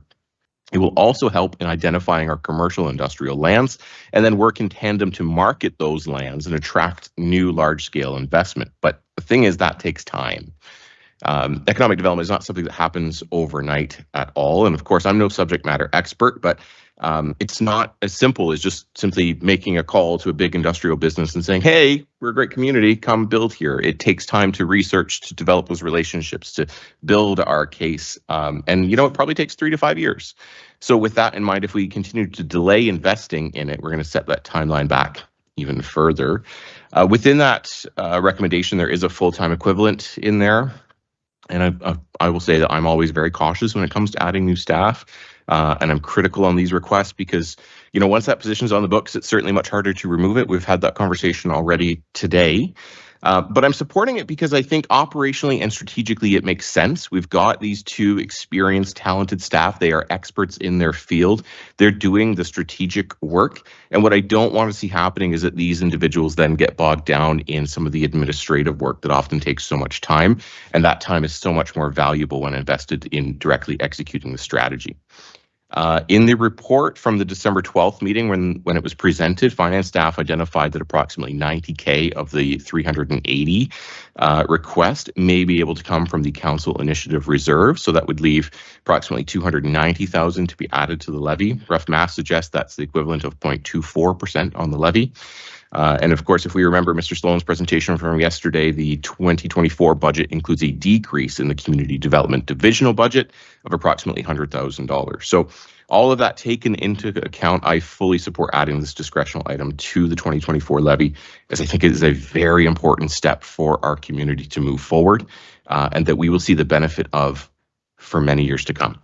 It will also help in identifying our commercial industrial lands, and then work in tandem to market those lands and attract new large-scale investment. But the thing is, that takes time. Economic development is not something that happens overnight at all. And of course, I'm no subject matter expert, but it's not as simple as just simply making a call to a big industrial business and saying, hey, we're a great community, come build here. It takes time to research, to develop those relationships, to build our case. And, you know, it probably takes 3 to 5 years. So with that in mind, if we continue to delay investing in it, we're going to set that timeline back even further. Within that recommendation, there is a full-time equivalent in there. And I will say that I'm always very cautious when it comes to adding new staff. And I'm critical on these requests because, you know, once that position is on the books, it's certainly much harder to remove it. We've had that conversation already today. But I'm supporting it because I think operationally and strategically it makes sense. We've got these two experienced, talented staff. They are experts in their field. They're doing the strategic work. And what I don't want to see happening is that these individuals then get bogged down in some of the administrative work that often takes so much time. And that time is so much more valuable when invested in directly executing the strategy. In the report from the December 12th meeting, when it was presented, finance staff identified that approximately 90K of the 380 request may be able to come from the council initiative reserve. So that would leave approximately 290,000 to be added to the levy. Rough math suggests that's the equivalent of 0.24% on the levy. And of course, if we remember Mr. Sloan's presentation from yesterday, the 2024 budget includes a decrease in the community development divisional budget of approximately $100,000. So all of that taken into account, I fully support adding this discretional item to the 2024 levy, as I think it is a very important step for our community to move forward and that we will see the benefit of for many years to come.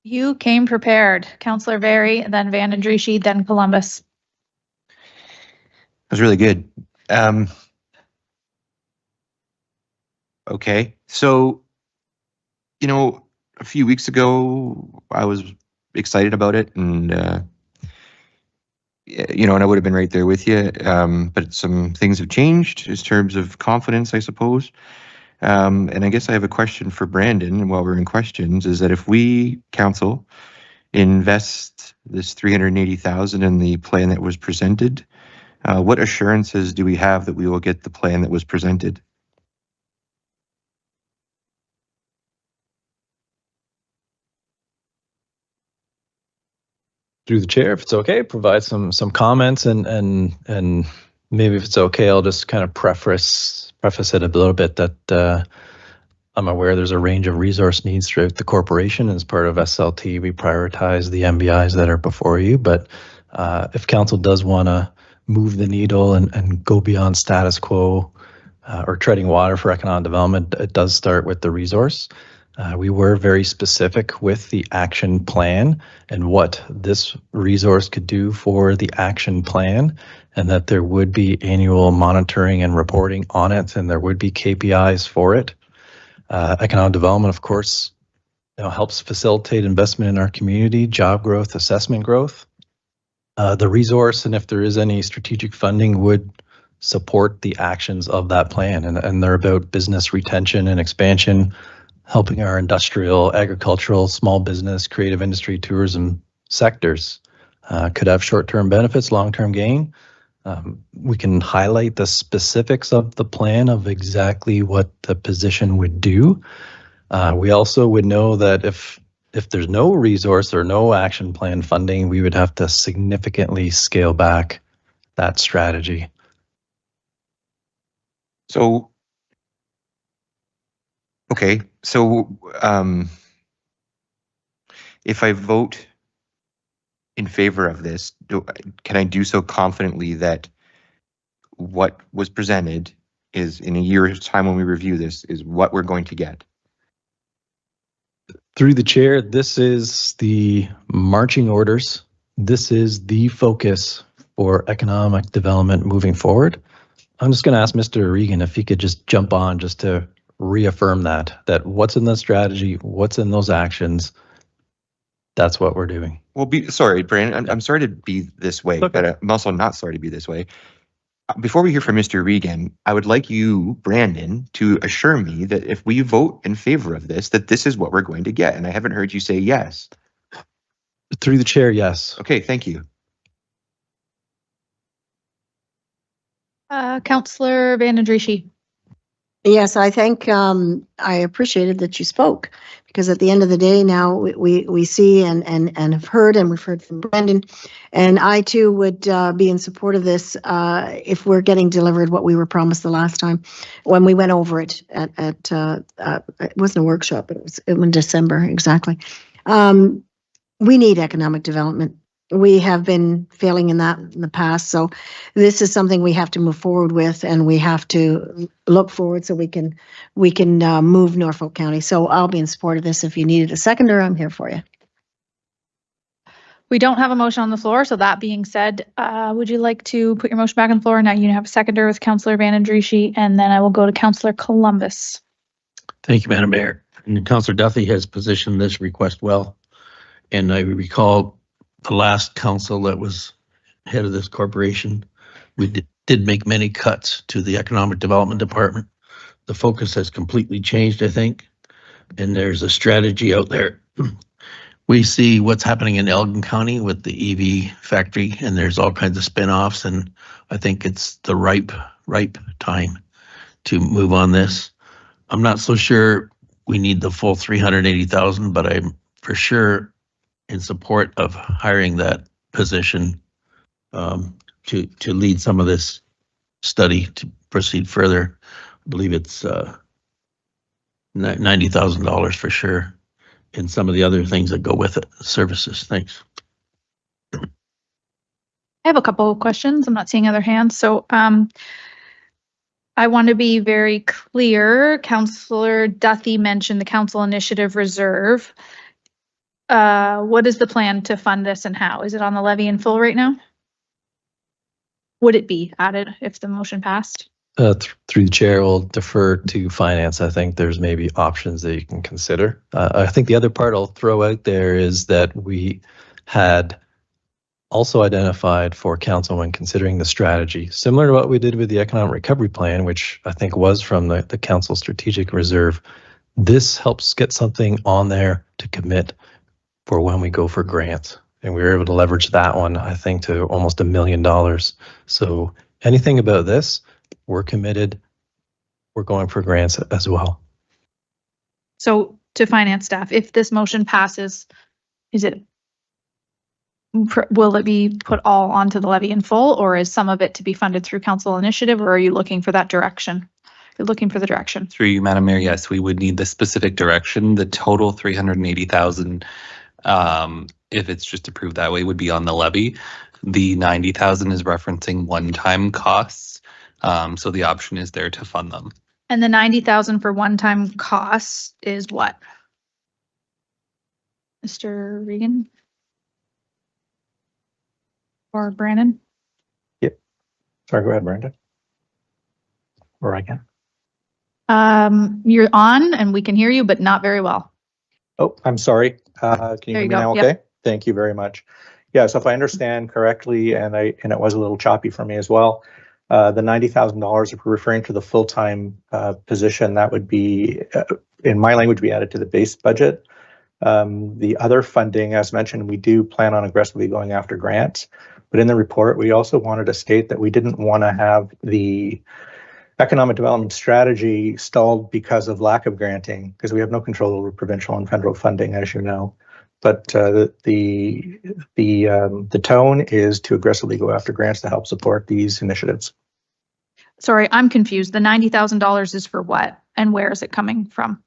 You came prepared. Councillor Very, then Van Andrieschi, then Columbus. That was really good. Okay, so, you know, a few weeks ago, I was excited about it and, you know, and I would have been right there with you, but some things have changed in terms of confidence, I suppose. And I guess I have a question for Brandon while we're in questions, is that if we, council, invest this 380,000 in the plan that was presented, what assurances do we have that we will get the plan that was presented? Through the chair, if it's okay, provide some comments and maybe if it's okay, I'll just kind of preface it a little bit that I'm aware there's a range of resource needs throughout the corporation. As part of SLT, we prioritize the MBIs that are before you, but if council does want to move the needle and go beyond status quo or treading water for economic development, it does start with the resource. We were very specific with the action plan and what this resource could do for the action plan, and that there would be annual monitoring and reporting on it, and there would be KPIs for it. Economic development, of course, helps facilitate investment in our community, job growth, assessment growth. The resource, and if there is any strategic funding, would support the actions of that plan. And they're about business retention and expansion, helping our industrial, agricultural, small business, creative industry, tourism sectors. Could have short-term benefits, long-term gain. We can highlight the specifics of the plan of exactly what the position would do. We also would know that if there's no resource or no action plan funding, we would have to significantly scale back that strategy. So, okay, so if I vote in favor of this, can I do so confidently that what was presented is, in a year's time when we review this, is what we're going to get? Through the chair, this is the marching orders. This is the focus for economic development moving forward. I'm just going to ask Mr. Regan if he could just jump on just to reaffirm that what's in the strategy, what's in those actions, that's what we're doing. Well, sorry, Brandon, I'm sorry to be this way, Okay. but I'm also not sorry to be this way. Before we hear from Mr. Regan, I would like you, Brandon, to assure me that if we vote in favor of this, that this is what we're going to get. And I haven't heard you say yes. Through the chair, yes. Okay, thank you. Councillor Van Andrieschi. Yes, I think I appreciated that you spoke, because at the end of the day now we see and have heard, and we've heard from Brendan, and I too would be in support of this if we're getting delivered what we were promised the last time when we went over it at it wasn't a workshop, but it was in December, exactly. We need economic development we have been failing in that in the past. So this is something we have to move forward with, and we have to look forward so we can move Norfolk County. So I'll be in support of this. If you needed a seconder, I'm here for you. We don't have a motion on the floor, so that being said, would you like to put your motion back on the floor? Now you have a seconder with Councillor Van Andrieschie, and then I will go to Councillor Columbus. Thank you, Madam Mayor. And Councillor Duthie has positioned this request well. And I recall the last council that was head of this corporation, we did make many cuts to the economic development department. The focus has completely changed, I think. And there's a strategy out there. We see what's happening in Elgin County with the EV factory, and there's all kinds of spin-offs, and I think it's the ripe time to move on this. I'm not so sure we need the full 380,000, but I'm for sure in support of hiring that position to lead some of this study to proceed further. I believe it's $90,000 for sure. And some of the other things that go with it, services. Thanks. I have a couple of questions. I'm not seeing other hands. So I want to be very clear. Councillor Duthie mentioned the council initiative reserve. What is the plan to fund this and how? Is it on the levy in full right now? Would it be added if the motion passed? Through the chair, we'll defer to finance. I think there's maybe options that you can consider. I think the other part I'll throw out there is that we had also identified for council when considering the strategy, similar to what we did with the economic recovery plan, which I think was from the council strategic reserve. This helps get something on there to commit for when we go for grants. And we were able to leverage that one, I think, to almost $1 million. So anything about this, we're committed. We're going for grants as well. So to finance staff, if this motion passes, will it be put all onto the levy in full, or is some of it to be funded through council initiative, or are you looking for that direction? You're looking for the direction. Through you, Madam Mayor, yes, we would need the specific direction. The total 380,000, if it's just approved that way, would be on the levy. The 90,000 is referencing one-time costs. So the option is there to fund them. And the 90,000 for one-time costs is what? Mr. Regan? Or Brandon? Yep. Sorry, go ahead, Brandon. Or I can. You're on and we can hear you, but not very well. Oh, I'm sorry. Can you hear me now? Okay. Yep. Thank you very much. Yeah, so if I understand correctly, and it was a little choppy for me as well, the $90,000, if we're referring to the full-time position, that would be, in my language, be added to the base budget. The other funding, as mentioned, we do plan on aggressively going after grants, but in the report, we also wanted to state that we didn't want to have the economic development strategy stalled because of lack of granting, because we have no control over provincial and federal funding, as you know. But the tone is to aggressively go after grants to help support these initiatives. Sorry, I'm confused. The $90,000 is for what? And where is it coming from?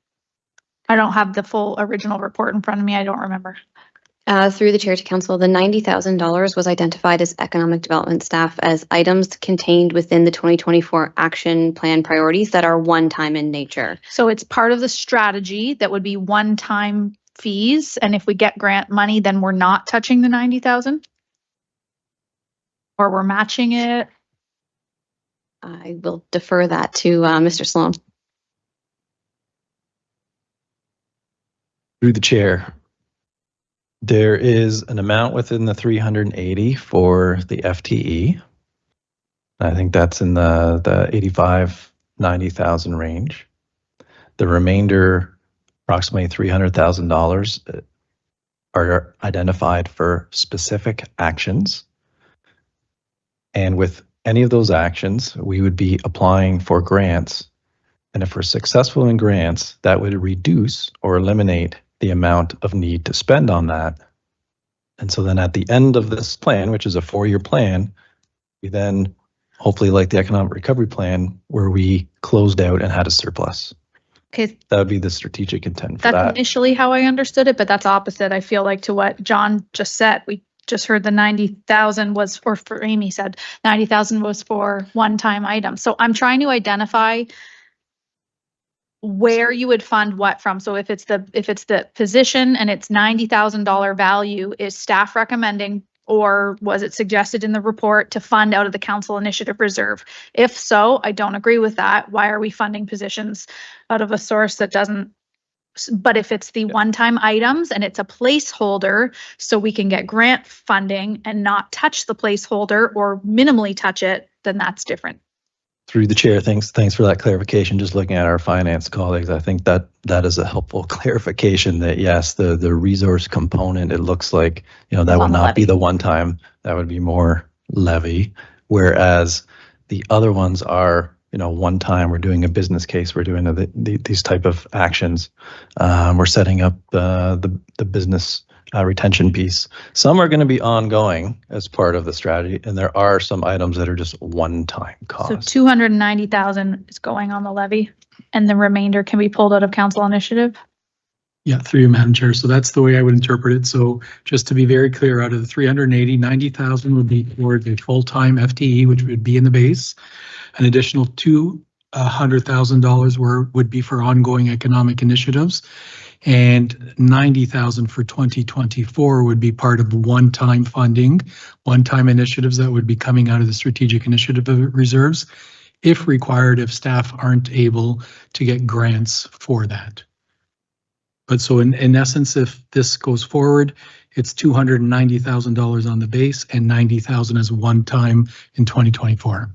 I don't have the full original report in front of me. I don't remember. Through the chair to council, the $90,000 was identified as economic development staff as items contained within the 2024 action plan priorities that are one-time in nature. So it's part of the strategy that would be one-time fees. And if we get grant money, then we're not touching the 90,000? Or we're matching it? I will defer that to Mr. Sloan. Through the chair, there is an amount within the 380 for the FTE. I think that's in the 85, 90,000 range. The remainder, approximately $300,000, are identified for specific actions. And with any of those actions, we would be applying for grants. And if we're successful in grants, that would reduce or eliminate the amount of need to spend on that. And so then at the end of this plan, which is a 4-year plan, we then hopefully, like the economic recovery plan, where we closed out and had a surplus. Okay. That would be the strategic intent for That's that. initially how I understood it, but that's opposite, I feel like, to what John just said. just heard the 90,000 was, or for Amy said, 90,000 was for one-time items. So I'm trying to identify where you would fund what from. So if it's the position and it's $90,000 value, is staff recommending, or was it suggested in the report to fund out of the council initiative reserve? If so, I don't agree with that. Why are we funding positions out of a source that doesn't? But if it's the one-time items and it's a placeholder, so we can get grant funding and not touch the placeholder or minimally touch it, then that's different. Through the chair, thanks for that clarification. Just looking at our finance colleagues, I think that is a helpful clarification that yes, the resource component, it looks like, that would not be the one time, that would be more levy. Whereas the other ones are, one time we're doing a business case, we're doing these type of actions. We're setting up the business retention piece. Some are going to be ongoing as part of the strategy, and there are some items that are just one-time cost. So 290,000 is going on the levy, and the remainder can be pulled out of council initiative. Yeah, through you, Madam Chair. So that's the way I would interpret it. So just to be very clear, out of the 380, 90,000 would be for the full-time FTE, which would be in the base. An additional $200,000 would be for ongoing economic initiatives, and 90,000 for 2024 would be part of one-time funding, one-time initiatives that would be coming out of the strategic initiative reserves, if required, if staff aren't able to get grants for that. But so in essence, if this goes forward, it's $290,000 on the base and 90,000 as one time in 2024.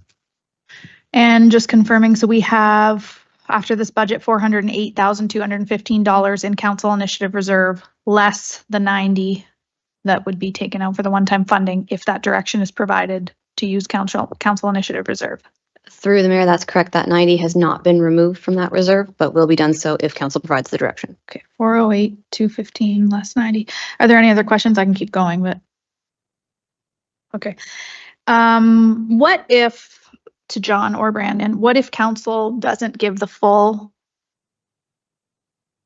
And just confirming, so we have, after this budget, $408,215 in council initiative reserve, less the 90 that would be taken out for the one-time funding if that direction is provided to use council initiative reserve. Through the mayor, that's correct. That 90 has not been removed from that reserve, but will be done so if council provides the direction. Okay, 408,215 less 90. Are there any other questions? I can keep going, but okay. What if, to John or Brandon, what if council doesn't give the full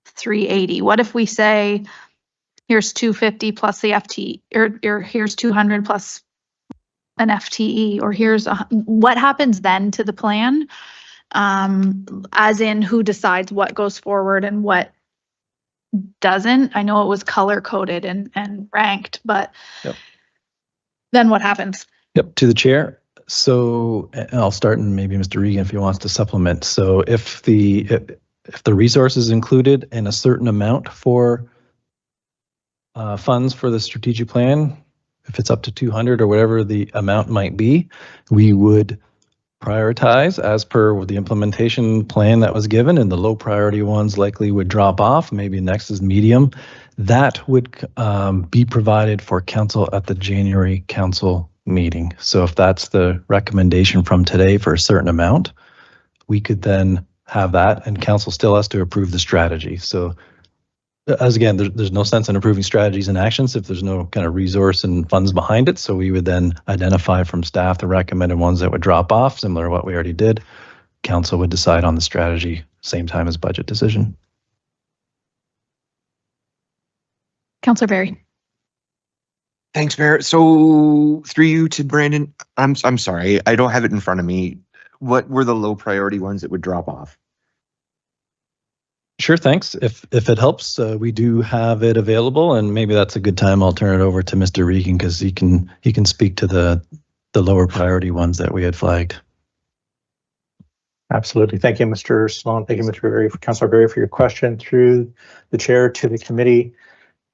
380? What if we say, here's 250 plus the FTE, or here's 200 plus an FTE, or here's what happens then to the plan? As in, who decides what goes forward and what doesn't? I know it was color coded and ranked, but then what happens? Yep, to the chair. So I'll start, and maybe Mr. Regan, if he wants to supplement. So if the resource is included in a certain amount for funds for the strategic plan, if it's up to 200 or whatever the amount might be, we would prioritize as per the implementation plan that was given, and the low priority ones likely would drop off. Maybe next is medium. That would be provided for council at the January council meeting. So if that's the recommendation from today for a certain amount, we could then have that, and council still has to approve the strategy. So as again, there's no sense in approving strategies and actions if there's no kind of resource and funds behind it. So we would then identify from staff the recommended ones that would drop off, similar to what we already did. Council would decide on the strategy same time as budget decision. Councillor Barry. Thanks, Mayor. So through you to Brandon, I'm sorry, I don't have it in front of me. What were the low priority ones that would drop off? Sure, thanks. If it helps, we do have it available, and maybe that's a good time. I'll turn it over to Mr. Regan because he can speak to the lower priority ones that we had flagged. Absolutely. Thank you, Mr. Sloan. Thank you, Mr. Berry, Councillor Berry, for your question through the chair to the committee.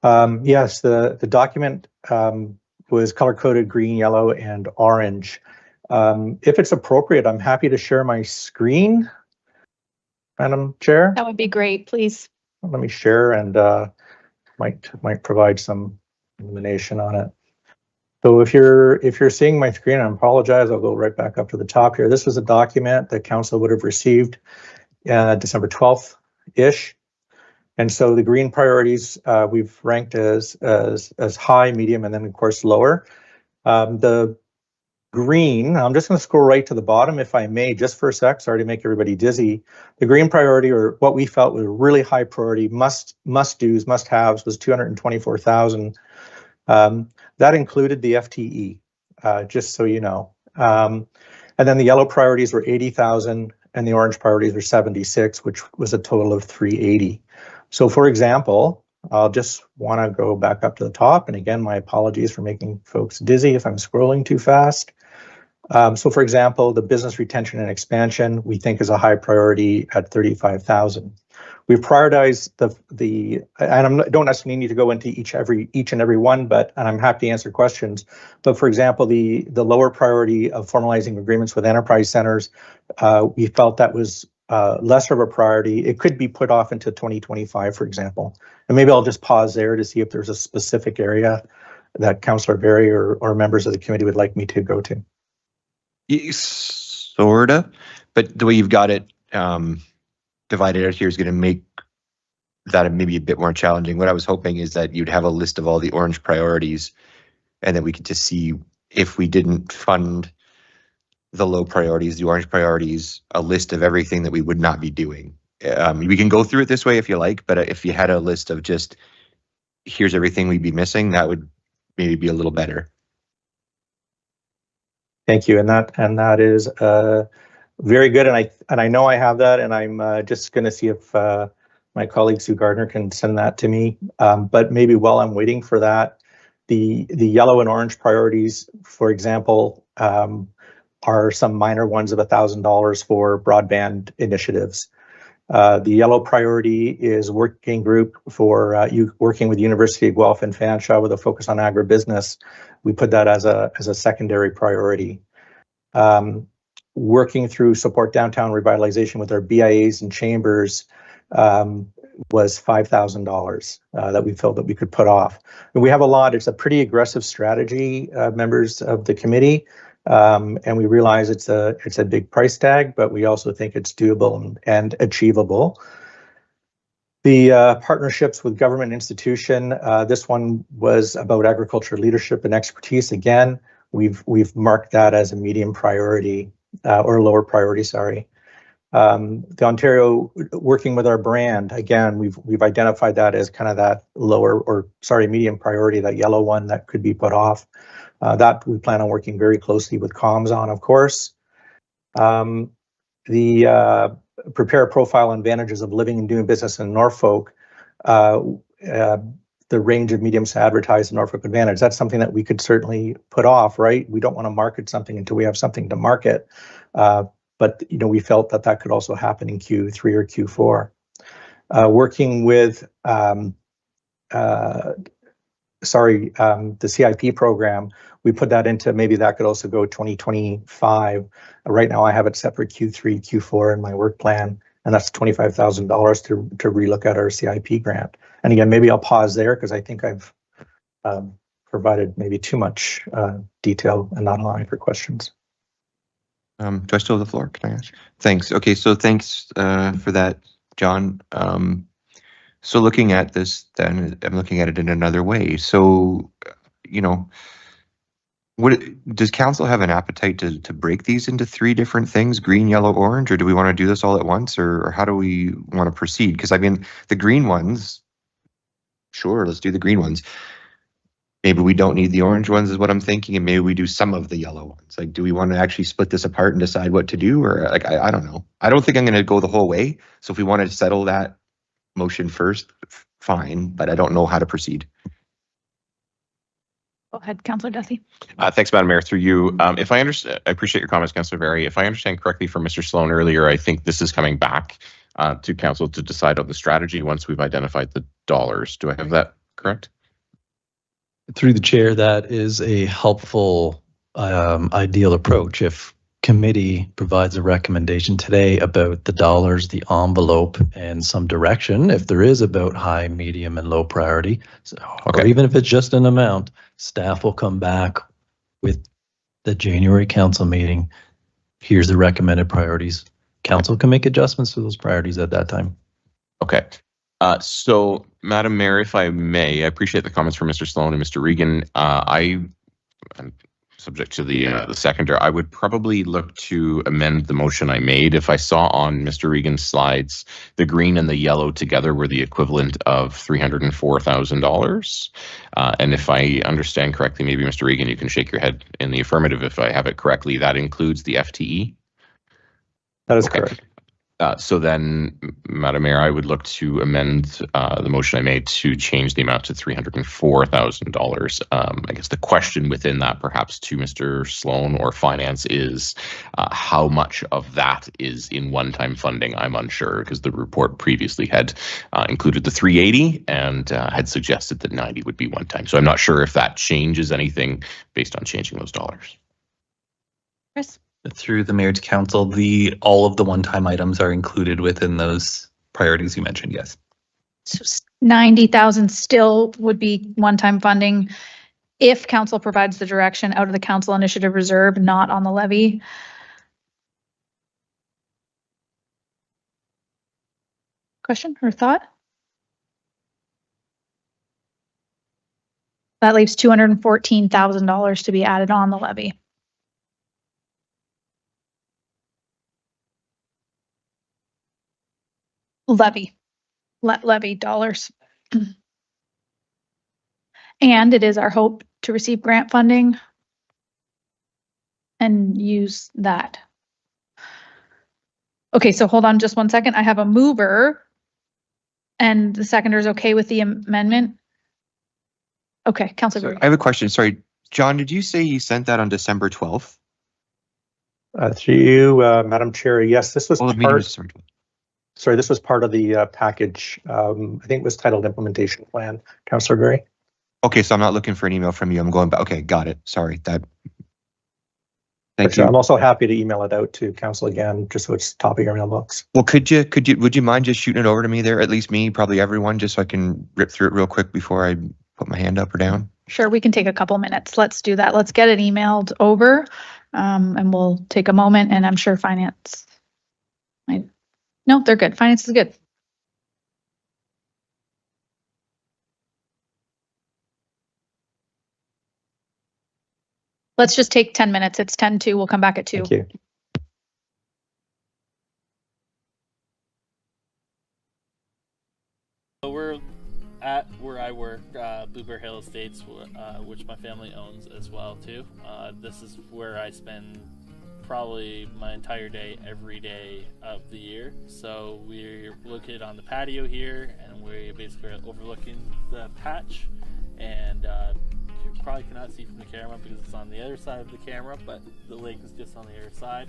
Yes, the document was color-coded green, yellow, and orange. If it's appropriate, I'm happy to share my screen, Madam Chair. That would be great, please. Let me share, and might provide some illumination on it. So if you're seeing my screen, I apologize. I'll go right back up to the top here. This was a document that council would have received December 12th-ish. And so the green priorities we've ranked as high, medium, and then of course lower. The green, I'm just going to scroll right to the bottom if I may, just for a sec, sorry to make everybody dizzy. The green priority, or what we felt was really high priority, must-dos, must-haves, was $224,000. That included the FTE, just so you know. And then the yellow priorities were 80,000 and the orange priorities were 76, which was a total of 380. So for example, I'll just want to go back up to the top. And again, my apologies for making folks dizzy if I'm scrolling too fast. So for example, the business retention and expansion, we think is a high priority at 35,000. We've prioritized and I don't necessarily need to go into each and every one, and I'm happy to answer questions. But for example, the lower priority of formalizing agreements with enterprise centers, we felt that was lesser of a priority. It could be put off into 2025, for example. And maybe I'll just pause there to see if there's a specific area that Councillor Berry or members of the committee would like me to go to. Sorta, but the way you've got it divided out here is going to make that maybe a bit more challenging. What I was hoping is that you'd have a list of all the orange priorities, and then we could just see if we didn't fund the low priorities, the orange priorities, a list of everything that we would not be doing. We can go through it this way if you like, but if you had a list of just here's everything we'd be missing, that would maybe be a little better. Thank you, and that is very good, and I know I have that, and I'm just going to see if my colleague Sue Gardner can send that to me. But maybe while I'm waiting for that, the yellow and orange priorities, for example, are some minor ones of $1,000 for broadband initiatives. The yellow priority is working group for working with University of Guelph and Fanshawe with a focus on agribusiness. We put that as a secondary priority. Working through support downtown revitalization with our BIAs and chambers was $5,000 that we felt that we could put off. And we have a lot. It's a pretty aggressive strategy, members of the committee, and we realize it's a big price tag, but we also think it's doable and achievable. The partnerships with government institution, this one was about agriculture leadership and expertise. Again, we've marked that as a medium priority or lower priority, sorry. The Ontario working with our brand, again, we've identified that as kind of that medium priority, that yellow one that could be put off. That we plan on working very closely with comms on, of course. The prepare a profile on advantages of living and doing business in Norfolk, the range of mediums to advertise in Norfolk Advantage. That's something that we could certainly put off, right? We don't want to market something until we have something to market. But we felt that could also happen in Q3 or Q4. Working with the CIP program, we put that into, maybe that could also go 2025. Right now I have it set for Q3, Q4 in my work plan, and that's $25,000 to relook at our CIP grant. And again, maybe I'll pause there because I think I've provided maybe too much detail and not allowing for questions. Do I still have the floor? Can I ask? Thanks. Okay, so thanks for that, John. So looking at this, then I'm looking at it in another way. So, does council have an appetite to break these into three different things, green, yellow, orange, or do we want to do this all at once, or how do we want to proceed? Because I mean, the green ones, sure, let's do the green ones. Maybe we don't need the orange ones is what I'm thinking, and maybe we do some of the yellow ones. Like, do we want to actually split this apart and decide what to do? Or like, I don't know. I don't think I'm going to go the whole way. So if we want to settle that motion first, fine, but I don't know how to proceed. Go ahead, Councillor Duthie. Thanks, Madam Mayor. Through you, if I understand, I appreciate your comments, Councillor Berry. If I understand correctly from Mr. Sloan earlier, I think this is coming back to council to decide on the strategy once we've identified the dollars. Do I have that correct? Through the chair, that is a helpful, ideal approach. If committee provides a recommendation today about the dollars, the envelope, and some direction, if there is about high, medium, and low priority, or even if it's just an amount, staff will come back with the January council meeting. Here's the recommended priorities. Council can make adjustments to those priorities at that time. Okay. So, Madam Mayor, if I may, I appreciate the comments from Mr. Sloan and Mr. Regan. I'm subject to the seconder, I would probably look to amend the motion I made. If I saw on Mr. Regan's slides, the green and the yellow together were the equivalent of $304,000. And if I understand correctly, maybe Mr. Regan, you can shake your head in the affirmative if I have it correctly, that includes the FTE? That is correct. So then, Madam Mayor, I would look to amend the motion I made to change the amount to $304,000. I guess the question within that, perhaps to Mr. Sloan or Finance, is how much of that is in one-time funding? I'm unsure, because the report previously had included the 380 and had suggested that 90 would be one-time. So I'm not sure if that changes anything based on changing those dollars. Chris? Through the mayor to council, all of the one-time items are included within those priorities you mentioned, yes. So 90,000 still would be one-time funding if council provides the direction out of the council initiative reserve, not on the levy. Question or thought? That leaves $214,000 to be added on the levy. Levy dollars. And it is our hope to receive grant funding and use that. Okay, so hold on just one second. I have a mover and the seconder is okay with the amendment. Okay, Councilor. I have a question. Sorry, John, did you say you sent that on December 12th? Through you, Madam Chair. Yes, this was Sorry, this was part of the package. I think it was titled Implementation Plan. Councillor Gray. Okay, so I'm not looking for an email from you. I'm going back. Okay, got it. Sorry. Thank you. I'm also happy to email it out to council again, just so it's top of your mailbox. Well, would you mind just shooting it over to me there? At least me, probably everyone, just so I can rip through it real quick before I put my hand up or down. Sure, we can take a couple minutes. Let's do that. Let's get it emailed over, and we'll take a moment. And I'm sure Finance. No, they're good. Finance is good. Let's just take 10 minutes. It's 10:02. We'll come back at 2. Thank you. So we're at where I work, Blueberry Hill Estates, which my family owns as well too. This is where I spend probably my entire day every day of the year. So we're located on the patio here, and we basically are overlooking the patch, and you probably cannot see from the camera because it's on the other side of the camera, but the lake is just on the other side.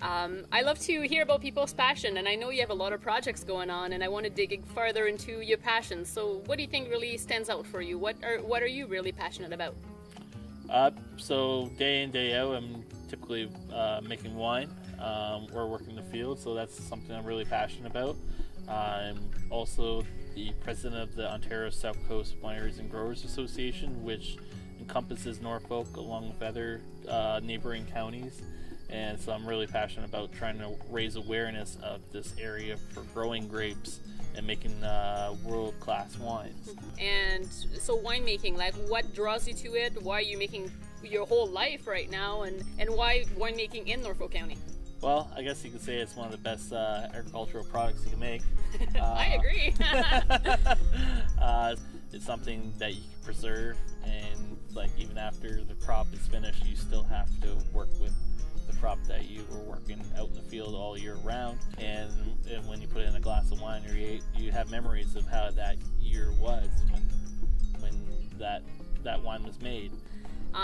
I love to hear about people's passion, and I know you have a lot of projects going on, and I want to dig further into your passion. So what do you think really stands out for you? What are you really passionate about? So day in, day out, I'm typically making wine or working the field, so that's something I'm really passionate about. I'm also the president of the Ontario South Coast Wineries and Growers Association, which encompasses Norfolk along with other neighboring counties. And so I'm really passionate about trying to raise awareness of this area for growing grapes and making world-class wines. And so winemaking, like what draws you to it? Why are you making your whole life right now? And why winemaking in Norfolk County? Well, I guess you could say it's one of the best agricultural products you can make. I agree. It's something that you can preserve, and like even after the crop is finished, you still have to work with the crop that you were working out in the field all year round. And when you put it in a glass of wine, you have memories of how that year was when that wine was made.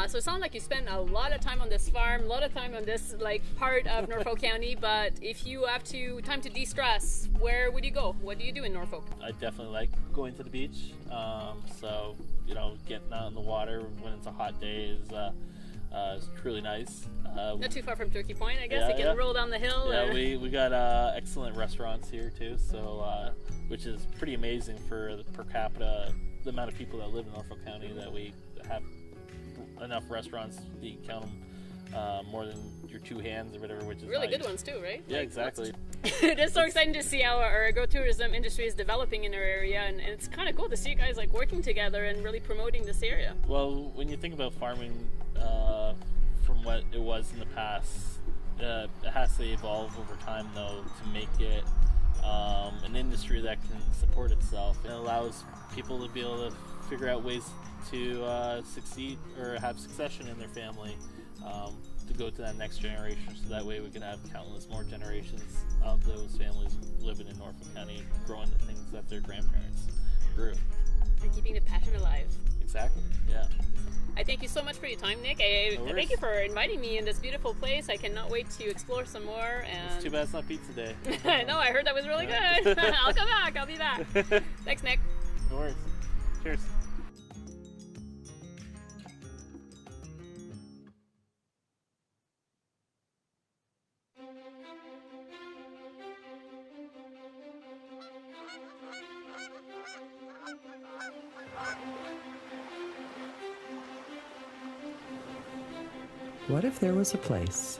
So it sounds like you spend a lot of time on this farm, a lot of time on this like part of Norfolk County, but if you have time to de-stress, where would you go? What do you do in Norfolk? I definitely like going to the beach. So, getting out in the water when it's a hot day is truly nice. Not too far from Turkey Point, I guess. You can roll down the hill. Yeah, we got excellent restaurants here too, so which is pretty amazing for the per capita, the amount of people that live in Norfolk County, that we have enough restaurants that you count them more than your two hands or whatever, which is really nice. Good ones too, right? Yeah, exactly. It's so exciting to see how our agro-tourism industry is developing in our area, and it's kind of cool to see you guys like working together and really promoting this area. Well, when you think about farming what it was in the past. It has to evolve over time, though, to make it an industry that can support itself. It allows people to be able to figure out ways to succeed or have succession in their family, to go to that next generation, so that way we can have countless more generations of those families living in Norfolk County, growing the things that their grandparents grew. And keeping the passion alive. Exactly, yeah. I thank you so much for your time, Nick. I thank you for inviting me in this beautiful place. I cannot wait to explore some more. And It's too bad it's not pizza day. No, I heard that was really good. I'll come back. I'll be back. Thanks, Nick. No worries. Cheers. What if there was a place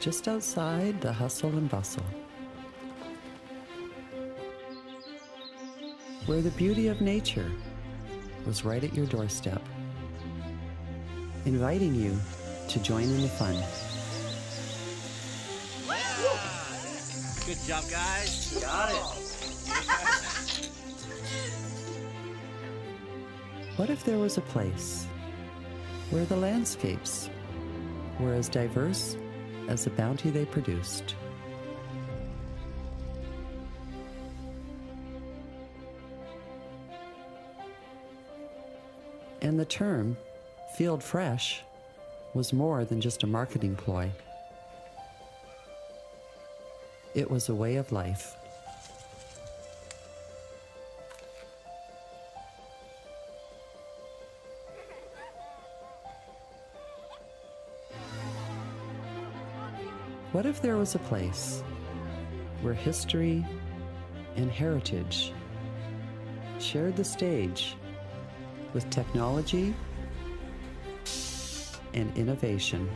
just outside the hustle and bustle, where the beauty of nature was right at your doorstep, inviting you to join in the fun? Good job, guys. Got it. What if there was a place where the landscapes were as diverse as the bounty they produced? And the term field fresh was more than just a marketing ploy. It was a way of life. What if there was a place where history and heritage shared the stage with technology and innovation,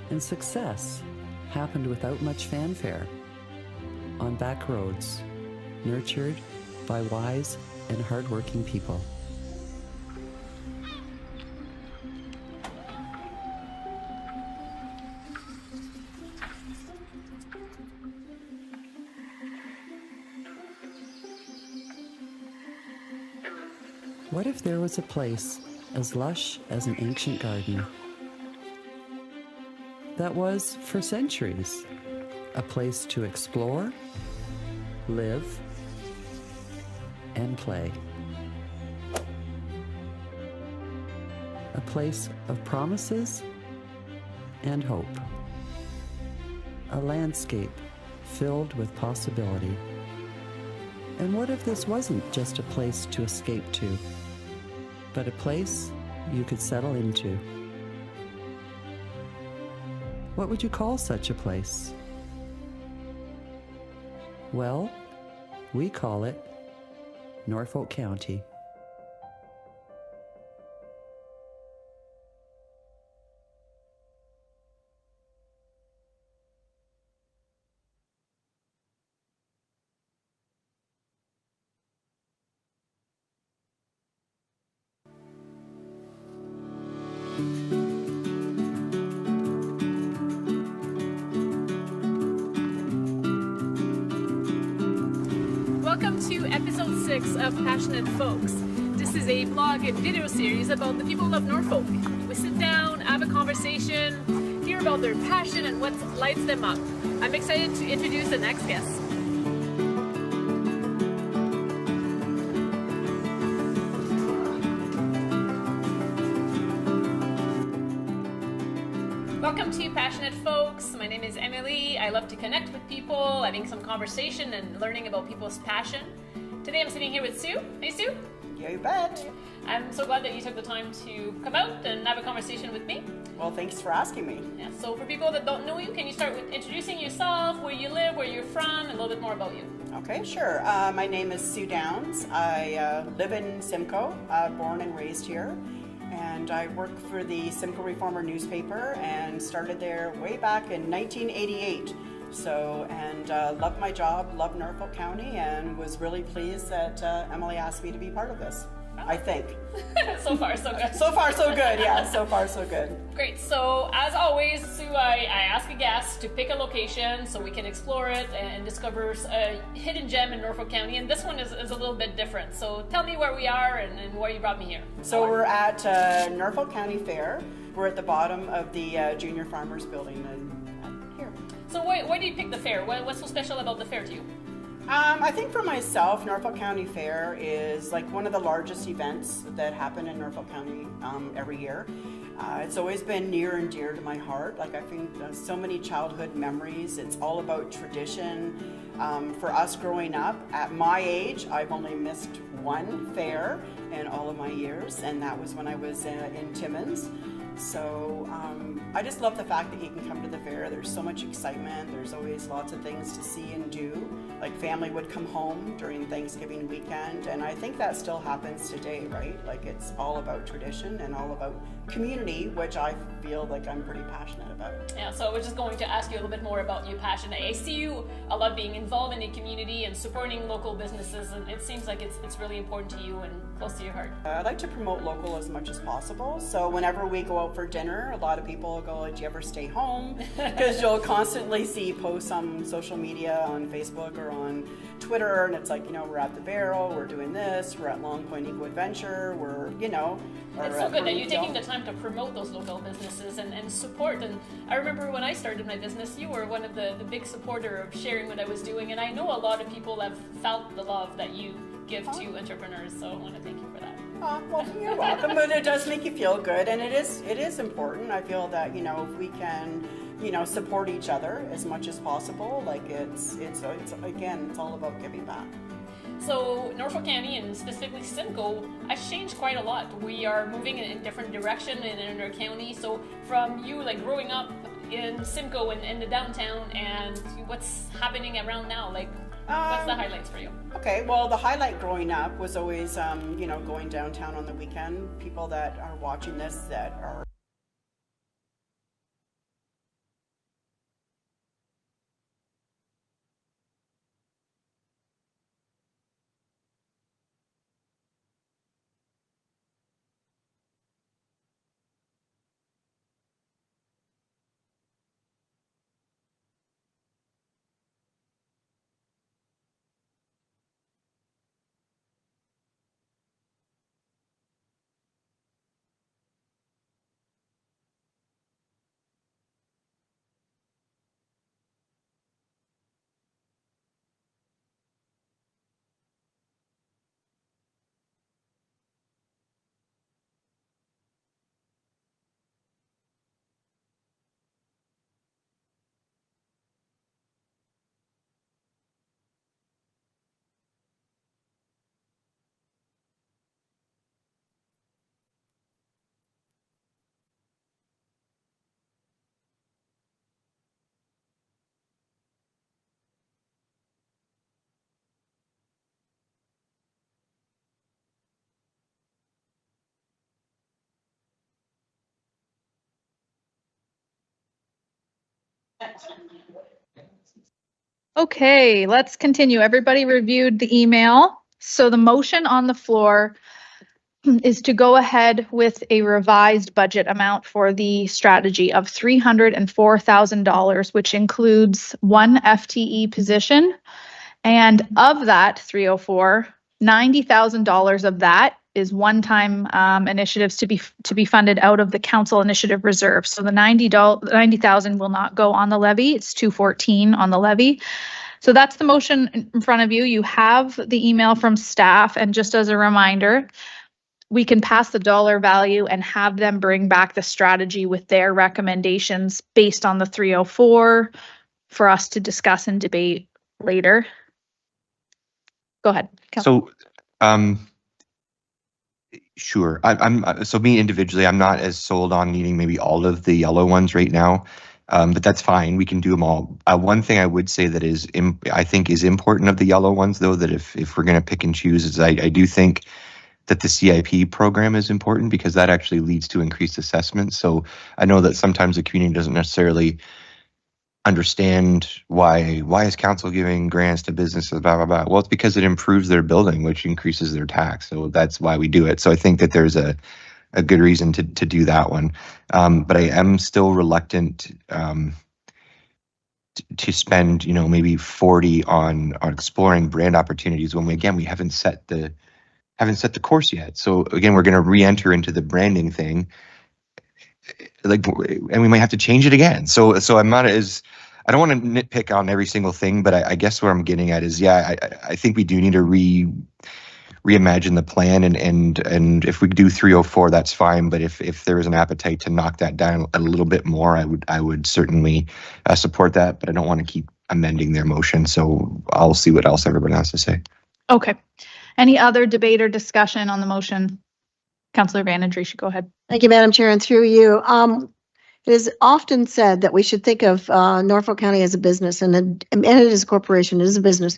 and success happened without much fanfare, on back roads, nurtured by wise and hardworking people? What if there was a place as lush as an ancient garden that was, for centuries, a place to explore, live, and play? A place of promises and hope. A landscape filled with possibility. And what if this wasn't just a place to escape to, but a place you could settle into? What would you call such a place? Well, we call it Norfolk County. Welcome to episode 6 of Passionate Folks. This is a blog and video series about the people of Norfolk. We sit down, have a conversation, hear about their passion and what lights them up. I'm excited to introduce the next guest. Welcome to Passionate Folks. My name is Emily. I love to connect with people, having some conversation and learning about people's passion. Today I'm sitting here with Sue. Hey, Sue. Yeah, you bet. I'm so glad that you took the time to come out and have a conversation with me. Well, thanks for asking me. Yeah, so for people that don't know you, can you start with introducing yourself, where you live, where you're from, and a little bit more about you? Okay, sure. My name is Sue Downs. I live in Simcoe, born and raised here. And I work for the Simcoe Reformer newspaper and started there way back in 1988. So, and loved my job, loved Norfolk County, and was really pleased that Emily asked me to be part of this. I think. So far, so good. So far, so good. Yeah, so far, so good. Great. So, as always, Sue, I ask a guest to pick a location so we can explore it and discover a hidden gem in Norfolk County. And this one is a little bit different. So, tell me where we are and why you brought me here. So, we're at Norfolk County Fair. We're at the bottom of the Junior Farmers Building here. So, why do you pick the fair? What's so special about the fair to you? I think for myself, Norfolk County Fair is like one of the largest events that happen in Norfolk County every year. It's always been near and dear to my heart. Like I think so many childhood memories. It's all about tradition. For us growing up, at my age, I've only missed one fair in all of my years, and that was when I was in Timmins. So I just love the fact that you can come to the fair. There's so much excitement. There's always lots of things to see and do. Like family would come home during Thanksgiving weekend, and I think that still happens today, right? Like it's all about tradition and all about community, which I feel like I'm pretty passionate about. Yeah, so I was just going to ask you a little bit more about your passion. I see you a lot being involved in the community and supporting local businesses, and it seems like it's really important to you and close to your heart. I like to promote local as much as possible. So whenever we go out for dinner, a lot of people go, do you ever stay home? Because you'll constantly see posts on social media, on Facebook or on Twitter, and it's like, you know, we're at the Barrel, we're doing this, we're at Long Point Eco Adventure, we're, you know. It's so good that you're taking the time to promote those local businesses and support. And I remember when I started my business, you were one of the big supporter of sharing what I was doing. And I know a lot of people have felt the love that you give to entrepreneurs. So I want to thank you for that. Well, you're welcome, but it does make you feel good. And it is important. I feel that, you know, if we can, you know, support each other as much as possible, like it's again, it's all about giving back. So Norfolk County and specifically Simcoe has changed quite a lot. We are moving in a different direction in our county. So from you like growing up in Simcoe and in the downtown and what's happening around now, like what's the highlights for you? Okay, well the highlight growing up was always, you know, going downtown on the weekend. People that are watching this that are Okay, let's continue. Everybody reviewed the email. So the motion on the floor is to go ahead with a revised budget amount for the strategy of $304,000, which includes one FTE position. And of that 304, $90,000 of that is one-time initiatives to be funded out of the council initiative reserve. So the $90,000 will not go on the levy. It's $214 on the levy. So that's the motion in front of you. You have the email from staff, and just as a reminder, we can pass the dollar value and have them bring back the strategy with their recommendations based on the 304 for us to discuss and debate later. Go ahead. So, sure. So me individually, I'm not as sold on needing maybe all of the yellow ones right now, but that's fine. We can do them all. One thing I would say that I think is important of the yellow ones, though, that if we're going to pick and choose, is I do think that the CIP program is important because that actually leads to increased assessment. So I know that sometimes the community doesn't necessarily understand why is council giving grants to businesses, blah, blah, blah. Well, it's because it improves their building, which increases their tax. So that's why we do it. So I think that there's a good reason to do that one. But I am still reluctant to spend, maybe 40 on exploring brand opportunities when we haven't set the course yet. So again, we're going to re-enter into the branding thing, and we might have to change it again. So I'm not as, I don't want to nitpick on every single thing, but I guess what I'm getting at is, I think we do need to reimagine the plan, and if we do 304, that's fine. But if there is an appetite to knock that down a little bit more, I would certainly support that. But I don't want to keep amending their motion, so I'll see what else everybody has to say. Okay. Any other debate or discussion on the motion? Councillor Vanendry, should go ahead. Thank you, Madam Chair, and through you. It is often said that we should think of Norfolk County as a business, and it is a corporation, it is a business.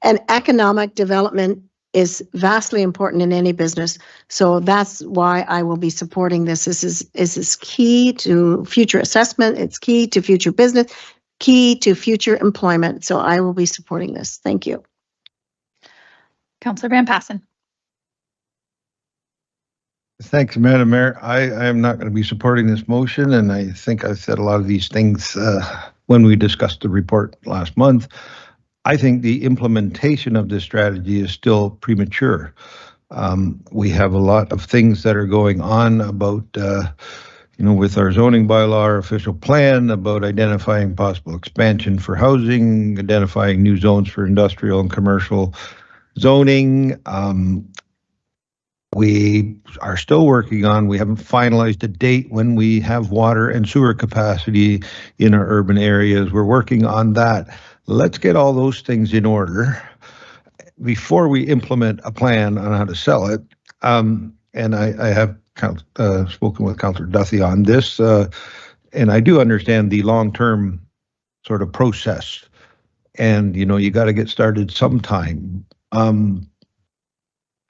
And economic development is vastly important in any business. So that's why I will be supporting this. This is key to future assessment. It's key to future business, key to future employment. So I will be supporting this. Thank you. Councillor Van Passen. Thanks, Madam Mayor. I am not going to be supporting this motion, and I think I said a lot of these things when we discussed the report last month. I think the implementation of this strategy is still premature. We have a lot of things that are going on about, with our zoning bylaw, our official plan, about identifying possible expansion for housing, identifying new zones for industrial and commercial zoning. We are still working on, we haven't finalized a date when we have water and sewer capacity in our urban areas. We're working on that. Let's get all those things in order before we implement a plan on how to sell it. And I have spoken with Councillor Duthie on this, and I do understand the long-term sort of process. And, you got to get started sometime.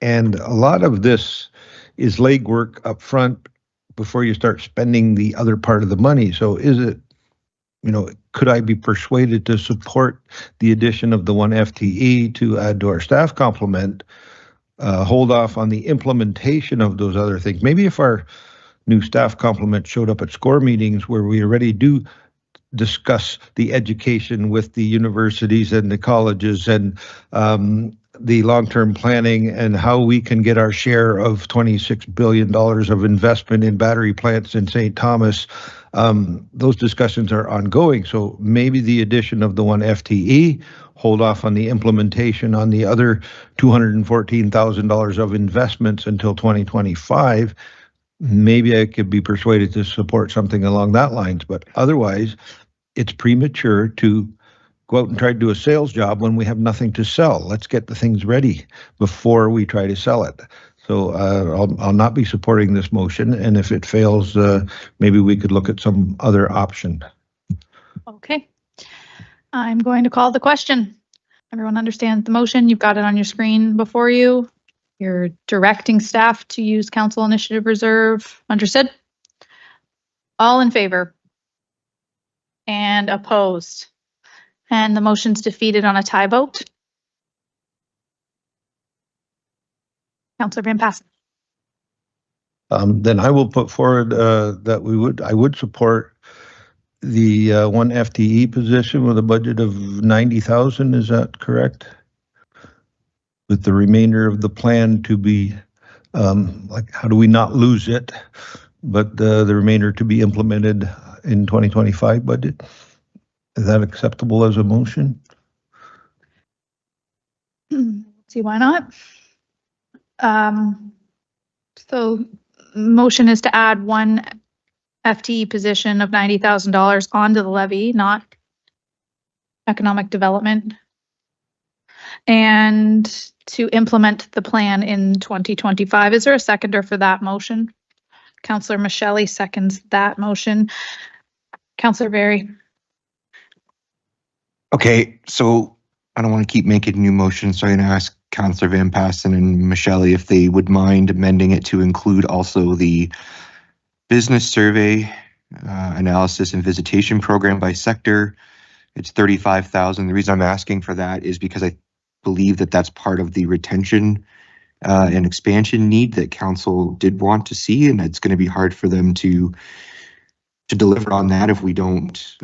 And a lot of this is legwork up front before you start spending the other part of the money. So is it, could I be persuaded to support the addition of the 1 FTE to add to our staff complement, hold off on the implementation of those other things? Maybe if our new staff complement showed up at SCORE meetings where we already do discuss the education with the universities and the colleges and the long-term planning and how we can get our share of $26 billion of investment in battery plants in St. Thomas. Those discussions are ongoing. So maybe the addition of the 1 FTE, hold off on the implementation on the other $214,000 of investments until 2025. Maybe I could be persuaded to support something along that lines, but otherwise it's premature to go out and try to do a sales job when we have nothing to sell. Let's get the things ready before we try to sell it. So I'll not be supporting this motion, and if it fails, maybe we could look at some other option. Okay. I'm going to call the question. Everyone understands the motion. You've got it on your screen before you. You're directing staff to use council initiative reserve. Understood? All in favor? And opposed? And the motion's defeated on a tie vote. Councillor Van Passen. Then I will put forward that I would support the 1 FTE position with a budget of 90,000. Is that correct? With the remainder of the plan to be, how do we not lose it? But the remainder to be implemented in 2025 budget. Is that acceptable as a motion? See why not? So motion is to add 1 FTE position of $90,000 onto the levy, not economic development, and to implement the plan in 2025. Is there a seconder for that motion? Councillor Michelli seconds that motion. Councillor Berry. Okay, so I don't want to keep making new motions, so I'm going to ask Councillor Van Passen and Michelli if they would mind amending it to include also the business survey, analysis and visitation program by sector, It's 35,000. The reason I'm asking for that is because I believe that that's part of the retention and expansion need that council did want to see, and it's going to be hard for them to deliver on that if we don't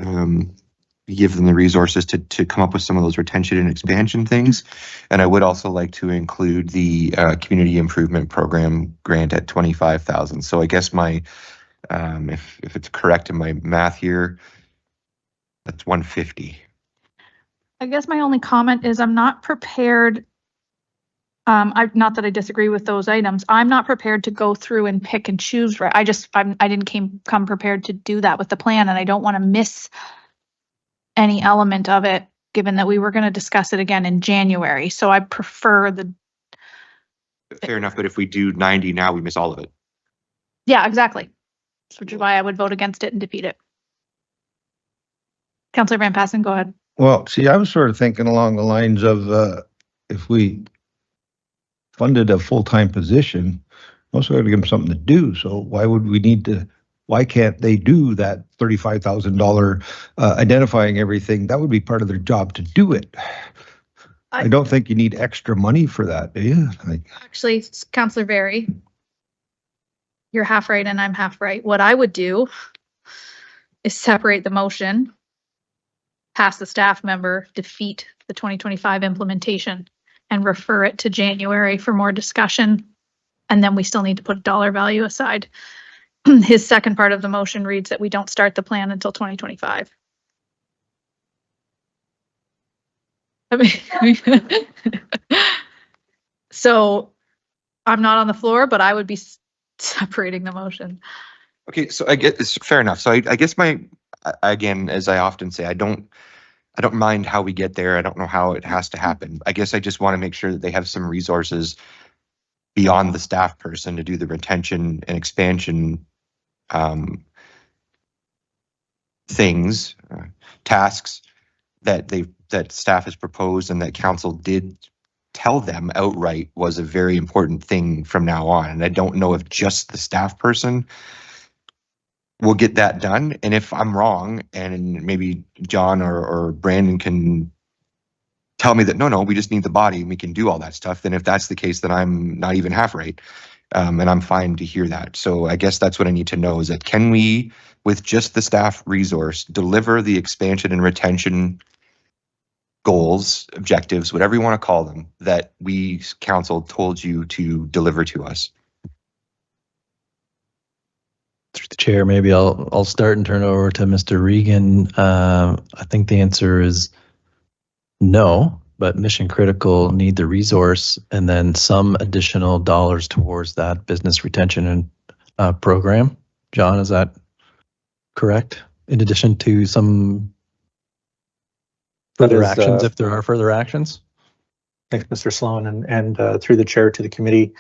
give them the resources to come up with some of those retention and expansion things. And I would also like to include the community improvement program grant at 25,000. So I guess my if it's correct in my math here, that's 150. I guess my only comment is I'm not prepared. Not that I disagree with those items. I'm not prepared to go through and pick and choose. Right. I didn't come prepared to do that with the plan, and I don't want to miss any element of it, given that we were going to discuss it again in January. So I prefer the. Fair enough, but if we do 90 now, we miss all of it. Yeah, exactly. Which is why I would vote against it and defeat it. Councillor Van Passen, go ahead. Well, see, I was sort of thinking along the lines of if we funded a full-time position, also got to give them something to do. So why can't they do that $35,000 identifying everything? That would be part of their job to do it. I don't think you need extra money for that, do you? Actually, Councillor Berry, you're half right and I'm half right. What I would do is separate the motion, pass the staff member, defeat the 2025 implementation, and refer it to January for more discussion. And then we still need to put a dollar value aside. His second part of the motion reads that we don't start the plan until 2025. I mean, so I'm not on the floor, but I would be separating the motion. Okay, so I get it's fair enough. So I guess again, as I often say, I don't mind how we get there. I don't know how it has to happen. I guess I just want to make sure that they have some resources beyond the staff person to do the retention and expansion tasks that staff has proposed and that council did tell them outright was a very important thing from now on. And I don't know if just the staff person will get that done. And if I'm wrong, and maybe John or Brandon can tell me that, no, we just need the body and we can do all that stuff. Then if that's the case, then I'm not even half right. And I'm fine to hear that. So I guess that's what I need to know is that can we, with just the staff resource, deliver the expansion and retention goals, objectives, whatever you want to call them, that we council told you to deliver to us? Through the chair, maybe I'll start and turn it over to Mr. Regan. I think the answer is no, but mission critical need the resource and then some additional dollars towards that business retention and program. John, is that correct? In addition to some further actions, if there are further actions? Thanks, Mr. Sloan, and through the chair to the committee.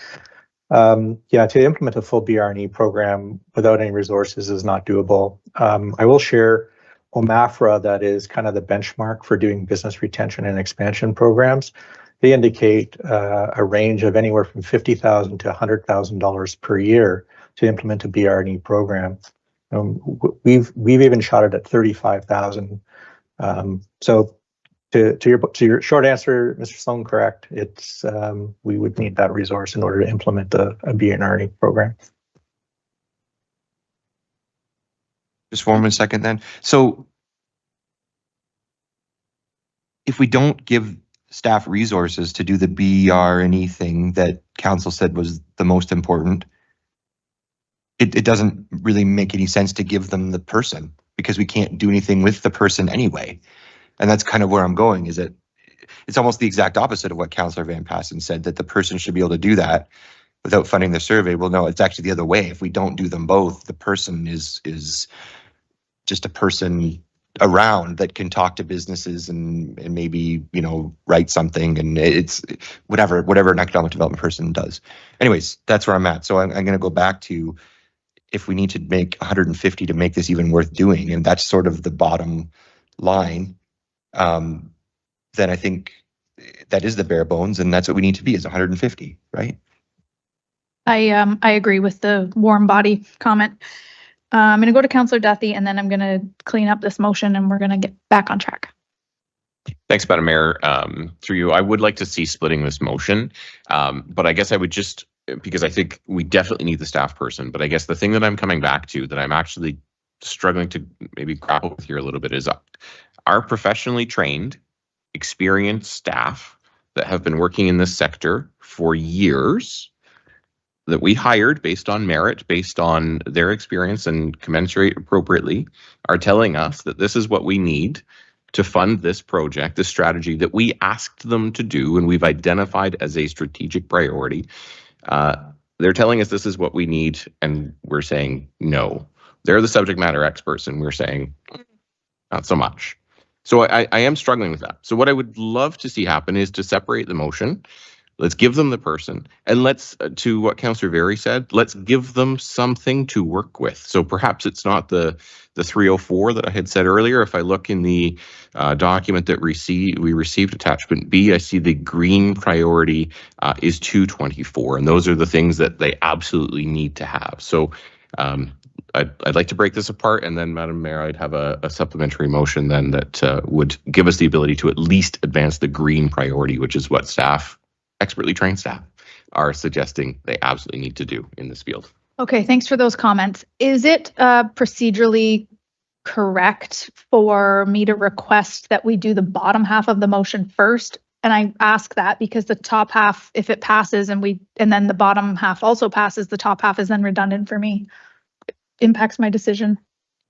Yeah, to implement a full BRNE program without any resources is not doable. I will share OMAFRA, that is kind of the benchmark for doing business retention and expansion programs. They indicate a range of anywhere from $50,000 to $100,000 per year to implement a BRNE program. We've even shot it at 35,000. So to your short answer, Mr. Sloan, correct. It's we would need that resource in order to implement a BRNE program. Just for a second then. So if we don't give staff resources to do the BRNE thing that council said was the most important, it doesn't really make any sense to give them the person because we can't do anything with the person anyway. And that's kind of where I'm going, is that it's almost the exact opposite of what Councillor Van Passen said, that the person should be able to do that without funding the survey. Well, no, it's actually the other way. If we don't do them both, the person is just a person around that can talk to businesses and maybe, write something, and it's whatever an economic development person does. Anyways, that's where I'm at. So I'm going to go back to, if we need to make 150 to make this even worth doing, and that's sort of the bottom line, then I think that is the bare bones, and that's what we need to be, is 150, right? I agree with the warm body comment. I'm going to go to Councillor Duthie, and then I'm going to clean up this motion, and we're going to get back on track. Thanks, Madam Mayor. Through you, I would like to see splitting this motion, but I guess I would just, because I think we definitely need the staff person, but I guess the thing that I'm coming back to that I'm actually struggling to maybe grapple with here a little bit is our professionally trained, experienced staff that have been working in this sector for years, that we hired based on merit, based on their experience and commensurate appropriately, are telling us that this is what we need to fund this project, this strategy that we asked them to do and we've identified as a strategic priority. They're telling us this is what we need, and we're saying no. They're the subject matter experts, and we're saying not so much. So I am struggling with that. So what I would love to see happen is to separate the motion. Let's give them the person, and let's, to what Councillor Very said, let's give them something to work with. So perhaps it's not the 304 that I had said earlier. If I look in the document that we received attachment B, I see the green priority is 224, and those are the things that they absolutely need to have. So I'd like to break this apart, and then, Madam Mayor, I'd have a supplementary motion then that would give us the ability to at least advance the green priority, which is what staff, expertly trained staff, are suggesting they absolutely need to do in this field. Okay, thanks for those comments. Is it procedurally correct for me to request that we do the bottom half of the motion first? And I ask that because the top half, if it passes and then the bottom half also passes, the top half is then redundant for me. It impacts my decision.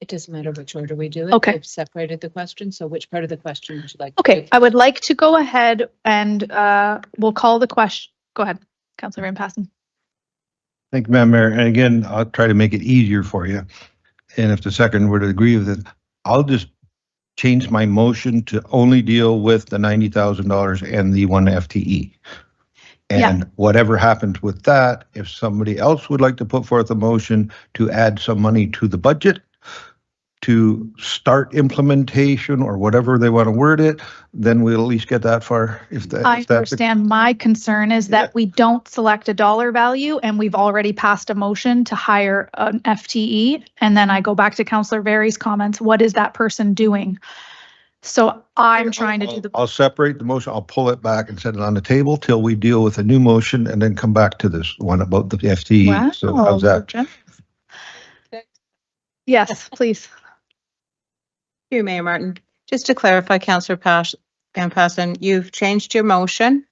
It doesn't matter which order we do it. Okay. We've separated the question. So which part of the question would you like? Okay, I would like to go ahead and we'll call the question. Go ahead, Councillor Van Passen. Thank you, Madam Mayor. And again, I'll try to make it easier for you. And if the second were to agree with it, I'll just change my motion to only deal with the $90,000 and the 1 FTE. And whatever happens with that, if somebody else would like to put forth a motion to add some money to the budget to start implementation or whatever they want to word it, then we'll at least get that far. I understand. My concern is that we don't select a dollar value, and we've already passed a motion to hire an FTE. And then I go back to Councillor Very's comments. What is that person doing? So I'm trying to do the. I'll separate the motion. I'll pull it back and set it on the table till we deal with a new motion, and then come back to this one about the FTE. Wow, so how's that? Yes, please. Thank you, Mayor Martin. Just to clarify, Councillor Van Passen, you've changed your motion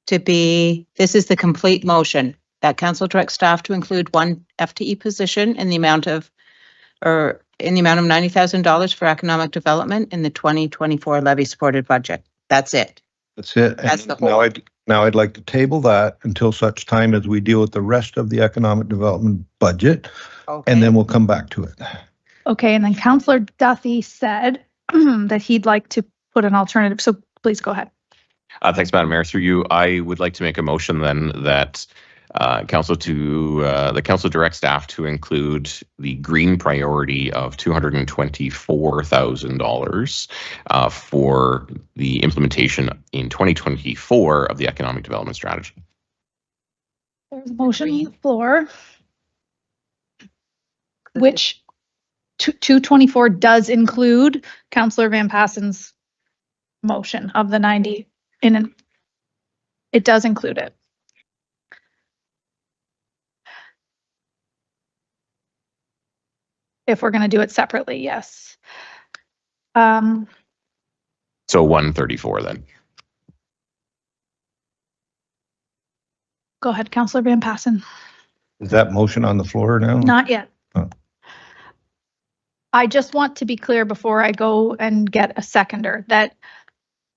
to be, this is the complete motion, that council directs staff to include 1 FTE position in the amount of $90,000 for economic development in the 2024 levy supported budget. That's it. That's it. That's And the whole. now I'd like to table that until such time as we deal with the rest of the economic development budget, and then we'll come back to it. Okay, and then Councillor Duffy said that he'd like to put an alternative. So please go ahead. Thanks, Madam Mayor. Through you, I would like to make a motion then that the council directs staff to include the green priority of $224,000 for the implementation in 2024 of the economic development strategy. There's a motion on the floor, which 224 does include Councillor Van Passen's motion of the 90 it does include it. If we're going to do it separately, yes. So 134 then. Go ahead, Councillor Van Passen. Is that motion on the floor now? Not yet. Oh. I just want to be clear before I go and get a seconder that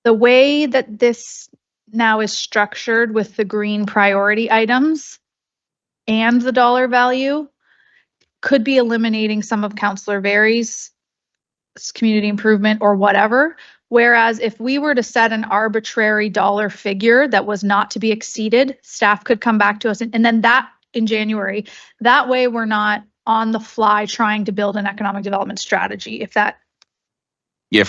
the way that this now is structured with the green priority items and the dollar value could be eliminating some of Councillor Very's community improvement or whatever. Whereas if we were to set an arbitrary dollar figure that was not to be exceeded, staff could come back to us and then that in January, that way we're not on the fly trying to build an economic development strategy. If that. Yeah,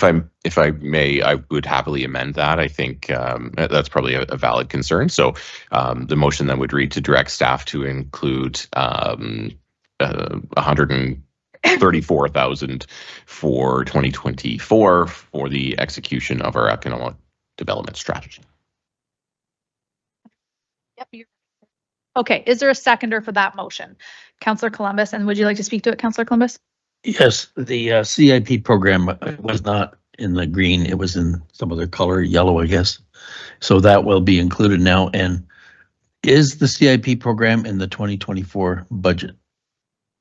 if I may, I would happily amend that. I think that's probably a valid concern. So the motion then would read to direct staff to include 100 and 34,000 for 2024 for the execution of our economic development strategy. Yep. Okay, is there a seconder for that motion? Councillor Columbus, and would you like to speak to it, Councillor Columbus? Yes, the CIP program was not in the green. It was in some other color, yellow, I guess. So that will be included now. And is the CIP program in the 2024 budget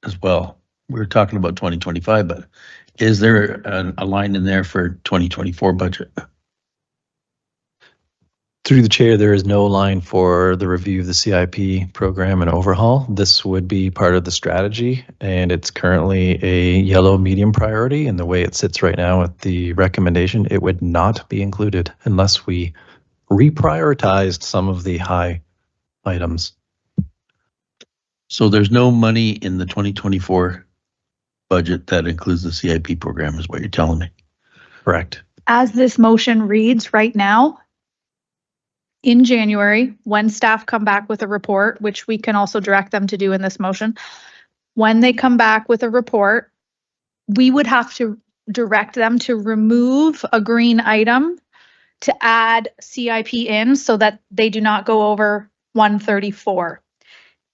as well? We were talking about 2025, but is there a line in there for 2024 budget? Through the chair, there is no line for the review of the CIP program and overhaul. This would be part of the strategy, and it's currently a yellow medium priority. And the way it sits right now with the recommendation, it would not be included unless we reprioritized some of the high items. So there's no money in the 2024 budget that includes the CIP program, is what you're telling me? Correct. As this motion reads right now, in January, when staff come back with a report, which we can also direct them to do in this motion, when they come back with a report, we would have to direct them to remove a green item to add CIP in so that they do not go over 134.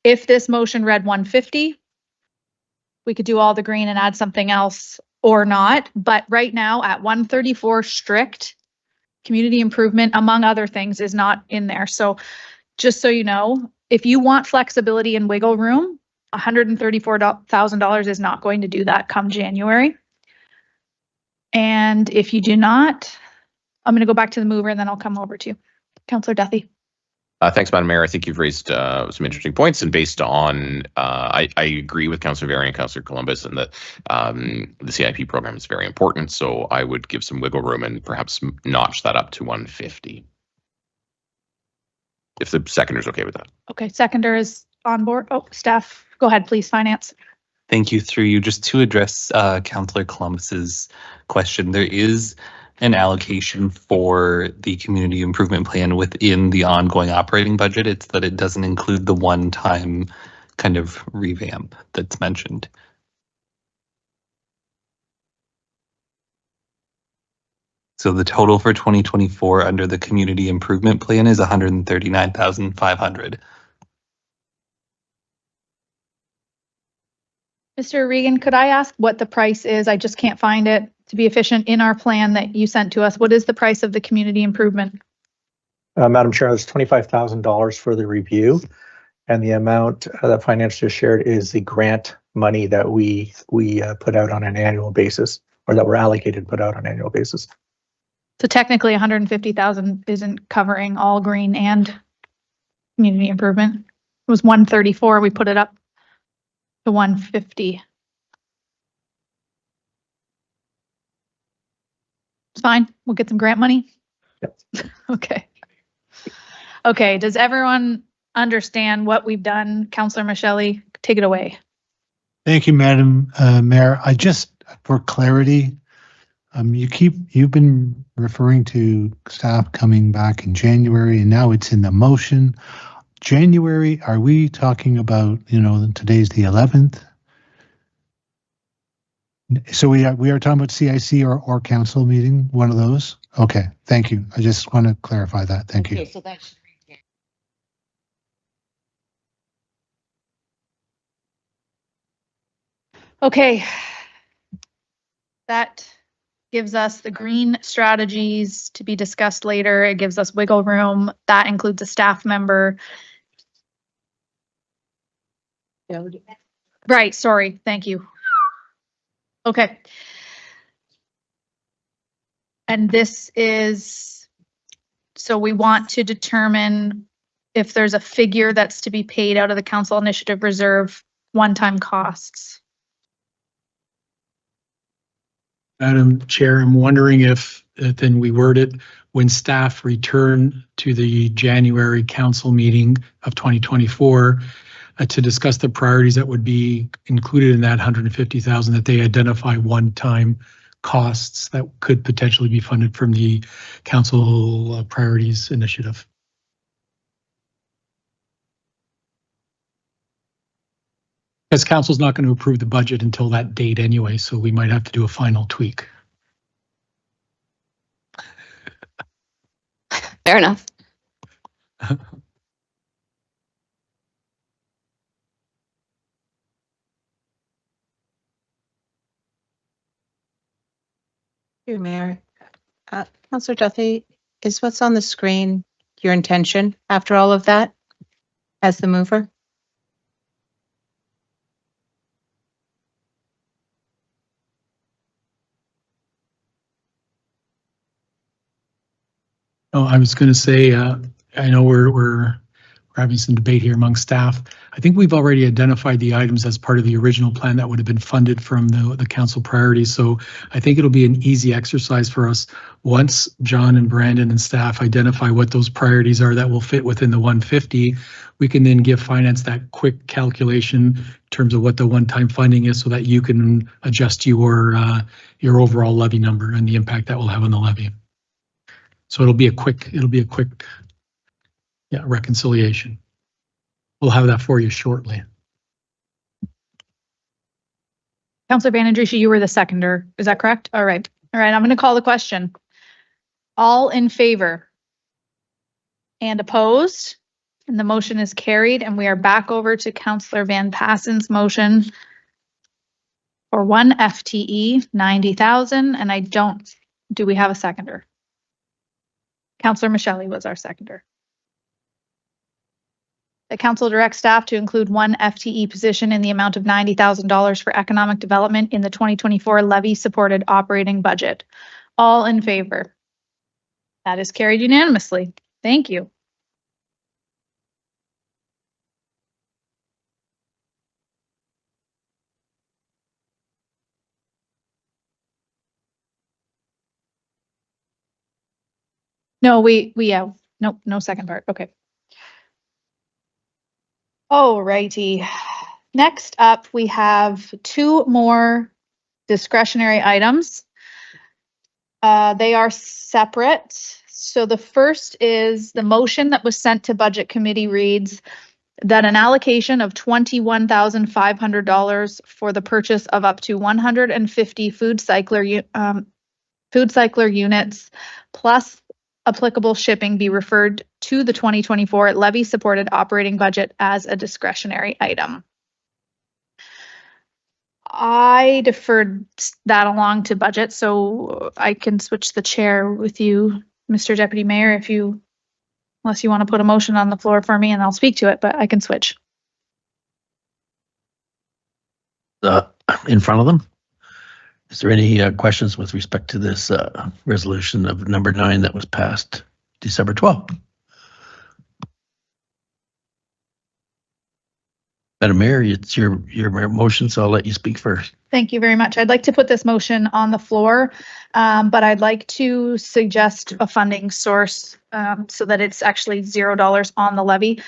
If this motion read 150, we could do all the green and add something else or not. But right now at 134 strict, community improvement, among other things, is not in there. So just so you know, if you want flexibility and wiggle room, $134,000 is not going to do that come January. And if you do not, I'm going to go back to the mover and then I'll come over to you. Councillor Duthie. Thanks, Madam Mayor. I think you've raised some interesting points, and based on, I agree with Councillor Varian and Councillor Columbus, and that the CIP program is very important. So I would give some wiggle room and perhaps notch that up to 150. If the seconder's okay with that. Okay, seconder is on board. Oh, staff, go ahead, please. Finance. Thank you. Through you, just to address Councillor Columbus's question, there is an allocation for the community improvement plan within the ongoing operating budget. It's that it doesn't include the one-time kind of revamp that's mentioned. So the total for 2024 under the community improvement plan is $139,500. Mr. Regan, could I ask what the price is? I just can't find it to be efficient in our plan that you sent to us. What is the price of the community improvement? Madam Chair, that's $25,000 for the review. And the amount that finance just shared is the grant money that we put out on an annual basis, or that we're allocated put out on an annual basis. So technically 150,000 isn't covering all green and community improvement. It was 134. We put it up to 150. It's fine. We'll get some grant money. Yep. Okay. Okay. Does everyone understand what we've done? Councillor Michele, take it away. Thank you, Madam Mayor. I just, for clarity, you've been referring to staff coming back in January, and now it's in the motion. January, are we talking about, today's the 11th? So we are talking about CIC or council meeting, one of those? Okay, thank you. I just want to clarify that. Thank you. So that should read. Okay. That gives us the green strategies to be discussed later. It gives us wiggle room. That includes a staff member. Right, sorry, thank you. Okay. And this is, so we want to determine if there's a figure that's to be paid out of the council initiative reserve one-time costs. Madam Chair, I'm wondering if then we word it, when staff return to the January council meeting of 2024 to discuss the priorities that would be included in that 150,000, that they identify one-time costs that could potentially be funded from the council priorities initiative. Because council's not going to approve the budget until that date anyway, so we might have to do a final tweak. Fair enough. Thank you, Mayor. Councillor Duthie, is what's on the screen your intention after all of that as the mover? Oh, I was going to say, I know we're having some debate here among staff. I think we've already identified the items as part of the original plan that would have been funded from the council priorities. So I think it'll be an easy exercise for us once John and Brandon and staff identify what those priorities are that will fit within the 150. We can then give finance that quick calculation in terms of what the one-time funding is, so that you can adjust your overall levy number and the impact that will have on the levy. So it'll be a quick reconciliation. We'll have that for you shortly. Councillor Van Andriessen, you were the seconder. Is that correct? All right. All right. I'm going to call the question. All in favor? And opposed? And the motion is carried, and we are back over to Councillor Van Passen's motion for 1 FTE, 90,000. And do we have a seconder? Councillor Michelle was our seconder. The council directs staff to include 1 FTE position in the amount of $90,000 for economic development in the 2024 levy supported operating budget. All in favor? That is carried unanimously. Thank you. No, no second part. Okay. Alrighty. Next up, we have 2 more discretionary items. They are separate. So the first is the motion that was sent to Budget Committee reads that an allocation of $21,500 for the purchase of up to 150 food cycler units plus applicable shipping be referred to the 2024 levy supported operating budget as a discretionary item. I deferred that along to budget, so I can switch the chair with you, Mr. Deputy Mayor, unless you want to put a motion on the floor for me and I'll speak to it, but I can switch. In front of them. Is there any questions with respect to this resolution of number 9 that was passed December 12th? Madam Mayor, it's your motion, so I'll let you speak first. Thank you very much. I'd like to put this motion on the floor, but I'd like to suggest a funding source so that it's actually $0 on the levy.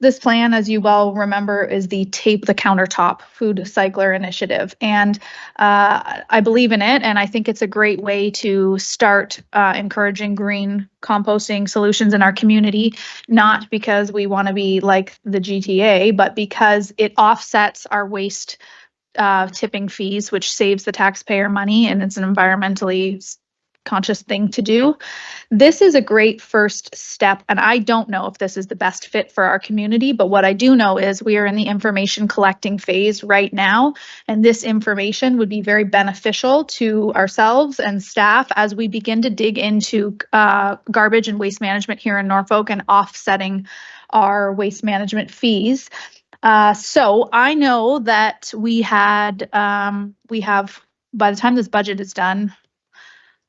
This plan, as you well remember, is the Tape the Countertop Food Cycler Initiative. And I believe in it, and I think it's a great way to start encouraging green composting solutions in our community, not because we want to be like the GTA, but because it offsets our waste tipping fees, which saves the taxpayer money, and it's an environmentally conscious thing to do. This is a great first step, and I don't know if this is the best fit for our community, but what I do know is we are in the information collecting phase right now, and this information would be very beneficial to ourselves and staff as we begin to dig into garbage and waste management here in Norfolk and offsetting our waste management fees. So I know that we have, by the time this budget is done,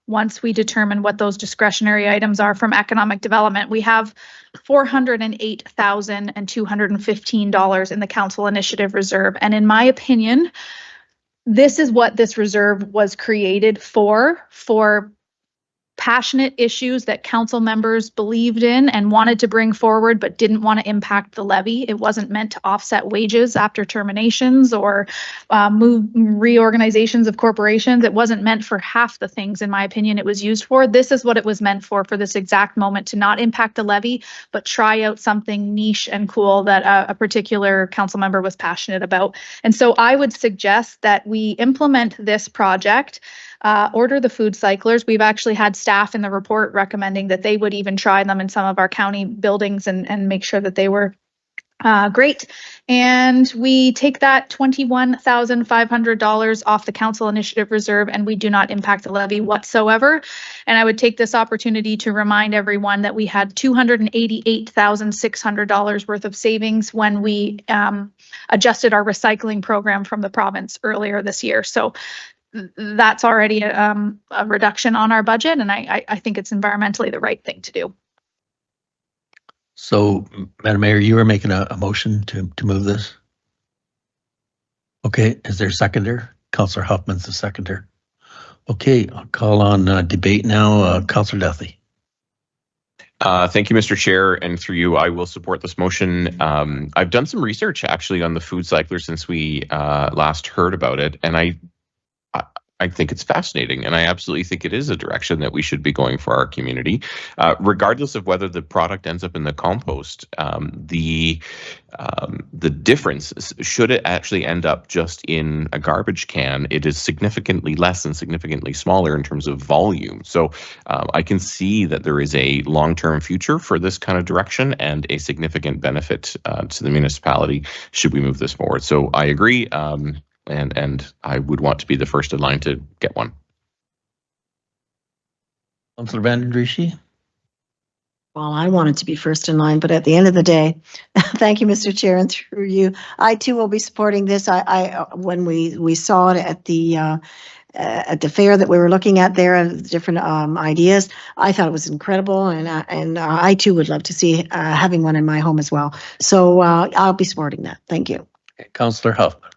once we determine what those discretionary items are from economic development, we have $408,215 in the council initiative reserve. And in my opinion, this is what this reserve was created for passionate issues that council members believed in and wanted to bring forward, but didn't want to impact the levy. It wasn't meant to offset wages after terminations or move reorganizations of corporations. It wasn't meant for half the things, in my opinion, it was used for. This is what it was meant for this exact moment, to not impact the levy, but try out something niche and cool that a particular council member was passionate about. And so I would suggest that we implement this project, order the food cyclers. We've actually had staff in the report recommending that they would even try them in some of our county buildings and make sure that they were great. And we take that $21,500 off the council initiative reserve, and we do not impact the levy whatsoever. And I would take this opportunity to remind everyone that we had $288,600 worth of savings when we adjusted our recycling program from the province earlier this year. So that's already a reduction on our budget, and I think it's environmentally the right thing to do. So, Madam Mayor, you were making a motion to move this? Okay, is there a seconder? Councillor Huffman's the seconder. Okay, I'll call on debate now. Councillor Duthie. Thank you, Mr. Chair, and through you, I will support this motion. I've done some research actually on the food cycler since we last heard about it, and I think it's fascinating, and I absolutely think it is a direction that we should be going for our community, regardless of whether the product ends up in the compost. The difference, should it actually end up just in a garbage can, it is significantly less and significantly smaller in terms of volume. So I can see that there is a long-term future for this kind of direction and a significant benefit to the municipality should we move this forward. So I agree. And I would want to be the first in line to get one. Councillor Van den Riesche? Well, I wanted to be first in line, but at the end of the day, thank you, Mr. Chair, and through you, I too will be supporting this. I when we saw it at the fair that we were looking at there, and different ideas, I thought it was incredible, and I too would love to see having one in my home as well. So I'll be supporting that. Thank you. Okay, Councillor Huffman.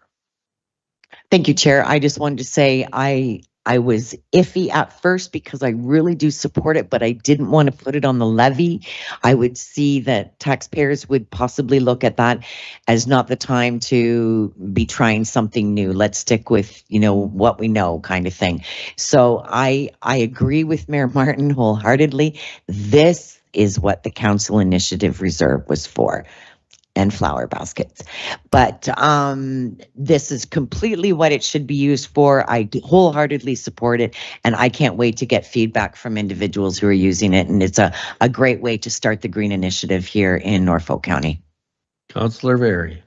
Thank you, Chair. I just wanted to say I was iffy at first because I really do support it, but I didn't want to put it on the levy. I would see that taxpayers would possibly look at that as not the time to be trying something new. Let's stick with, what we know kind of thing. So I agree with Mayor Martin wholeheartedly. This is what the council initiative reserve was for. And flower baskets. But this is completely what it should be used for. I wholeheartedly support it, and I can't wait to get feedback from individuals who are using it. And it's a great way to start the green initiative here in Norfolk County. Councillor Very.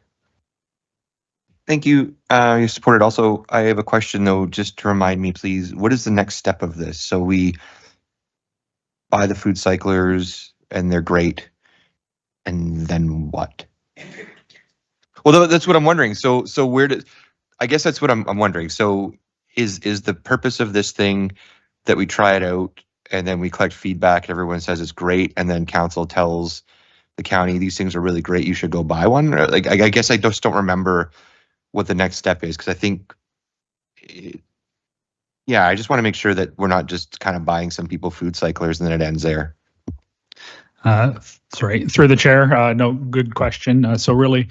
Thank you. You support it. Also, I have a question though, just to remind me, please, what is the next step of this? So we buy the food cyclers and they're great. And then what? Well, that's what I'm wondering. So I guess that's what I'm wondering. So is the purpose of this thing that we try it out and then we collect feedback and everyone says it's great, and then council tells the county these things are really great, you should go buy one? Or I guess I just don't remember what the next step is, because I think, I just want to make sure that we're not just kind of buying some people food cyclers and then it ends there. Sorry, through the chair. No, good question. So really,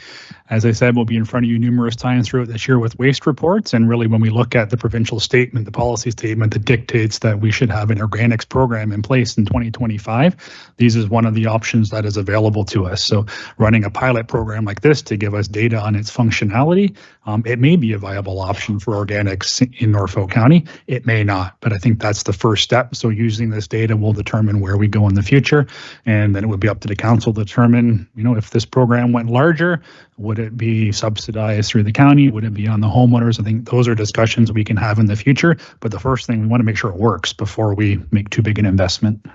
as I said, we'll be in front of you numerous times throughout this year with waste reports. And really, when we look at the provincial statement, the policy statement that dictates that we should have an organics program in place in 2025, these is one of the options that is available to us. So running a pilot program like this to give us data on its functionality, it may be a viable option for organics in Norfolk County. It may not, but I think that's the first step. So using this data will determine where we go in the future. And then it would be up to the council to determine, if this program went larger, would it be subsidized through the county? Would it be on the homeowners? I think those are discussions we can have in the future. But the first thing, we want to make sure it works before we make too big an investment.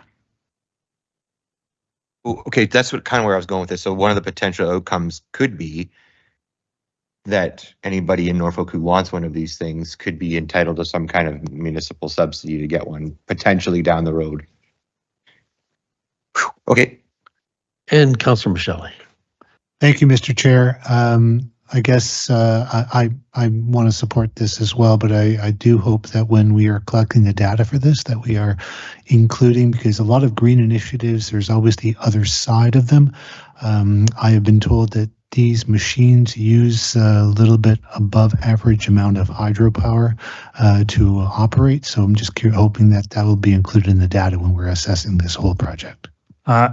Okay, that's kind of where I was going with this. So one of the potential outcomes could be that anybody in Norfolk who wants one of these things could be entitled to some kind of municipal subsidy to get one, potentially down the road. Okay. And Councillor Michelle. Thank you, Mr. Chair. I guess I want to support this as well, but I do hope that when we are collecting the data for this, that we are including, because a lot of green initiatives, there's always the other side of them. I have been told that these machines use a little bit above average amount of hydropower to operate. So I'm just hoping that that will be included in the data when we're assessing this whole project.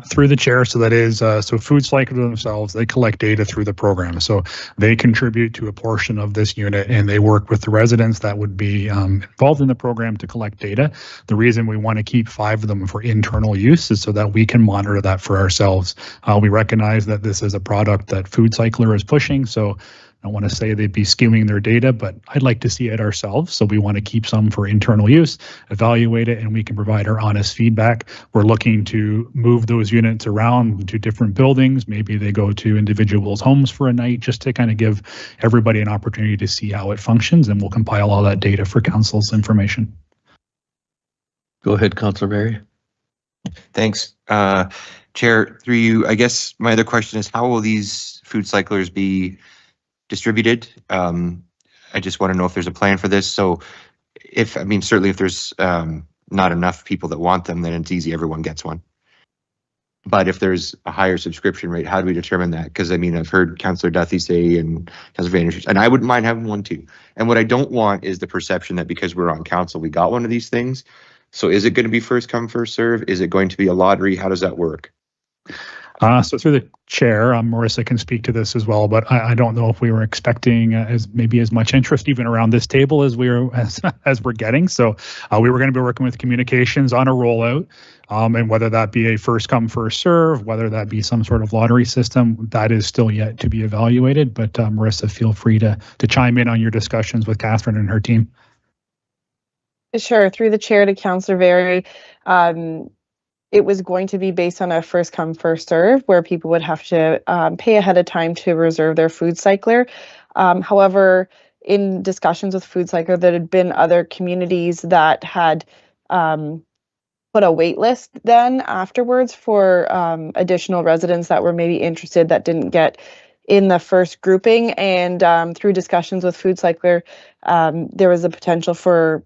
Through the chair, so that is, so Food Cycle themselves, they collect data through the program. So they contribute to a portion of this unit and they work with the residents that would be involved in the program to collect data. The reason we want to keep 5 of them for internal use is so that we can monitor that for ourselves. We recognize that this is a product that Food Cycler is pushing, so I don't want to say they'd be skewing their data, but I'd like to see it ourselves. So we want to keep some for internal use, evaluate it, and we can provide our honest feedback. We're looking to move those units around to different buildings. Maybe they go to individuals' homes for a night, just to kind of give everybody an opportunity to see how it functions, and we'll compile all that data for council's information. Go ahead, Councillor Barry. Thanks. Chair, through you, I guess my other question is, how will these food cyclers be distributed? I just want to know if there's a plan for this. So if, I mean, certainly if there's not enough people that want them, then it's easy, everyone gets one. But if there's a higher subscription rate, how do we determine that? Because I mean, I've heard Councillor Duthie say and Councillor Vayner, and I wouldn't mind having one too. And what I don't want is the perception that because we're on council, we got one of these things. So is it going to be first come, first serve? Is it going to be a lottery? How does that work? So through the chair, Marissa can speak to this as well, but I don't know if we were expecting as much interest even around this table as we're getting. So we were going to be working with communications on a rollout, and whether that be a first come, first serve, whether that be some sort of lottery system, that is still yet to be evaluated. But Marissa, feel free to chime in on your discussions with Catherine and her team. Sure. Through the chair to Councillor Very, it was going to be based on a first come, first serve, where people would have to pay ahead of time to reserve their food cycler. However, in discussions with Food Cycler, there had been other communities that had put a wait list then afterwards for additional residents that were maybe interested that didn't get in the first grouping. And through discussions with Food Cycler, there was a potential for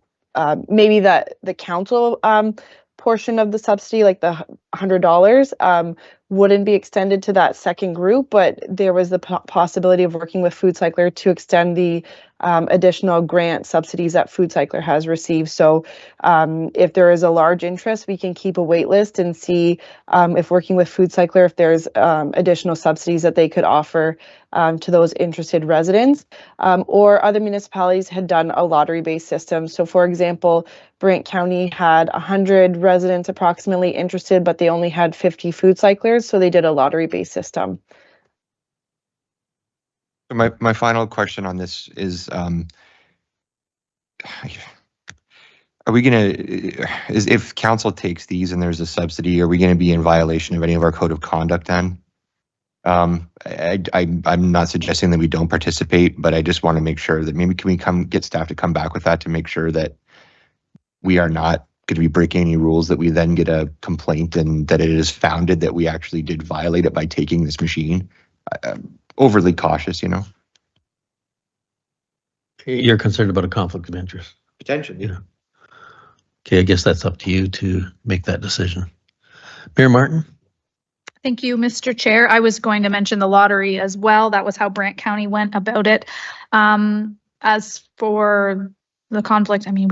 maybe that the council portion of the subsidy, like the $100, wouldn't be extended to that second group, but there was the possibility of working with Food Cycler to extend the additional grant subsidies that Food Cycler has received. So if there is a large interest, we can keep a wait list and see if working with Food Cycler, if there's additional subsidies that they could offer to those interested residents. Or other municipalities had done a lottery-based system. So for example, Brant County had 100 residents approximately interested, but they only had 50 Food Cyclers, so they did a lottery-based system. My final question on this is, are we going to, if council takes these and there's a subsidy, are we going to be in violation of any of our code of conduct then? I'm not suggesting that we don't participate, but I just want to make sure that maybe can we get staff to come back with that to make sure that we are not going to be breaking any rules, that we then get a complaint and that it is founded that we actually did violate it by taking this machine. Overly cautious, you know. You're concerned about a conflict of interest. Potentially. Yeah. Okay, I guess that's up to you to make that decision. Mayor Martin? Thank you, Mr. Chair. I was going to mention the lottery as well. That was how Brant County went about it. As for the conflict, I mean,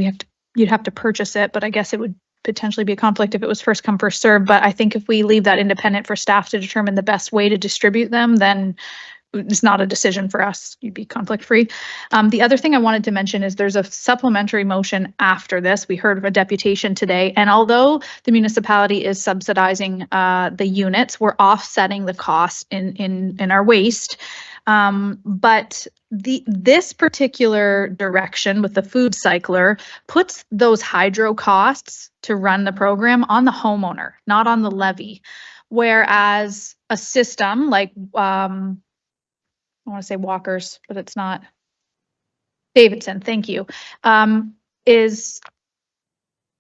you'd have to purchase it, but I guess it would potentially be a conflict if it was first come, first serve. But I think if we leave that independent for staff to determine the best way to distribute them, then it's not a decision for us. You'd be conflict free. The other thing I wanted to mention is there's a supplementary motion after this. We heard of a deputation today, and although the municipality is subsidizing the units, we're offsetting the cost in our waste. But this particular direction with the food cycler puts those hydro costs to run the program on the homeowner, not on the levy. Whereas a system like I want to say Walker's, but it's not. Davidson, thank you, is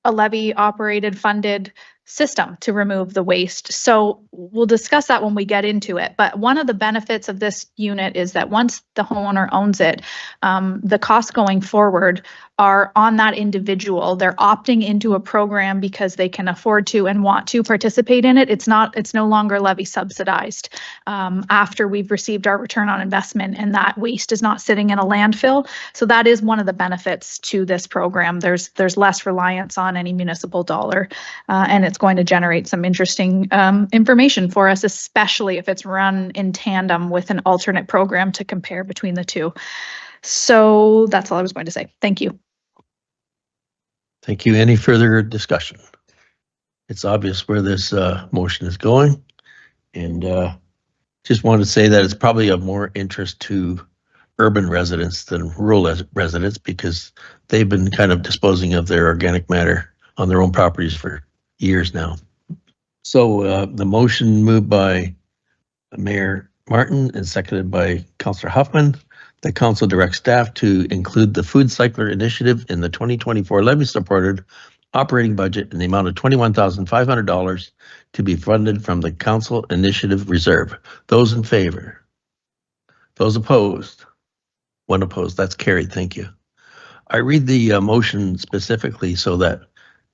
a levy operated, funded system to remove the waste. So we'll discuss that when we get into it. But one of the benefits of this unit is that once the homeowner owns it, the costs going forward are on that individual. They're opting into a program because they can afford to and want to participate in it. It's no longer levy subsidized after we've received our return on investment, and that waste is not sitting in a landfill. So that is one of the benefits to this program. There's less reliance on any municipal dollar, and it's going to generate some interesting information for us, especially if it's run in tandem with an alternate program to compare between the two. So that's all I was going to say. Thank you. Thank you. Any further discussion? It's obvious where this motion is going, and just wanted to say that it's probably of more interest to urban residents than rural residents, because they've been kind of disposing of their organic matter on their own properties for years now. So the motion moved by Mayor Martin and seconded by Councillor Huffman. The council directs staff to include the food cycler initiative in the 2024 levy supported operating budget in the amount of $21,500 to be funded from the council initiative reserve. Those in favor? Those opposed? One opposed. That's carried. Thank you. I read the motion specifically so that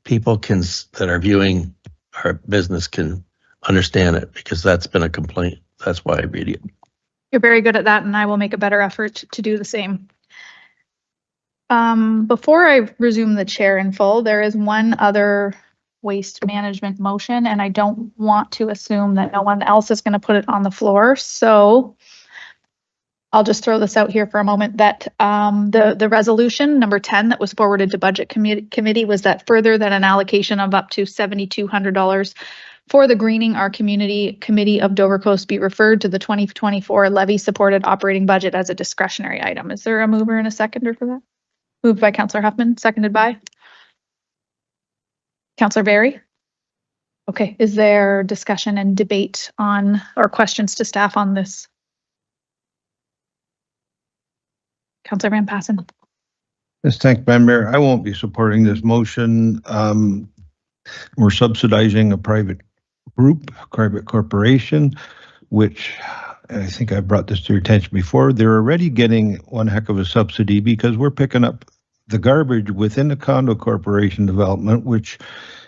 people that are viewing our business can understand it, because that's been a complaint. That's why I read it. You're very good at that, and I will make a better effort to do the same. Before I resume the chair in full, there is one other waste management motion, and I don't want to assume that no one else is going to put it on the floor. So I'll just throw this out here for a moment, that the resolution number 10 that was forwarded to Budget Committee was that further than an allocation of up to $7,200 for the Greening Our Community Committee of Dover Coast be referred to the 2024 levy supported operating budget as a discretionary item. Is there a mover and a seconder for that? Moved by Councillor Huffman, seconded by Councillor Berry. Okay, is there discussion and debate on, or questions to staff on this? Councillor Van Passen. Yes, thank you, Madam Mayor. I won't be supporting this motion. We're subsidizing a private group, private corporation, which I think I brought this to your attention before. They're already getting one heck of a subsidy because we're picking up the garbage within the condo corporation development, which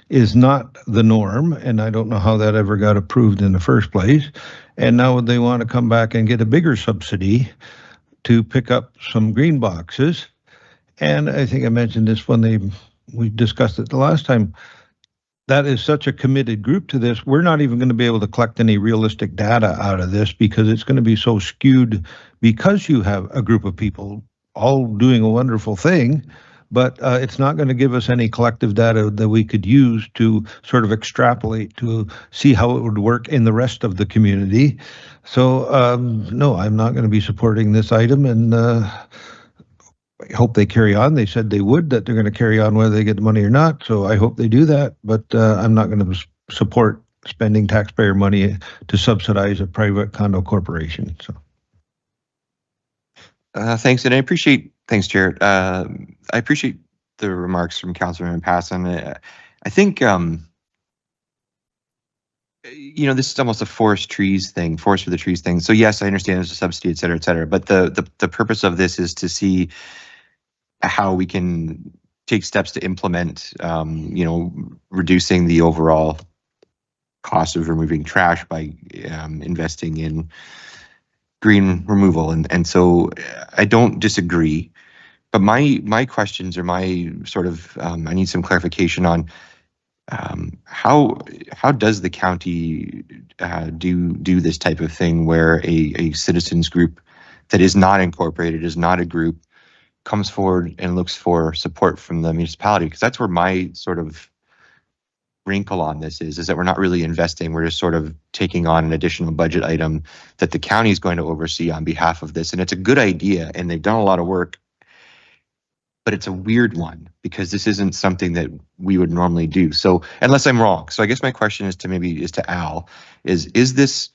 is not the norm. And I don't know how that ever got approved in the first place. And now they want to come back and get a bigger subsidy to pick up some green boxes. And I think I mentioned this when we discussed it the last time. That is such a committed group to this. We're not even going to be able to collect any realistic data out of this, because it's going to be so skewed, because you have a group of people all doing a wonderful thing, but it's not going to give us any collective data that we could use to sort of extrapolate to see how it would work in the rest of the community. So no, I'm not going to be supporting this item, and I hope they carry on. They said they would, that they're going to carry on whether they get the money or not. So I hope they do that, but I'm not going to support spending taxpayer money to subsidize a private condo corporation. So. Thanks, and thanks, Chair. I appreciate the remarks from Councillor Van Passen. I think, this is almost a forest for the trees thing. So yes, I understand there's a subsidy, et cetera, but the purpose of this is to see how we can take steps to implement, reducing the overall cost of removing trash by investing in green removal. And so I don't disagree, but my questions, or my sort of, I need some clarification on how does the county do this type of thing, where a citizens group that is not incorporated, is not a group, comes forward and looks for support from the municipality? Because that's where my sort of wrinkle on this is that we're not really investing. We're just sort of taking on an additional budget item that the county is going to oversee on behalf of this. And it's a good idea, and they've done a lot of work, but it's a weird one, because this isn't something that we would normally do. So, unless I'm wrong. So I guess my question is to Al, is this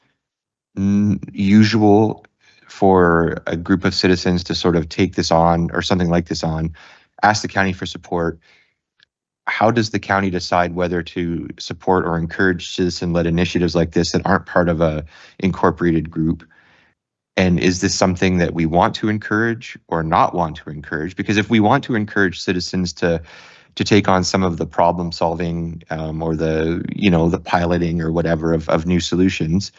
usual for a group of citizens to sort of take this on, or something like this on, ask the county for support? how does the county decide whether to support or encourage citizen-led initiatives like this that aren't part of a incorporated group? And is this something that we want to encourage or not want to encourage? Because if we want to encourage citizens to take on some of the problem solving or the piloting or whatever of new solutions,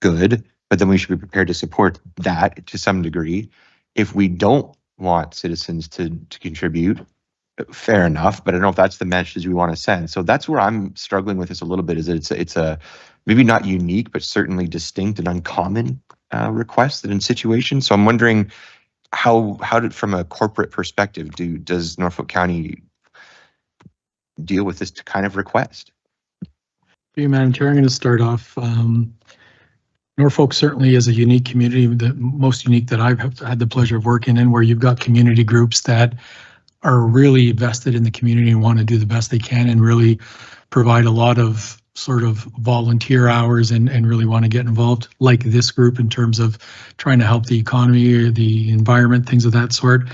good, but then we should be prepared to support that to some degree. If we don't want citizens to contribute, fair enough, but I don't know if that's the message we want to send. So that's where I'm struggling with this a little bit, is that it's a maybe not unique, but certainly distinct and uncommon request in situations. So I'm wondering how from a corporate perspective, does Norfolk County deal with this kind of request? Hey, Madam Chair, I'm going to start off. Norfolk certainly is a unique community, the most unique that I've had the pleasure of working in, where you've got community groups that are really vested in the community and want to do the best they can and really provide a lot of sort of volunteer hours and really want to get involved, like this group, in terms of trying to help the economy or the environment, things of that sort.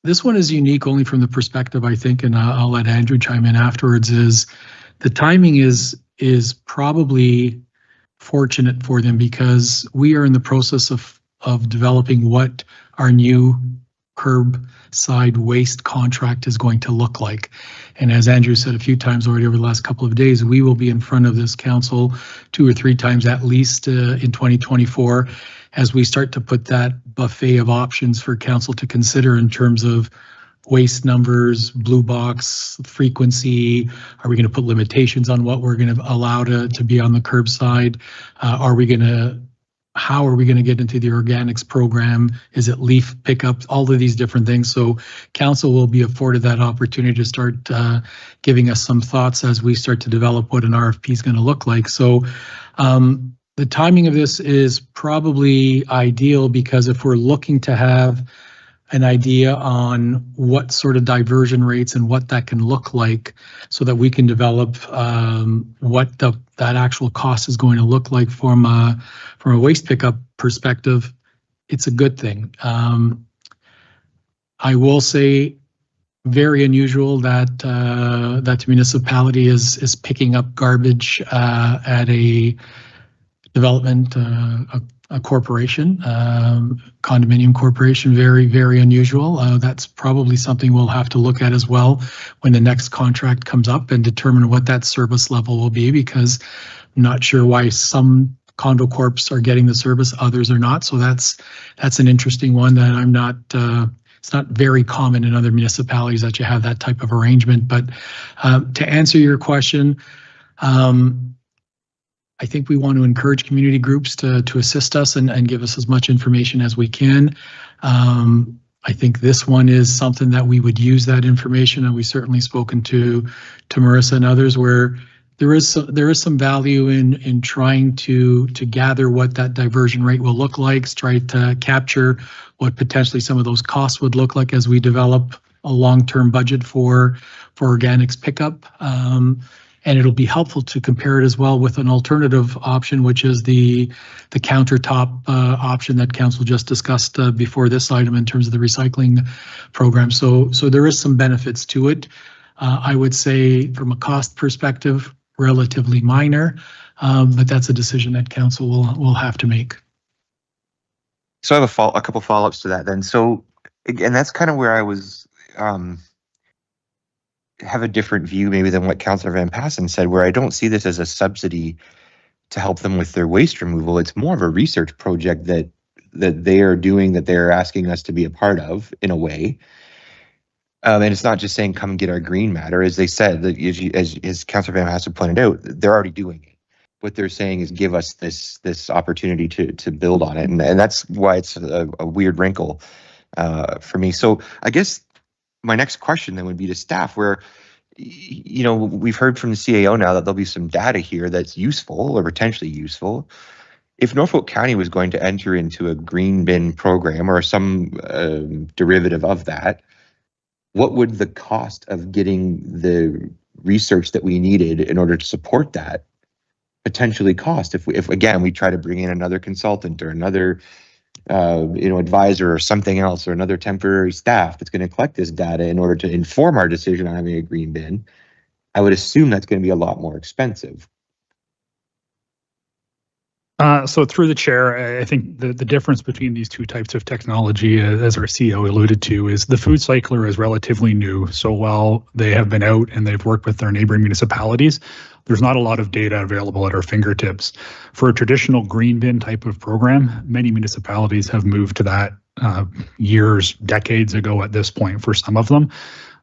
This one is unique only from the perspective, I think, and I'll let Andrew chime in afterwards, is the timing is probably fortunate for them, because we are in the process of developing what our new curbside waste contract is going to look like. And as Andrew said a few times already over the last couple of days, we will be in front of this council 2 or 3 times at least in 2024 as we start to put that buffet of options for council to consider in terms of waste numbers, blue box, frequency. Are we going to put limitations on what we're going to allow to be on the curbside? How are we going to get into the organics program? Is it leaf pickup? All of these different things. So council will be afforded that opportunity to start giving us some thoughts as we start to develop what an RFP is going to look like. So the timing of this is probably ideal, because if we're looking to have an idea on what sort of diversion rates and what that can look like, so that we can develop what that actual cost is going to look like from a waste pickup perspective, it's a good thing. I will say, very unusual that that the municipality is picking up garbage at a development, a corporation, condominium corporation. Very, very unusual. That's probably something we'll have to look at as well when the next contract comes up and determine what that service level will be, because I'm not sure why some condo corps are getting the service, others are not. So that's an interesting one that I'm not, it's not very common in other municipalities that you have that type of arrangement. But to answer your question, I think we want to encourage community groups to assist us and give us as much information as we can. I think this one is something that we would use that information, and we've certainly spoken to Marissa and others, where there is some value in trying to gather what that diversion rate will look like, try to capture what potentially some of those costs would look like as we develop a long-term budget for organics pickup. And it'll be helpful to compare it as well with an alternative option, which is the countertop option that council just discussed before this item in terms of the recycling program. So there is some benefits to it. I would say from a cost perspective, relatively minor, but that's a decision that council will have to make. So I have a couple follow-ups to that then. So again, that's kind of where I was have a different view maybe than what Councillor Van Passen said, where I don't see this as a subsidy to help them with their waste removal. It's more of a research project that they are doing, that they're asking us to be a part of in a way. And it's not just saying, come get our green matter. As they said, that as Councillor Van Passen pointed out, they're already doing it. What they're saying is give us this opportunity to build on it. And that's why it's a weird wrinkle for me. So I guess my next question then would be to staff, where, you know, we've heard from the CAO now that there'll be some data here that's useful or potentially useful. If Norfolk County was going to enter into a green bin program or some derivative of that, what would the cost of getting the research that we needed in order to support that potentially cost if again we try to bring in another consultant or another advisor or something else, or another temporary staff that's going to collect this data in order to inform our decision on having a green bin, I would assume that's going to be a lot more expensive. So through the chair, I think the difference between these two types of technology, as our CEO alluded to, is the food cycler is relatively new. So while they have been out and they've worked with their neighboring municipalities, there's not a lot of data available at our fingertips. For a traditional green bin type of program, many municipalities have moved to that years, decades ago at this point for some of them.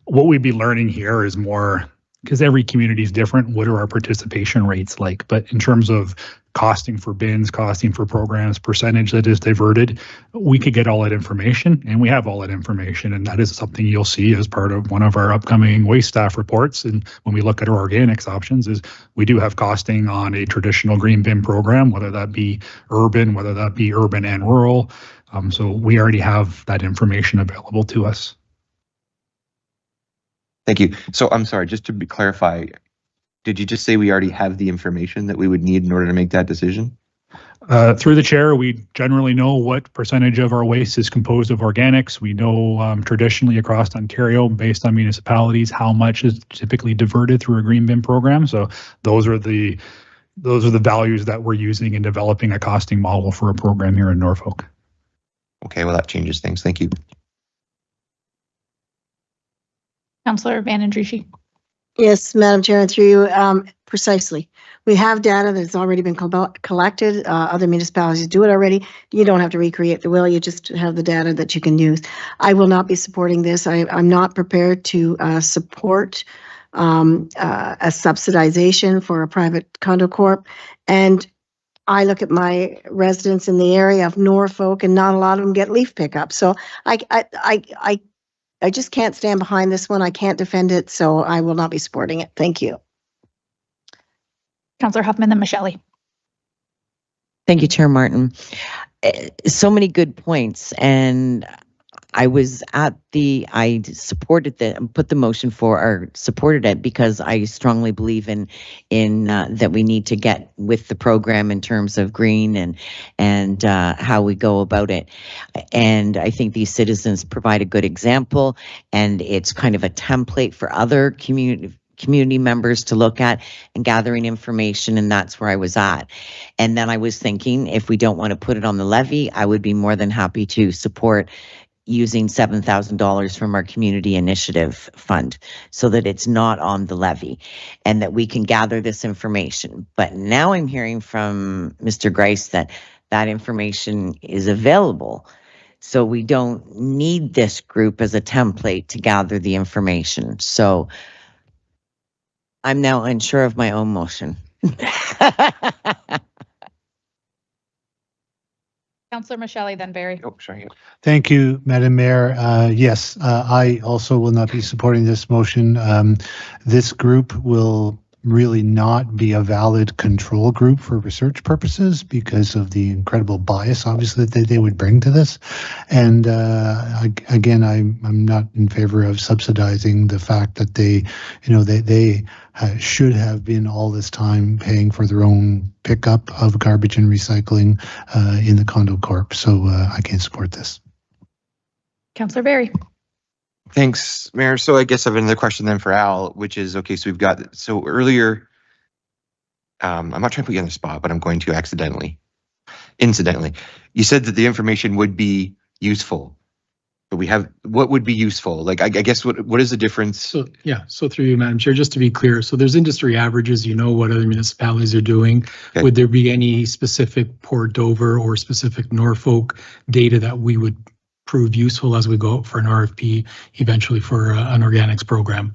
What we'd be learning here is more, because every community is different, what are our participation rates like? But in terms of costing for bins, costing for programs, percentage that is diverted, we could get all that information, and we have all that information, and that is something you'll see as part of one of our upcoming waste staff reports. And when we look at our organics options, is we do have costing on a traditional green bin program, whether that be urban, whether that be urban and rural. So we already have that information available to us. Thank you. So I'm sorry, just to clarify, did you just say we already have the information that we would need in order to make that decision? Through the chair, we generally know what percentage of our waste is composed of organics. We know traditionally across Ontario, based on municipalities, how much is typically diverted through a green bin program. So those are the values that we're using in developing a costing model for a program here in Norfolk. Okay, well, that changes things. Thank you. Councillor Van Andrieschie. Yes, Madam Chair, and through you, precisely. We have data that's already been collected. Other municipalities do it already. You don't have to recreate the wheel. You just have the data that you can use. I will not be supporting this. I'm not prepared to support a subsidization for a private condo corp. And I look at my residents in the area of Norfolk, and not a lot of them get leaf pickup. So I just can't stand behind this one. I can't defend it, so I will not be supporting it. Thank you. Councillor Huffman, then Michelle. Thank you, Chair Martin. So many good points, and I was at I supported put the motion for, or supported it, because I strongly believe in that we need to get with the program in terms of green and how we go about it. And I think these citizens provide a good example, and it's kind of a template for other community members to look at and gathering information, and that's where I was at. And then I was thinking, if we don't want to put it on the levy, I would be more than happy to support using $7,000 from our community initiative fund so that it's not on the levy and that we can gather this information. But now I'm hearing from Mr. Grice that that information is available. So we don't need this group as a template to gather the information. So I'm now unsure of my own motion. Councillor Michelle, then Barry. Oh, sorry. Thank you, Madam Mayor. Yes, I also will not be supporting this motion. This group will really not be a valid control group for research purposes because of the incredible bias, obviously, that they would bring to this. And again, I'm not in favor of subsidizing the fact that they should have been all this time paying for their own pickup of garbage and recycling in the condo corp. So I can't support this. Councillor Barry. Thanks, Mayor. So I guess I have another question then for Al, which is, okay, so we've got, so earlier, I'm not trying to put you on the spot, but I'm going to incidentally. You said that the information would be useful, but what would be useful? Like, I guess, what is the difference? So, yeah, so through you, Madam Chair, just to be clear, so there's industry averages, what other municipalities are doing. Okay. Would there be any specific Port Dover or specific Norfolk data that we would prove useful as we go out for an RFP eventually for an organics program?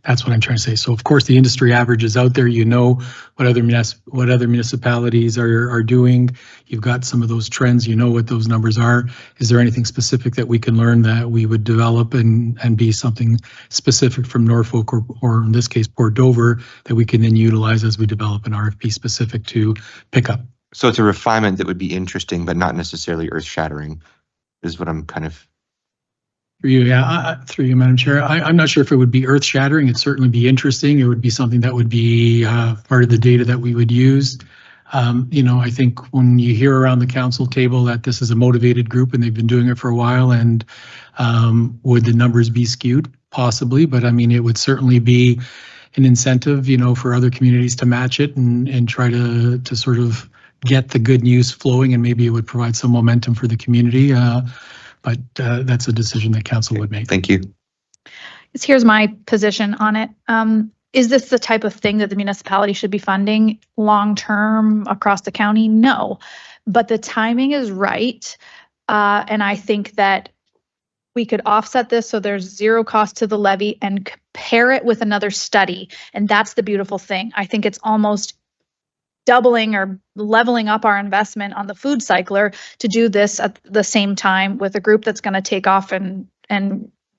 That's what I'm trying to say. So of course the industry average is out there. What other municipalities are doing. You've got some of those trends. What those numbers are. Is there anything specific that we can learn that we would develop and be something specific from Norfolk or in this case Port Dover that we can then utilize as we develop an RFP specific to pick up? So it's a refinement that would be interesting but not necessarily earth-shattering, is what I'm kind of. Through you, Madam Chair. I'm not sure if it would be earth-shattering. It'd certainly be interesting. It would be something that would be part of the data that we would use. I think when you hear around the council table that this is a motivated group and they've been doing it for a while, and would the numbers be skewed? Possibly, but I mean, it would certainly be an incentive, for other communities to match it and try to sort of get the good news flowing, and maybe it would provide some momentum for the community. But that's a decision that council would make. Thank you. Here's my position on it. Is this the type of thing that the municipality should be funding long-term across the county? No, but the timing is right. And I think that we could offset this so there's zero cost to the levy and compare it with another study. And that's the beautiful thing. I think it's almost doubling or leveling up our investment on the food cycler to do this at the same time with a group that's going to take off and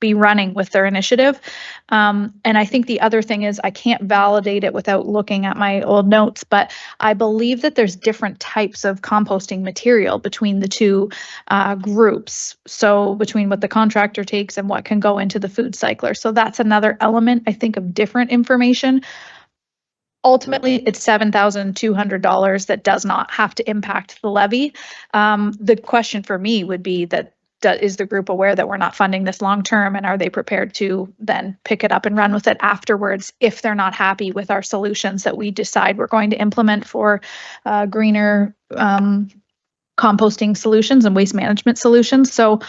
be running with their initiative. And I think the other thing is I can't validate it without looking at my old notes, but I believe that there's different types of composting material between the two groups. So between what the contractor takes and what can go into the food cycler. So that's another element, I think, of different information. Ultimately, it's $7,200 that does not have to impact the levy. The question for me would be that is the group aware that we're not funding this long term, and are they prepared to then pick it up and run with it afterwards if they're not happy with our solutions that we decide we're going to implement for greener composting solutions and waste management solutions? So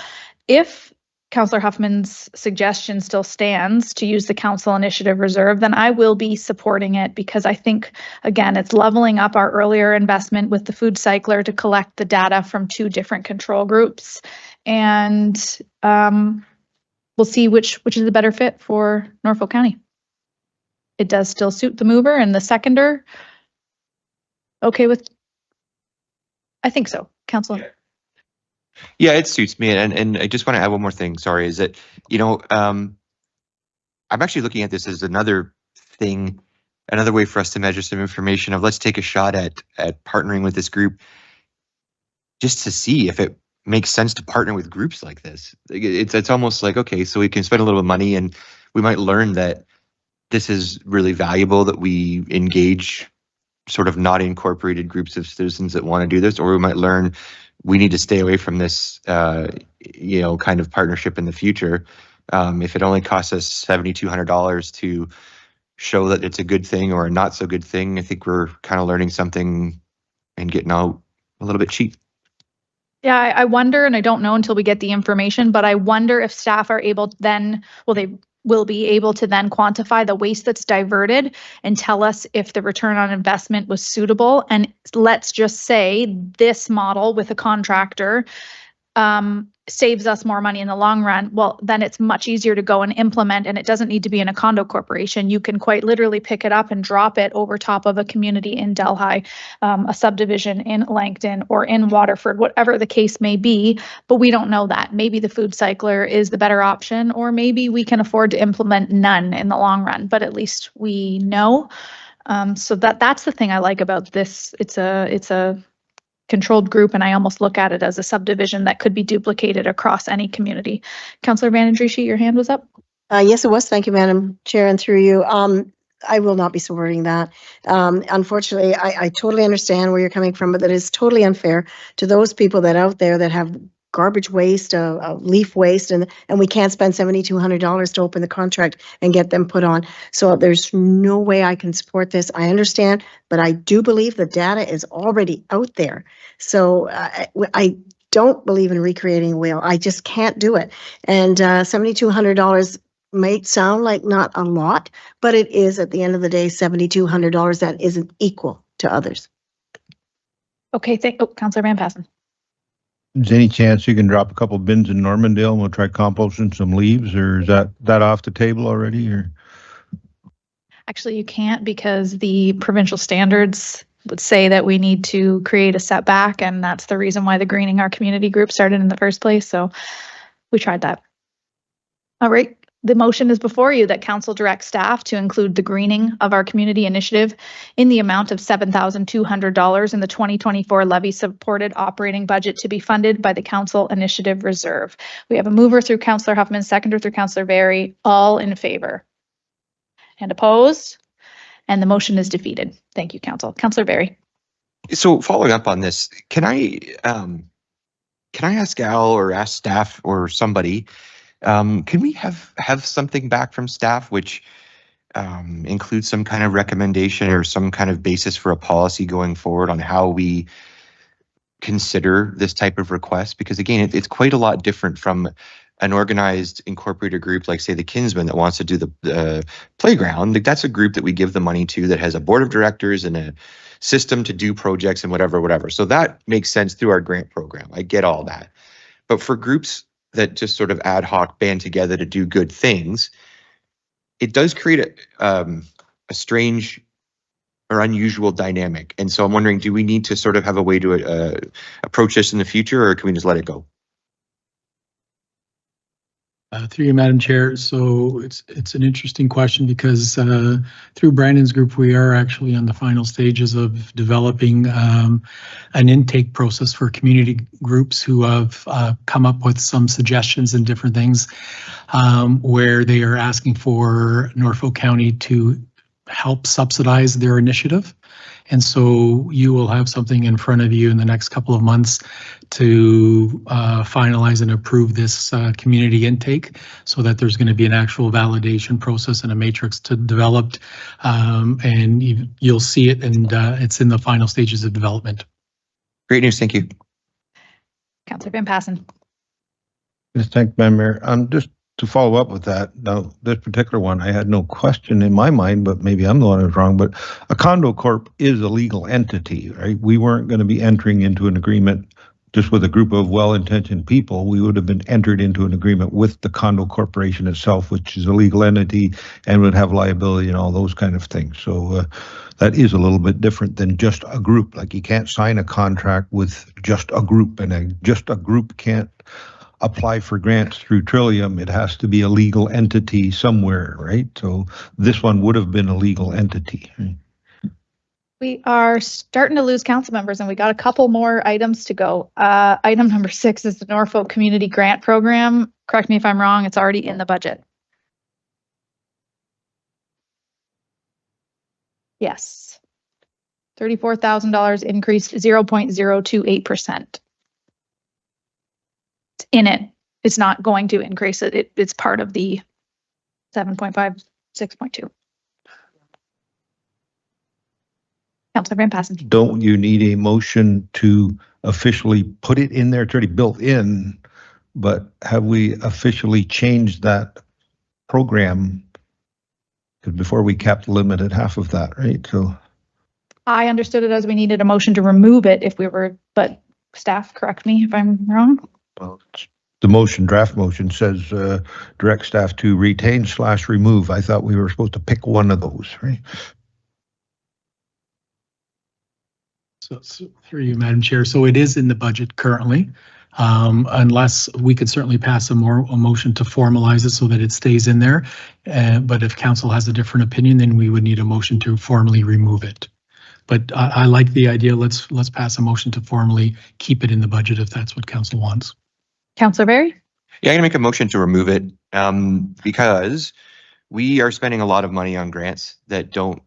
if Councillor Huffman's suggestion still stands to use the council initiative reserve, then I will be supporting it, because I think, again, it's leveling up our earlier investment with the food cycler to collect the data from two different control groups. And we'll see which is the better fit for Norfolk County. It does still suit the mover and the seconder. Okay with, I think so, Councillor. Yeah, it suits me. And I just want to add one more thing. Sorry, is that, I'm actually looking at this as another thing, another way for us to measure some information of let's take a shot at partnering with this group just to see if it makes sense to partner with groups like this. It's almost like, okay, so we can spend a little money and we might learn that this is really valuable, that we engage sort of not incorporated groups of citizens that want to do this, or we might learn we need to stay away from this, kind of partnership in the future. If it only costs us $7,200 to show that it's a good thing or a not so good thing, I think we're kind of learning something and getting out a little bit cheap. Yeah, I wonder, and I don't know until we get the information, but I wonder if staff are able then, they will be able to then quantify the waste that's diverted and tell us if the return on investment was suitable. And let's just say this model with a contractor saves us more money in the long run. Well, then it's much easier to go and implement, and it doesn't need to be in a condo corporation. You can quite literally pick it up and drop it over top of a community in Delhi, a subdivision in Langton or in Waterford, whatever the case may be. But we don't know that. Maybe the food cycler is the better option, or maybe we can afford to implement none in the long run, but at least we know. So that's the thing I like about this. It's a controlled group, and I almost look at it as a subdivision that could be duplicated across any community. Councillor Van Andriesch, your hand was up. Yes, it was. Thank you, Madam Chair, and through you. I will not be supporting that. Unfortunately, I totally understand where you're coming from, but that is totally unfair to those people that out there that have garbage waste, leaf waste, and we can't spend $7,200 to open the contract and get them put on. So there's no way I can support this. I understand, but I do believe the data is already out there. So I don't believe in recreating a wheel. I just can't do it. And $7,200 might sound like not a lot, but it is at the end of the day $7,200 that isn't equal to others. Okay, Councillor Van Passen. Is there any chance you can drop a couple bins in Normandale and we'll try composting some leaves, or is that off the table already? Or actually, you can't, because the provincial standards would say that we need to create a setback, and that's the reason why the Greening Our Community group started in the first place. So we tried that. All right. The motion is before you that council directs staff to include the Greening of Our Community initiative in the amount of $7,200 in the 2024 levy supported operating budget to be funded by the council initiative reserve. We have a mover through Councillor Huffman, seconder through Councillor Barry, all in favor. And opposed? And the motion is defeated. Thank you, council. Councillor Barry. So following up on this, can I ask Al or ask staff or somebody, can we have something back from staff which includes some kind of recommendation or some kind of basis for a policy going forward on how we consider this type of request? Because again, it's quite a lot different from an organized incorporated group like, say, the Kinsmen that wants to do the playground. Like, that's a group that we give the money to that has a board of directors and a system to do projects and whatever. So that makes sense through our grant program. I get all that. But for groups that just sort of ad hoc band together to do good things, it does create a strange or unusual dynamic. And so I'm wondering, do we need to sort of have a way to approach this in the future, or can we just let it go? Through you, Madam Chair. So it's an interesting question because through Brandon's group, we are actually on the final stages of developing an intake process for community groups who have come up with some suggestions and different things where they are asking for Norfolk County to help subsidize their initiative. And so you will have something in front of you in the next couple of months to finalize and approve this community intake so that there's going to be an actual validation process and a matrix to developed. And you'll see it, and it's in the final stages of development. Great news. Thank you. Councillor Van Passen. Yes, thank you, Madam Mayor. Just to follow up with that, now this particular one, I had no question in my mind, but maybe I'm the one who's wrong, but a condo corp is a legal entity, right? We weren't going to be entering into an agreement just with a group of well-intentioned people. We would have been entered into an agreement with the condo corporation itself, which is a legal entity and would have liability and all those kind of things. So that is a little bit different than just a group. Like, you can't sign a contract with just a group, and just a group can't apply for grants through Trillium. It has to be a legal entity somewhere, right? So this one would have been a legal entity. We are starting to lose council members, and we got a couple more items to go. Item number 6 is the Norfolk Community Grant Program. Correct me if I'm wrong, it's already in the budget. Yes. $34,000 increased, 0.028%. It's in it. It's not going to increase it. It's part of the 7.5, 6.2. Councillor Van Passen. Don't you need a motion to officially put it in there? It's already built in, but have we officially changed that program? Because before we capped the limit at half of that, right? So I understood it as we needed a motion to remove it if we were, but staff, correct me if I'm wrong. Well, the draft motion says direct staff to retain/remove. I thought we were supposed to pick one of those, right? So through you, Madam Chair. So it is in the budget currently, unless we could certainly pass a motion to formalize it so that it stays in there. But if council has a different opinion, then we would need a motion to formally remove it. But I like the idea. Let's pass a motion to formally keep it in the budget if that's what council wants. Councillor Berry? Yeah, I'm gonna make a motion to remove it because we are spending a lot of money on grants that don't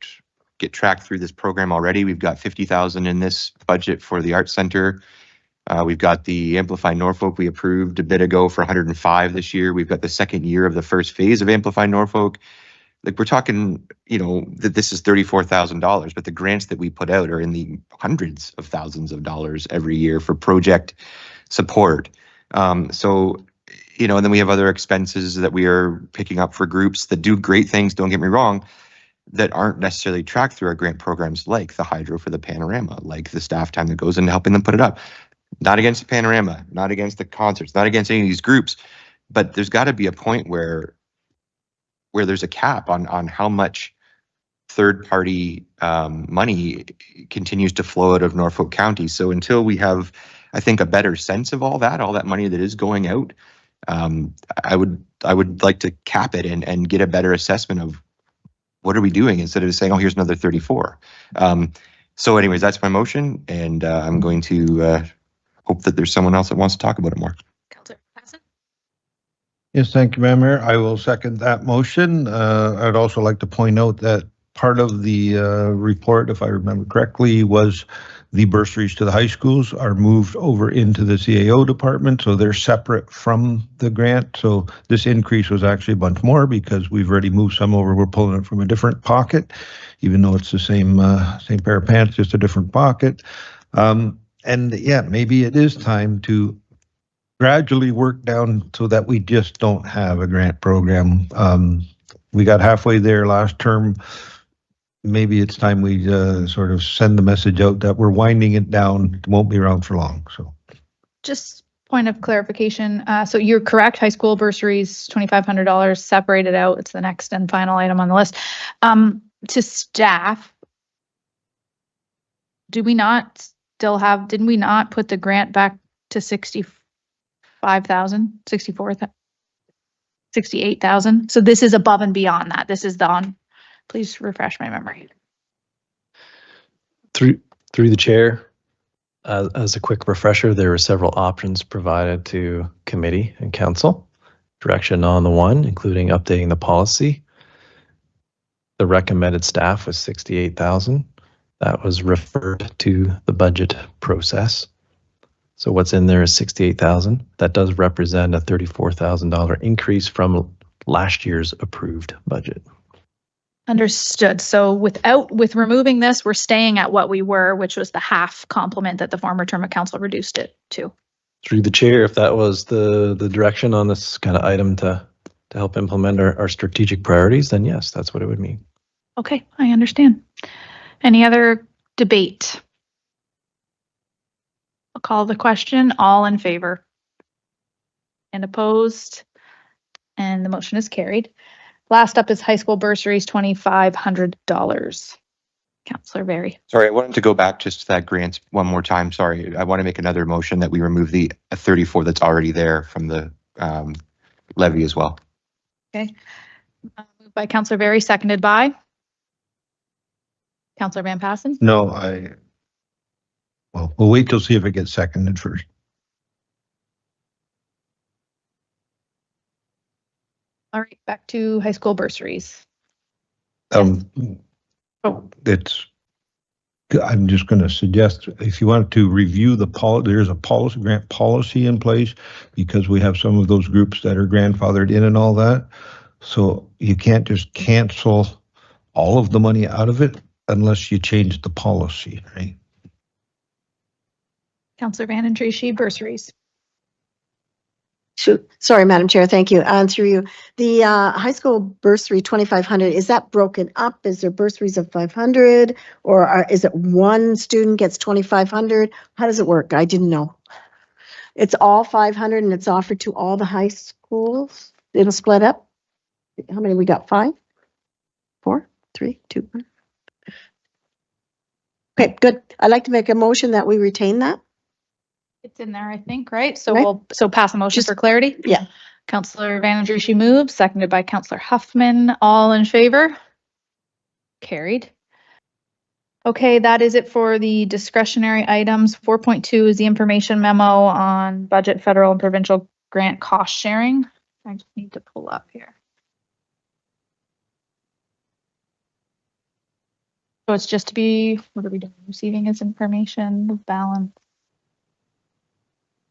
get tracked through this program already. We've got $50,000 in this budget for the Arts Center. We've got the Amplify Norfolk we approved a bit ago for 105 this year. We've got the second year of the first phase of Amplify Norfolk. Like, we're talking, that this is $34,000, but the grants that we put out are in the hundreds of thousands of dollars every year for project support. So, and then we have other expenses that we are picking up for groups that do great things, don't get me wrong, that aren't necessarily tracked through our grant programs, like the hydro for the panorama, like the staff time that goes into helping them put it up. Not against the panorama, not against the concerts, not against any of these groups, but there's got to be a point where there's a cap on how much third-party money continues to flow out of Norfolk County. So until we have, I think, a better sense of all that money that is going out, I would like to cap it and get a better assessment of what are we doing instead of saying, oh, here's another 34. So anyways, that's my motion, and I'm going to hope that there's someone else that wants to talk about it more. Councillor Passen? Yes, thank you, Madam Mayor. I will second that motion. I'd also like to point out that part of the report, if I remember correctly, was the bursaries to the high schools are moved over into the CAO department, so they're separate from the grant. So this increase was actually a bunch more because we've already moved some over. We're pulling it from a different pocket, even though it's the same pair of pants, just a different pocket. And yeah, maybe it is time to gradually work down so that we just don't have a grant program. We got halfway there last term. Maybe it's time we sort of send the message out that we're winding it down. It won't be around for long. So, Just point of clarification. So you're correct. High school bursaries, $2,500 separated out. It's the next and final item on the list. To staff, do we not still have, didn't we not put the grant back to 65,000, 64,000, 68,000? So this is above and beyond that. This is the on, please refresh my memory. Through the chair, as a quick refresher, there were several options provided to committee and council. Direction on the one, including updating the policy. The recommended staff was 68,000. That was referred to the budget process. So what's in there is 68,000. That does represent a $34,000 increase from last year's approved budget. Understood. So with removing this, we're staying at what we were, which was the half complement that the former term of council reduced it to. Through the chair, if that was the direction on this kind of item to help implement our strategic priorities, then yes, that's what it would mean. Okay, I understand. Any other debate? I'll call the question. All in favor? And opposed? And the motion is carried. Last up is high school bursaries, $2,500. Councillor Berry. Sorry, I wanted to go back just to that grant one more time. Sorry, I want to make another motion that we remove the 34 that's already there from the levy as well. Okay. Moved by Councillor Berry, seconded by Councillor Van Passen. no, well, we'll wait till see if it gets seconded first. All right, back to high school bursaries. I'm just going to suggest if you want to review the there's a grant policy in place because we have some of those groups that are grandfathered in and all that. So you can't just cancel all of the money out of it unless you change the policy, right? Councillor Van Tracy, bursaries. Sorry, Madam Chair, thank you. Through you, the high school bursary 2,500, is that broken up? Is there bursaries of 500 or is it one student gets 2,500? How does it work? I didn't know. It's all 500 and it's offered to all the high schools? It'll split up? How many we got? 5? 4? 3? 2? 1? Okay, good. I'd like to make a motion that we retain that. It's in there, I think, right? So Right. we'll pass a motion for clarity. Yeah. Councillor Van Andruschi moves, seconded by Councillor Huffman. All in favor? Carried. Okay, that is it for the discretionary items. 4.2 is the information memo on budget, federal and provincial grant cost sharing. I just need to pull up here. So it's just to be, what are we doing? Receiving as information, balance.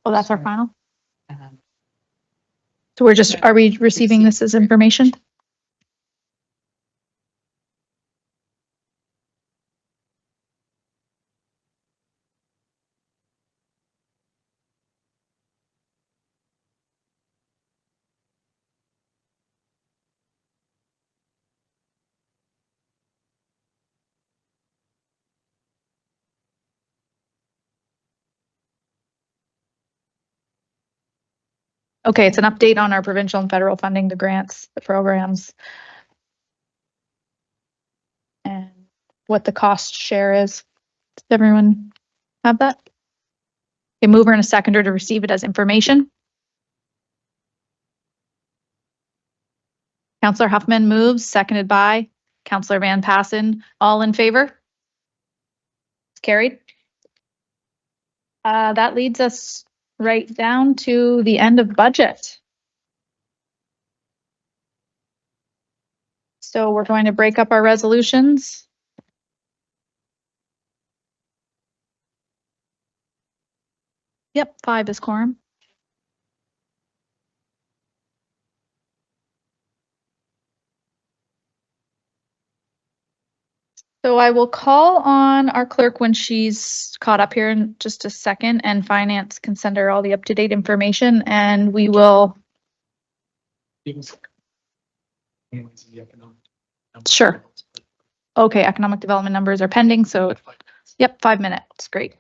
Oh, that's our final? So we're just, are we receiving this as information? Okay, it's an update on our provincial and federal funding, the grants, the programs, and what the cost share is. Does everyone have that? A mover and a seconder to receive it as information. Councillor Huffman moves, seconded by Councillor Van Passen. All in favor? It's carried. That leads us right down to the end of budget. So we're going to break up our resolutions. Yep, 5 is quorum. So I will call on our clerk when she's caught up here in just a second, and finance can send her all the up-to-date information, and we will. Sure. Okay, economic development numbers are pending, so yep, 5 minutes, great.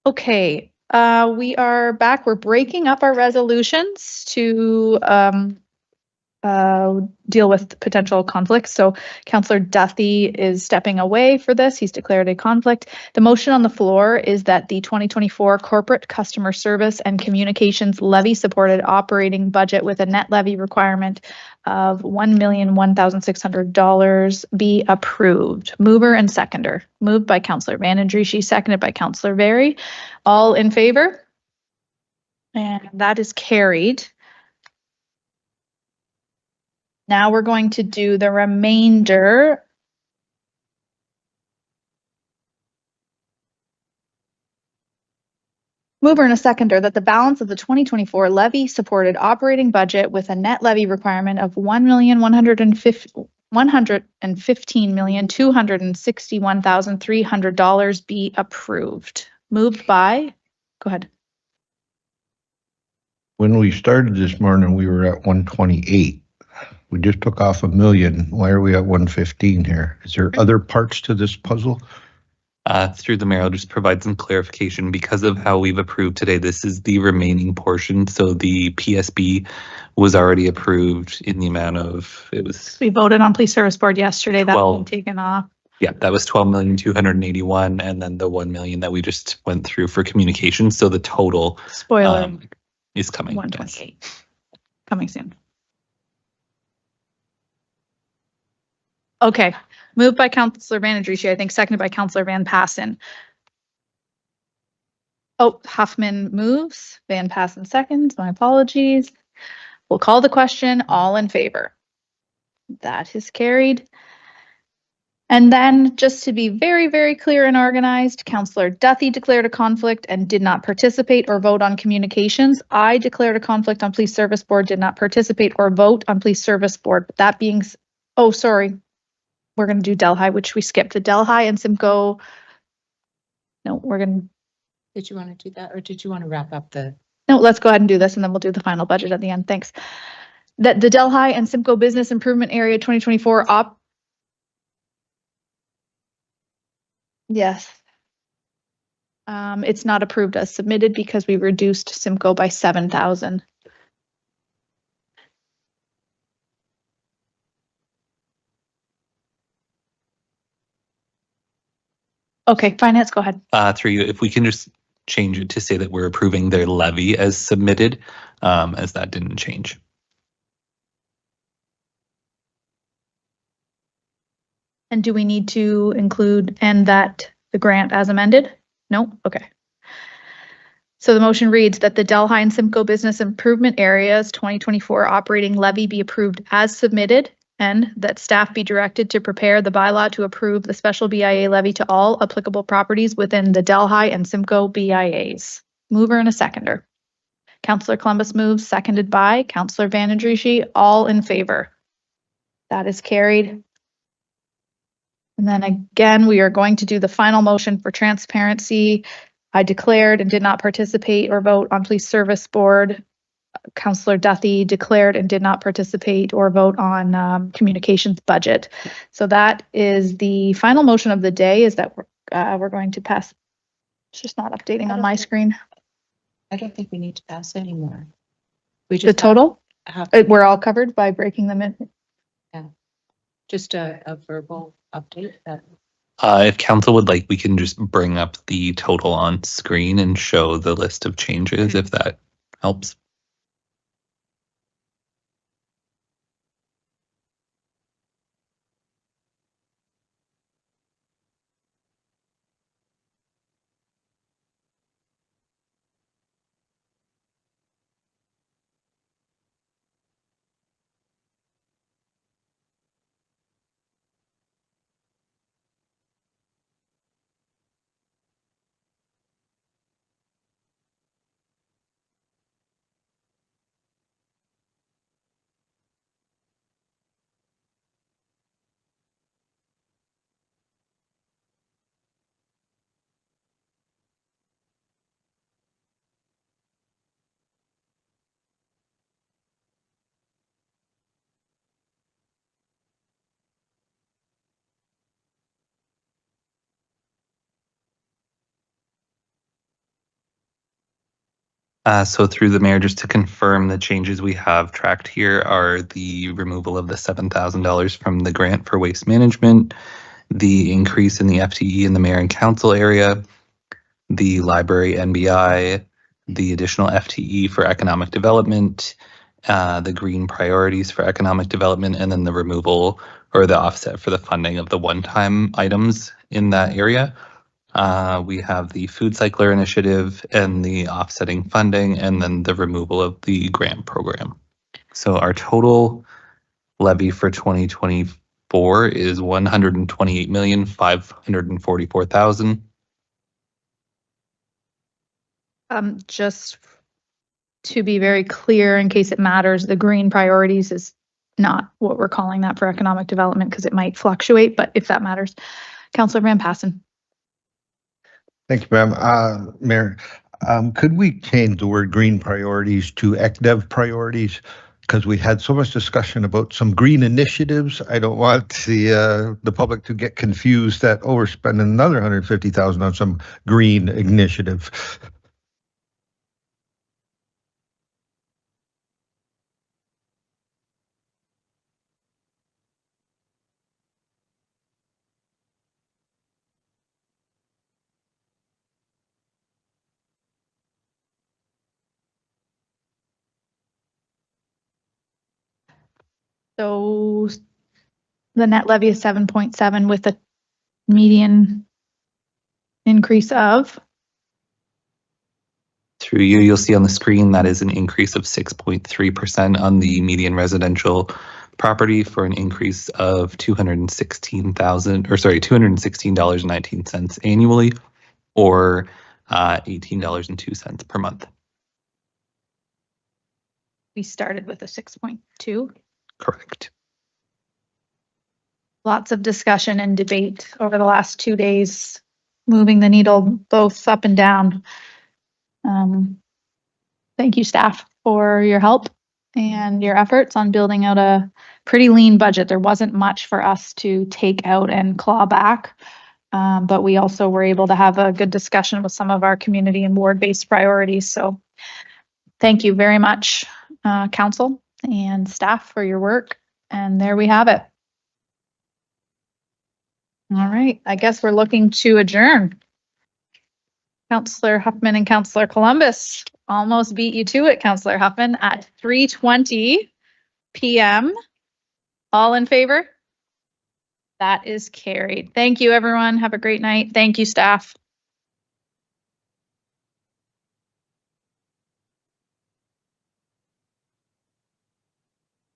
Okay, we are back. We're breaking up our resolutions to deal with potential conflicts. So Councillor Duthie is stepping away for this. He's declared a conflict. The motion on the floor is that the 2024 Corporate Customer Service and Communications Levy Supported Operating Budget with a net levy requirement of $1,01,600 be approved. Mover and seconder. Moved by Councillor Van Andriesche, seconded by Councillor Very. All in favor? And that is carried. Now we're going to do the remainder. Mover and a seconder that the balance of the 2024 levy supported operating budget with a net levy requirement of $1,115,261,300 be approved. Moved by, go ahead. When we started this morning, we were at 128. We just took off $1 million. Why are we at 115 here? Is there other parts to this puzzle? Through the mayor, I'll just provide some clarification. Because of how we've approved today, this is the remaining portion. So the PSB was already approved in the amount of, We voted on police service board yesterday. That's 12. been taken off. Yeah, that was 12,281,000, and then the 1 million that we just went through for communications. So the total Spoiler. Is coming. 128. Yes. Coming soon. Okay, moved by Councillor Van Andriesche, I think seconded by Councillor Van Passen. Oh, Huffman moves, Van Passen seconds, my apologies. We'll call the question, all in favor. That is carried. And then just to be very, very clear and organized, Councillor Duthie declared a conflict and did not participate or vote on communications. I declared a conflict on police service board, did not participate or vote on police service board. But that being, oh, sorry. We're going to do Delhi, which we skipped. The Delhi and Simcoe. No, we're going to. Did you want to do that, or did you want to wrap up the? No, let's go ahead and do this, and then we'll do the final budget at the end. Thanks. That the Delhi and Simcoe Business Improvement Area 2024 Yes. It's not approved as submitted because we reduced Simcoe by 7,000. Okay, finance, go ahead. Through you, if we can just change it to say that we're approving their levy as submitted, as that didn't change. And do we need to include and that the grant as amended? No? Okay. So the motion reads that the Delhi and Simcoe Business Improvement Areas 2024 operating levy be approved as submitted, and that staff be directed to prepare the bylaw to approve the special BIA levy to all applicable properties within the Delhi and Simcoe BIAs. Mover and a seconder. Councillor Columbus moves, seconded by Councillor Van Andriesche. All in favor. That is carried. And then again, we are going to do the final motion for transparency. I declared and did not participate or vote on police service board. Councillor Duthie declared and did not participate or vote on communications budget. So that is the final motion of the day, is that we're going to pass. It's just not updating on my screen. I don't think we need to pass anymore. We just The total? have to, We're all covered by breaking them in. yeah, just a verbal update that. If council would like, we can just bring up the total on screen and show the list of changes, if that helps. So through the mayor, just to confirm, the changes we have tracked here are the removal of the $7,000 from the grant for waste management, the increase in the FTE in the mayor and council area, the library NBI, the additional FTE for economic development, the green priorities for economic development, and then the removal or the offset for the funding of the one-time items in that area. We have the food cycler initiative and the offsetting funding, and then the removal of the grant program. So our total levy for 2024 is $128,544,000. Just to be very clear, in case it matters, the green priorities is not what we're calling that for economic development because it might fluctuate, but if that matters. Councillor Van Passen. Thank you, ma'am. Mayor, could we change the word green priorities to ECDEV priorities? Because we had so much discussion about some green initiatives. I don't want the public to get confused that, oh, we're spending another $150,000 on some green initiative. So the net levy is 7.7 with a median increase of. Through you, you'll see on the screen that is an increase of 6.3% on the median residential property for an increase of $216.19 annually, or $18.02 per month. We started with a 6.2. Correct. Lots of discussion and debate over the last 2 days, moving the needle both up and down. Thank you, staff, for your help and your efforts on building out a pretty lean budget. There wasn't much for us to take out and claw back, but we also were able to have a good discussion with some of our community and ward-based priorities. So thank you very much, council and staff, for your work. And there we have it. All right, I guess we're looking to adjourn. Councillor Huffman and Councillor Columbus almost beat you to it, Councillor Huffman, at 3:20 p.m. All in favor? That is carried. Thank you, everyone. Have a great night. Thank you, staff.